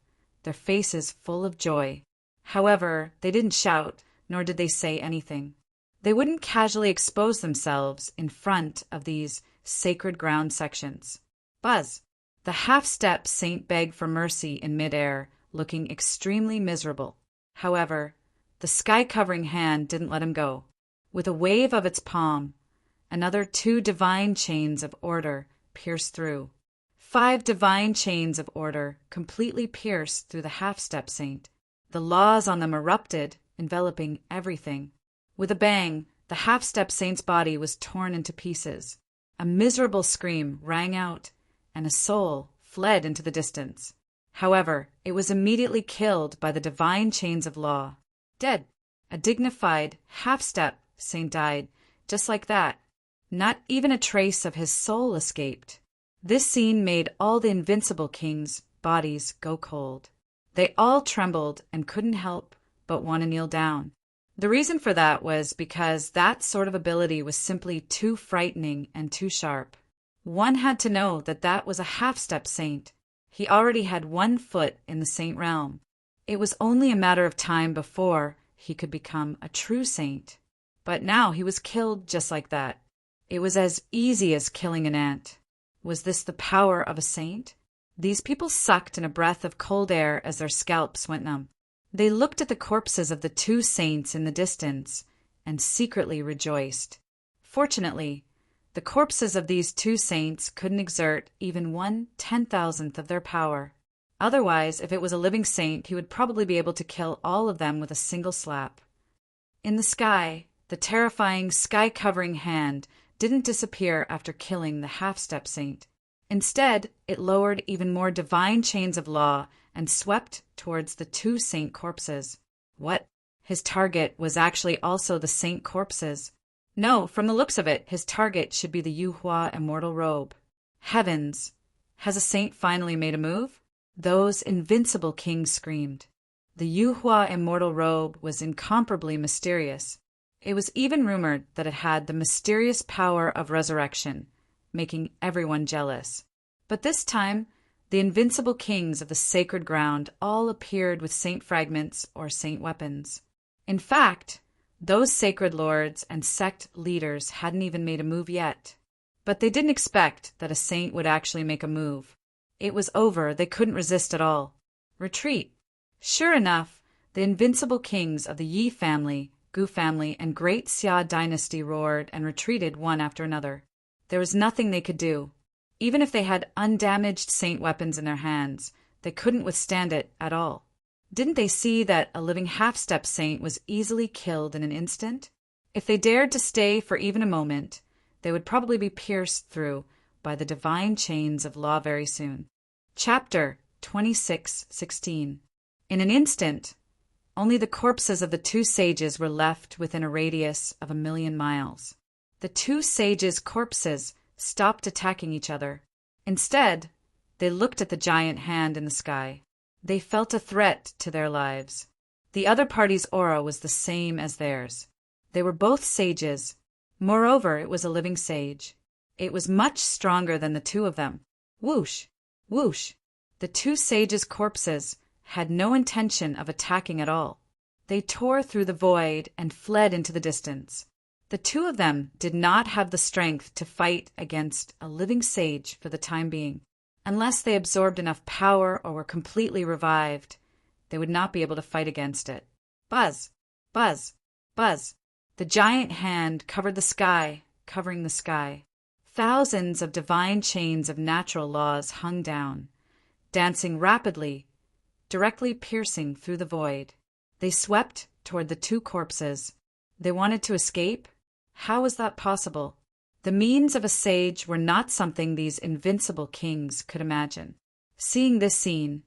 their faces full of joy. However, they didn't shout, nor did they say anything. They wouldn't casually expose themselves in front of these sacred ground sections. Buzz! The half-step saint begged for mercy in midair, looking extremely miserable. However, the sky-covering hand didn't let him go. With a wave of its palm, another 2 divine chains of order pierced through. 5 divine chains of order completely pierced through the half-step saint. The laws on them erupted, enveloping everything. With a bang, the half-step saint's body was torn into pieces. A miserable scream rang out, and a soul fled into the distance. However, it was immediately killed by the divine chains of law. Dead. A dignified, half-step saint died, just like that. Not even a trace of his soul escaped. This scene made all the invincible kings' bodies go cold. They all trembled and couldn't help but want to kneel down. The reason for that was because that sort of ability was simply too frightening and too sharp. One had to know that that was a half-step saint. He already had 1 foot in the saint realm. It was only a matter of time before he could become a true saint. But now he was killed just like that. It was as easy as killing an ant. Was this the power of a saint? These people sucked in a breath of cold air as their scalps went numb. They looked at the corpses of the 2 saints in the distance and secretly rejoiced. Fortunately, the corpses of these 2 saints couldn't exert even 1/10,000th of their power. Otherwise, if it was a living saint, he would probably be able to kill all of them with a single slap. In the sky, the terrifying sky-covering hand didn't disappear after killing the half-step saint. Instead, it lowered even more divine chains of law and swept towards the 2 saint corpses. What? His target was actually also the saint corpses. No, from the looks of it, his target should be the Yuhua immortal robe. Heavens! Has a saint finally made a move? Those invincible kings screamed. The Yuhua immortal robe was incomparably mysterious. It was even rumored that it had the mysterious power of resurrection, making everyone jealous. But this time, the invincible kings of the sacred ground all appeared with saint fragments or saint weapons. In fact, those sacred lords and sect leaders hadn't even made a move yet. But they didn't expect that a saint would actually make a move. It was over. They couldn't resist at all. Retreat. Sure enough, the invincible kings of the Yi family, Gu family, and Great Xia dynasty roared and retreated one after another. There was nothing they could do. Even if they had undamaged saint weapons in their hands, they couldn't withstand it at all. Didn't they see that a living half-step saint was easily killed in an instant? If they dared to stay for even a moment, they would probably be pierced through by the divine chains of law very soon. Chapter 26:16. In an instant, only the corpses of the 2 sages were left within a radius of 1,000,000 miles. The 2 sages' corpses stopped attacking each other. Instead, they looked at the giant hand in the sky. They felt a threat to their lives. The other party's aura was the same as theirs. They were both sages. Moreover, it was a living sage. It was much stronger than the 2 of them. Whoosh! Whoosh! The 2 sages' corpses had no intention of attacking at all. They tore through the void and fled into the distance. The 2 of them did not have the strength to fight against a living sage for the time being. Unless they absorbed enough power or were completely revived, they would not be able to fight against it. Buzz! Buzz! Buzz! The giant hand covered the sky, covering the sky. Thousands of divine chains of natural laws hung down, dancing rapidly, directly piercing through the void. They swept toward the 2 corpses. They wanted to escape? How was that possible? The means of a sage were not something these invincible kings could imagine. Seeing this scene,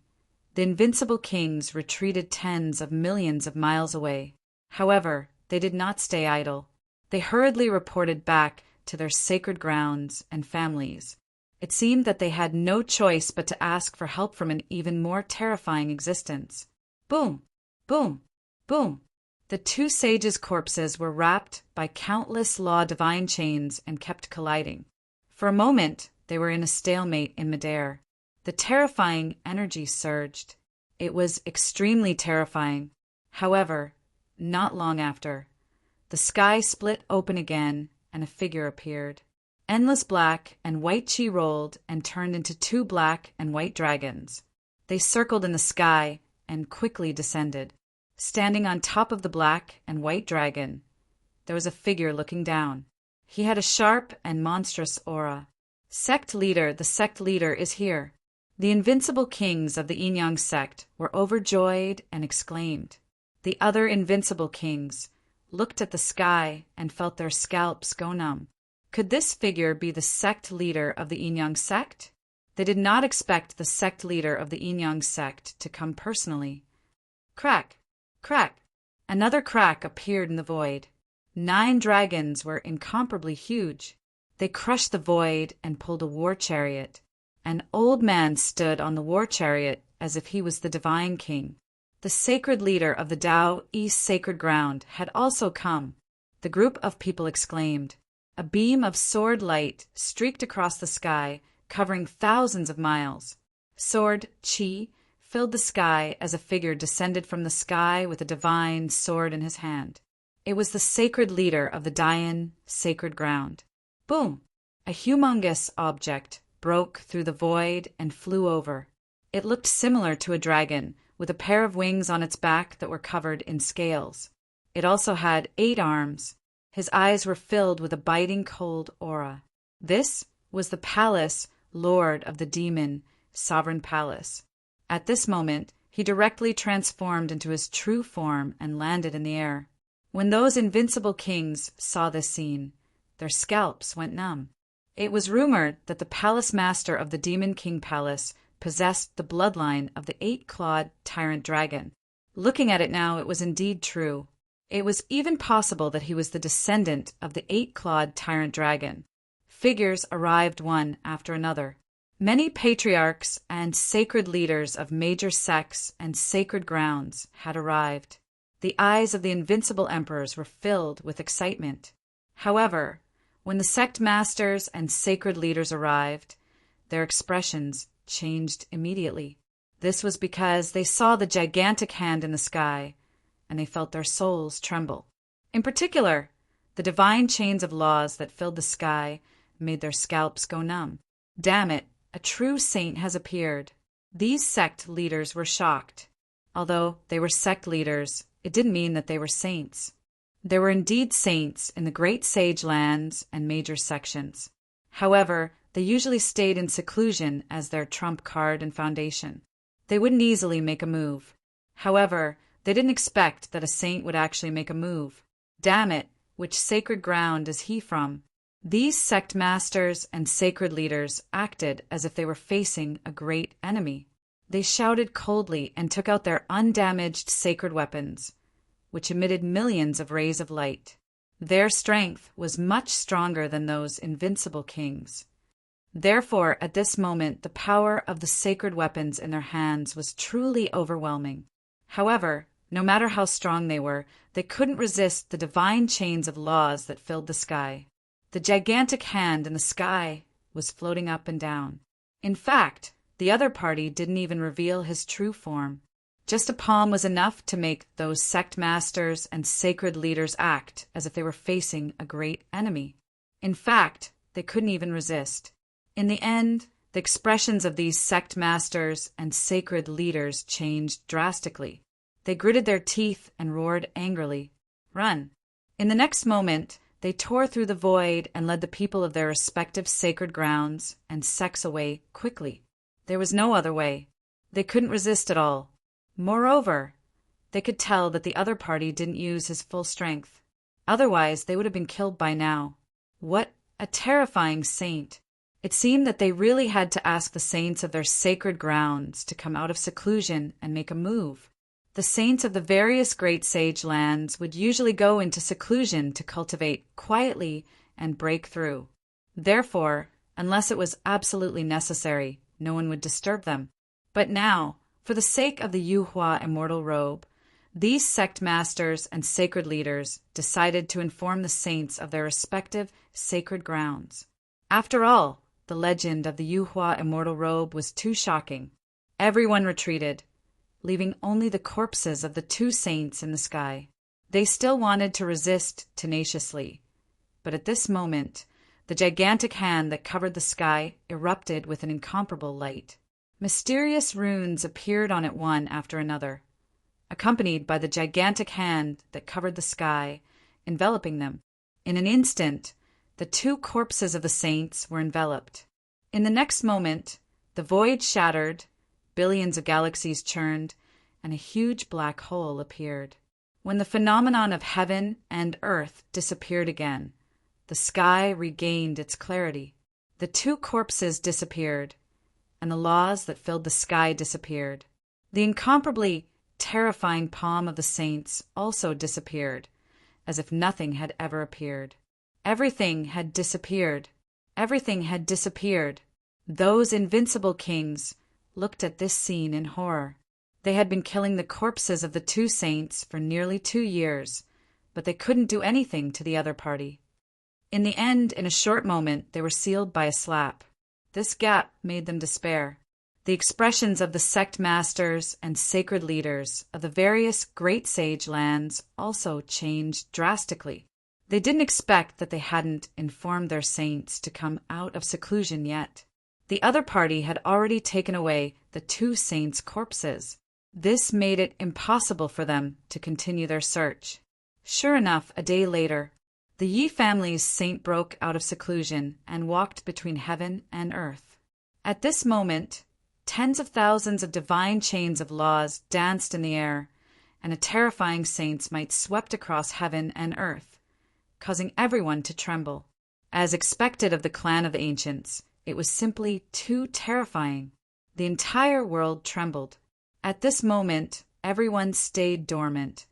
the invincible kings retreated tens of millions of miles away. However, they did not stay idle. They hurriedly reported back to their sacred grounds and families. It seemed that they had no choice but to ask for help from an even more terrifying existence. Boom! Boom! Boom! The 2 sages' corpses were wrapped by countless law divine chains and kept colliding. For a moment, they were in a stalemate in midair. The terrifying energy surged. It was extremely terrifying. However, not long after, the sky split open again and a figure appeared. Endless black and white chi rolled and turned into 2 black and white dragons. They circled in the sky and quickly descended. Standing on top of the black and white dragon, there was a figure looking down. He had a sharp and monstrous aura. Sect leader, the sect leader is here. The invincible kings of the Yin-Yang sect were overjoyed and exclaimed. The other invincible kings looked at the sky and felt their scalps go numb. Could this figure be the sect leader of the Yin sect? They did not expect the sect leader of the Yin sect to come personally. Crack! Crack! Another crack appeared in the void. 9 dragons were incomparably huge. They crushed the void and pulled a war chariot. An old man stood on the war chariot as if he was the divine king. The sacred leader of the Tao East sacred ground had also come. The group of people exclaimed. A beam of sword light streaked across the sky, covering thousands of miles. Sword Qi filled the sky as a figure descended from the sky with a divine sword in his hand. It was the sacred leader of the Dayan sacred ground. Boom! A humongous object broke through the void and flew over. It looked similar to a dragon, with a pair of wings on its back that were covered in scales. It also had 8 arms. His eyes were filled with a biting cold aura. This was the palace lord of the demon, sovereign palace. At this moment, he directly transformed into his true form and landed in the air. When those invincible kings saw this scene, their scalps went numb. It was rumored that the palace master of the Demon King Palace possessed the bloodline of the 8-clawed tyrant dragon. Looking at it now, it was indeed true. It was even possible that he was the descendant of the 8-clawed tyrant dragon. Figures arrived one after another. Many patriarchs and sacred leaders of major sects and sacred grounds had arrived. The eyes of the invincible emperors were filled with excitement. However, when the sect masters and sacred leaders arrived, their expressions changed immediately. This was because they saw the gigantic hand in the sky, and they felt their souls tremble. In particular, the divine chains of laws that filled the sky made their scalps go numb. Damn it, a true saint has appeared. These sect leaders were shocked. Although they were sect leaders, it didn't mean that they were saints. There were indeed saints in the great sage lands and major sections. However, they usually stayed in seclusion as their trump card and foundation. They wouldn't easily make a move. However, they didn't expect that a saint would actually make a move. Damn it, which sacred ground is he from? These sect masters and sacred leaders acted as if they were facing a great enemy. They shouted coldly and took out their undamaged sacred weapons, which emitted millions of rays of light. Their strength was much stronger than those invincible kings. Therefore, at this moment, the power of the sacred weapons in their hands was truly overwhelming. However, no matter how strong they were, they couldn't resist the divine chains of laws that filled the sky. The gigantic hand in the sky was floating up and down. In fact, the other party didn't even reveal his true form. Just a palm was enough to make those sect masters and sacred leaders act as if they were facing a great enemy. In fact, they couldn't even resist. In the end, the expressions of these sect masters and sacred leaders changed drastically. They gritted their teeth and roared angrily. Run! In the next moment, they tore through the void and led the people of their respective sacred grounds and sects away quickly. There was no other way. They couldn't resist at all. Moreover, they could tell that the other party didn't use his full strength. Otherwise, they would have been killed by now. What a terrifying saint! It seemed that they really had to ask the saints of their sacred grounds to come out of seclusion and make a move. The saints of the various great sage lands would usually go into seclusion to cultivate quietly and break through. Therefore, unless it was absolutely necessary, no one would disturb them. But now, for the sake of the Yuhua immortal robe, these sect masters and sacred leaders decided to inform the saints of their respective sacred grounds. After all, the legend of the Yuhua immortal robe was too shocking. Everyone retreated, leaving only the corpses of the 2 saints in the sky. They still wanted to resist tenaciously, but at this moment, the gigantic hand that covered the sky erupted with an incomparable light. Mysterious runes appeared on it one after another, accompanied by the gigantic hand that covered the sky, enveloping them. In an instant, the 2 corpses of the saints were enveloped. In the next moment, the void shattered, billions of galaxies churned, and a huge black hole appeared. When the phenomenon of heaven and earth disappeared again, the sky regained its clarity. The two corpses disappeared, and the laws that filled the sky disappeared. The incomparably terrifying palm of the saints also disappeared, as if nothing had ever appeared. Everything had disappeared. Everything had disappeared. Those invincible kings looked at this scene in horror. They had been killing the corpses of the two saints for nearly 2 years, but they couldn't do anything to the other party. In the end, in a short moment, they were sealed by a slap. This gap made them despair. The expressions of the sect masters and sacred leaders of the various great sage lands also changed drastically. They didn't expect that they hadn't informed their saints to come out of seclusion yet. The other party had already taken away the two saints' corpses. This made it impossible for them to continue their search. Sure enough, a day later, the Yi family's saint broke out of seclusion and walked between heaven and earth. At this moment, tens of thousands of divine chains of laws danced in the air, and a terrifying saint's might swept across heaven and earth, causing everyone to tremble. As expected of the clan of the ancients, it was simply too terrifying. The entire world trembled. At this moment, everyone stayed dormant,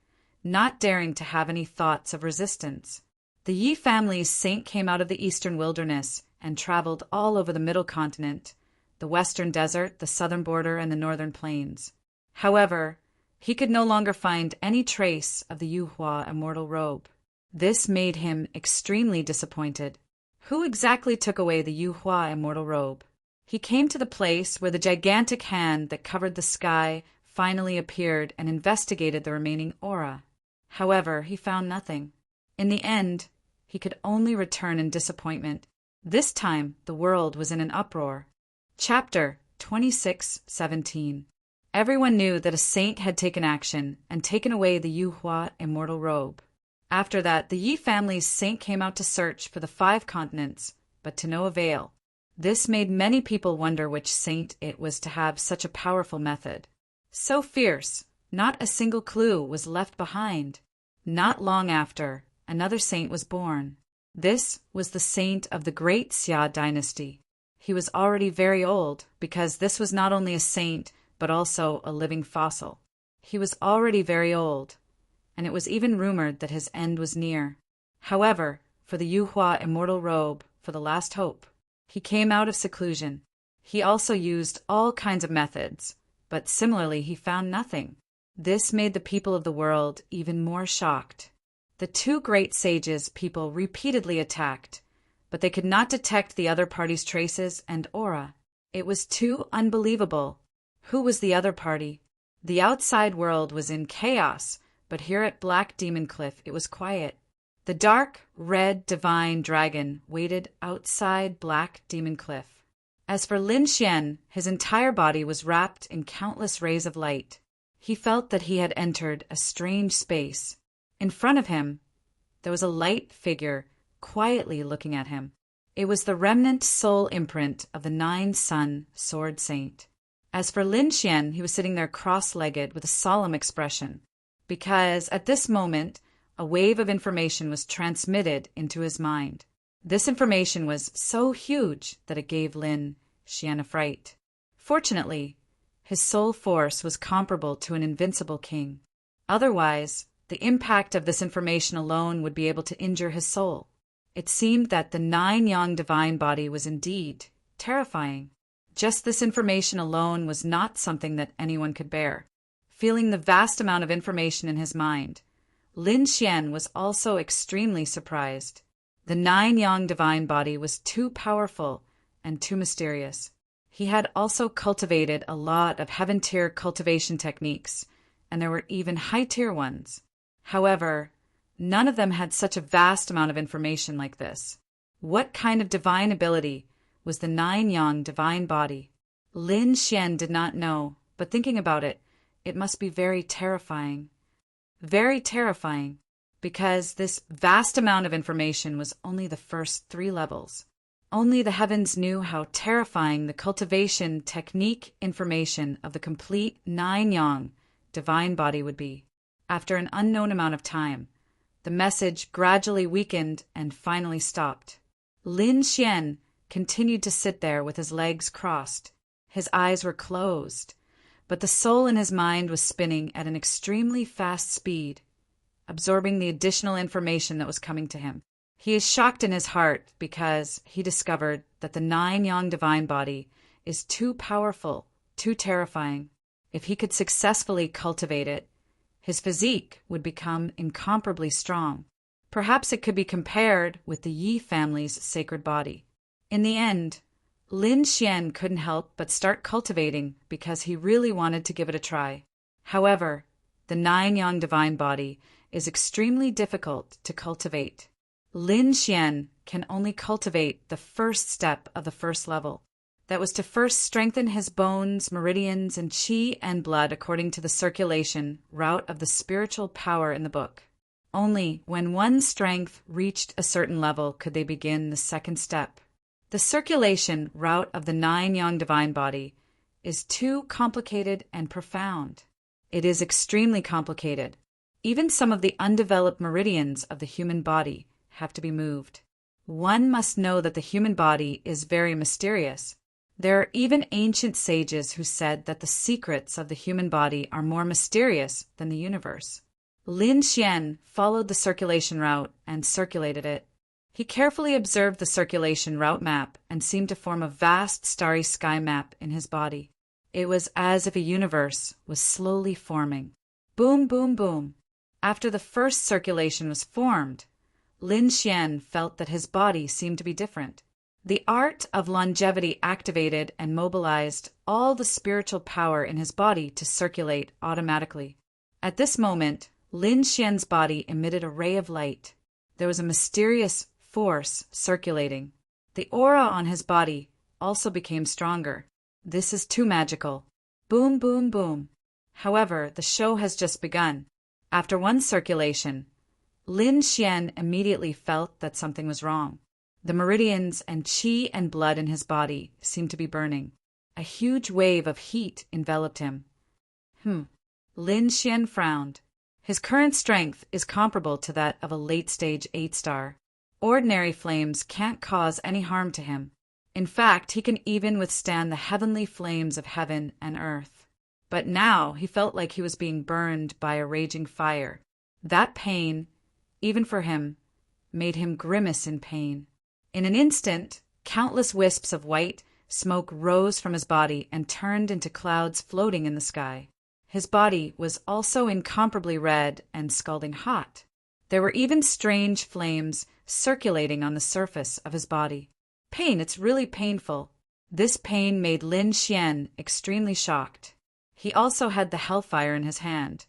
not daring to have any thoughts of resistance. The Yi family's saint came out of the eastern wilderness and traveled all over the middle continent, the western desert, the southern border, and the northern plains. However, he could no longer find any trace of the Yuhua immortal robe. This made him extremely disappointed. Who exactly took away the Yuhua immortal robe? He came to the place where the gigantic hand that covered the sky finally appeared and investigated the remaining aura. However, he found nothing. In the end, he could only return in disappointment. This time, the world was in an uproar. Chapter 26:17. Everyone knew that a saint had taken action and taken away the Yuhua immortal robe. After that, the Yi family's saint came out to search for the 5 continents, but to no avail. This made many people wonder which saint it was to have such a powerful method. So fierce, not a single clue was left behind. Not long after, another saint was born. This was the saint of the Great Xia dynasty. He was already very old, because this was not only a saint, but also a living fossil. He was already very old, and it was even rumored that his end was near. However, for the Yuhua immortal robe, for the last hope, he came out of seclusion. He also used all kinds of methods, but similarly he found nothing. This made the people of the world even more shocked. The 2 great sages people repeatedly attacked, but they could not detect the other party's traces and aura. It was too unbelievable. Who was the other party? The outside world was in chaos, but here at Black Demon Cliff it was quiet. The dark, red, divine dragon waited outside Black Demon Cliff. As for Lin Xian, his entire body was wrapped in countless rays of light. He felt that he had entered a strange space. In front of him, there was a light figure quietly looking at him. It was the remnant soul imprint of the 9-Sun Sword Saint. As for Lin Xian, he was sitting there cross-legged with a solemn expression, because at this moment, a wave of information was transmitted into his mind. This information was so huge that it gave Lin Xian a fright. Fortunately, his soul force was comparable to an invincible king. Otherwise, the impact of this information alone would be able to injure his soul. It seemed that the 9-yang divine body was indeed terrifying. Just this information alone was not something that anyone could bear. Feeling the vast amount of information in his mind, Lin Xian was also extremely surprised. The 9-yang divine body was too powerful and too mysterious. He had also cultivated a lot of heaven-tier cultivation techniques, and there were even high-tier ones. However, none of them had such a vast amount of information like this. What kind of divine ability was the 9-yang divine body? Lin Xian did not know, but thinking about it, it must be very terrifying. Very terrifying, because this vast amount of information was only the first 3 levels. Only the heavens knew how terrifying the cultivation technique information of the complete 9-yang divine body would be. After an unknown amount of time, The message gradually weakened and finally stopped. Lin Xian continued to sit there with his legs crossed. His eyes were closed, but the soul in his mind was spinning at an extremely fast speed, absorbing the additional information that was coming to him. He is shocked in his heart because he discovered that the 9-yang divine body is too powerful, too terrifying. If he could successfully cultivate it, his physique would become incomparably strong. Perhaps it could be compared with the Yi family's sacred body. In the end, Lin Xian couldn't help but start cultivating because he really wanted to give it a try. However, the 9-yang divine body is extremely difficult to cultivate. Lin Xian can only cultivate the first step of the first level. That was to first strengthen his bones, meridians, and qi and blood according to the circulation route of the spiritual power in the book. Only when one's strength reached a certain level could they begin the second step. The circulation route of the 9-yang divine body is too complicated and profound. It is extremely complicated. Even some of the undeveloped meridians of the human body have to be moved. One must know that the human body is very mysterious. There are even ancient sages who said that the secrets of the human body are more mysterious than the universe. Lin Xian followed the circulation route and circulated it. He carefully observed the circulation route map and seemed to form a vast starry sky map in his body. It was as if a universe was slowly forming. Boom, boom, boom. After the first circulation was formed, Lin Xian felt that his body seemed to be different. The art of longevity activated and mobilized all the spiritual power in his body to circulate automatically. At this moment, Lin Xian's body emitted a ray of light. There was a mysterious force circulating. The aura on his body also became stronger. This is too magical. Boom, boom, boom. However, the show has just begun. After one circulation, Lin Xian immediately felt that something was wrong. The meridians and qi and blood in his body seemed to be burning. A huge wave of heat enveloped him. Lin Xian frowned. His current strength is comparable to that of a late-stage 8-star. Ordinary flames can't cause any harm to him. In fact, he can even withstand the heavenly flames of heaven and earth. But now he felt like he was being burned by a raging fire. That pain, even for him, made him grimace in pain. In an instant, countless wisps of white smoke rose from his body and turned into clouds floating in the sky. His body was also incomparably red and scalding hot. There were even strange flames circulating on the surface of his body. Pain, it's really painful. This pain made Lin Xian extremely shocked. He also had the hellfire in his hand,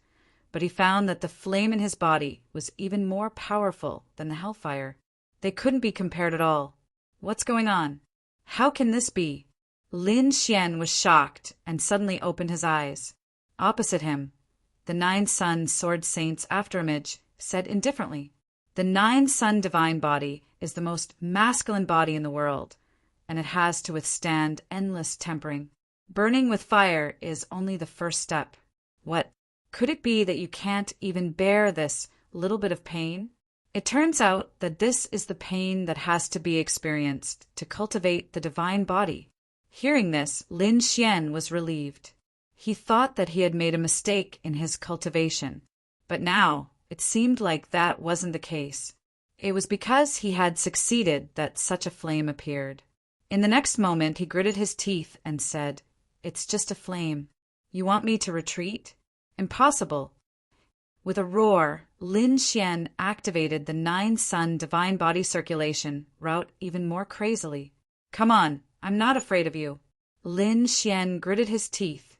but he found that the flame in his body was even more powerful than the hellfire. They couldn't be compared at all. What's going on? How can this be? Lin Xian was shocked and suddenly opened his eyes. Opposite him, the 9-sun sword saint's afterimage said indifferently, "The 9-sun divine body is the most masculine body in the world, and it has to withstand endless tempering. Burning with fire is only the first step. What? Could it be that you can't even bear this little bit of pain? It turns out that this is the pain that has to be experienced to cultivate the divine body." Hearing this, Lin Xian was relieved. He thought that he had made a mistake in his cultivation, but now it seemed like that wasn't the case. It was because he had succeeded that such a flame appeared. In the next moment, he gritted his teeth and said, "It's just a flame. You want me to retreat? Impossible." With a roar, Lin Xian activated the 9-sun divine body circulation route even more crazily. "Come on, I'm not afraid of you." Lin Xian gritted his teeth,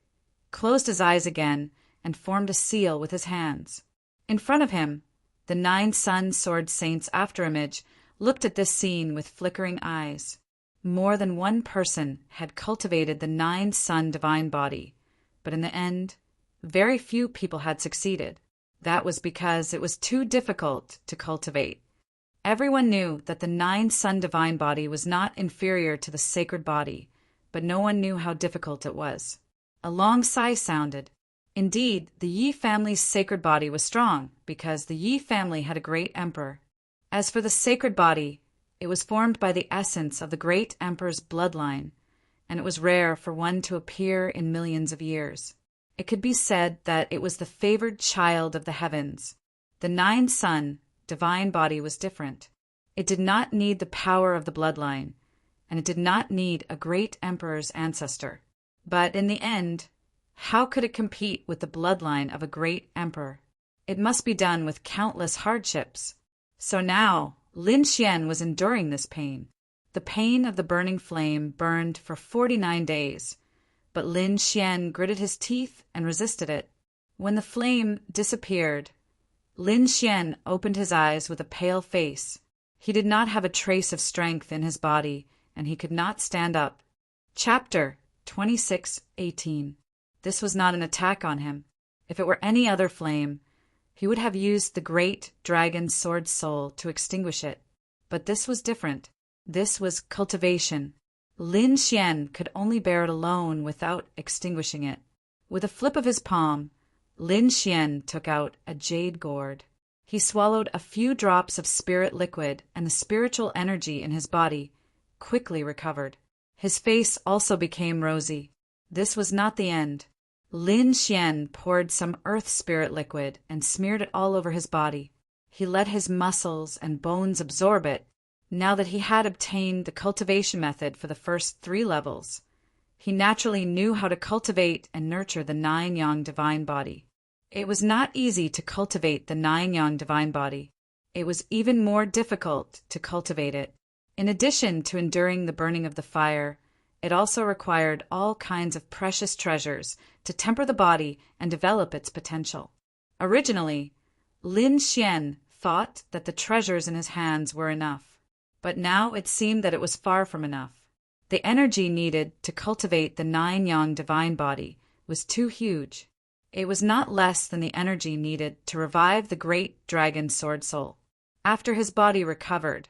closed his eyes again, and formed a seal with his hands. In front of him, the 9-sun sword saint's afterimage looked at this scene with flickering eyes. More than one person had cultivated the 9-sun divine body, but in the end, very few people had succeeded. That was because it was too difficult to cultivate. Everyone knew that the 9-sun divine body was not inferior to the sacred body, but no one knew how difficult it was. A long sigh sounded. Indeed, the Yi family's sacred body was strong because the Yi family had a great emperor. As for the sacred body, it was formed by the essence of the great emperor's bloodline, and it was rare for one to appear in millions of years. It could be said that it was the favored child of the heavens. The nine-sun, divine body was different. It did not need the power of the bloodline, and it did not need a great emperor's ancestor. But in the end, how could it compete with the bloodline of a great emperor? It must be done with countless hardships. So now, Lin Xian was enduring this pain. The pain of the burning flame burned for 49 days, but Lin Xian gritted his teeth and resisted it. When the flame disappeared, Lin Xian opened his eyes with a pale face. He did not have a trace of strength in his body, and he could not stand up. Chapter 26:18. This was not an attack on him. If it were any other flame, he would have used the great dragon's sword soul to extinguish it. But this was different. This was cultivation. Lin Xian could only bear it alone without extinguishing it. With a flip of his palm, Lin Xian took out a jade gourd. He swallowed a few drops of spirit liquid, and the spiritual energy in his body quickly recovered. His face also became rosy. This was not the end. Lin Xian poured some earth spirit liquid and smeared it all over his body. He let his muscles and bones absorb it. Now that he had obtained the cultivation method for the first 3 levels, he naturally knew how to cultivate and nurture the 9-yang divine body. It was not easy to cultivate the 9-yang divine body. It was even more difficult to cultivate it. In addition to enduring the burning of the fire, it also required all kinds of precious treasures to temper the body and develop its potential. Originally, Lin Xian thought that the treasures in his hands were enough, but now it seemed that it was far from enough. The energy needed to cultivate the 9-yang divine body was too huge. It was not less than the energy needed to revive the great dragon sword soul. After his body recovered,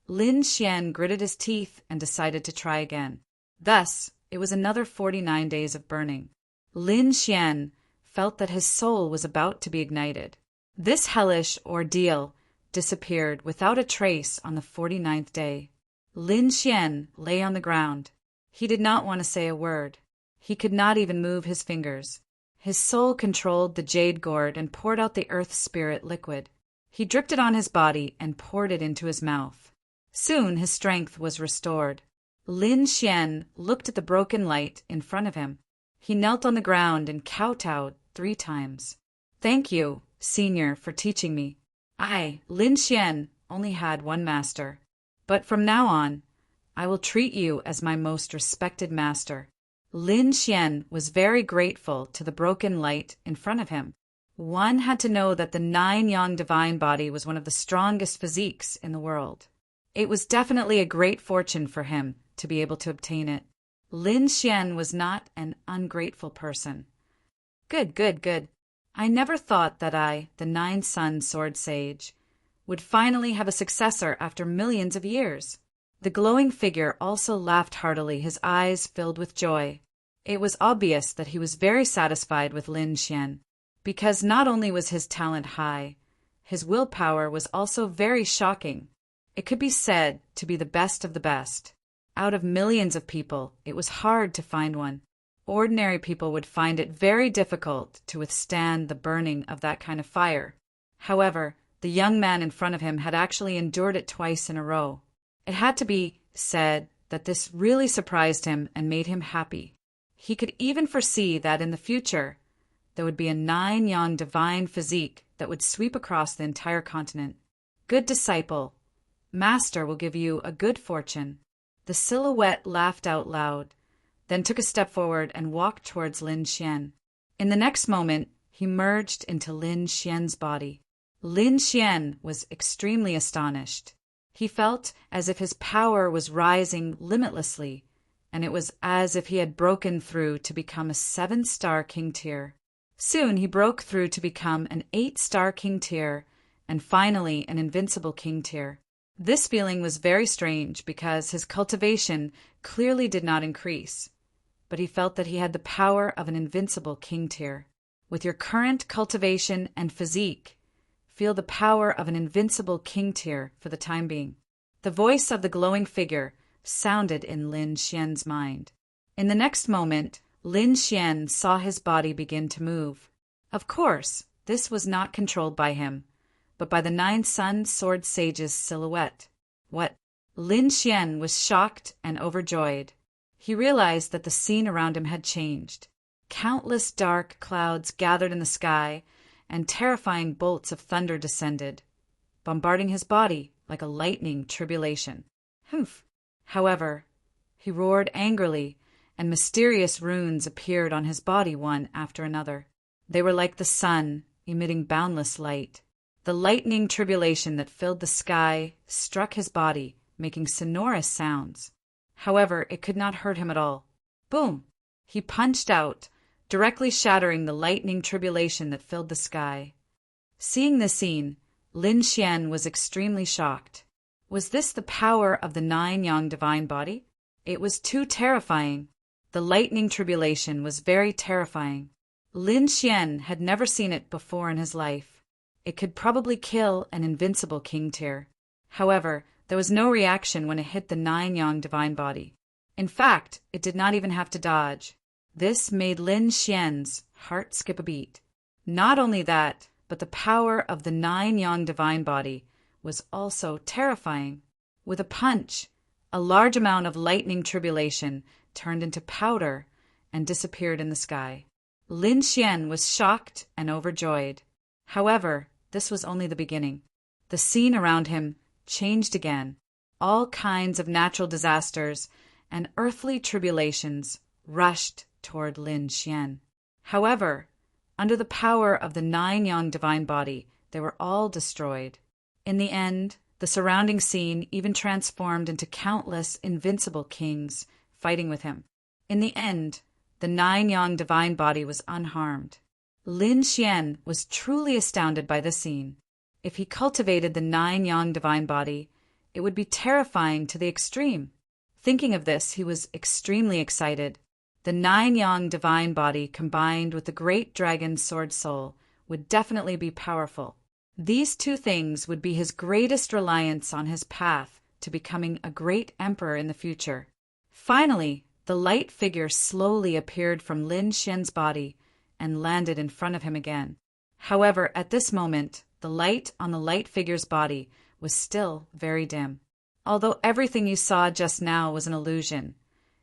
Lin Xian gritted his teeth and decided to try again. Thus, it was another 49 days of burning. Lin Xian felt that his soul was about to be ignited. This hellish ordeal disappeared without a trace on the 49th day. Lin Xian lay on the ground. He did not want to say a word. He could not even move his fingers. His soul controlled the jade gourd and poured out the earth spirit liquid. He dripped it on his body and poured it into his mouth. Soon his strength was restored. Lin Xian looked at the broken light in front of him. He knelt on the ground and kowtowed 3 times. "Thank you, Senior, for teaching me. I, Lin Xian, only had one master. But from now on, I will treat you as my most respected master." Lin Xian was very grateful to the broken light in front of him. One had to know that the 9-yang divine body was one of the strongest physiques in the world. It was definitely a great fortune for him to be able to obtain it. Lin Xian was not an ungrateful person. Good. I never thought that I, the 9-sun sword sage, would finally have a successor after millions of years. The glowing figure also laughed heartily, his eyes filled with joy. It was obvious that he was very satisfied with Lin Xian, because not only was his talent high, his willpower was also very shocking. It could be said to be the best of the best. Out of millions of people, it was hard to find one. Ordinary people would find it very difficult to withstand the burning of that kind of fire. However, the young man in front of him had actually endured it twice in a row. It had to be said that this really surprised him and made him happy. He could even foresee that in the future, there would be a 9-yang divine physique that would sweep across the entire continent. Good disciple, Master will give you a good fortune. The silhouette laughed out loud, then took a step forward and walked towards Lin Xian. In the next moment, he merged into Lin Xian's body. Lin Xian was extremely astonished. He felt as if his power was rising limitlessly, and it was as if he had broken through to become a 7-star king tier. Soon he broke through to become an 8-star king tier, and finally an invincible king tier. This feeling was very strange because his cultivation clearly did not increase, but he felt that he had the power of an invincible king tier. With your current cultivation and physique, feel the power of an invincible king tier for the time being. The voice of the glowing figure sounded in Lin Xian's mind. In the next moment, Lin Xian saw his body begin to move. Of course, this was not controlled by him, but by the 9 Sun Sword Sage's silhouette. What? Lin Xian was shocked and overjoyed. He realized that the scene around him had changed. Countless dark clouds gathered in the sky, and terrifying bolts of thunder descended, bombarding his body like a lightning tribulation. Humph! However, he roared angrily, and mysterious runes appeared on his body one after another. They were like the sun, emitting boundless light. The lightning tribulation that filled the sky struck his body, making sonorous sounds. However, it could not hurt him at all. Boom! He punched out, directly shattering the lightning tribulation that filled the sky. Seeing this scene, Lin Xian was extremely shocked. Was this the power of the 9 Yang divine body? It was too terrifying. The lightning tribulation was very terrifying. Lin Xian had never seen it before in his life. It could probably kill an invincible king tier. However, there was no reaction when it hit the 9 Yang divine body. In fact, it did not even have to dodge. This made Lin Xian's heart skip a beat. Not only that, but the power of the 9 Yang divine body was also terrifying. With a punch, a large amount of lightning tribulation turned into powder and disappeared in the sky. Lin Xian was shocked and overjoyed. However, this was only the beginning. The scene around him changed again. All kinds of natural disasters and earthly tribulations rushed toward Lin Xian. However, under the power of the 9 Yang divine body, they were all destroyed. In the end, the surrounding scene even transformed into countless invincible kings fighting with him. In the end, the 9 Yang divine body was unharmed. Lin Xian was truly astounded by the scene. If he cultivated the 9 Yang divine body, it would be terrifying to the extreme. Thinking of this, he was extremely excited. The 9 Yang divine body combined with the great dragon sword soul would definitely be powerful. These two things would be his greatest reliance on his path to becoming a great emperor in the future. Finally, the light figure slowly appeared from Lin Xian's body and landed in front of him again. However, at this moment, the light on the light figure's body was still very dim. Although everything you saw just now was an illusion,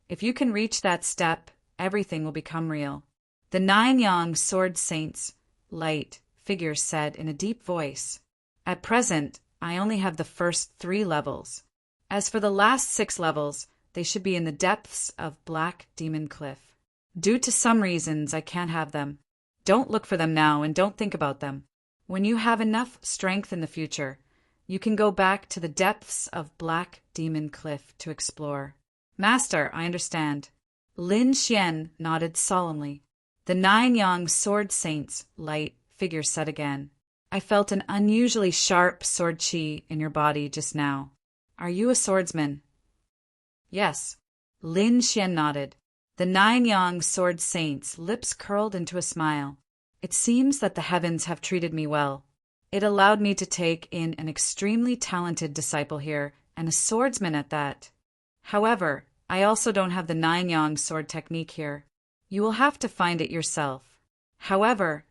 if you can reach that step, everything will become real. The 9 Yang Sword Saint's light figure said in a deep voice, "At present, I only have the first 3 levels. As for the last 6 levels, they should be in the depths of Black Demon Cliff. Due to some reasons, I can't have them. Don't look for them now and don't think about them. When you have enough strength in the future, you can go back to the depths of Black Demon Cliff to explore." "Master, I understand." Lin Xian nodded solemnly. The 9 Yang Sword Saint's light figure said again, "I felt an unusually sharp sword chi in your body just now. Are you a swordsman?" "Yes." Lin Xian nodded. The 9 Yang Sword Saint's lips curled into a smile. "It seems that the heavens have treated me well. It allowed me to take in an extremely talented disciple here, and a swordsman at that. However, I also don't have the 9 Yang sword technique here. You will have to find it yourself. However,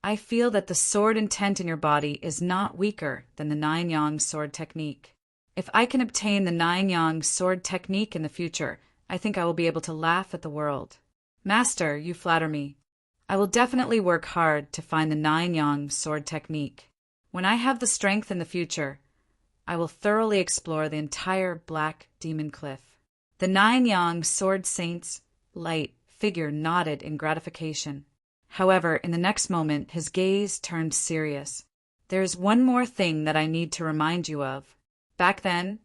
I feel that the sword intent in your body is not weaker than the 9 Yang sword technique. If I can obtain the 9 Yang sword technique in the future, I think I will be able to laugh at the world." "Master, you flatter me. I will definitely work hard to find the 9 Yang sword technique. When I have the strength in the future, I will thoroughly explore the entire Black Demon Cliff." The 9 Yang Sword Saint's light figure nodded in gratification. However, in the next moment, his gaze turned serious. "There is one more thing that I need to remind you of. Back then,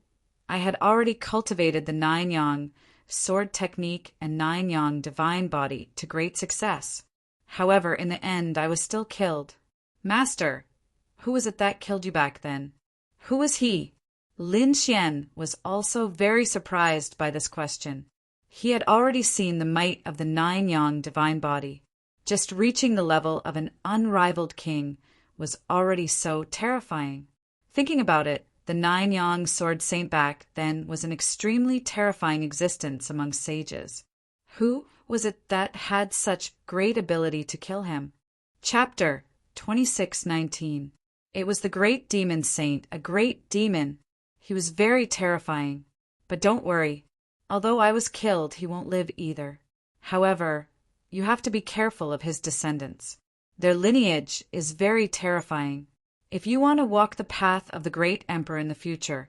I had already cultivated the 9 Yang sword technique and 9 Yang divine body to great success. However, in the end, I was still killed." "Master, who was it that killed you back then?" "Who was he?" Lin Xian was also very surprised by this question. He had already seen the might of the 9 Yang divine body. Just reaching the level of an unrivaled king was already so terrifying. Thinking about it, the nine-yong sword saint back then was an extremely terrifying existence among sages. Who was it that had such great ability to kill him? Chapter 26:19. It was the great demon saint, a great demon. He was very terrifying. But don't worry. Although I was killed, he won't live either. However, you have to be careful of his descendants. Their lineage is very terrifying. If you want to walk the path of the great emperor in the future,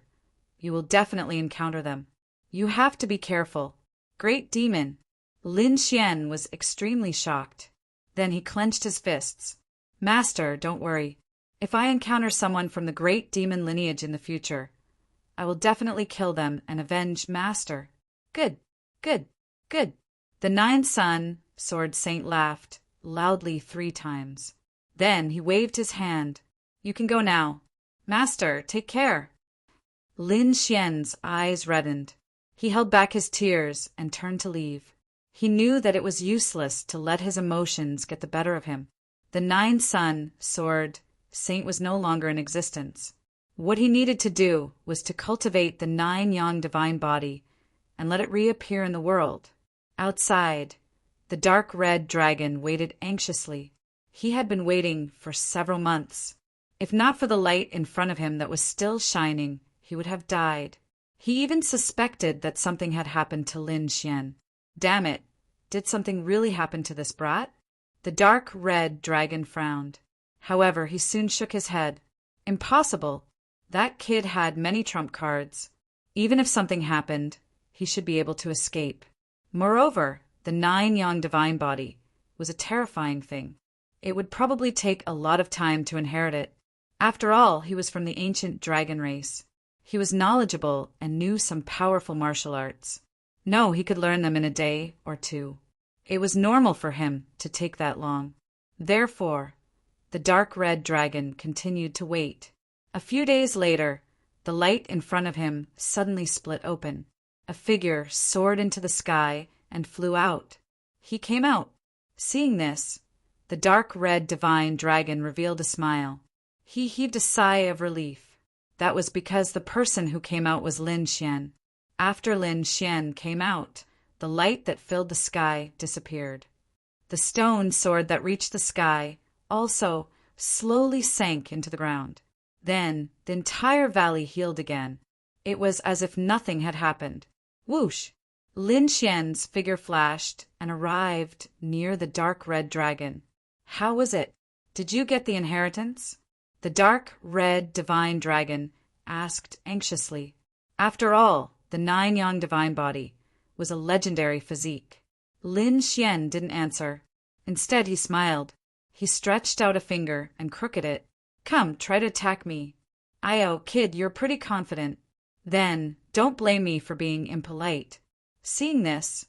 you will definitely encounter them. You have to be careful. Great demon. Lin Xian was extremely shocked. Then he clenched his fists. Master, don't worry. If I encounter someone from the great demon lineage in the future, I will definitely kill them and avenge Master. Good, good, good. The nine-son sword saint laughed loudly 3 times. Then he waved his hand. You can go now. Master, take care. Lin Xian's eyes reddened. He held back his tears and turned to leave. He knew that it was useless to let his emotions get the better of him. The nine-son sword saint was no longer in existence. What he needed to do was to cultivate the nine-yong divine body and let it reappear in the world. Outside, the dark red dragon waited anxiously. He had been waiting for several months. If not for the light in front of him that was still shining, he would have died. He even suspected that something had happened to Lin Xian. Damn it, did something really happen to this brat? The dark red dragon frowned. However, he soon shook his head. Impossible. That kid had many trump cards. Even if something happened, he should be able to escape. Moreover, the nine-yong divine body was a terrifying thing. It would probably take a lot of time to inherit it. After all, he was from the ancient dragon race. He was knowledgeable and knew some powerful martial arts. No, he could learn them in a day or 2. It was normal for him to take that long. Therefore, the dark red dragon continued to wait. A few days later, the light in front of him suddenly split open. A figure soared into the sky and flew out. He came out. Seeing this, the dark red divine dragon revealed a smile. He heaved a sigh of relief. That was because the person who came out was Lin Xian. After Lin Xian came out, the light that filled the sky disappeared. The stone sword that reached the sky also slowly sank into the ground. Then the entire valley healed again. It was as if nothing had happened. Whoosh! Lin Xian's figure flashed and arrived near the dark red dragon. How was it? Did you get the inheritance? The dark red divine dragon asked anxiously. After all, the nine-yong divine body was a legendary physique. Lin Xian didn't answer. Instead, he smiled. He stretched out a finger and crooked it. Come, try to attack me. Io, kid, you're pretty confident. Then, don't blame me for being impolite. Seeing this,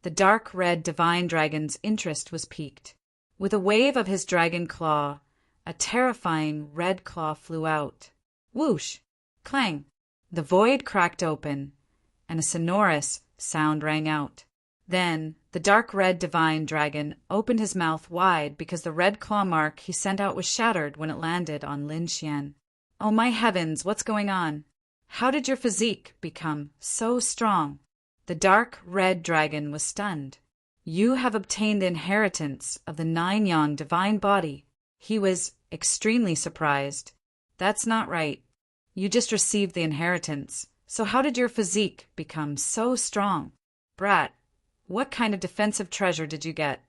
the dark red divine dragon's interest was piqued. With a wave of his dragon claw, a terrifying red claw flew out. Whoosh! Clang! The void cracked open, and a sonorous sound rang out. Then, the dark red divine dragon opened his mouth wide because the red claw mark he sent out was shattered when it landed on Lin Xian. Oh my heavens, what's going on? How did your physique become so strong? The dark red dragon was stunned. You have obtained the inheritance of the nine-yong divine body. He was extremely surprised. That's not right. You just received the inheritance. So how did your physique become so strong? Brat, what kind of defensive treasure did you get?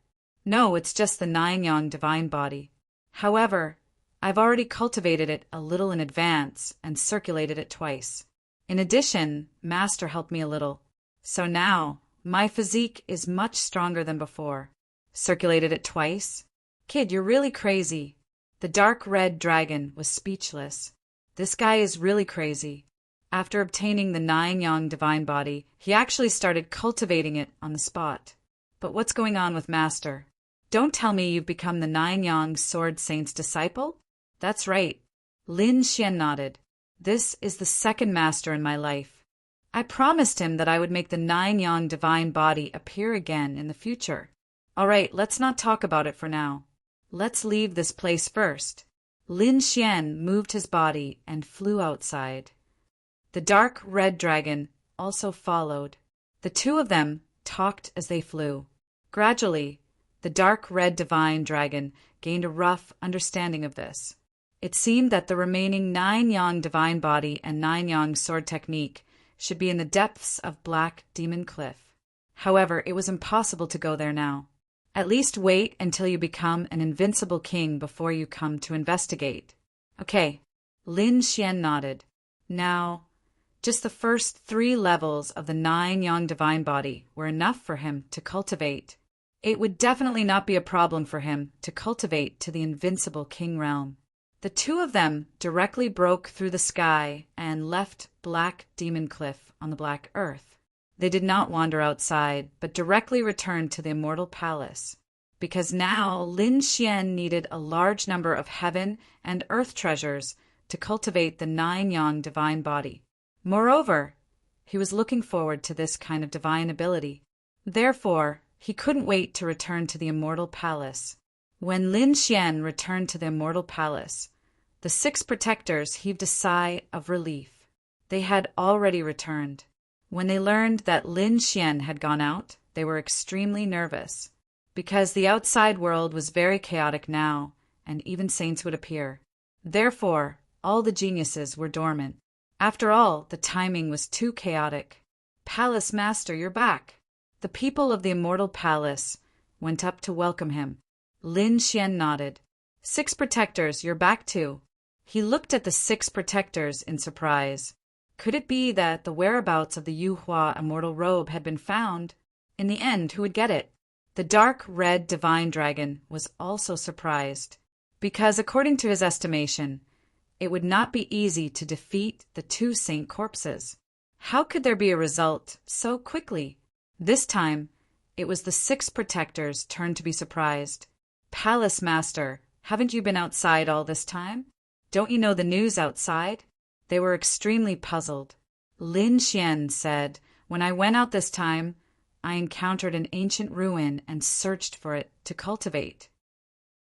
No, it's just the nine-yong divine body. However, I've already cultivated it a little in advance and circulated it twice. In addition, Master helped me a little. So now, my physique is much stronger than before. Circulated it twice? Kid, you're really crazy. The dark red dragon was speechless. This guy is really crazy. After obtaining the nine-yong divine body, he actually started cultivating it on the spot. But what's going on with Master? Don't tell me you've become the nine-yong sword saint's disciple? That's right. Lin Xian nodded. This is the second master in my life. I promised him that I would make the nine-yong divine body appear again in the future. All right, let's not talk about it for now. Let's leave this place first. Lin Xian moved his body and flew outside. The dark red dragon also followed. The two of them talked as they flew. Gradually, the dark red divine dragon gained a rough understanding of this. It seemed that the remaining 9 yang divine body and 9 yang sword technique should be in the depths of Black Demon Cliff. However, it was impossible to go there now. At least wait until you become an invincible king before you come to investigate. Okay, Lin Xian nodded. Now, just the first 3 levels of the 9 yang divine body were enough for him to cultivate. It would definitely not be a problem for him to cultivate to the invincible king realm. The two of them directly broke through the sky and left Black Demon Cliff on the Black Earth. They did not wander outside, but directly returned to the Immortal Palace, because now Lin Xian needed a large number of heaven and earth treasures to cultivate the 9 yang divine body. Moreover, he was looking forward to this kind of divine ability. Therefore, he couldn't wait to return to the Immortal Palace. When Lin Xian returned to the Immortal Palace, the 6 protectors heaved a sigh of relief. They had already returned. When they learned that Lin Xian had gone out, they were extremely nervous, because the outside world was very chaotic now, and even saints would appear. Therefore, all the geniuses were dormant. After all, the timing was too chaotic. "Palace Master, you're back!" The people of the Immortal Palace went up to welcome him. Lin Xian nodded. "6 protectors, you're back too." He looked at the 6 protectors in surprise. Could it be that the whereabouts of the Yuhua immortal robe had been found? In the end, who would get it? The dark red divine dragon was also surprised, because according to his estimation, it would not be easy to defeat the 2 saint corpses. How could there be a result so quickly? This time, it was the 6 protectors' turn to be surprised. "Palace Master, haven't you been outside all this time? Don't you know the news outside?" They were extremely puzzled. Lin Xian said, "When I went out this time, I encountered an ancient ruin and searched for it to cultivate."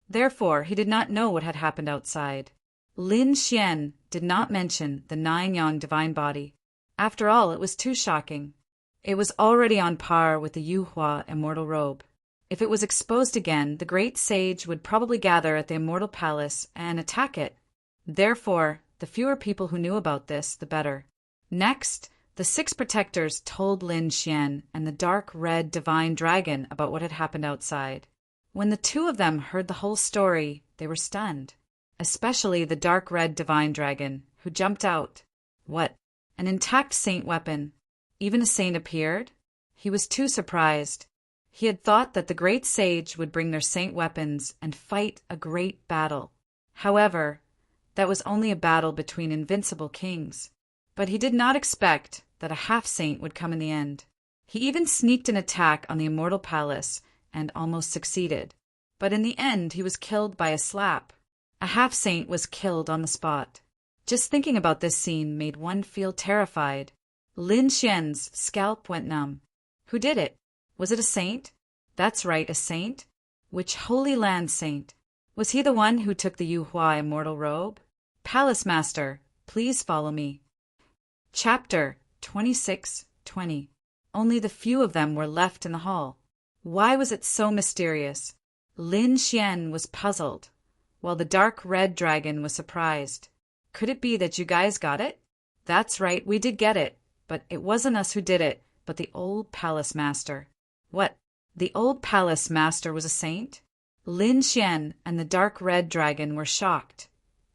Therefore, he did not know what had happened outside. Lin Xian did not mention the 9 yang divine body. After all, it was too shocking. It was already on par with the Yuhua immortal robe. If it was exposed again, the great sage would probably gather at the Immortal Palace and attack it. Therefore, the fewer people who knew about this, the better. Next, the 6 protectors told Lin Xian and the dark red divine dragon about what had happened outside. When the 2 of them heard the whole story, they were stunned, especially the dark red divine dragon, who jumped out. What? An intact saint weapon? Even a saint appeared? He was too surprised. He had thought that the great sage would bring their saint weapons and fight a great battle. However, that was only a battle between invincible kings. But he did not expect that a half-saint would come in the end. He even sneaked an attack on the Immortal Palace and almost succeeded. But in the end, he was killed by a slap. A half-saint was killed on the spot. Just thinking about this scene made one feel terrified. Lin Xian's scalp went numb. Who did it? Was it a saint? That's right, a saint. Which Holy Land saint? Was he the one who took the Yuhua immortal robe? "Palace Master, please follow me." Chapter 26:20. Only the few of them were left in the hall. Why was it so mysterious? Lin Xian was puzzled, while the dark red dragon was surprised. Could it be that you guys got it? That's right, we did get it, but it wasn't us who did it, but the old Palace Master. What? The old Palace Master was a saint? Lin Xian and the dark red dragon were shocked.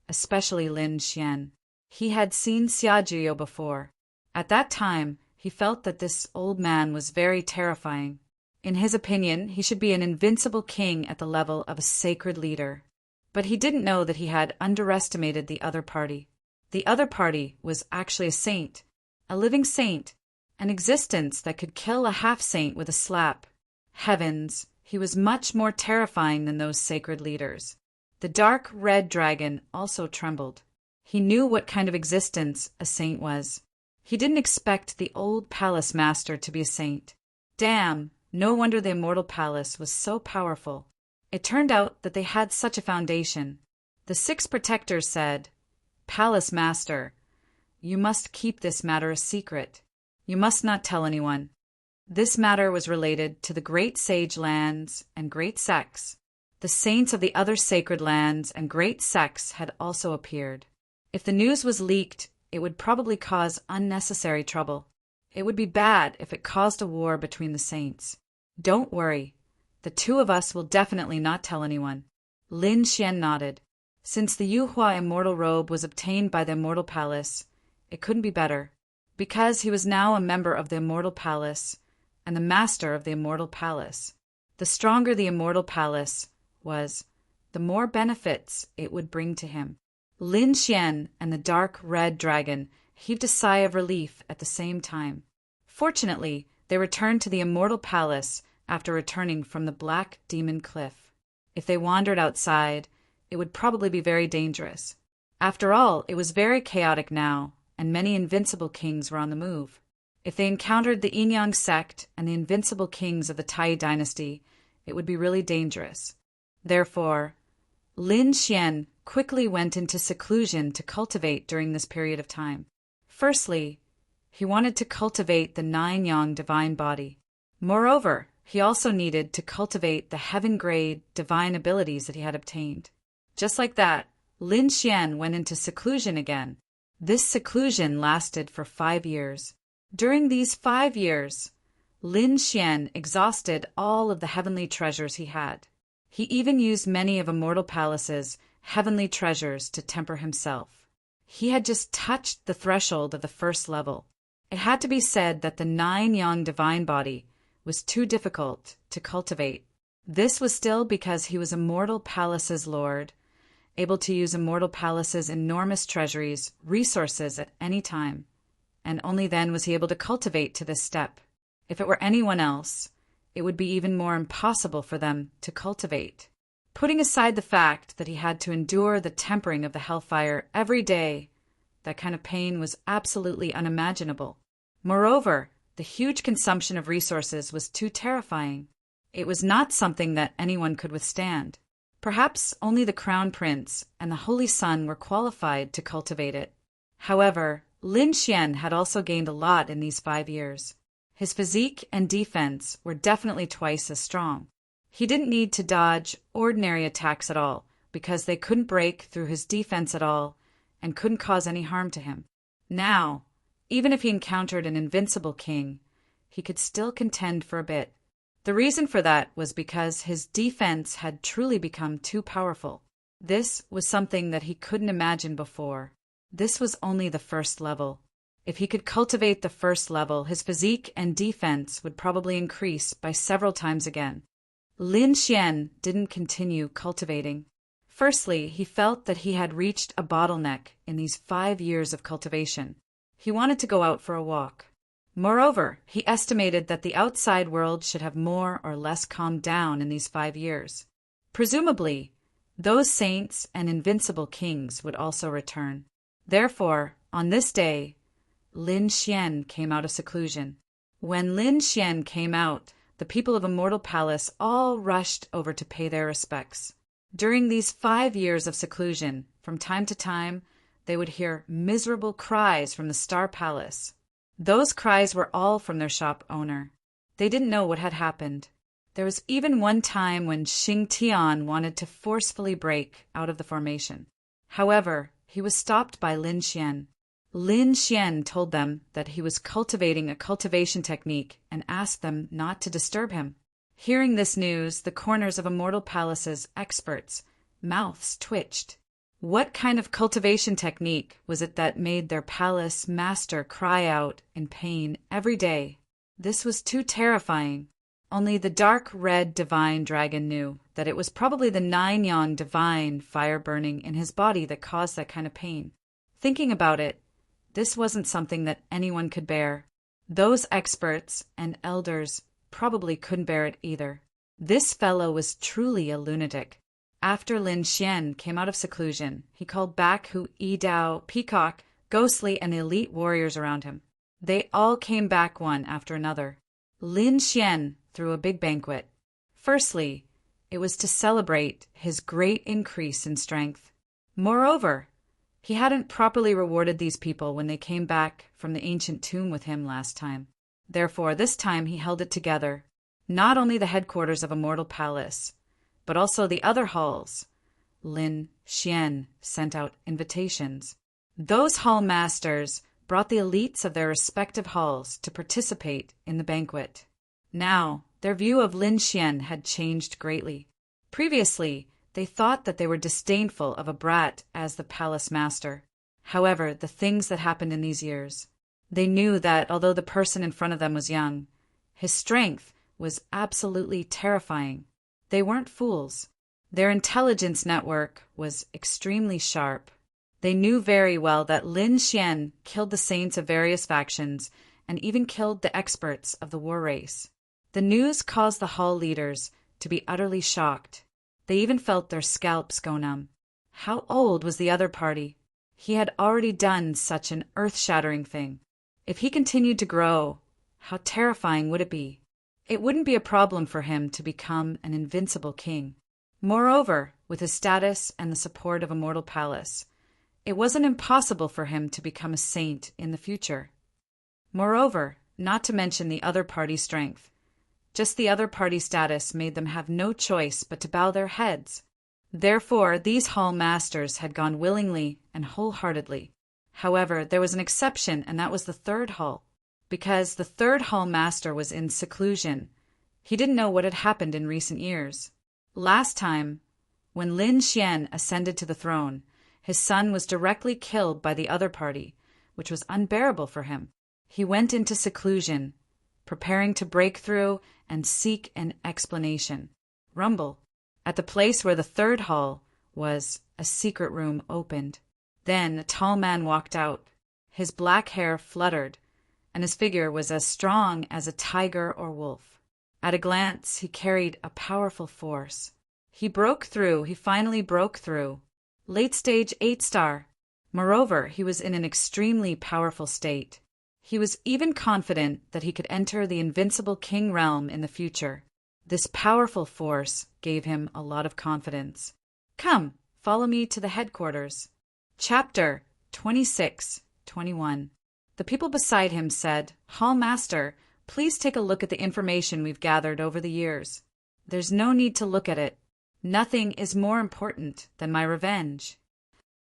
Especially Lin Xian. He had seen Xiajiao before. At that time, he felt that this old man was very terrifying. In his opinion, he should be an invincible king at the level of a sacred leader. But he didn't know that he had underestimated the other party. The other party was actually a saint, a living saint, an existence that could kill a half-saint with a slap. Heavens, he was much more terrifying than those sacred leaders. The dark red dragon also trembled. He knew what kind of existence a saint was. He didn't expect the old Palace Master to be a saint. Damn, No wonder the Immortal Palace was so powerful. It turned out that they had such a foundation. The 6 protectors said, "Palace Master, you must keep this matter a secret. You must not tell anyone." This matter was related to the great sage lands and great sects. The saints of the other sacred lands and great sects had also appeared. If the news was leaked, it would probably cause unnecessary trouble. It would be bad if it caused a war between the saints. Don't worry. The 2 of us will definitely not tell anyone. Lin Xian nodded. Since the Yuhua Immortal Robe was obtained by the Immortal Palace, it couldn't be better. Because he was now a member of the Immortal Palace and the master of the Immortal Palace, the stronger the Immortal Palace was, the more benefits it would bring to him. Lin Xian and the dark red dragon heaved a sigh of relief at the same time. Fortunately, they returned to the Immortal Palace after returning from the Black Demon Cliff. If they wandered outside, it would probably be very dangerous. After all, it was very chaotic now, and many invincible kings were on the move. If they encountered the Yinyang sect and the invincible kings of the Tai dynasty, it would be really dangerous. Therefore, Lin Xian quickly went into seclusion to cultivate during this period of time. Firstly, he wanted to cultivate the 9 yang divine body. Moreover, he also needed to cultivate the heaven-grade divine abilities that he had obtained. Just like that, Lin Xian went into seclusion again. This seclusion lasted for 5 years. During these 5 years, Lin Xian exhausted all of the heavenly treasures he had. He even used many of Immortal Palace's heavenly treasures to temper himself. He had just touched the threshold of the first level. It had to be said that the 9 yang divine body was too difficult to cultivate. This was still because he was Immortal Palace's lord, able to use Immortal Palace's enormous treasuries, resources at any time, and only then was he able to cultivate to this step. If it were anyone else, it would be even more impossible for them to cultivate. Putting aside the fact that he had to endure the tempering of the hellfire every day, that kind of pain was absolutely unimaginable. Moreover, the huge consumption of resources was too terrifying. It was not something that anyone could withstand. Perhaps only the Crown Prince and the Holy Sun were qualified to cultivate it. However, Lin Xian had also gained a lot in these 5 years. His physique and defense were definitely twice as strong. He didn't need to dodge ordinary attacks at all, because they couldn't break through his defense at all and couldn't cause any harm to him. Now, even if he encountered an invincible king, he could still contend for a bit. The reason for that was because his defense had truly become too powerful. This was something that he couldn't imagine before. This was only the first level. If he could cultivate the first level, his physique and defense would probably increase by several times again. Lin Xian didn't continue cultivating. Firstly, he felt that he had reached a bottleneck in these 5 years of cultivation. He wanted to go out for a walk. Moreover, he estimated that the outside world should have more or less calmed down in these 5 years. Presumably, those saints and invincible kings would also return. Therefore, on this day, Lin Xian came out of seclusion. When Lin Xian came out, the people of Immortal Palace all rushed over to pay their respects. During these 5 years of seclusion, from time to time, they would hear miserable cries from the Star Palace. Those cries were all from their shop owner. They didn't know what had happened. There was even one time when Xing Tian wanted to forcefully break out of the formation. However, he was stopped by Lin Xian. Lin Xian told them that he was cultivating a cultivation technique and asked them not to disturb him. Hearing this news, the corners of Immortal Palace's experts' mouths twitched. What kind of cultivation technique was it that made their palace master cry out in pain every day? This was too terrifying. Only the dark red divine dragon knew that it was probably the 9 yang divine fire burning in his body that caused that kind of pain. Thinking about it, this wasn't something that anyone could bear. Those experts and elders probably couldn't bear it either. This fellow was truly a lunatic. After Lin Xian came out of seclusion, he called back Hu Yidao, Peacock, Ghostly, and the elite warriors around him. They all came back one after another. Lin Xian threw a big banquet. Firstly, it was to celebrate his great increase in strength. Moreover, he hadn't properly rewarded these people when they came back from the ancient tomb with him last time. Therefore, this time he held it together, not only the headquarters of Immortal Palace, but also the other halls. Lin Xian sent out invitations. Those hall masters brought the elites of their respective halls to participate in the banquet. Now, their view of Lin Xian had changed greatly. Previously, they thought that they were disdainful of a brat as the palace master. However, the things that happened in these years, they knew that although the person in front of them was young, his strength was absolutely terrifying. They weren't fools. Their intelligence network was extremely sharp. They knew very well that Lin Xian killed the saints of various factions and even killed the experts of the war race. The news caused the hall leaders to be utterly shocked. They even felt their scalps go numb. How old was the other party? He had already done such an earth-shattering thing. If he continued to grow, how terrifying would it be? It wouldn't be a problem for him to become an invincible king. Moreover, with his status and the support of Immortal Palace, it wasn't impossible for him to become a saint in the future. Moreover, not to mention the other party's strength, just the other party's status made them have no choice but to bow their heads. Therefore, these hall masters had gone willingly and wholeheartedly. However, there was an exception, and that was the third hall. Because the third hall master was in seclusion, he didn't know what had happened in recent years. Last time, when Lin Xian ascended to the throne, his son was directly killed by the other party, which was unbearable for him. He went into seclusion, preparing to break through and seek an explanation. Rumble. At the place where the third hall was, a secret room opened. Then a tall man walked out. His black hair fluttered, and his figure was as strong as a tiger or wolf. At a glance, he carried a powerful force. He finally broke through. Late stage 8-star. Moreover, he was in an extremely powerful state. He was even confident that he could enter the invincible king realm in the future. This powerful force gave him a lot of confidence. Come, follow me to the headquarters. Chapter 26-21. The people beside him said, Hall Master, please take a look at the information we've gathered over the years. There's no need to look at it. Nothing is more important than my revenge.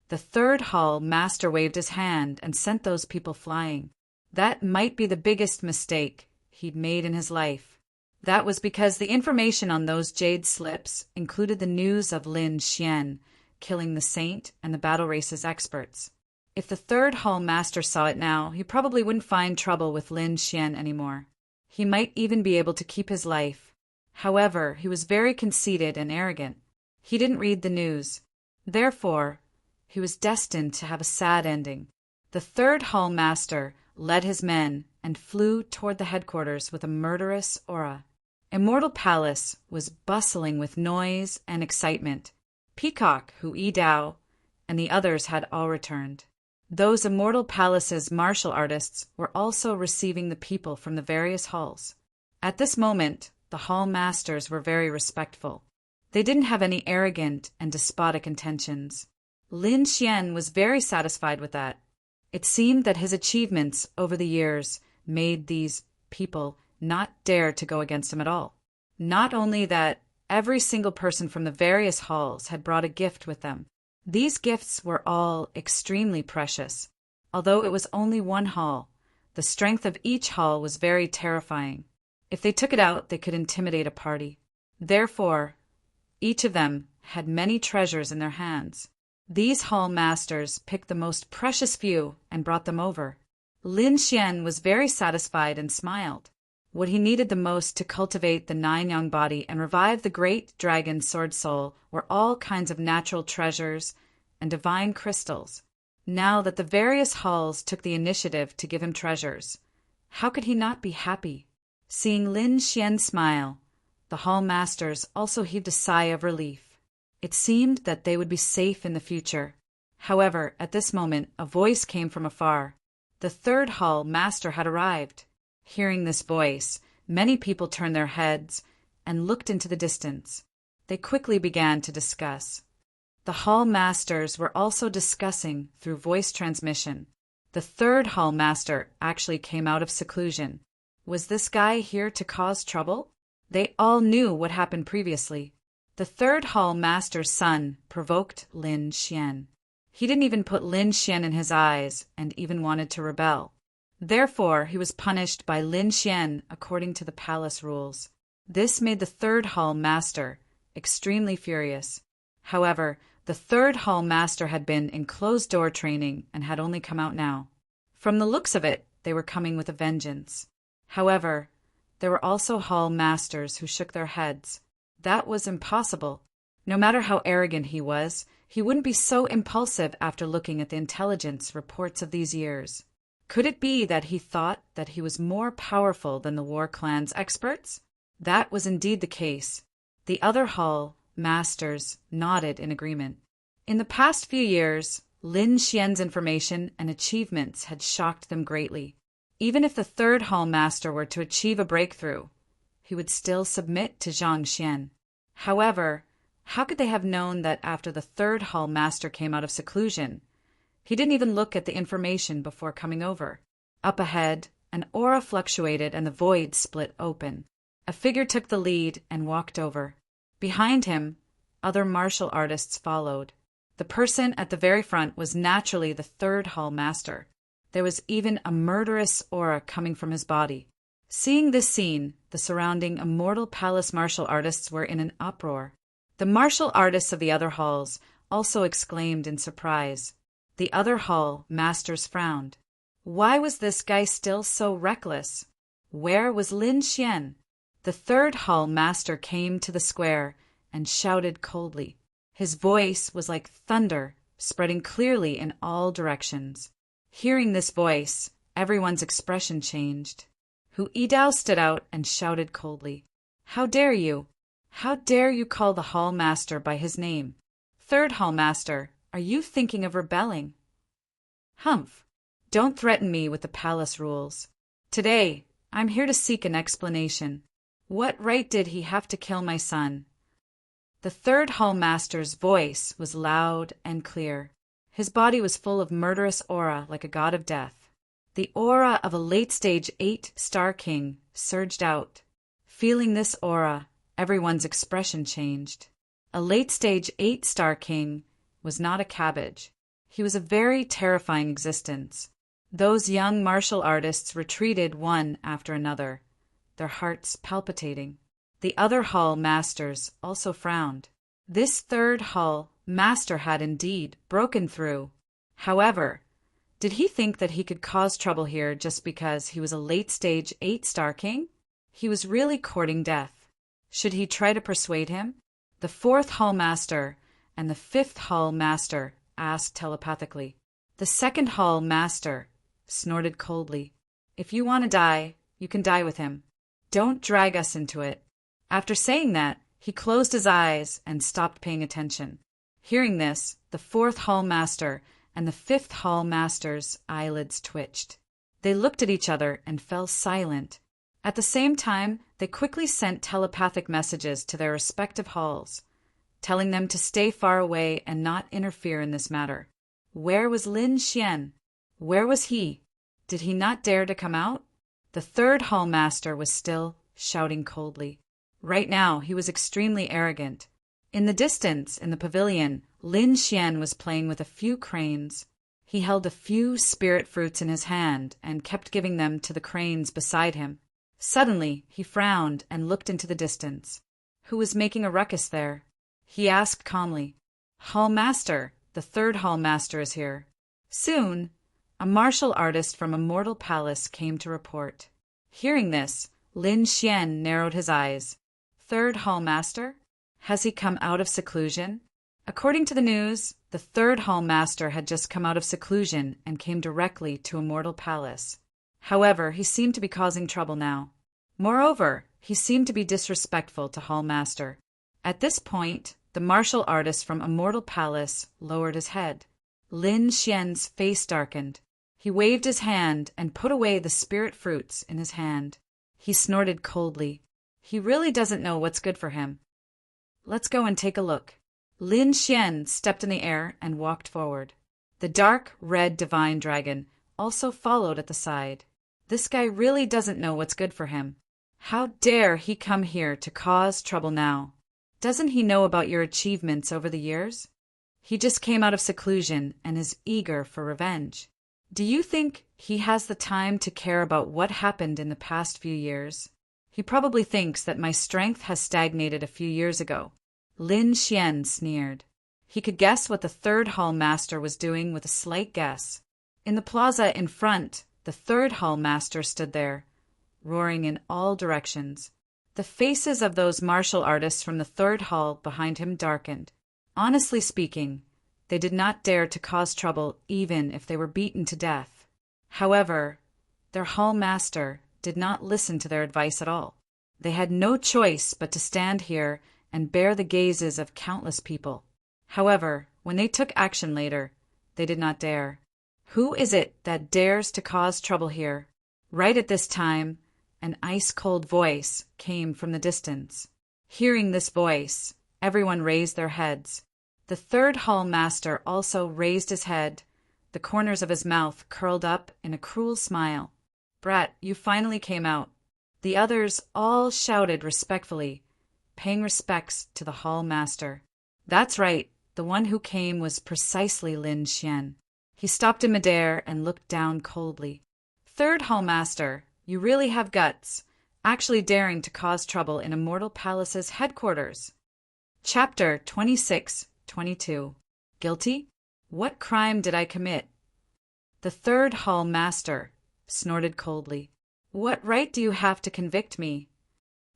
The third hall master waved his hand and sent those people flying. That might be the biggest mistake he'd made in his life. That was because the information on those jade slips included the news of Lin Xian killing the saint and the battle race's experts. If the third hall master saw it now, he probably wouldn't find trouble with Lin Xian anymore. He might even be able to keep his life. However, he was very conceited and arrogant. He didn't read the news. Therefore, he was destined to have a sad ending. The third hall master led his men and flew toward the headquarters with a murderous aura. Immortal Palace was bustling with noise and excitement. Peacock, Hu Yi-Dao, and the others had all returned. Those Immortal Palace's martial artists were also receiving the people from the various halls. At this moment, the hall masters were very respectful. They didn't have any arrogant and despotic intentions. Lin Xian was very satisfied with that. It seemed that his achievements over the years made these people not dare to go against him at all. Not only that, every single person from the various halls had brought a gift with them. These gifts were all extremely precious. Although it was only one hall, the strength of each hall was very terrifying. If they took it out, they could intimidate a party. Therefore, each of them had many treasures in their hands. These hall masters picked the most precious few and brought them over. Lin Xian was very satisfied and smiled. What he needed the most to cultivate the 9-yang body and revive the great dragon sword soul were all kinds of natural treasures and divine crystals. Now that the various halls took the initiative to give him treasures, how could he not be happy? Seeing Lin Xian smile, the hall masters also heaved a sigh of relief. It seemed that they would be safe in the future. However, at this moment, a voice came from afar. The third hall master had arrived. Hearing this voice, Many people turned their heads and looked into the distance. They quickly began to discuss. The hall masters were also discussing through voice transmission. The third hall master actually came out of seclusion. Was this guy here to cause trouble? They all knew what happened previously. The third hall master's son provoked Lin Xian. He didn't even put Lin Xian in his eyes and even wanted to rebel. Therefore, he was punished by Lin Xian according to the palace rules. This made the third hall master extremely furious. However, the third hall master had been in closed-door training and had only come out now. From the looks of it, they were coming with a vengeance. However, there were also hall masters who shook their heads. That was impossible. No matter how arrogant he was, he wouldn't be so impulsive after looking at the intelligence reports of these years. Could it be that he thought that he was more powerful than the war clan's experts? That was indeed the case. The other hall masters nodded in agreement. In the past few years, Lin Xian's information and achievements had shocked them greatly. Even if the third hall master were to achieve a breakthrough, he would still submit to Zhang Xian. However, how could they have known that after the third hall master came out of seclusion? He didn't even look at the information before coming over. Up ahead, an aura fluctuated and the void split open. A figure took the lead and walked over. Behind him, other martial artists followed. The person at the very front was naturally the third hall master. There was even a murderous aura coming from his body. Seeing this scene, the surrounding Immortal Palace martial artists were in an uproar. The martial artists of the other halls also exclaimed in surprise. The other hall masters frowned. Why was this guy still so reckless? Where was Lin Xian? The third hall master came to the square and shouted coldly. His voice was like thunder, spreading clearly in all directions. Hearing this voice, everyone's expression changed. Hu Yidao stood out and shouted coldly. How dare you? How dare you call the hall master by his name? Third hall master, are you thinking of rebelling? Humph! Don't threaten me with the palace rules. Today, I'm here to seek an explanation. What right did he have to kill my son? The third hall master's voice was loud and clear. His body was full of murderous aura like a god of death. The aura of a late-stage 8-star king surged out. Feeling this aura, everyone's expression changed. A late-stage 8-star king was not a cabbage. He was a very terrifying existence. Those young martial artists retreated one after another, their hearts palpitating. The other hall masters also frowned. This third hall master had indeed broken through. However, did he think that he could cause trouble here just because he was a late-stage 8-star king? He was really courting death. Should he try to persuade him? The fourth hall master and the fifth hall master asked telepathically. The second hall master snorted coldly. If you want to die, you can die with him. Don't drag us into it. After saying that, he closed his eyes and stopped paying attention. Hearing this, the fourth hall master and the fifth hall master's eyelids twitched. They looked at each other and fell silent. At the same time, they quickly sent telepathic messages to their respective halls, telling them to stay far away and not interfere in this matter. Where was Lin Xian? Where was he? Did he not dare to come out? The third hall master was still shouting coldly. Right now, he was extremely arrogant. In the distance, in the pavilion, Lin Xian was playing with a few cranes. He held a few spirit fruits in his hand and kept giving them to the cranes beside him. Suddenly, he frowned and looked into the distance. Who was making a ruckus there? He asked calmly. Hall Master, the third hall master is here. Soon, a martial artist from Immortal Palace came to report. Hearing this, Lin Xian narrowed his eyes. Third hall master? Has he come out of seclusion? According to the news, the third hall master had just come out of seclusion and came directly to Immortal Palace. However, he seemed to be causing trouble now. Moreover, he seemed to be disrespectful to Hall Master. At this point, the martial artist from Immortal Palace lowered his head. Lin Xian's face darkened. He waved his hand and put away the spirit fruits in his hand. He snorted coldly. He really doesn't know what's good for him. Let's go and take a look. Lin Xian stepped in the air and walked forward. The dark, red divine dragon also followed at the side. This guy really doesn't know what's good for him. How dare he come here to cause trouble now? Doesn't he know about your achievements over the years? He just came out of seclusion and is eager for revenge. Do you think he has the time to care about what happened in the past few years? He probably thinks that my strength has stagnated a few years ago. Lin Xian sneered. He could guess what the third hall master was doing with a slight guess. In the plaza in front, the third hall master stood there, roaring in all directions. The faces of those martial artists from the third hall behind him darkened. Honestly speaking, they did not dare to cause trouble even if they were beaten to death. However, their hall master did not listen to their advice at all. They had no choice but to stand here and bear the gazes of countless people. However, when they took action later, they did not dare. Who is it that dares to cause trouble here? Right at this time, an ice-cold voice came from the distance. Hearing this voice, everyone raised their heads. The third hall master also raised his head, the corners of his mouth curled up in a cruel smile. Brat, you finally came out. The others all shouted respectfully, paying respects to the hall master. That's right, the one who came was precisely Lin Xian. He stopped in midair and looked down coldly. Third hall master, you really have guts, actually daring to cause trouble in Immortal Palace's headquarters. Chapter 26-22. Guilty? What crime did I commit? The third hall master snorted coldly. What right do you have to convict me?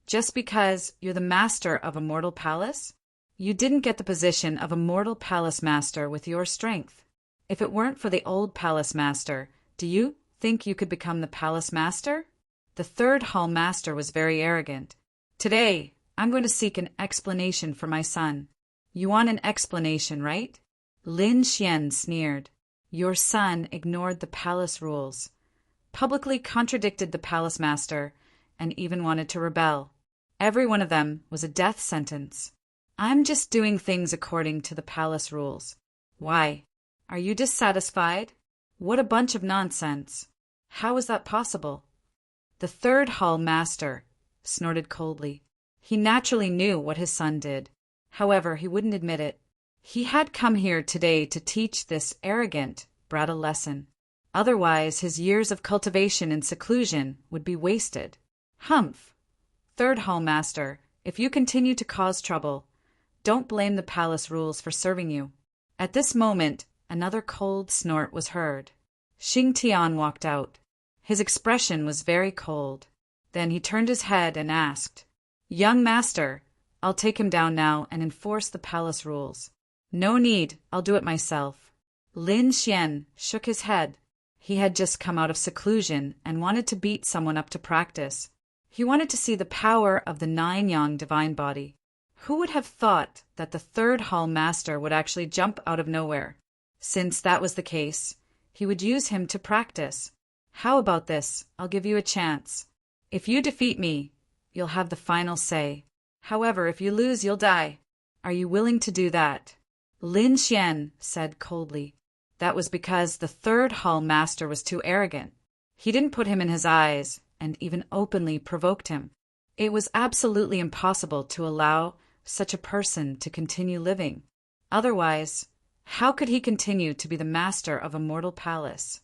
Just because you're the master of Immortal Palace? You didn't get the position of Immortal Palace Master with your strength. If it weren't for the old Palace Master, do you think you could become the Palace Master? The third hall master was very arrogant. Today, I'm going to seek an explanation for my son. You want an explanation, right? Lin Xian sneered. Your son ignored the palace rules, publicly contradicted the palace master, and even wanted to rebel. Every one of them was a death sentence. I'm just doing things according to the palace rules. Why? Are you dissatisfied? What a bunch of nonsense. How is that possible? The third hall master snorted coldly. He naturally knew what his son did. However, he wouldn't admit it. He had come here today to teach this arrogant brat a lesson. Otherwise, his years of cultivation and seclusion would be wasted. Humph! Third hall master, if you continue to cause trouble, don't blame the palace rules for serving you. At this moment, another cold snort was heard. Xing Tian walked out. His expression was very cold. Then he turned his head and asked, Young master, I'll take him down now and enforce the palace rules. No need, I'll do it myself. Lin Xian shook his head. He had just come out of seclusion and wanted to beat someone up to practice. He wanted to see the power of the nine-yang divine body. Who would have thought that the third hall master would actually jump out of nowhere? Since that was the case, he would use him to practice. How about this? I'll give you a chance. If you defeat me, you'll have the final say. However, if you lose, you'll die. Are you willing to do that? Lin Xian said coldly. That was because the third hall master was too arrogant. He didn't put him in his eyes and even openly provoked him. It was absolutely impossible to allow such a person to continue living. Otherwise, how could he continue to be the master of Immortal Palace?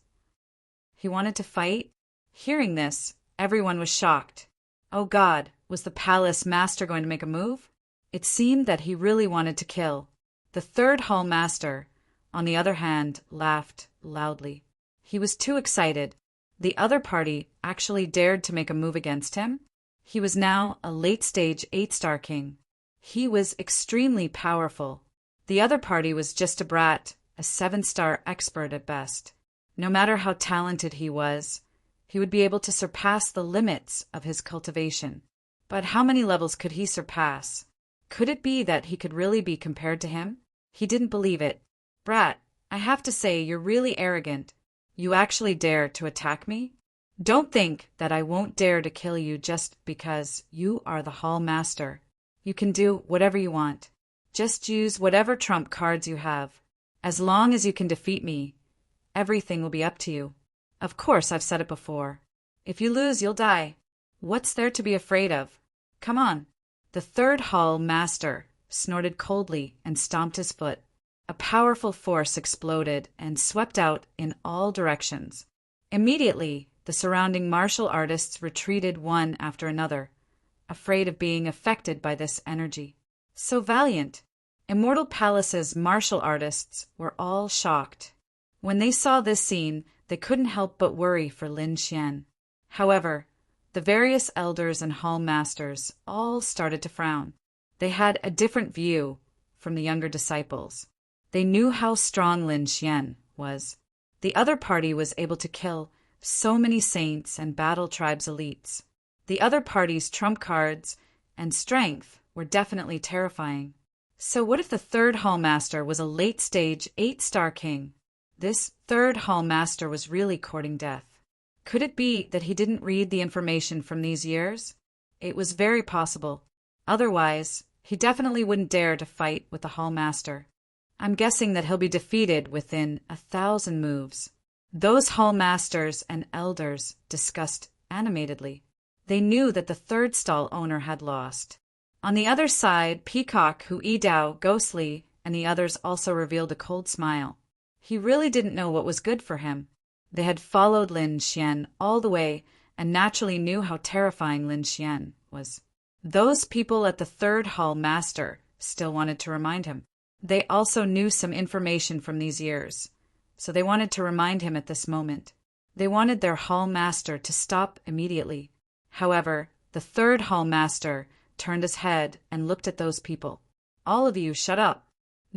He wanted to fight? Hearing this, everyone was shocked. Oh God, was the palace master going to make a move? It seemed that he really wanted to kill. The third hall master, on the other hand, laughed loudly. He was too excited. The other party actually dared to make a move against him. He was now a late-stage 8-star king. He was extremely powerful. The other party was just a brat, a 7-star expert at best. No matter how talented he was, he would be able to surpass the limits of his cultivation. But how many levels could he surpass? Could it be that he could really be compared to him? He didn't believe it. Brat, I have to say you're really arrogant. You actually dare to attack me? Don't think that I won't dare to kill you just because you are the Hall Master. You can do whatever you want. Just use whatever trump cards you have. As long as you can defeat me, everything will be up to you. Of course, I've said it before. If you lose, you'll die. What's there to be afraid of? Come on. The third Hall Master snorted coldly and stomped his foot. A powerful force exploded and swept out in all directions. Immediately, the surrounding martial artists retreated one after another, afraid of being affected by this energy. So valiant! Immortal Palace's martial artists were all shocked. When they saw this scene, they couldn't help but worry for Lin Xian. However, the various elders and hall masters all started to frown. They had a different view from the younger disciples. They knew how strong Lin Xian was. The other party was able to kill so many saints and battle tribes elites. The other party's trump cards and strength were definitely terrifying. So what if the third Hall Master was a late-stage 8-star king? This third Hall Master was really courting death. Could it be that he didn't read the information from these years? It was very possible. Otherwise, he definitely wouldn't dare to fight with the Hall Master. I'm guessing that he'll be defeated within 1,000 moves. Those Hall Masters and elders discussed animatedly. They knew that the third stall owner had lost. On the other side, Peacock, Hu Yidao, Ghostly, and the others also revealed a cold smile. He really didn't know what was good for him. They had followed Lin Xian all the way and naturally knew how terrifying Lin Xian was. Those people at the third Hall Master still wanted to remind him. They also knew some information from these years, so they wanted to remind him at this moment. They wanted their Hall Master to stop immediately. However, the third Hall Master turned his head and looked at those people. All of you, shut up.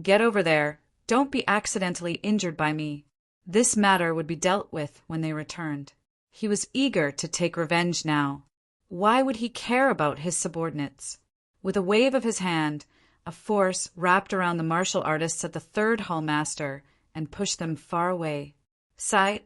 Get over there. Don't be accidentally injured by me. This matter would be dealt with when they returned. He was eager to take revenge now. Why would he care about his subordinates? With a wave of his hand, a force wrapped around the martial artists at the third Hall Master and pushed them far away.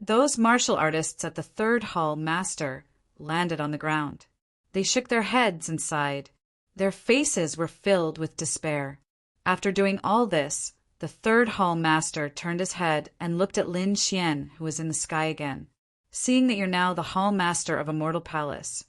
Those martial artists at the third Hall Master landed on the ground. They shook their heads and sighed. Their faces were filled with despair. After doing all this, the third Hall Master turned his head and looked at Lin Xian, who was in the sky again. Seeing that you're now the Hall Master of Immortal Palace,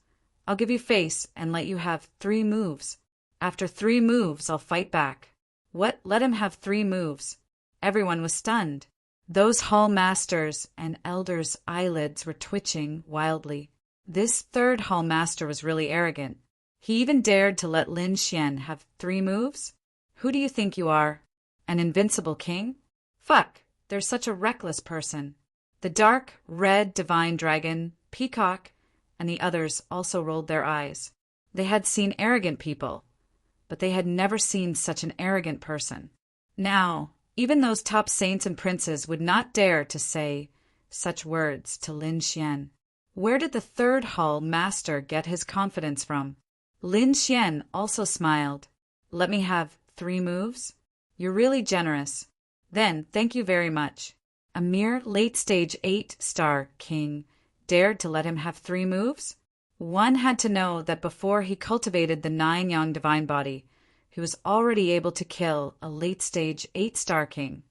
I'll give you face and let you have 3 moves. After 3 moves, I'll fight back. What? Let him have 3 moves. Everyone was stunned. Those Hall Masters and elders' eyelids were twitching wildly. This third Hall Master was really arrogant. He even dared to let Lin Xian have 3 moves? Who do you think you are? An invincible king? Fuck, there's such a reckless person. The dark, red divine dragon, Peacock, and the others also rolled their eyes. They had seen arrogant people, but they had never seen such an arrogant person. Now, even those top saints and princes would not dare to say such words to Lin Xian. Where did the third Hall Master get his confidence from? Lin Xian also smiled. Let me have 3 moves? You're really generous. Then, thank you very much. A mere late-stage 8-star king dared to let him have 3 moves? One had to know that before he cultivated the 9-yang divine body, he was already able to kill a late-stage 8-star king.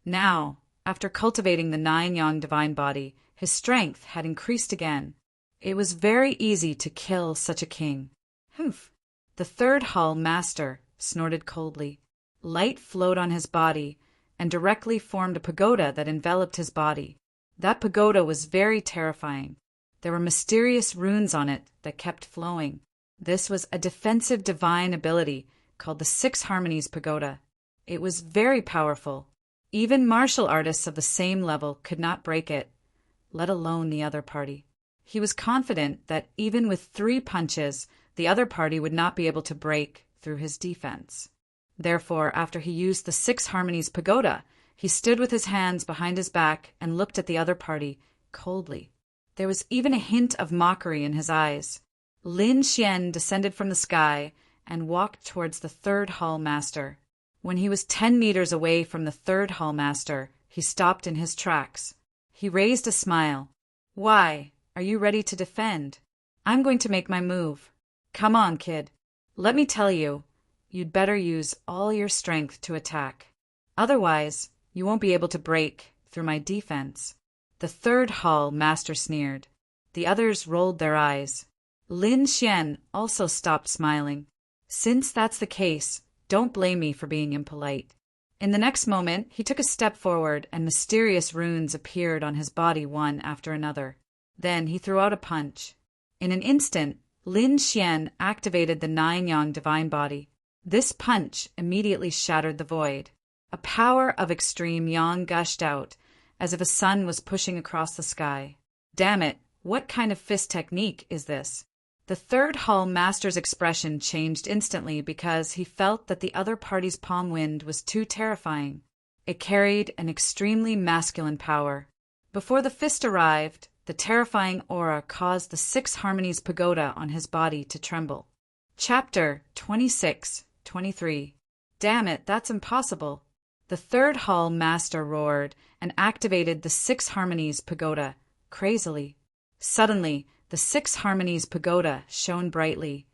Now, after cultivating the 9-yang divine body, his strength had increased again. It was very easy to kill such a king. Humph! The third Hall Master snorted coldly. Light flowed on his body and directly formed a pagoda that enveloped his body. That pagoda was very terrifying. There were mysterious runes on it that kept flowing. This was a defensive divine ability called the 6 Harmonies Pagoda. It was very powerful. Even martial artists of the same level could not break it, let alone the other party. He was confident that even with 3 punches, the other party would not be able to break through his defense. Therefore, after he used the 6 Harmonies Pagoda, he stood with his hands behind his back and looked at the other party coldly. There was even a hint of mockery in his eyes. Lin Xian descended from the sky and walked towards the third Hall Master. When he was 10 meters away from the third Hall Master, he stopped in his tracks. He raised a smile. Why, Are you ready to defend? I'm going to make my move. Come on, kid. Let me tell you, you'd better use all your strength to attack. Otherwise, you won't be able to break through my defense. The third hall master sneered. The others rolled their eyes. Lin Xian also stopped smiling. Since that's the case, don't blame me for being impolite. In the next moment, he took a step forward and mysterious runes appeared on his body one after another. Then he threw out a punch. In an instant, Lin Xian activated the Nine-Yang divine body. This punch immediately shattered the void. A power of extreme yang gushed out, as if a sun was pushing across the sky. Damn it, what kind of fist technique is this? The third hall master's expression changed instantly because he felt that the other party's palm wind was too terrifying. It carried an extremely masculine power. Before the fist arrived, the terrifying aura caused the 6 Harmonies pagoda on his body to tremble. Chapter 26-23. Damn it, that's impossible. The third hall master roared and activated the 6 Harmonies pagoda, crazily. Suddenly, the 6 Harmonies pagoda shone brightly,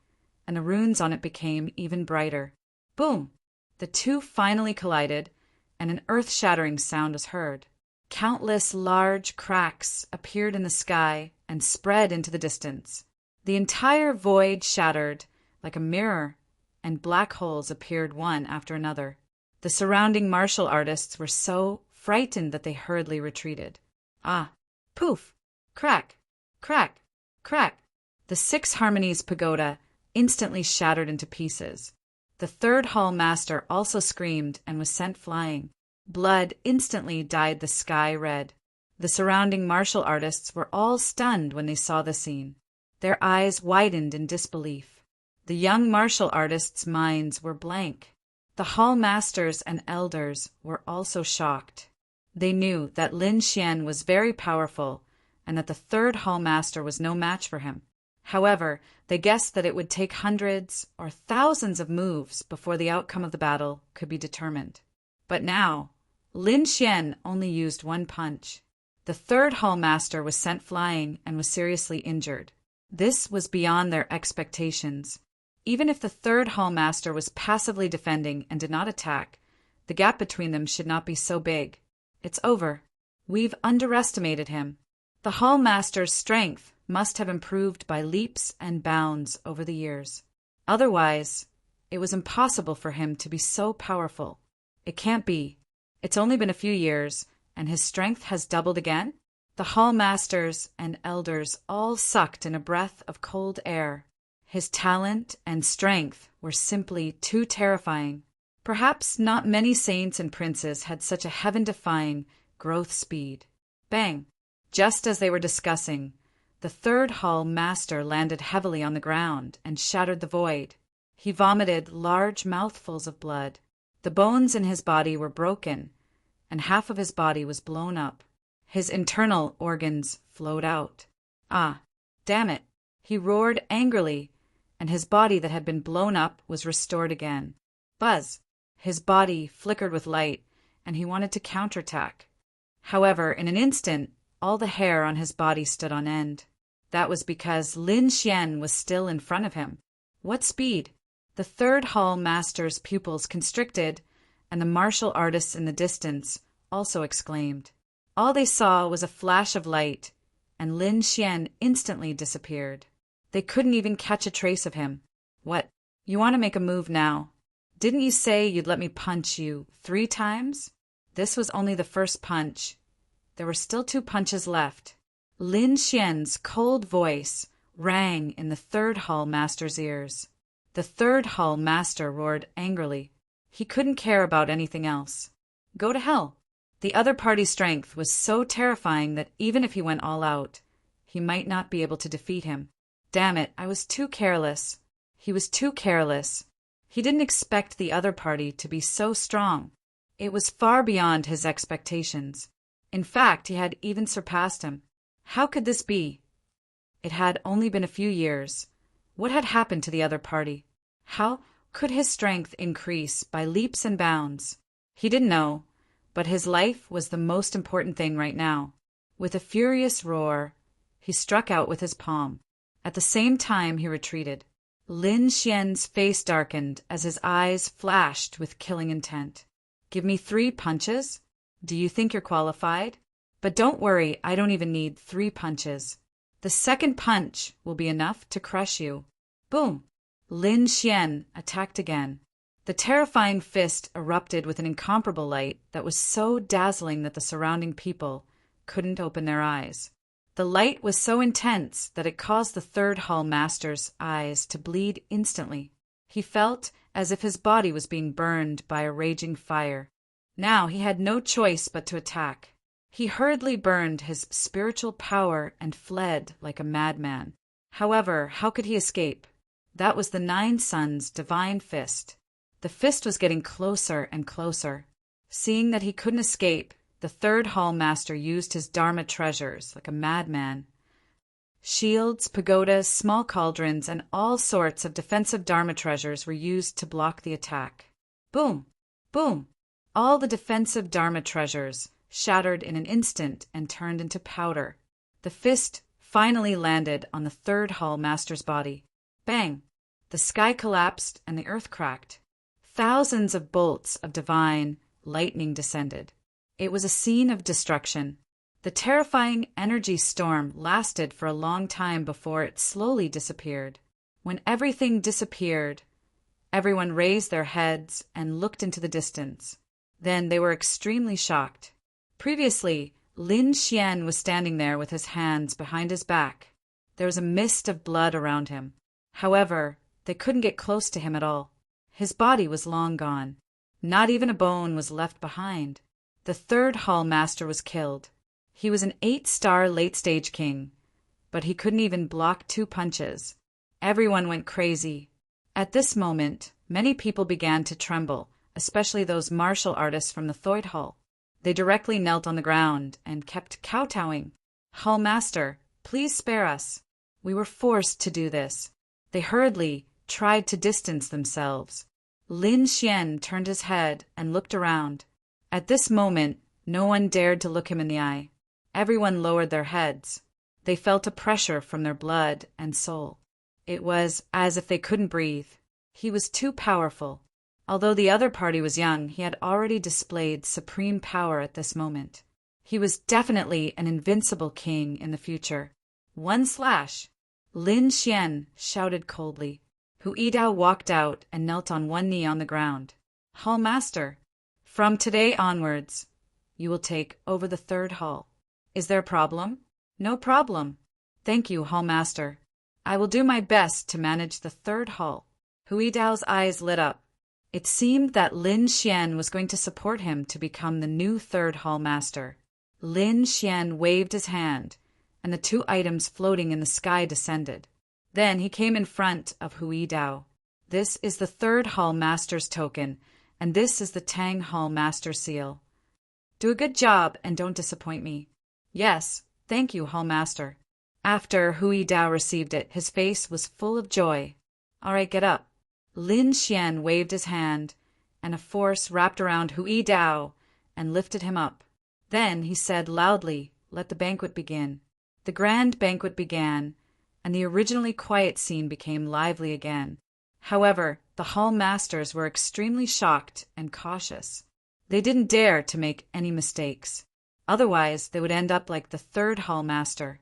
and the runes on it became even brighter. Boom! The two finally collided, and an earth-shattering sound was heard. Countless large cracks appeared in the sky and spread into the distance. The entire void shattered like a mirror, and black holes appeared one after another. The surrounding martial artists were so frightened that they hurriedly retreated. Ah! Poof! Crack! Crack! Crack! The 6 Harmonies pagoda instantly shattered into pieces. The third hall master also screamed and was sent flying. Blood instantly dyed the sky red. The surrounding martial artists were all stunned when they saw the scene. Their eyes widened in disbelief. The young martial artists' minds were blank. The hall masters and elders were also shocked. They knew that Lin Xian was very powerful and that the third hall master was no match for him. However, they guessed that it would take hundreds or thousands of moves before the outcome of the battle could be determined. But now, Lin Xian only used one punch. The third hall master was sent flying and was seriously injured. This was beyond their expectations. Even if the third hall master was passively defending and did not attack, the gap between them should not be so big. It's over. We've underestimated him. The hall master's strength must have improved by leaps and bounds over the years. Otherwise, it was impossible for him to be so powerful. It can't be. It's only been a few years, and his strength has doubled again? The hall masters and elders all sucked in a breath of cold air. His talent and strength were simply too terrifying. Perhaps not many saints and princes had such a heaven-defying growth speed. Bang! Just as they were discussing, the third hall master landed heavily on the ground and shattered the void. He vomited large mouthfuls of blood. The bones in his body were broken, and half of his body was blown up. His internal organs flowed out. Ah, damn it! He roared angrily, and his body that had been blown up was restored again. Buzz! His body flickered with light, and he wanted to counterattack. However, in an instant, all the hair on his body stood on end. That was because Lin Xian was still in front of him. What speed! The third hall master's pupils constricted, and the martial artists in the distance also exclaimed. All they saw was a flash of light, and Lin Xian instantly disappeared. They couldn't even catch a trace of him. What? You want to make a move now? Didn't you say you'd let me punch you 3 times? This was only the first punch. There were still 2 punches left. Lin Xian's cold voice rang in the third hall master's ears. The third hall master roared angrily. He couldn't care about anything else. Go to hell. The other party's strength was so terrifying that even if he went all out, he might not be able to defeat him. Damn it, I was too careless. He was too careless. He didn't expect the other party to be so strong. It was far beyond his expectations. In fact, he had even surpassed him. How could this be? It had only been a few years. What had happened to the other party? How could his strength increase by leaps and bounds? He didn't know, but his life was the most important thing right now. With a furious roar, He struck out with his palm. At the same time, he retreated. Lin Xian's face darkened as his eyes flashed with killing intent. Give me 3 punches? Do you think you're qualified? But don't worry, I don't even need 3 punches. The second punch will be enough to crush you. Boom! Lin Xian attacked again. The terrifying fist erupted with an incomparable light that was so dazzling that the surrounding people couldn't open their eyes. The light was so intense that it caused the third hall master's eyes to bleed instantly. He felt as if his body was being burned by a raging fire. Now he had no choice but to attack. He hurriedly burned his spiritual power and fled like a madman. However, how could he escape? That was the Nine Suns' divine fist. The fist was getting closer and closer. Seeing that he couldn't escape, the third hall master used his Dharma treasures like a madman. Shields, pagodas, small cauldrons, and all sorts of defensive Dharma treasures were used to block the attack. Boom! Boom! All the defensive Dharma treasures shattered in an instant and turned into powder. The fist finally landed on the third hall master's body. Bang! The sky collapsed and the earth cracked. Thousands of bolts of divine lightning descended. It was a scene of destruction. The terrifying energy storm lasted for a long time before it slowly disappeared. When everything disappeared, everyone raised their heads and looked into the distance. Then they were extremely shocked. Previously, Lin Xian was standing there with his hands behind his back. There was a mist of blood around him. However, they couldn't get close to him at all. His body was long gone. Not even a bone was left behind. The third hall master was killed. He was an 8-star late-stage king, but he couldn't even block 2 punches. Everyone went crazy. At this moment, many people began to tremble, especially those martial artists from the Thoid Hall. They directly knelt on the ground and kept kowtowing. Hall master, please spare us. We were forced to do this. They hurriedly tried to distance themselves. Lin Xian turned his head and looked around. At this moment, no one dared to look him in the eye. Everyone lowered their heads. They felt a pressure from their blood and soul. It was as if they couldn't breathe. He was too powerful. Although the other party was young, he had already displayed supreme power at this moment. He was definitely an invincible king in the future. One slash! Lin Xian shouted coldly. Hu Yidao walked out and knelt on one knee on the ground. Hall master, from today onwards, you will take over the third hall. Is there a problem? No problem. Thank you, hall master. I will do my best to manage the third hall. Hu Yidao's eyes lit up. It seemed that Lin Xian was going to support him to become the new third hall master. Lin Xian waved his hand, and the 2 items floating in the sky descended. Then he came in front of Hu Yidao. This is the third hall master's token, and this is the Tang Hall master seal. Do a good job and don't disappoint me. Yes, thank you, hall master. After Hu Yidao received it, his face was full of joy. All right, get up. Lin Xian waved his hand, and a force wrapped around Hu Yidao and lifted him up. Then he said loudly, let the banquet begin. The grand banquet began, and the originally quiet scene became lively again. However, the hall masters were extremely shocked and cautious. They didn't dare to make any mistakes. Otherwise, they would end up like the third hall master.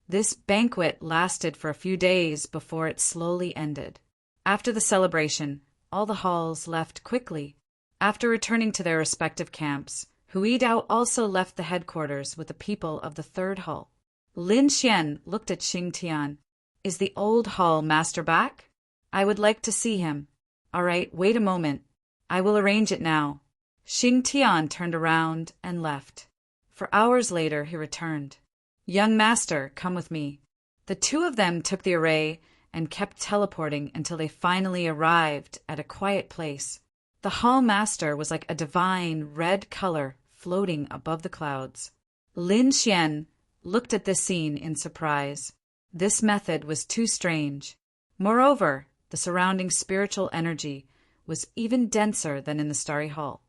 This banquet lasted for a few days before it slowly ended. After the celebration, all the halls left quickly. After returning to their respective camps, Hu Yidao also left the headquarters with the people of the third hall. Lin Xian looked at Xing Tian. Is the old hall master back? I would like to see him. All right, wait a moment. I will arrange it now. Xing Tian turned around and left. For hours later, he returned. Young master, come with me. The 2 of them took the array and kept teleporting until they finally arrived at a quiet place. The hall master was like a divine red color floating above the clouds. Lin Xian looked at this scene in surprise. This method was too strange. Moreover, the surrounding spiritual energy was even denser than in the starry hall.